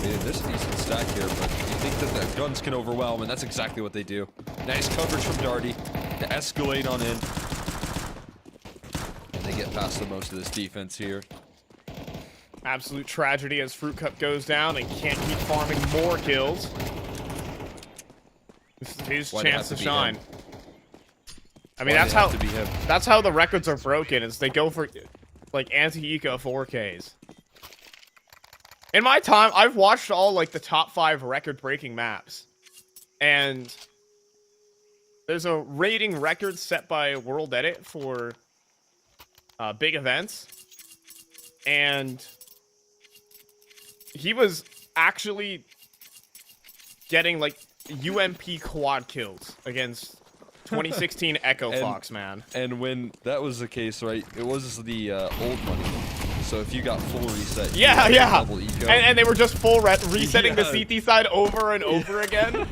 mean, there's a decent stack here, but you think that the guns can overwhelm, and that's exactly what they do. Nice coverage from Darty to escalate on in. And they get past the most of this defense here. Absolute tragedy as Fruit Cup goes down and can't keep farming more kills. This is his Why'd it chance have to to be shine. him? I mean, Why'd that's it have how to be him? that's how the records are broken. Is they go for like anti-eco 4Ks. In my time, I've watched all like the top 5 record-breaking maps, and there's a rating record set by World Edit for big events, and he was actually getting like UMP quad kills against 2016 Echo And- Fox, man. And when that was the case, right, it was the old money. So if you got full reset, you Yeah, had yeah. double eco. And they were just full resetting the Yeah. CT side over and over again.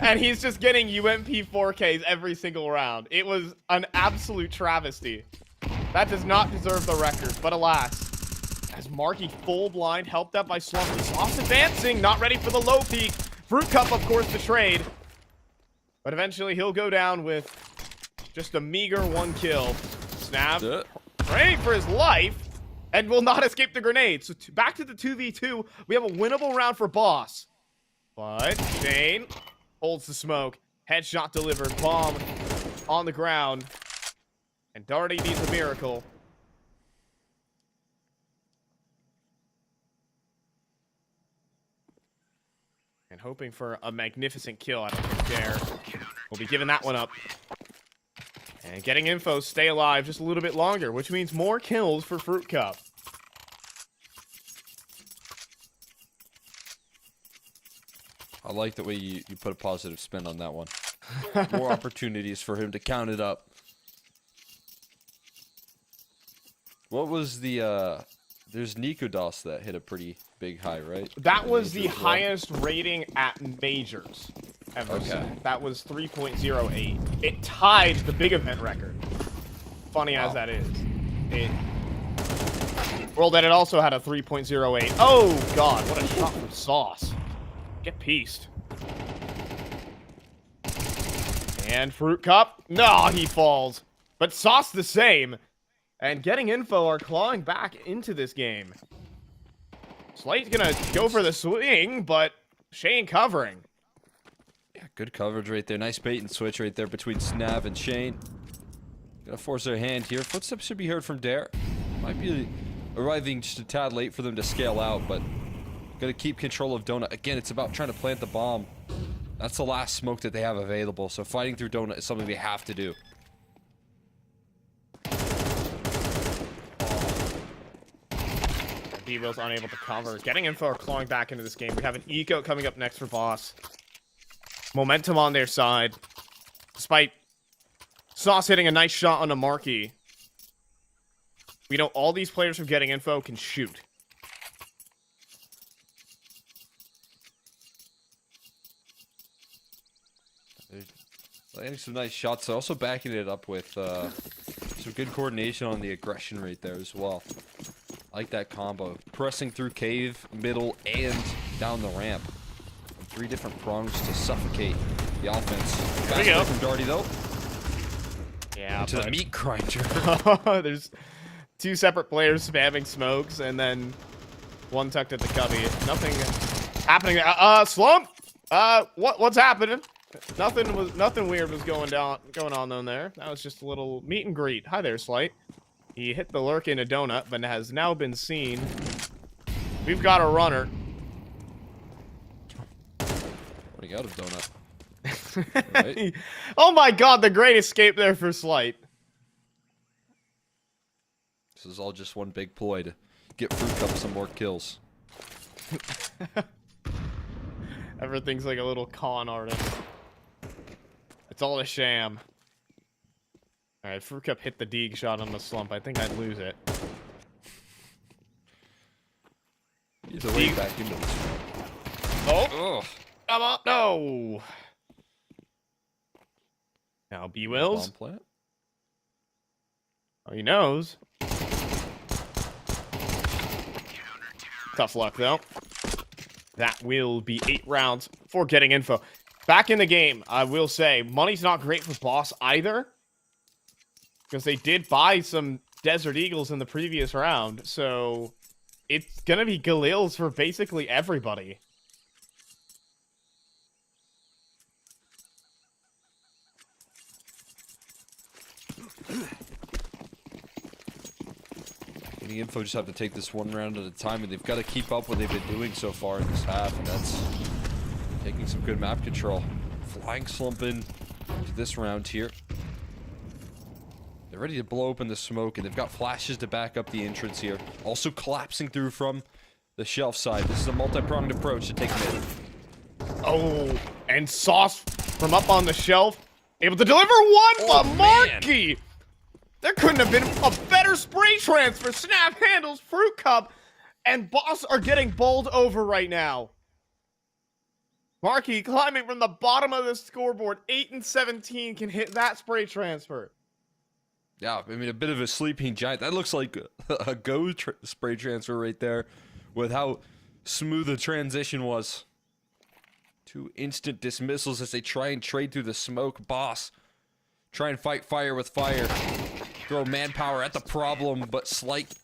And he's just getting UMP 4Ks every single round. It was an absolute travesty. That does not deserve the record, but alas. As Marky full blind, helped out by Slumpy. Sauce advancing, not ready for the low peak. Fruit Cup, of course, betrayed. But eventually he'll go down with just a meager 1 kill. Snap, Yeah. praying for his life, and will not escape the grenade. So back to the 2v2. We have a winnable round for Boss. But Shane holds the smoke. Headshot delivered. Bomb on the ground. And Darty needs a miracle. And hoping for a magnificent kill. I don't think Dare will be giving that one up. And getting info, stay alive just a little bit longer, which means more kills for Fruit Cup. I like the way you put a positive spin on that one. More opportunities for him to count it up. What was the, there's Nikodos that hit a pretty big high, right? That was the Majors as well. highest rating at majors ever Okay. set. That was 3.08. It tied the big event record. Funny as Wow. that is. World Edit also had a 3.08. Oh, God. What a shot from Sauce. Get pieced. And Fruit Cup. No, he falls. But Sauce the same. And Getting Info are clawing back into this game. Slate's gonna go for the swing, but Shane covering. Yeah, good coverage right there. Nice bait and switch right there between Snav and Shane. Gonna force their hand here. Footsteps should be heard from Dare. Might be arriving just a tad late for them to scale out, but gonna keep control of Donut. Again, it's about trying to plant the bomb. That's the last smoke that they have available, so fighting through Donut is something they have to do. B-Will's unable to cover. Getting Info are clawing back into this game. We have an Eco coming up next for Boss. Momentum on their side. Despite Sauce hitting a nice shot on a Marky. We know all these players from Getting Info can shoot. They're landing some nice shots. They're also backing it up with some good coordination on the aggression rate there as well. I like that combo. Pressing through cave, middle, and down the ramp. 3 different prongs to suffocate the offense. There we Fast go. play from Darty though. Yeah, To the but meat grinder. there's 2 separate players spamming smokes, and then 1 tucked at the cubby. Nothing happening. Slump. What's happening? Nothing weird was going on down there. That was just a little meet and greet. Hi there, Slight. He hit the lurk in a donut, but has now been seen. We've got a runner. Running out of donut. Right. Oh my god, the great escape there for Slight. This is all just one big ploy to get Fruit Cup some more kills. Everything's like a little con artist. It's all a sham. Alright, Fruit Cup hit the Deeg shot on the slump. I think I'd lose it. Either way, back into this one. Oh! Ugh. Come on! No! Now, B-Wills. Bomb plant. Oh, he knows. Tough luck, though. That will be 8 rounds for getting info. Back in the game, I will say, money's not great for Boss either. Because they did buy some Desert Eagles in the previous round. So, it's going to be Galils for basically everybody. Getting info, just have to take this one round at a time, and they've got to keep up what they've been doing so far in this half, and that's taking some good map control. Flying slump in to this round here. They're ready to blow open the smoke, and they've got flashes to back up the entrance here. Also collapsing through from the shelf side. This is a multi-pronged approach to take mid. Oh, and Sauce from up on the shelf, able to deliver one, but Marky! There couldn't have been a better spray transfer. Snap handles, Fruit Cup, and Boss are getting bowled over right now. Marky climbing from the bottom of the scoreboard, 8 and 17 can hit that spray transfer. Yeah, I mean, a bit of a sleeping giant. That looks like a spray transfer right there with how smooth the transition was. 2 instant dismissals as they try and trade through the smoke. Boss, try and fight fire with fire. Throw manpower at the problem, but Slight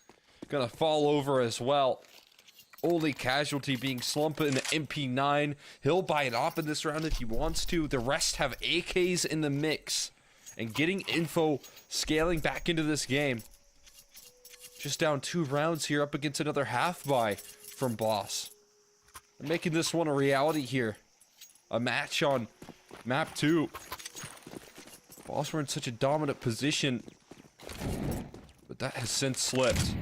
gonna fall over as well. Only casualty being Slump in the MP9. He'll buy it off in this round if he wants to. The rest have AKs in the mix. And getting info scaling back into this game. Just down 2 rounds here up against another half buy from Boss. They're making this one a reality here. A match on map 2. Boss were in such a dominant position. But that has since slipped.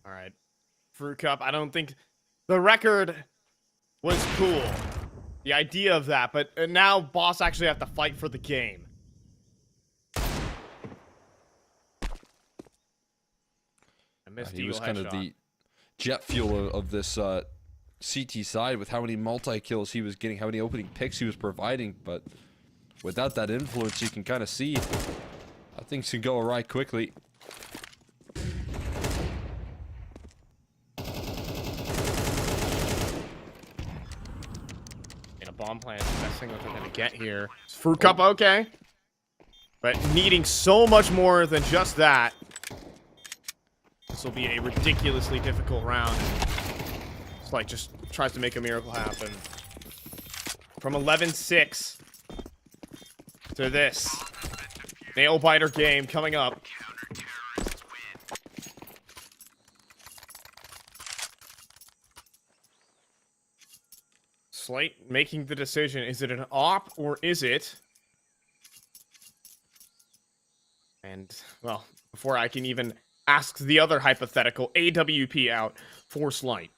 All right. Fruit Cup, I don't think the record was cool. The idea of that, but now Boss actually have to fight for the game. I missed He Eagle was kind of headshot. the jet fuel of this CT side with how many multi-kills he was getting, how many opening picks he was providing, but without that influence, you can kind of see how things can go awry quickly. And a bomb plant is the best thing that they're going to get here. Is Fruit Cup okay? But needing so much more than just that. This will be a ridiculously difficult round. It's like just tries to make a miracle happen. From 11-6 to this. Nail biter game coming up. Slate making the decision. Is it an op or is it? And, well, before I can even ask the other hypothetical, AWP out for Slight.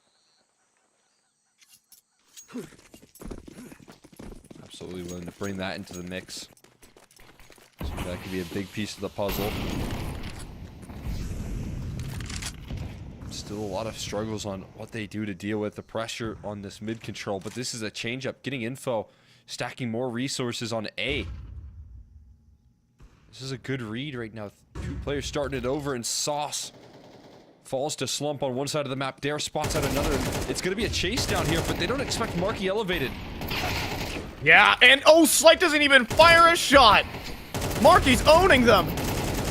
Absolutely willing to bring that into the mix. So that could be a big piece of the puzzle. Still a lot of struggles on what they do to deal with the pressure on this mid control, but this is a changeup, getting info, stacking more resources on A. This is a good read right now. 2 players starting it over, and Sauce falls to slump on one side of the map. Dare spots out another. It's going to be a chase down here, but they don't expect Marky elevated. Yeah, and oh, Slight doesn't even fire a shot. Marky's owning them.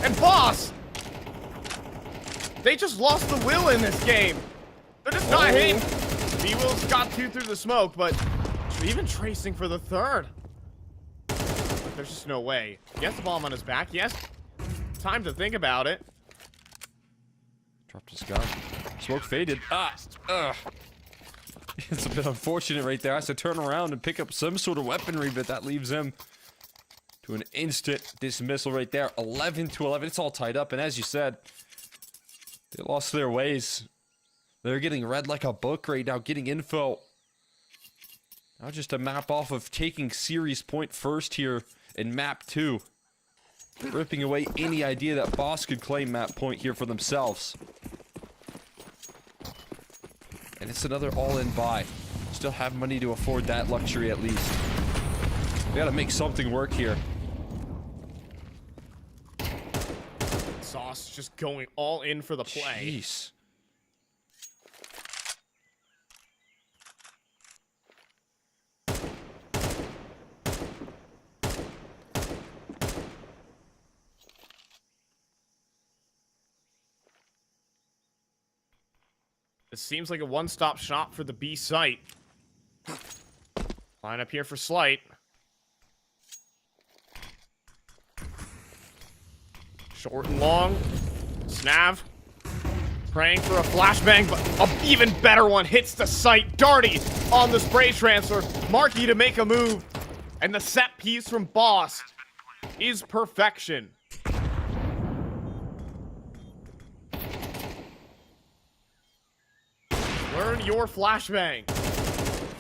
And Boss, they just lost the will in this game. They're just not hitting. B-Will's got 2 through the smoke, but even tracing for the 3rd. There's just no way. He has the bomb on his back. Yes. Time to think about it. Dropped his gun. Smoke faded. It's a bit unfortunate right there. Has to turn around and pick up some sort of weaponry, but that leaves him to an instant dismissal right there. 11-11. It's all tied up, and as you said, they lost their ways. They're getting read like a book right now, getting info. Now just a map off of taking series point first here in map 2. Ripping away any idea that Boss could claim map point here for themselves. And it's another all-in buy. Still have money to afford that luxury at least. We gotta make something work here. Sauce just going all in for the play. Jeez. It seems like a one-stop shop for the B site. Line up here for Slight. Short and long. Snav. Praying for a flashbang, but an even better one hits the site. Darty on the spray transfer. Marky to make a move. And the set piece from Boss is perfection. Learn your flashbang.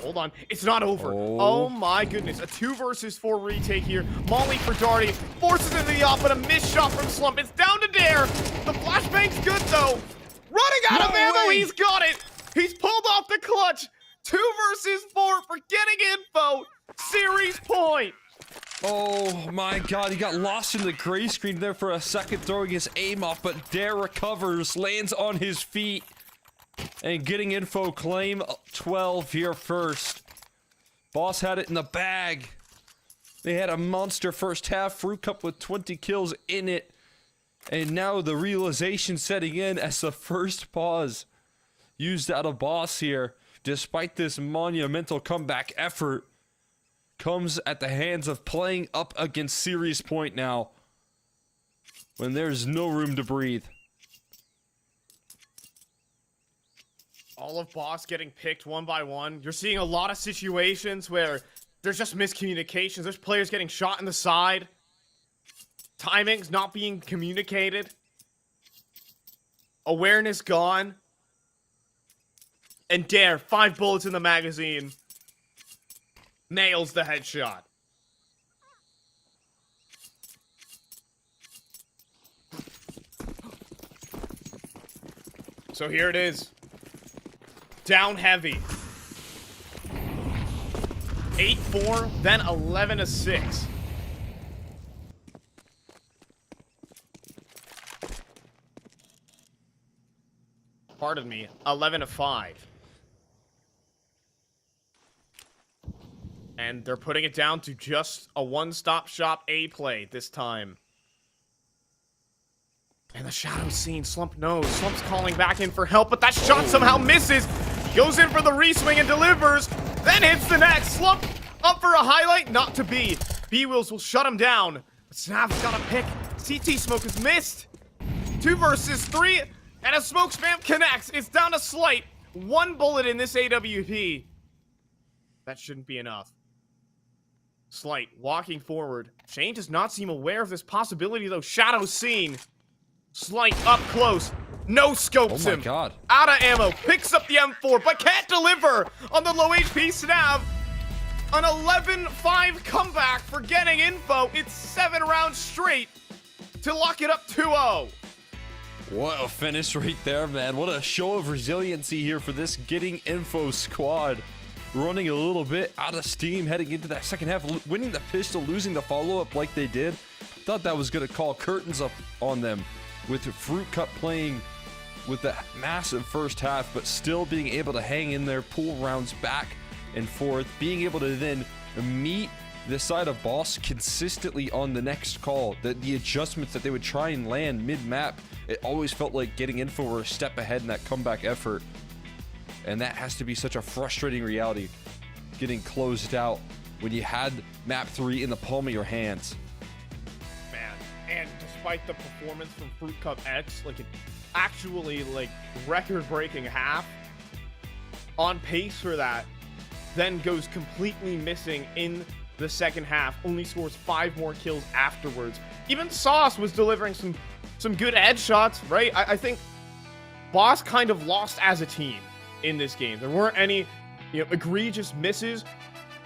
Hold on. It's not over. Oh my goodness. A 2 versus 4 retake here. Molly for Darty. Forces into the op, but a missed shot from Slump. It's down to Dare. The flashbang's good though. Running out of ammo. He's got it. He's pulled off the clutch. 2 versus 4 for getting info. Series point. Oh my god, he got lost in the gray screen there for a second, throwing his aim off, but Dare recovers, lands on his feet. And getting info, claim 12 here first. Boss had it in the bag. They had a monster first half. Fruit Cup with 20 kills in it. And now the realization setting in as the first pause used out of Boss here, despite this monumental comeback effort, comes at the hands of playing up against series point now, when there's no room to breathe. All of Boss getting picked one by one. You're seeing a lot of situations where there's just miscommunications. There's players getting shot in the side. Timing's not being communicated. Awareness gone. And Dare, 5 bullets in the magazine. Nails the headshot. So here it is. Down heavy. 8-4, then 11-6. Pardon me, 11-5. And they're putting it down to just a one-stop shop A play this time. And the shadow scene, Slump knows. Slump's calling back in for help, but that shot somehow misses. Goes in for the re-swing and delivers. Then hits the net. Slump up for a highlight, not to be. B-Wills will shut him down. But Snav's got a pick. CT smoke is missed. 2 versus 3, and a smoke spam connects. It's down to Slight. 1 bullet in this AWP. That shouldn't be enough. Slight walking forward. Shane does not seem aware of this possibility, though. Shadow seen. Slight up close. No scopes him. Oh my god. Out of ammo. Picks up the M4, but can't deliver on the low HP Snav. An 11-5 comeback for getting info. It's 7 rounds straight to lock it up 2-0. What a finish right there, man. What a show of resiliency here for this Getting Info squad. Running a little bit out of steam heading into that second half, winning the pistol, losing the follow-up like they did. Thought that was going to call curtains up on them with Fruit Cup playing with that massive first half, but still being able to hang in there, pull rounds back and forth, being able to then meet the side of Boss consistently on the next call. The adjustments that they would try and land mid-map, it always felt like Getting Info were a step ahead in that comeback effort. And that has to be such a frustrating reality, getting closed out when you had map 3 in the palm of your hands. Man, and despite the performance from Fruit Cup X, like it actually like record-breaking half, on pace for that, then goes completely missing in the second half, only scores 5 more kills afterwards. Even Sauce was delivering some good headshots, right? I think Boss kind of lost as a team in this game. There weren't any, egregious misses.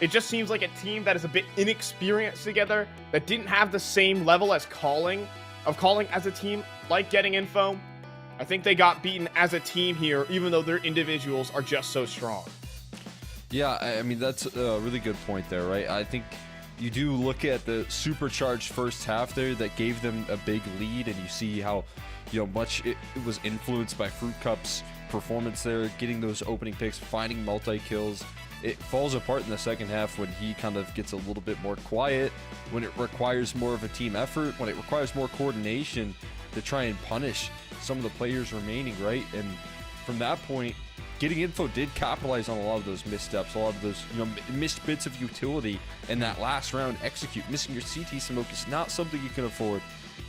It just seems like a team that is a bit inexperienced together, that didn't have the same level as calling as a team, like Getting Info. I think they got beaten as a team here, even though their individuals are just so strong. Yeah, I mean, that's a really good point there, right? I think you do look at the supercharged first half there that gave them a big lead, and you see how, much it was influenced by Fruit Cup's performance there, getting those opening picks, finding multi-kills. It falls apart in the second half when he kind of gets a little bit more quiet, when it requires more of a team effort, when it requires more coordination to try and punish some of the players remaining, right? And from that point, Getting Info did capitalize on a lot of those missteps, a lot of those missed bits of utility in that last round. Execute. Missing your CT smoke is not something you can afford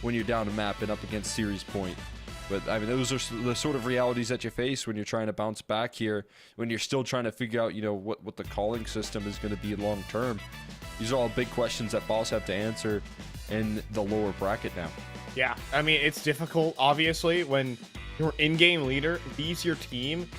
when you're down a map and up against Series Point. But I mean, those are the sort of realities that you face when you're trying to bounce back here, when you're still trying to figure out, what the calling system is going to be long term. These are all big questions that Boss have to answer in the lower bracket now. Yeah, I mean, it's difficult, obviously, when your in-game leader leaves your team,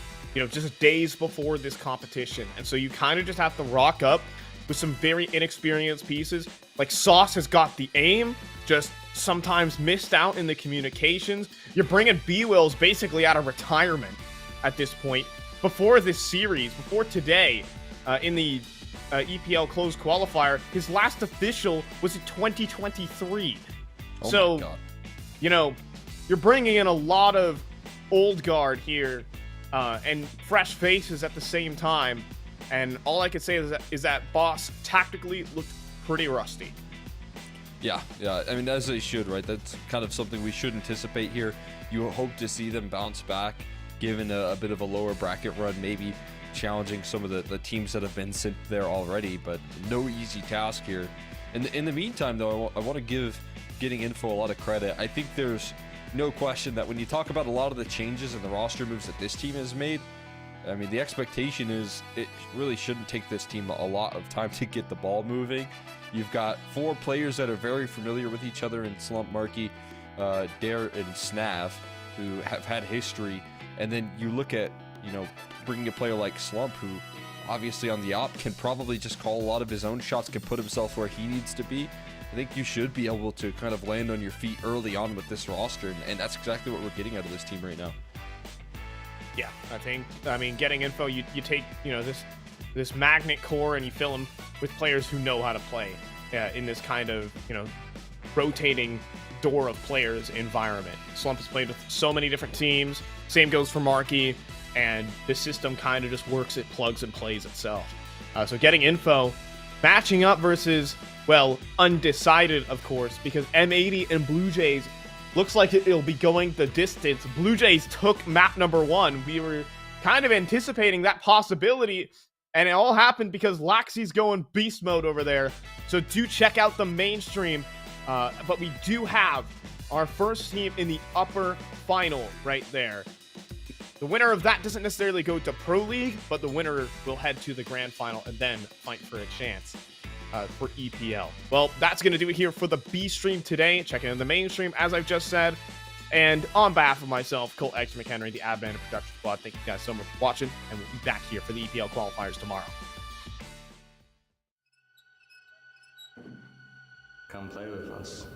just days before this competition. And so you kind of just have to rock up with some very inexperienced pieces. Like Sauce has got the aim, just sometimes missed out in the communications. You're bringing B-Wills basically out of retirement at this point. Before this series, before today, in the EPL closed qualifier, his last official was in 2023. Oh so, my God. You're bringing in a lot of old guard here and fresh faces at the same time. And all I can say is that Boss tactically looked pretty rusty. Yeah. I mean, as they should, right? That's kind of something we should anticipate here. You hope to see them bounce back, given a bit of a lower bracket run, maybe challenging some of the teams that have been sent there already, but no easy task here. In the meantime, though, I want to give Getting Info a lot of credit. I think there's no question that when you talk about a lot of the changes and the roster moves that this team has made, I mean, the expectation is it really shouldn't take this team a lot of time to get the ball moving. You've got 4 players that are very familiar with each other in Slump, Marky, Dare, and Snav, who have had history. And then you look at, bringing a player like Slump, who obviously on the op can probably just call a lot of his own shots, can put himself where he needs to be. I think you should be able to kind of land on your feet early on with this roster, and that's exactly what we're getting out of this team right now. Yeah, I mean, Getting Info, you take, this magnet core and you fill them with players who know how to play in this kind of, rotating door of players environment. Slump has played with so many different teams. Same goes for Marky, and this system kind of just works. It plugs and plays itself. So Getting Info matching up versus, well, undecided, of course, because M80 and Blue Jays looks like it'll be going the distance. Blue Jays took map number 1. We were kind of anticipating that possibility, and it all happened because Laxi's going beast mode over there. So do check out the mainstream. But we do have our first team in the upper final right there. The winner of that doesn't necessarily go to Pro League, but the winner will head to the grand final and then fight for a chance for EPL. Well, that's going to do it here for the B stream today. Checking in the mainstream, as I've just said. And on behalf of myself, Cole X McHenry, the admin and production squad, thank you guys so much for watching, and we'll be back here for the EPL qualifiers tomorrow. Come play with us.